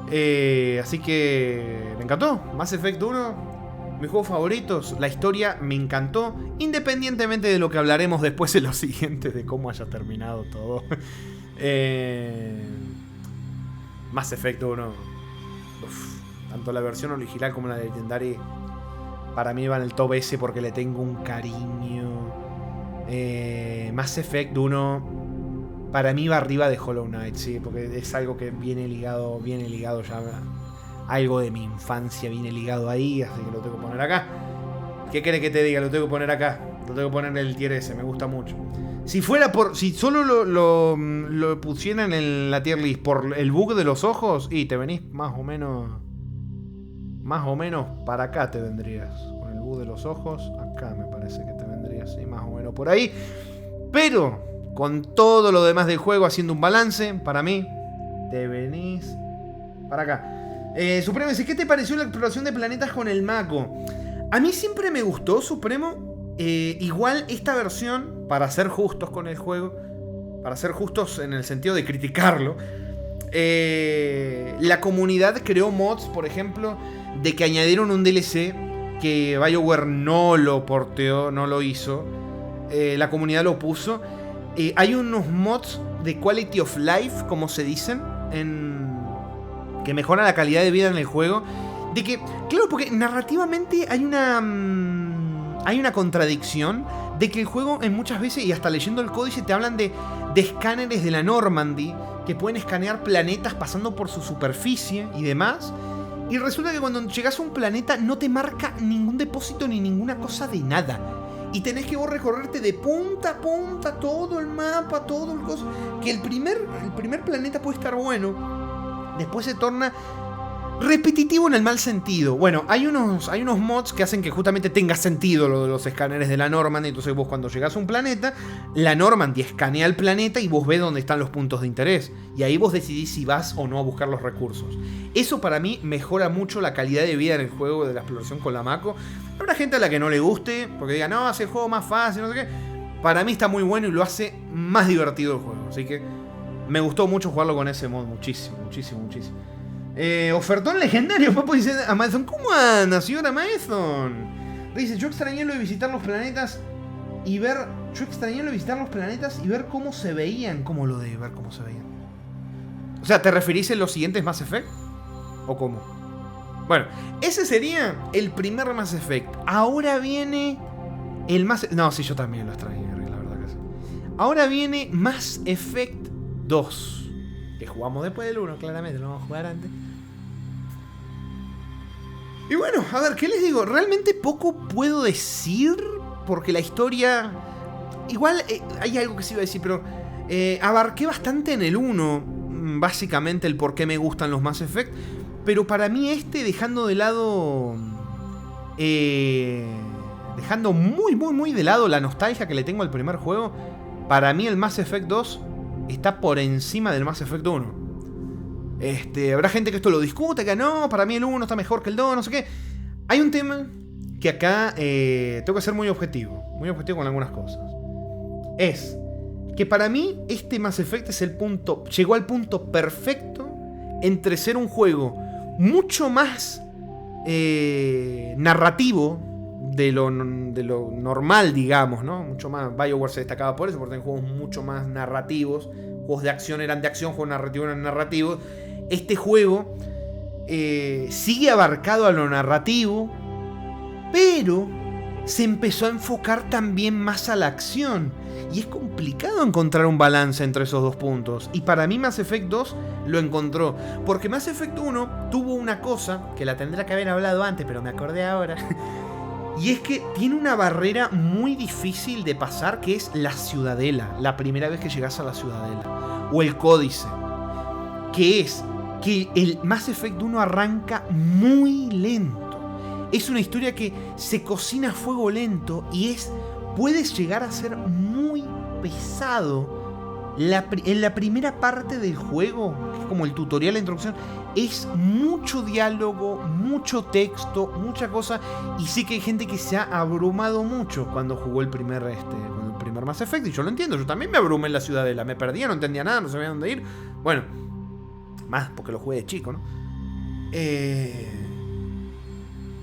Así que me encantó. Mass Effect 1, mis juegos favoritos. La historia me encantó, independientemente de lo que hablaremos después en los siguientes, de cómo haya terminado todo. Mass Effect 1, tanto la versión original como la Legendary, para mí va en el top S porque le tengo un cariño. Mass Effect 1 para mí va arriba de Hollow Knight, sí, porque es algo que viene ligado ya a algo de mi infancia, viene ligado ahí, así que lo tengo que poner acá. ¿Qué querés que te diga? Lo tengo que poner acá, lo tengo que poner en el tier S, me gusta mucho. Si solo lo pusieran en la tier list por el bug de los ojos, y te venís más o menos para acá te vendrías. Con el bug de los ojos, acá me parece que te vendrías, sí, más o menos por ahí. Pero con todo lo demás del juego haciendo un balance, para mí, te venís para acá. Supremo dice, ¿qué te pareció la exploración de planetas con el Mako? A mí siempre me gustó, Supremo. Igual esta versión, para ser justos con el juego, para ser justos en el sentido de criticarlo, la comunidad creó mods, por ejemplo, de que añadieron un DLC que BioWare no lo porteó, no lo hizo. La comunidad lo puso. Hay unos mods de Quality of Life, como se dicen, que mejoran la calidad de vida en el juego. De que, claro, porque narrativamente hay una contradicción de que el juego en muchas veces, y hasta leyendo el códice, te hablan de escáneres de la Normandy que pueden escanear planetas pasando por su superficie y demás. Y resulta que cuando llegas a un planeta no te marca ningún depósito ni ninguna cosa de nada. Y tenés que vos recorrerte de punta a punta todo el mapa, todo el coso. Que el primer planeta puede estar bueno, después se torna repetitivo en el mal sentido. Bueno, hay unos mods que hacen que justamente tenga sentido lo de los escáneres de la Normandy. Entonces vos cuando llegás a un planeta, la Normandy escanea el planeta y vos ves dónde están los puntos de interés. Y ahí vos decidís si vas o no a buscar los recursos. Eso para mí mejora mucho la calidad de vida en el juego de la exploración con la Mako. Habrá gente a la que no le guste, porque diga, no, hace el juego más fácil, no sé qué. Para mí está muy bueno y lo hace más divertido el juego. Así que me gustó mucho jugarlo con ese mod. Muchísimo. Ofertón legendario, papo, dice Amazon. ¿Cómo anda, señora Amazon? Dice, yo extrañé lo de visitar los planetas y ver cómo se veían. ¿Cómo lo de ver cómo se veían? O sea, ¿te referís en los siguientes Mass Effect? ¿O cómo? Bueno, ese sería el primer Mass Effect. Ahora viene el Mass... No, sí, yo también lo extrañé, la verdad que sí. Ahora viene Mass Effect 2. Que jugamos después del 1, claramente, lo vamos a jugar antes. Y bueno, a ver, ¿qué les digo? Realmente poco puedo decir, porque la historia... Igual hay algo que sí iba a decir, pero abarqué bastante en el 1, básicamente el por qué me gustan los Mass Effect. Pero para mí dejando de lado... dejando muy de lado la nostalgia que le tengo al primer juego, para mí el Mass Effect 2 está por encima del Mass Effect 1. Habrá gente que esto lo discute, que no, para mí el 1 está mejor que el 2, no sé qué. Hay un tema que acá tengo que ser muy objetivo con algunas cosas. Es que para mí este Mass Effect llegó al punto perfecto entre ser un juego mucho más narrativo de lo normal, digamos, ¿no? Mucho más. BioWare se destacaba por eso, porque tenían juegos mucho más narrativos. Juegos de acción eran de acción, juegos narrativos eran narrativos. Este juego sigue abarcado a lo narrativo, pero se empezó a enfocar también más a la acción. Y es complicado encontrar un balance entre esos dos puntos. Y para mí Mass Effect 2 lo encontró. Porque Mass Effect 1 tuvo una cosa que la tendría que haber hablado antes, pero me acordé ahora. Y es que tiene una barrera muy difícil de pasar, que es la ciudadela. La primera vez que llegas a la ciudadela. O el códice. que es que el Mass Effect 1 arranca muy lento. Es una historia que se cocina a fuego lento y puede llegar a ser muy pesado. En la primera parte del juego, que es como el tutorial, la introducción, es mucho diálogo, mucho texto, mucha cosa. Y sí que hay gente que se ha abrumado mucho cuando jugó el primer Mass Effect. Y yo lo entiendo, yo también me abrumé en la Ciudadela. Me perdía, no entendía nada, no sabía dónde ir. Bueno, más porque lo jugué de chico, ¿no?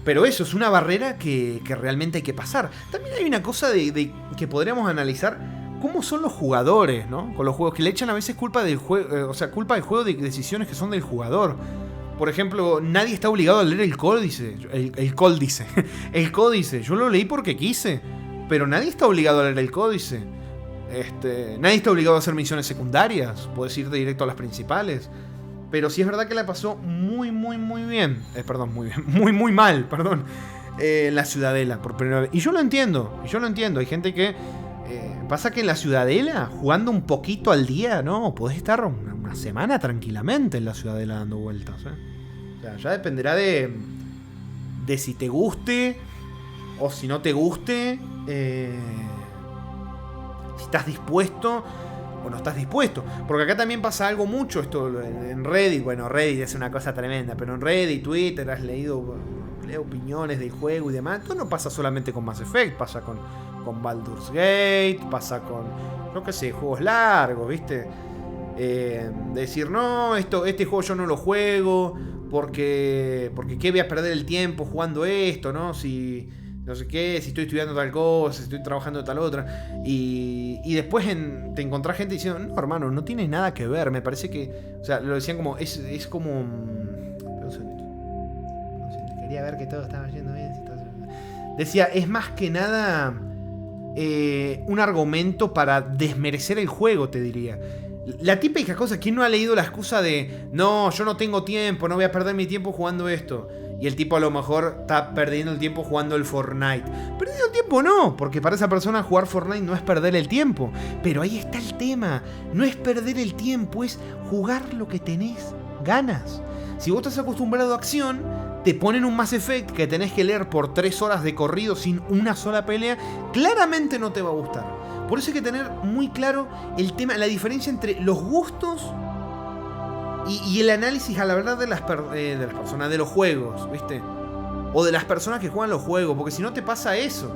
Pero eso es una barrera que realmente hay que pasar. También hay una cosa que podríamos analizar. ¿Cómo son los jugadores, no? Con los juegos que le echan a veces culpa del juego, culpa del juego de decisiones que son del jugador. Por ejemplo, nadie está obligado a leer el códice. El códice. El códice. Yo lo leí porque quise. Pero nadie está obligado a leer el códice. Nadie está obligado a hacer misiones secundarias. Puedes irte directo a las principales. Pero sí es verdad que la pasó muy bien. Muy mal, perdón. La Ciudadela, por primera vez. Y yo lo entiendo. Hay gente que... pasa que en la Ciudadela, jugando un poquito al día, ¿no? Podés estar una semana tranquilamente en la Ciudadela dando vueltas, ¿eh? O sea, ya dependerá de si te guste o si no te guste. Si estás dispuesto o no estás dispuesto. Porque acá también pasa algo mucho, esto en Reddit. Bueno, Reddit es una cosa tremenda, pero en Reddit, Twitter, has leído opiniones del juego y demás. Esto no pasa solamente con Mass Effect, pasa con Baldur's Gate, pasa con, yo qué sé, juegos largos, ¿viste? Decir, no, este juego yo no lo juego porque ¿qué voy a perder el tiempo jugando esto, no? Si no sé qué, si estoy estudiando tal cosa, si estoy trabajando tal otra. Y después te encontrás gente diciendo, no, hermano, no tiene nada que ver. Me parece que, o sea, lo decían como, es como... quería ver que todo estaba yendo bien. Decía, es más que nada un argumento para desmerecer el juego, te diría. La típica cosa, ¿quién no ha leído la excusa de no, yo no tengo tiempo, no voy a perder mi tiempo jugando esto? Y el tipo a lo mejor está perdiendo el tiempo jugando el Fortnite. Perdiendo el tiempo no, porque para esa persona jugar Fortnite no es perder el tiempo. Pero ahí está el tema, no es perder el tiempo, es jugar lo que tenés ganas. Si vos estás acostumbrado a acción, te ponen un Mass Effect que tenés que leer por 3 horas de corrido sin una sola pelea, claramente no te va a gustar. Por eso hay que tener muy claro el tema, la diferencia entre los gustos y el análisis a la verdad de las personas, de los juegos, ¿viste? O de las personas que juegan los juegos, porque si no te pasa eso.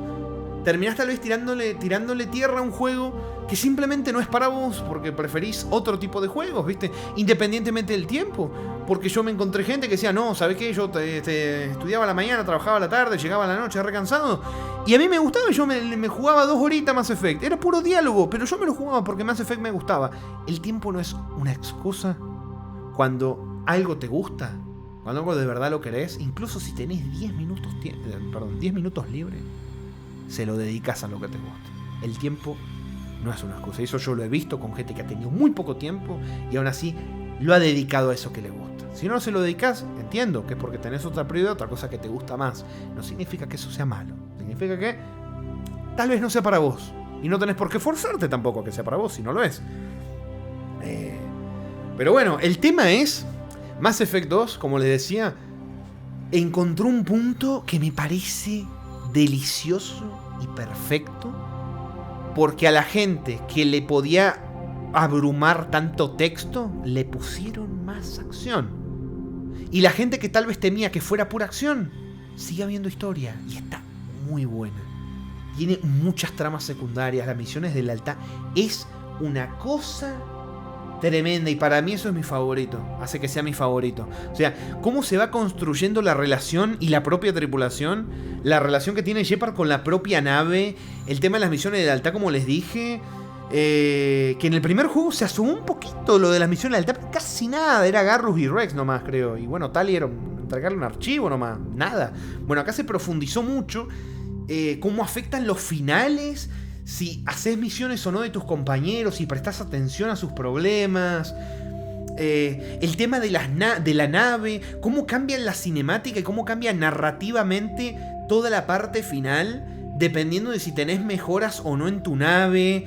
Terminás tal vez tirándole tierra a un juego que simplemente no es para vos, porque preferís otro tipo de juegos, ¿viste? Independientemente del tiempo. Porque yo me encontré gente que decía, no, ¿sabés qué? Yo estudiaba a la mañana, trabajaba a la tarde, llegaba a la noche recansado. Y a mí me gustaba, yo me jugaba 2 horitas Mass Effect. Era puro diálogo, pero yo me lo jugaba porque Mass Effect me gustaba. El tiempo no es una excusa cuando algo te gusta, cuando algo de verdad lo querés. Incluso si tenés 10 minutos libres, se lo dedicas a lo que te gusta. El tiempo no es una excusa. Eso yo lo he visto con gente que ha tenido muy poco tiempo y aún así lo ha dedicado a eso que le gusta. Si no se lo dedicas, entiendo que es porque tenés otra prioridad, otra cosa que te gusta más. No significa que eso sea malo. Significa que tal vez no sea para vos. Y no tenés por qué forzarte tampoco a que sea para vos si no lo es. Pero bueno, el tema es Mass Effect 2, como les decía, encontró un punto que me parece delicioso y perfecto, porque a la gente que le podía abrumar tanto texto le pusieron más acción, y la gente que tal vez temía que fuera pura acción sigue habiendo historia y está muy buena. Tiene muchas tramas secundarias, las misiones de lealtad es una cosa tremenda, y para mí eso es mi favorito, hace que sea mi favorito. O sea, cómo se va construyendo la relación y la propia tripulación, la relación que tiene Shepard con la propia nave, el tema de las misiones de lealtad, como les dije, que en el primer juego se asomó un poquito lo de las misiones de lealtad, pero casi nada, era Garrus y Rex nomás, creo, y bueno, Tali era entregarle un archivo nomás, nada. Bueno, acá se profundizó mucho cómo afectan los finales, si haces misiones o no de tus compañeros, si prestás atención a sus problemas, el tema de la nave, cómo cambia la cinemática y cómo cambia narrativamente toda la parte final, dependiendo de si tenés mejoras o no en tu nave.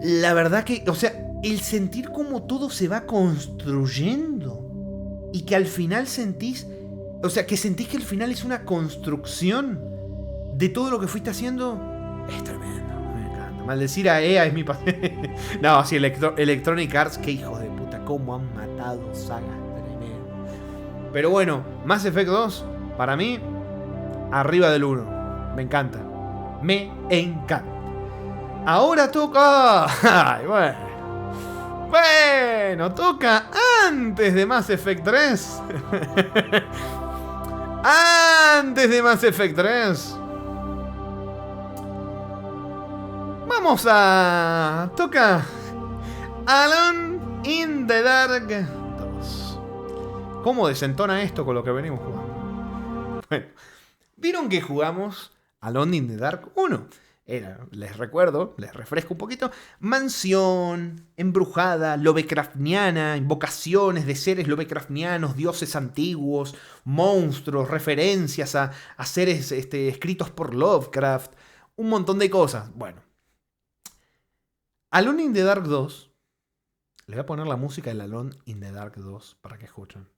La verdad que, o sea, el sentir cómo todo se va construyendo y que al final sentís, o sea, que sentís que el final es una construcción de todo lo que fuiste haciendo, es tremendo, me encanta. Maldecir a EA es mi pasión. No, sí, Electronic Arts, qué hijos de puta, cómo han matado sagas tremendas. Pero bueno, Mass Effect 2, para mí, arriba del 1. Me encanta. Me encanta. Ahora toca... Ay, bueno. Bueno, toca antes de Mass Effect 3. Antes de Mass Effect 3. Vamos a... Toca Alone in the Dark 2. ¿Cómo desentona esto con lo que venimos jugando? Bueno, ¿vieron que jugamos Alone in the Dark 1? Era, les recuerdo, les refresco un poquito, mansión, embrujada, lovecraftiana, invocaciones de seres lovecraftianos, dioses antiguos, monstruos, referencias a seres escritos por Lovecraft, un montón de cosas. Bueno, Alone in the Dark 2, les voy a poner la música del Alone in the Dark 2 para que escuchen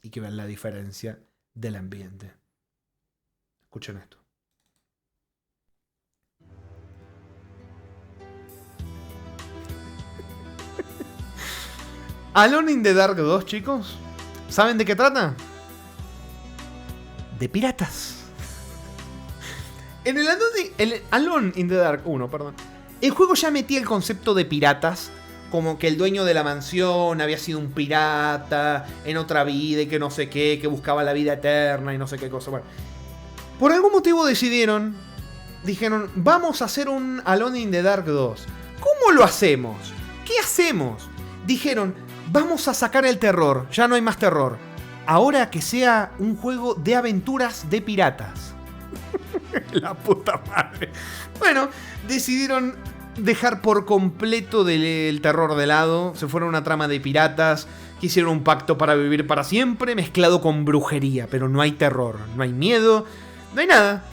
y que vean la diferencia del ambiente. Escuchen esto. Alone in the Dark 2, chicos, ¿saben de qué trata? De piratas. En el Alone in the Dark 1, perdón, el juego ya metía el concepto de piratas, como que el dueño de la mansión había sido un pirata en otra vida y que no sé qué, que buscaba la vida eterna y no sé qué cosa. Bueno, por algún motivo dijeron, vamos a hacer un Alone in the Dark 2. ¿Cómo lo hacemos? ¿Qué hacemos? Dijeron, vamos a sacar el terror, ya no hay más terror. Ahora que sea un juego de aventuras de piratas. La puta madre. Bueno, decidieron dejar por completo el terror de lado. Se fueron a una trama de piratas que hicieron un pacto para vivir para siempre mezclado con brujería. Pero no hay terror, no hay miedo, no hay nada.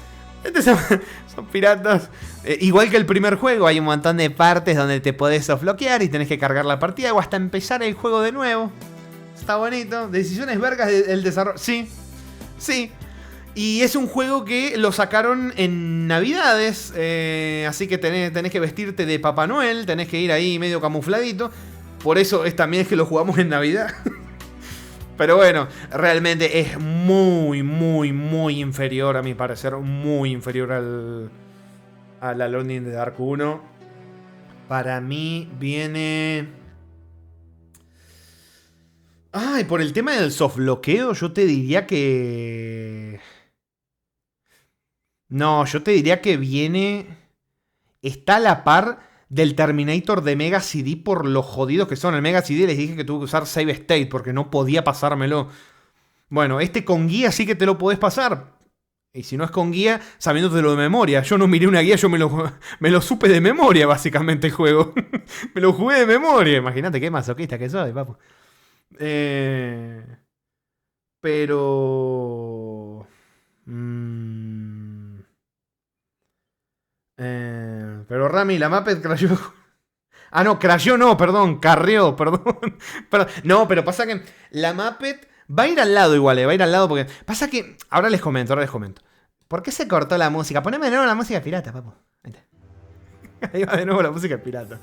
Son piratas. Igual que el primer juego, hay un montón de partes donde te podés softloquear y tenés que cargar la partida o hasta empezar el juego de nuevo. Está bonito. Decisiones vergas del desarrollo. Sí, sí. Y es un juego que lo sacaron en Navidades. Así que tenés que vestirte de Papá Noel. Tenés que ir ahí medio camufladito. Por eso también es que lo jugamos en Navidad. Pero bueno, realmente es muy, muy, muy inferior, a mi parecer. Muy inferior al Alone in the Dark 1. Para mí viene... Ay, por el tema del softloqueo, yo te diría que... No, yo te diría que viene... Está a la par del Terminator de Mega CD por lo jodidos que son. El Mega CD les dije que tuve que usar Save State porque no podía pasármelo. Bueno, con guía sí que te lo podés pasar. Y si no es con guía, sabiéndotelo de memoria. Yo no miré una guía, yo me lo supe de memoria, básicamente, el juego. Me lo jugué de memoria. Imagínate qué masoquista que soy, papu. Pero... Pero Rami, la Muppet crashó. Ah, no, crashó no, perdón, carrió, perdón. No, pero pasa que la Muppet va a ir al lado igual, va a ir al lado porque... Pasa que... Ahora les comento. ¿Por qué se cortó la música? Poneme de nuevo la música pirata, papu. Ahí está. Ahí va de nuevo la música pirata.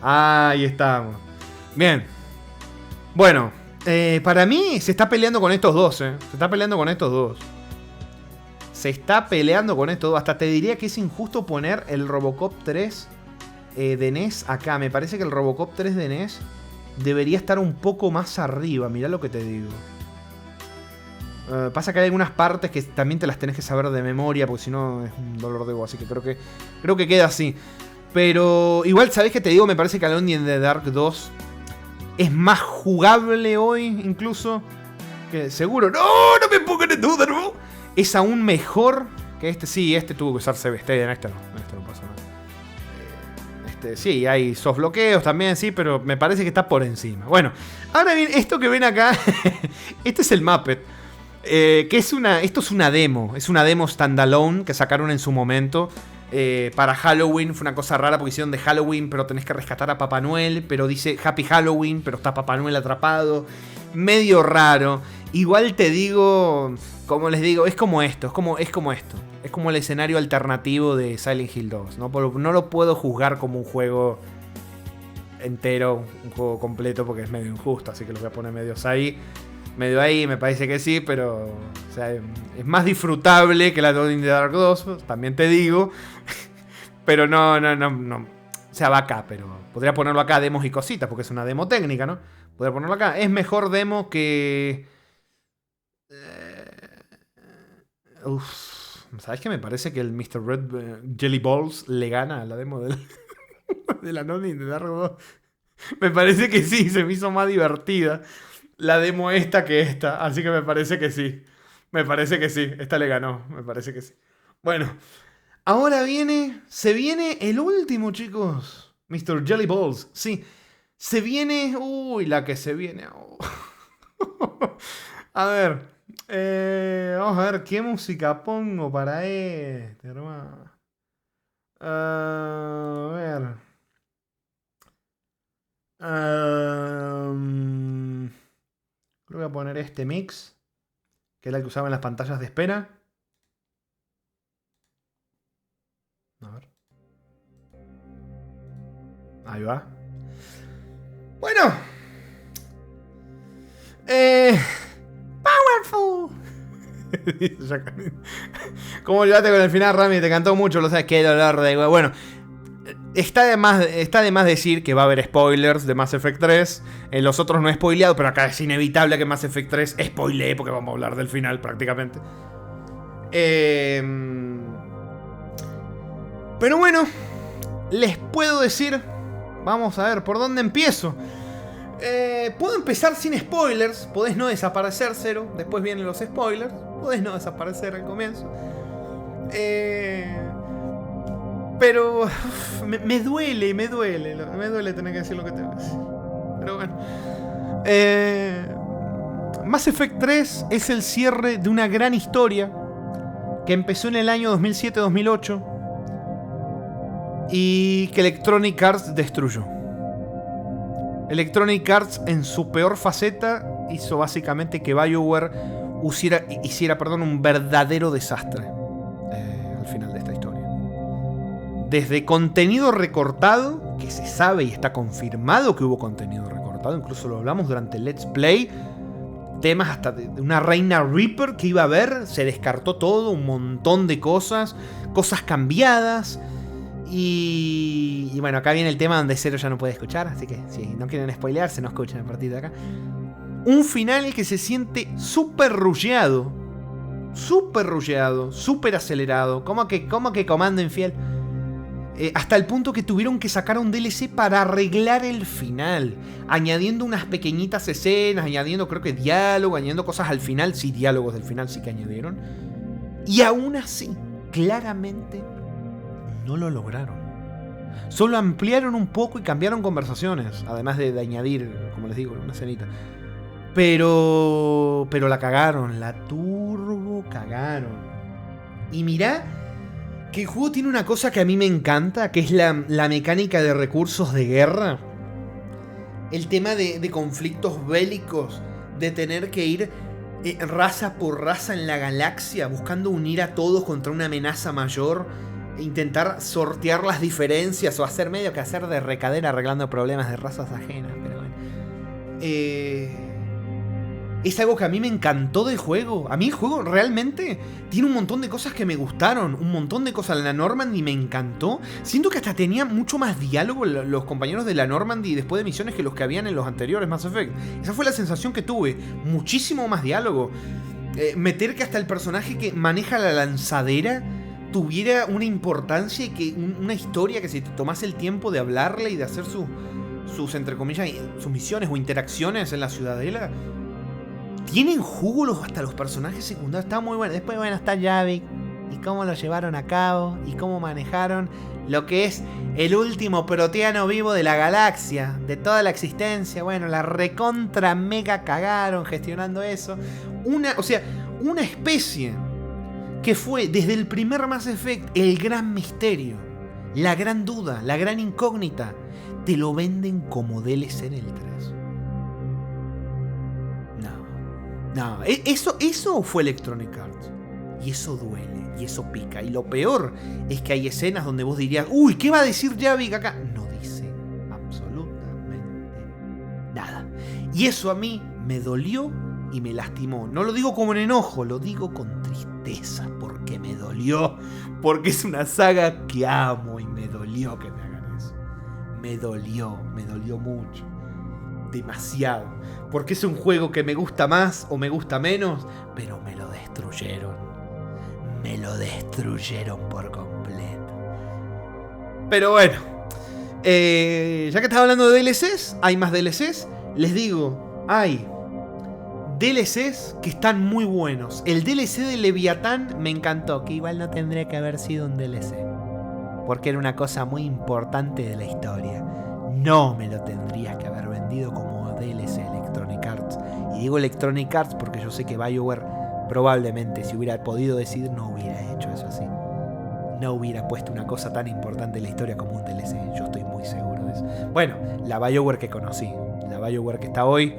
Ahí estamos. Bien. Bueno, para mí se está peleando con estos dos, Se está peleando con estos dos. Hasta te diría que es injusto poner el Robocop 3 de NES acá. Me parece que el Robocop 3 de NES debería estar un poco más arriba. Mirá lo que te digo. Pasa que hay algunas partes que también te las tenés que saber de memoria, porque si no es un dolor de huevo. Así que creo que queda así. Pero igual, ¿sabés qué te digo? Me parece que Alone in the Dark 2 es más jugable hoy, incluso. Que seguro. ¡No! ¡No me pongan en duda, no! Es aún mejor que este. Sí, este tuvo que usar Save State. En este no pasa nada. Sí, hay soft bloqueos también, sí, pero me parece que está por encima. Bueno, ahora bien, esto que ven acá. Este es el Muppet. Esto es una demo. Es una demo standalone que sacaron en su momento. Para Halloween. Fue una cosa rara porque hicieron de Halloween, pero tenés que rescatar a Papá Noel. Pero dice Happy Halloween, pero está Papá Noel atrapado. Medio raro. Igual te digo, como les digo, es como esto, es como esto. Es como el escenario alternativo de Silent Hill 2, ¿no? No lo puedo juzgar como un juego entero, un juego completo, porque es medio injusto, así que lo voy a poner medio ahí, me parece que sí, pero o sea, es más disfrutable que la Alone in the Dark 2, también te digo, pero no, o sea, va acá, pero podría ponerlo acá, demos y cositas, porque es una demo técnica, ¿no? Podría ponerlo acá, es mejor demo que... ¿Sabes qué? Me parece que el Mr. Red Jelly Balls le gana a la demo de la Alone in the Dark 2. Me parece que sí, se me hizo más divertida la demo esta que esta, así que me parece que sí. Me parece que sí, esta le ganó, me parece que sí. Bueno, ahora se viene el último, chicos. Mr. Jelly Balls, sí. Se viene, la que se viene. A ver, vamos a ver qué música pongo para este, hermano. A ver. Creo que voy a poner este mix, que es el que usaba en las pantallas de espera. A ver. Ahí va. Bueno. Powerful. ¿Cómo olvidate con el final, Rami? Te cantó mucho, lo sabes. Qué dolor de... Bueno. Está de más decir que va a haber spoilers de Mass Effect 3. En los otros no he spoileado, pero acá es inevitable que Mass Effect 3 spoilee, porque vamos a hablar del final prácticamente. Pero bueno, les puedo decir... Vamos a ver, ¿por dónde empiezo? Puedo empezar sin spoilers. Podés no desaparecer, Cero. Después vienen los spoilers. Podés no desaparecer al comienzo. Pero me duele tener que decir lo que tengo que decir. Pero bueno. Mass Effect 3 es el cierre de una gran historia que empezó en el año 2007-2008 y que Electronic Arts destruyó. Electronic Arts, en su peor faceta, hizo básicamente que BioWare hiciera un verdadero desastre al final de esta historia. Desde contenido recortado, que se sabe y está confirmado que hubo contenido recortado, incluso lo hablamos durante el Let's Play, temas hasta de una Reina Reaper que iba a haber, se descartó todo, un montón de cosas cambiadas. Y bueno, acá viene el tema donde Cero ya no puede escuchar, así que si no quieren spoilearse, no escuchen a partir de acá. Un final que se siente súper rusheado, súper acelerado, como que Comando Infiel. Hasta el punto que tuvieron que sacar un DLC para arreglar el final, añadiendo unas pequeñitas escenas, añadiendo creo que diálogo, añadiendo cosas al final, sí, diálogos del final sí que añadieron. Y aún así, claramente no lo lograron. Solo ampliaron un poco y cambiaron conversaciones, además de añadir, como les digo, una escenita. Pero la cagaron, la turbo cagaron. Y mirá que el juego tiene una cosa que a mí me encanta, que es la mecánica de recursos de guerra. El tema de conflictos bélicos, de tener que ir raza por raza en la galaxia, buscando unir a todos contra una amenaza mayor, e intentar sortear las diferencias o hacer medio que hacer de recadera arreglando problemas de razas ajenas. Pero bueno. Es algo que a mí me encantó del juego. A mí el juego realmente tiene un montón de cosas que me gustaron. Un montón de cosas. La Normandy me encantó. Siento que hasta tenía mucho más diálogo los compañeros de la Normandy después de misiones que los que habían en los anteriores Mass Effect. Esa fue la sensación que tuve. Muchísimo más diálogo. Meter que hasta el personaje que maneja la lanzadera tuviera una importancia y que una historia que se te tomase el tiempo de hablarle y de hacer sus entre comillas, sus misiones o interacciones en la ciudadela. Tienen jugo hasta los personajes secundarios. Está muy bueno. Después, bueno, está Javik. Y cómo lo llevaron a cabo. Y cómo manejaron lo que es el último proteano vivo de la galaxia. De toda la existencia. Bueno, la recontra mega cagaron gestionando eso. Una especie que fue desde el primer Mass Effect el gran misterio. La gran duda. La gran incógnita. Te lo venden como DLC en el 3. No, eso fue Electronic Arts. Y eso duele, y eso pica. Y lo peor es que hay escenas donde vos dirías, uy, ¿qué va a decir Javik acá? No dice absolutamente nada. Y eso a mí me dolió y me lastimó. No lo digo como en enojo, lo digo con tristeza, porque me dolió. Porque es una saga que amo y me dolió que me hagan eso. Me dolió mucho. Demasiado. Porque es un juego que me gusta más o me gusta menos, pero me lo destruyeron. Me lo destruyeron por completo. Pero bueno, ya que estaba hablando de DLCs, hay más DLCs. Les digo, hay DLCs que están muy buenos. El DLC de Leviatán me encantó, que igual no tendría que haber sido un DLC, porque era una cosa muy importante de la historia. No me lo tendrías que haber vendido como DLC Electronic Arts. Y digo Electronic Arts porque yo sé que BioWare probablemente, si hubiera podido decidir, no hubiera hecho eso así. No hubiera puesto una cosa tan importante en la historia como un DLC. Yo estoy muy seguro de eso. Bueno, la BioWare que conocí, la BioWare que está hoy,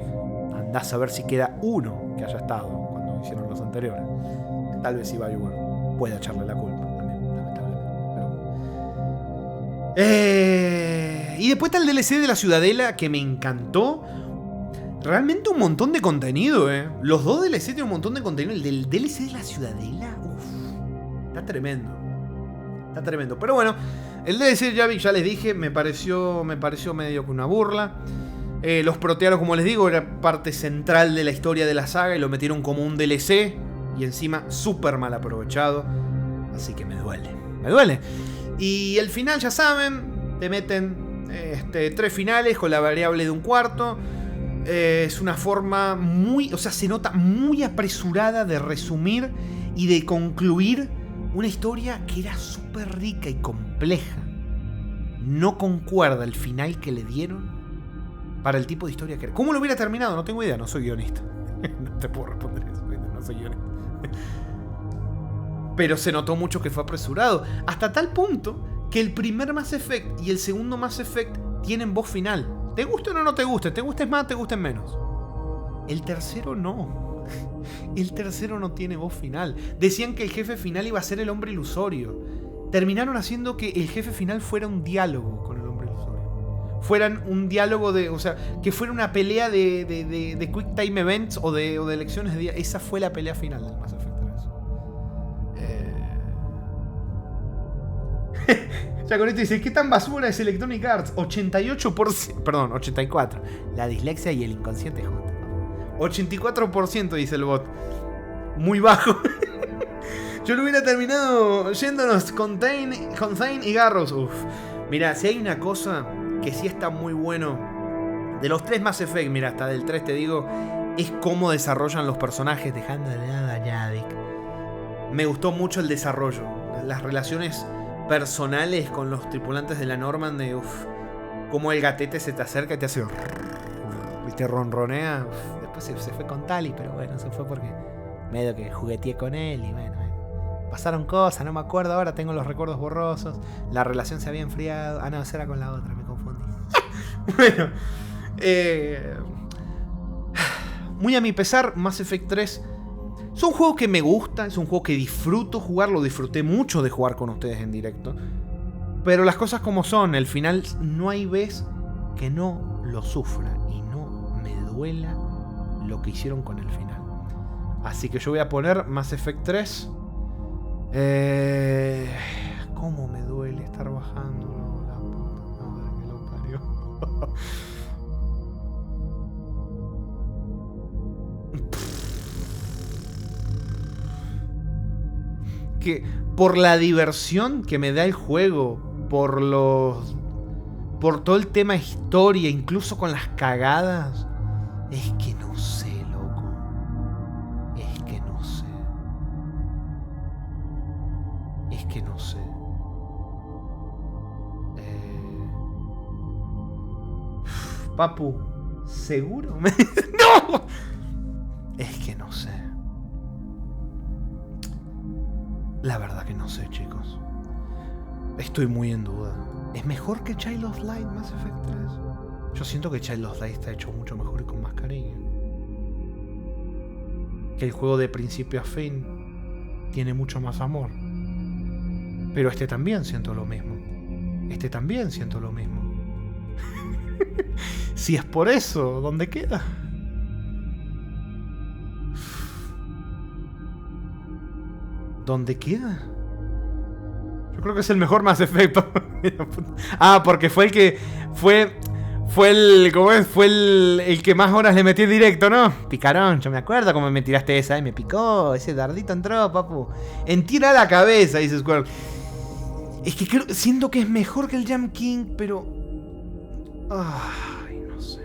andás a ver si queda uno que haya estado cuando hicieron los anteriores. Tal vez si BioWare pueda echarle la culpa también, lamentablemente. Y después está el DLC de la Ciudadela, que me encantó. Realmente un montón de contenido, Los dos DLC tienen un montón de contenido. El del DLC de la Ciudadela, está tremendo. Está tremendo. Pero bueno, el DLC de Javik, ya les dije, me pareció medio que una burla. Los proteanos, como les digo, era parte central de la historia de la saga y lo metieron como un DLC. Y encima súper mal aprovechado. Así que me duele. Me duele. Y el final, ya saben, te meten 3 finales con la variable de un cuarto. Es una forma muy, o sea, se nota muy apresurada de resumir y de concluir una historia que era súper rica y compleja. No concuerda el final que le dieron para el tipo de historia que era. ¿Cómo lo hubiera terminado? No tengo idea, no soy guionista. No te puedo responder eso, no soy guionista. Pero se notó mucho que fue apresurado. Hasta tal punto que el primer Mass Effect y el segundo Mass Effect tienen voz final. Te guste o no te guste, te gustes más, te gusten menos. El tercero no. El tercero no tiene voz final. Decían que el jefe final iba a ser el hombre ilusorio. Terminaron haciendo que el jefe final fuera un diálogo con el hombre ilusorio. Fueran un diálogo de... O sea, que fuera una pelea de Quick Time Events o de elecciones de día. Esa fue la pelea final del Mass Effect 3. Ya con esto dice, ¿qué tan basura es Electronic Arts? 88%, perdón, 84%. La dislexia y el inconsciente juntos. 84% dice el bot. Muy bajo. Yo lo hubiera terminado yéndonos con Thane y Garros. Uf. Mira, si hay una cosa que sí está muy bueno de los 3 Mass Effect, mira, hasta del 3 te digo, es cómo desarrollan los personajes, dejando de lado a Javik. Me gustó mucho el desarrollo. Las relaciones personales con los tripulantes de la Norman, de cómo el gatete se te acerca y te hace y te ronronea. Después se fue con Tali, pero bueno, se fue porque medio que jugueteé con él y bueno, pasaron cosas, no me acuerdo ahora, tengo los recuerdos borrosos. La relación se había enfriado. Ah, no, esa era con la otra, me confundí. Bueno, muy a mi pesar, Mass Effect 3 es un juego que me gusta, es un juego que disfruto jugarlo, disfruté mucho de jugar con ustedes en directo. Pero las cosas como son, el final no hay vez que no lo sufra y no me duela lo que hicieron con el final. Así que yo voy a poner Mass Effect 3. ¿Cómo me duele estar bajando? No, la puta madre que lo parió. Que por la diversión que me da el juego, por todo el tema historia, incluso con las cagadas, es que no sé, loco. Es que no sé. Es que no sé. Papu, ¿seguro? ¡No! Es que no sé. La verdad que no sé, chicos. Estoy muy en duda. ¿Es mejor que Child of Light Mass Effect 3? Yo siento que Child of Light está hecho mucho mejor y con más cariño. que el juego de principio a fin tiene mucho más amor. Pero este también siento lo mismo. Este también siento lo mismo. Si es por eso, ¿dónde queda? ¿Dónde queda? Yo creo que es el mejor Mass Effect. Ah, porque fue el que... Fue el... ¿Cómo es? Fue el que más horas le metí en directo, ¿no? Picarón, yo me acuerdo cómo me tiraste esa. Me picó, ese dardito entró, papu. En tira la cabeza, dice Square. Es que siento que es mejor que el Jump King, pero... Ay, no sé.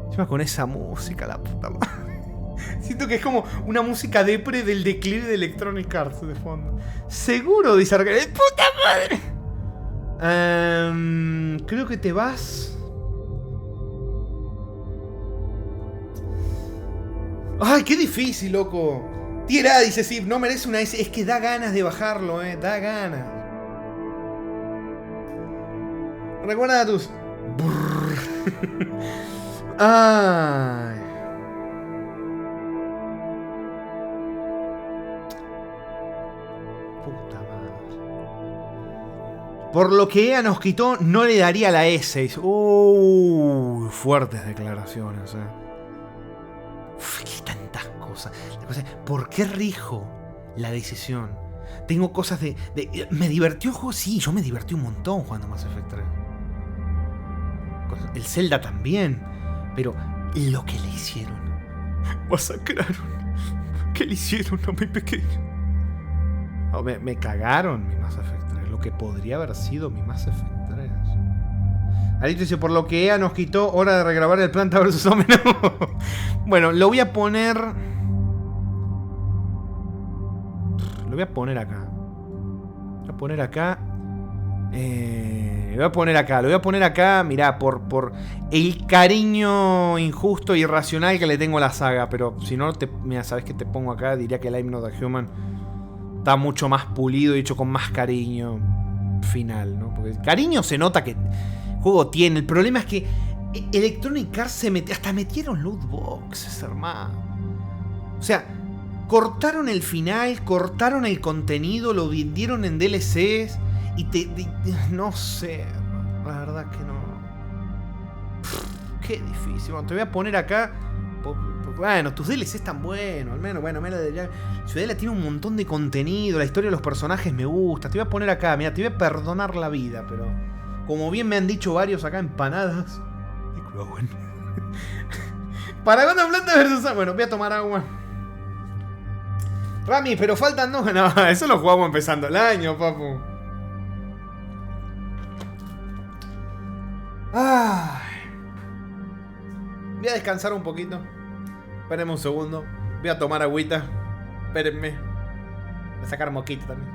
Encima con esa música, la puta madre. Siento que es como una música depre del declive de Electronic Arts de fondo. Seguro, dice Arcade. ¡Puta madre! Creo que te vas... ¡Ay, qué difícil, loco! Tira, dice Sip, no merece una S. Es que da ganas de bajarlo, da ganas. Recuerda a tus... Ay. Puta madre. Por lo que ella nos quitó, no le daría la S. Fuertes declaraciones, Uf, qué tantas cosas. ¿Por qué rijo la decisión? Tengo cosas de... ¿Me divirtió el juego? Sí, yo me divertí un montón jugando Mass Effect 3. El Zelda también. Pero lo que le hicieron. Masacraron. ¿Qué le hicieron a mi pequeño? Oh, me cagaron mi Mass Effect 3. Lo que podría haber sido mi Mass Effect 3. Alito dice, por lo que EA nos quitó, hora de regrabar el Planta vs Zombie. Bueno, lo voy a poner... Lo voy a poner acá. Lo voy a poner acá. Lo voy a poner acá. Lo voy a poner acá, mirá, por el cariño injusto e irracional que le tengo a la saga. Pero si no, mira, sabes que te pongo acá, diría que el I'm Not a Human está mucho más pulido y hecho con más cariño final, ¿no? Porque el cariño se nota que el juego tiene. El problema es que Electronic Arts hasta metieron loot boxes, hermano. O sea, cortaron el final, cortaron el contenido, lo vendieron en DLCs y no sé, la verdad que no. Qué difícil. Bueno, te voy a poner acá. Bueno, tus DLC están buenos, al menos, bueno, Ciudadela tiene un montón de contenido, la historia de los personajes me gusta. Te voy a poner acá, mira, te voy a perdonar la vida, pero como bien me han dicho varios acá, empanadas de Crowen. ¿Para cuándo Planta vs? Bueno, voy a tomar agua. Rami, pero faltan dos. No, eso lo jugamos empezando el año, papu. Ay. Voy a descansar un poquito. Espérenme un segundo. Voy a tomar agüita. Espérenme. Voy a sacar moquito también.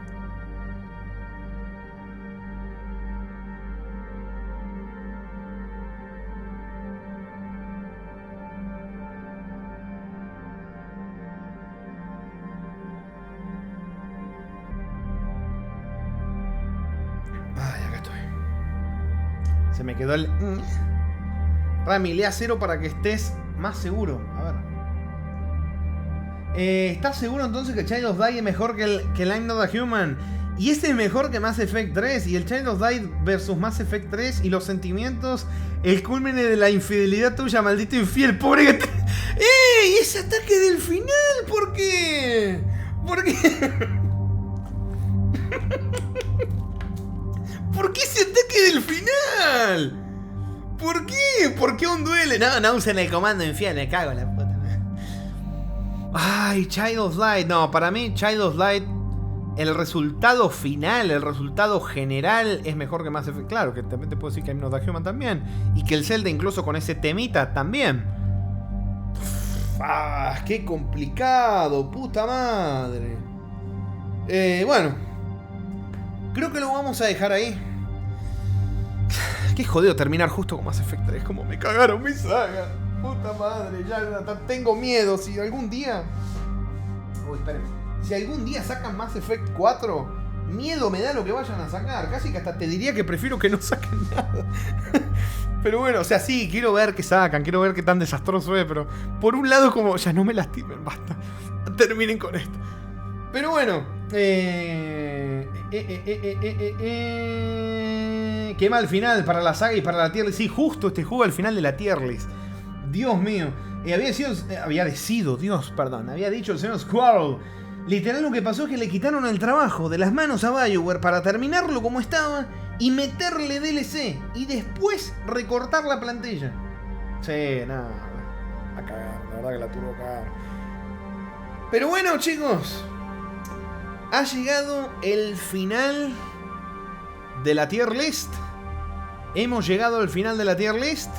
Ay, acá estoy. Se me quedó el... Rami, lea 0 para que estés más seguro. A ver. ¿Estás seguro entonces que Child of Die es mejor que el I'm Not a Human? Y este es mejor que Mass Effect 3. Y el Child of Die versus Mass Effect 3. Y los sentimientos. El culmen de la infidelidad tuya, maldito infiel. Pobre que te... ¡Ey! Ese ataque del final. ¿Por qué? ¿Por qué? ¿Por qué ese ataque del final? ¿Por qué? ¿Por qué un duele? No usen el comando infiel, me cago en la puta. Ay, Child of Light. No, para mí Child of Light, el resultado final, el resultado general es mejor que Mass Effect. Claro, que también te puedo decir que I'm Not a Human también. Y que el Zelda incluso con ese temita también. Qué complicado, puta madre. Bueno, creo que lo vamos a dejar ahí. Qué jodido terminar justo con Mass Effect 3. Como me cagaron mi saga. Puta madre, ya tengo miedo. Si algún día... Uy, espérenme. Si algún día sacan Mass Effect 4, miedo me da lo que vayan a sacar. Casi que hasta te diría que prefiero que no saquen nada. Pero bueno, o sea, sí, quiero ver qué sacan, quiero ver qué tan desastroso es, pero por un lado es como, ya no me lastimen, basta. Terminen con esto. Pero bueno, qué mal final para la saga y para la tier list. Sí, justo este juego al final de la tier list. Dios mío. Había dicho el señor Squirrel. Literal lo que pasó es que le quitaron el trabajo de las manos a BioWare para terminarlo como estaba y meterle DLC y después recortar la plantilla. Sí, nada. A cagar, la verdad que la tuvo a cagar. Pero bueno, chicos, ha llegado el final de la tier list. Hemos llegado al final de la tier list.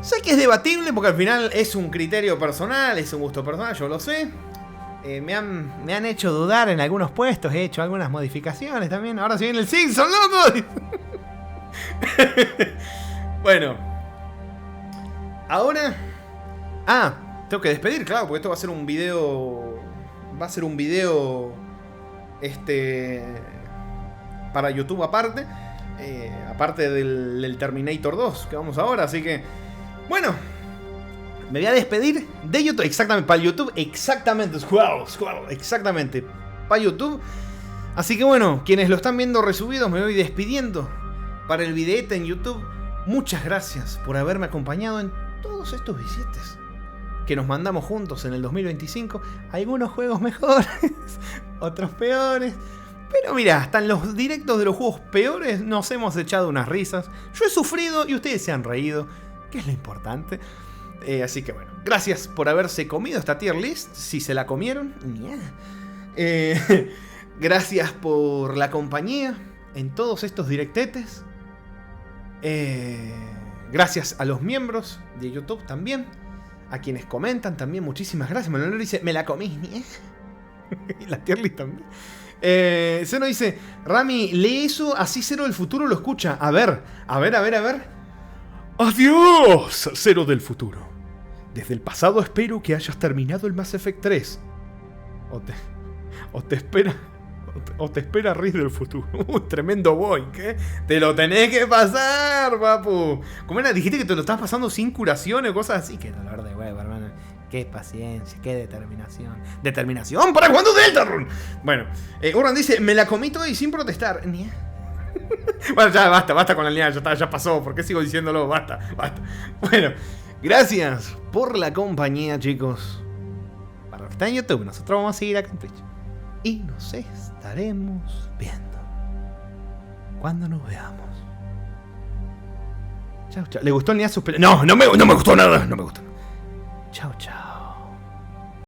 Sé que es debatible porque al final es un criterio personal, es un gusto personal, yo lo sé. Me han hecho dudar en algunos puestos, he hecho algunas modificaciones también. Ahora se viene el Simpson, loco. Bueno. Ahora... tengo que despedir, claro, porque esto va a ser un video... para YouTube aparte. Aparte del Terminator 2 que vamos ahora, así que... Bueno, me voy a despedir de YouTube, exactamente, para YouTube, exactamente, exactamente, para YouTube. Así que bueno, quienes lo están viendo resubidos, me voy despidiendo para el videete en YouTube. Muchas gracias por haberme acompañado en todos estos billetes que nos mandamos juntos en el 2025. Algunos juegos mejores, otros peores. Pero mira, hasta en los directos de los juegos peores nos hemos echado unas risas. Yo he sufrido y ustedes se han reído, que es lo importante. Así que bueno, gracias por haberse comido esta tier list. Si se la comieron, gracias por la compañía en todos estos directetes. Gracias a los miembros de YouTube también. A quienes comentan también, muchísimas gracias. Manuel dice, me la comí. Y la tier list también. Zeno dice, Rami, lee eso, así Cero del futuro lo escucha. A ver. Adiós, Cero del futuro. Desde el pasado espero que hayas terminado el Mass Effect 3. O te espera Riz del futuro. Tremendo boy, ¿qué? Te lo tenés que pasar, papu. ¿Cómo era? Dijiste que te lo estabas pasando sin curaciones o cosas así. Qué dolor de huevo, hermano. Qué paciencia, qué determinación. ¿Determinación? ¿Para cuándo Deltarune? Bueno, Urran dice, me la comí toda y sin protestar. Bueno, ya basta con la línea, ya pasó. ¿Por qué sigo diciéndolo? Basta. Bueno, gracias por la compañía, chicos. Para los que están en YouTube, nosotros vamos a seguir acá en Twitch. Y nos estaremos viendo cuando nos veamos. Chau. ¿Le gustó el día sus peleas? No me gustó nada. Chau.